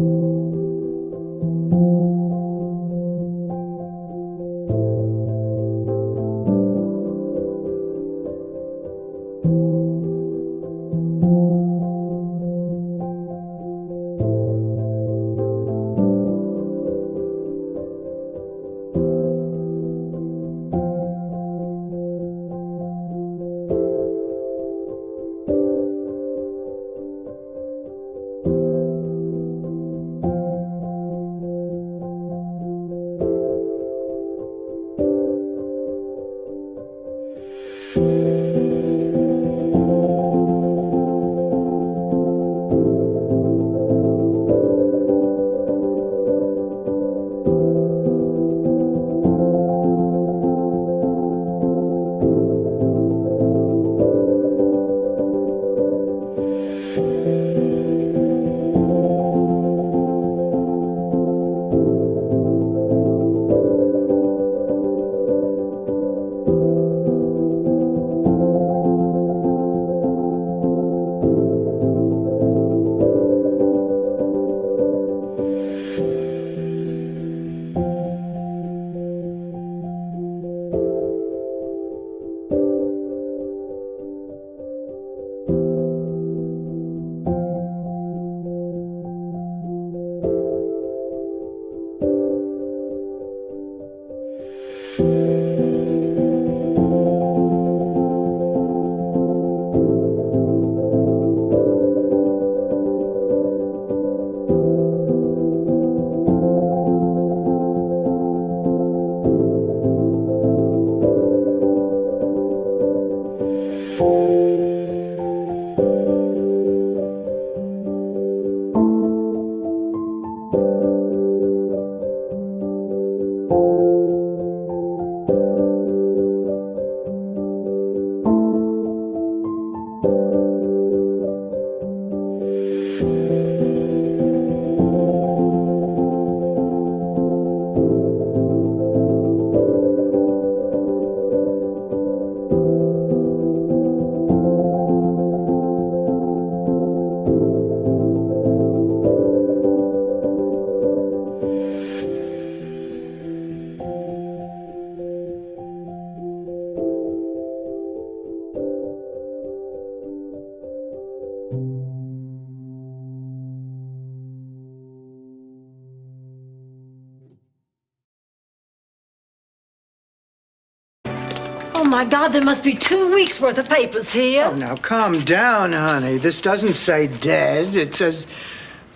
Oh, my God, there must be 2 weeks' worth of papers here. Oh, now calm down, honey. This doesn't say dead. It says.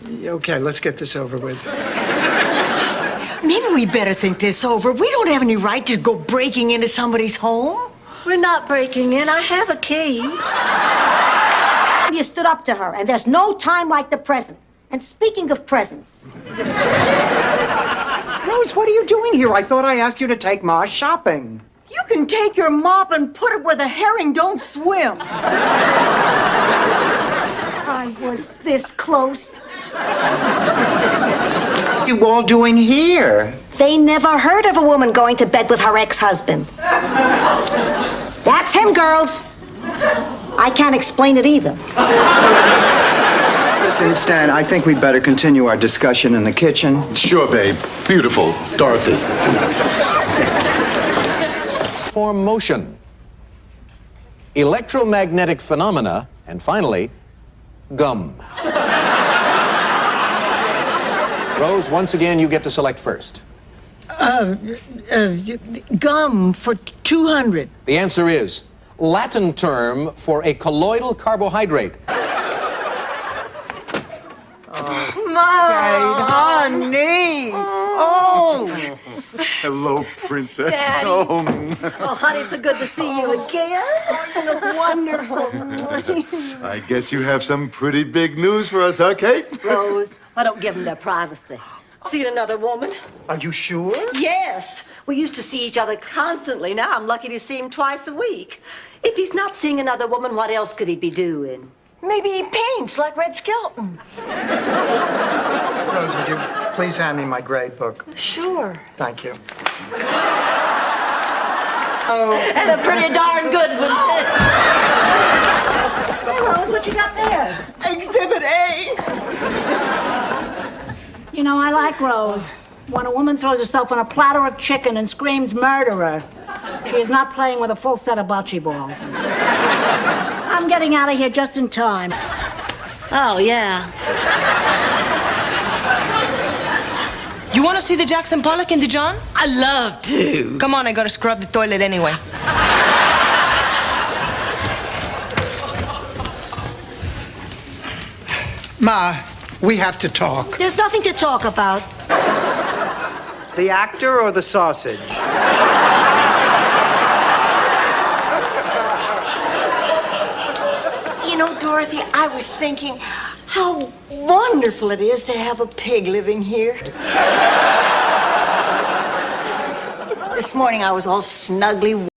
Okay, let's get this over with. Maybe we better think this over. We don't have any right to go breaking into somebody's home. We're not breaking in. I have a key. You stood up to her, and there's no time like the present. And speaking of presents, Rose, what are you doing here? I thought I asked you to take Ma shopping. You can take your mop and put it where the herring don't swim. I was this close. What are you all doing here? They never heard of a woman going to bed with her ex-husband. That's him, girls. I can't explain it either. Listen, Stan, I think we'd better continue our discussion in the kitchen. Sure, babe. Beautiful, Dorothy. Form motion, electromagnetic phenomena, and finally, gum. Rose, once again, you get to select first. Gum for 200. The answer is Latin term for a colloidal carbohydrate. Honey! Oh! Hello, Princess. Daddy. Oh, Oh, honey, so good to see you again. You look wonderful. I guess you have some pretty big news for us, huh, Kate? Rose, I don't give them their privacy. Seen another woman? Are you sure? Yes. We used to see each other constantly. Now I'm lucky to see him twice a week. If he's not seeing another woman, what else could he be doing? Maybe he paints like Red Skelton. Rose, would you please hand me my grade book? Sure. Thank you. And a pretty darn good one. Hey, Rose, what you got there? Exhibit A. You know, I like Rose. When a woman throws herself on a platter of chicken and screams murderer, she is not playing with a full set of bocce balls. I'm getting out of here just in time. Oh, yeah. You want to see the Jackson Pollock in Dijon? I love to. Come on, I gotta scrub the toilet anyway. Ma, we have to talk. There's nothing to talk about. The actor or the sausage? You know, Dorothy, I was thinking how wonderful it is to have a pig living here. This morning I was all snugly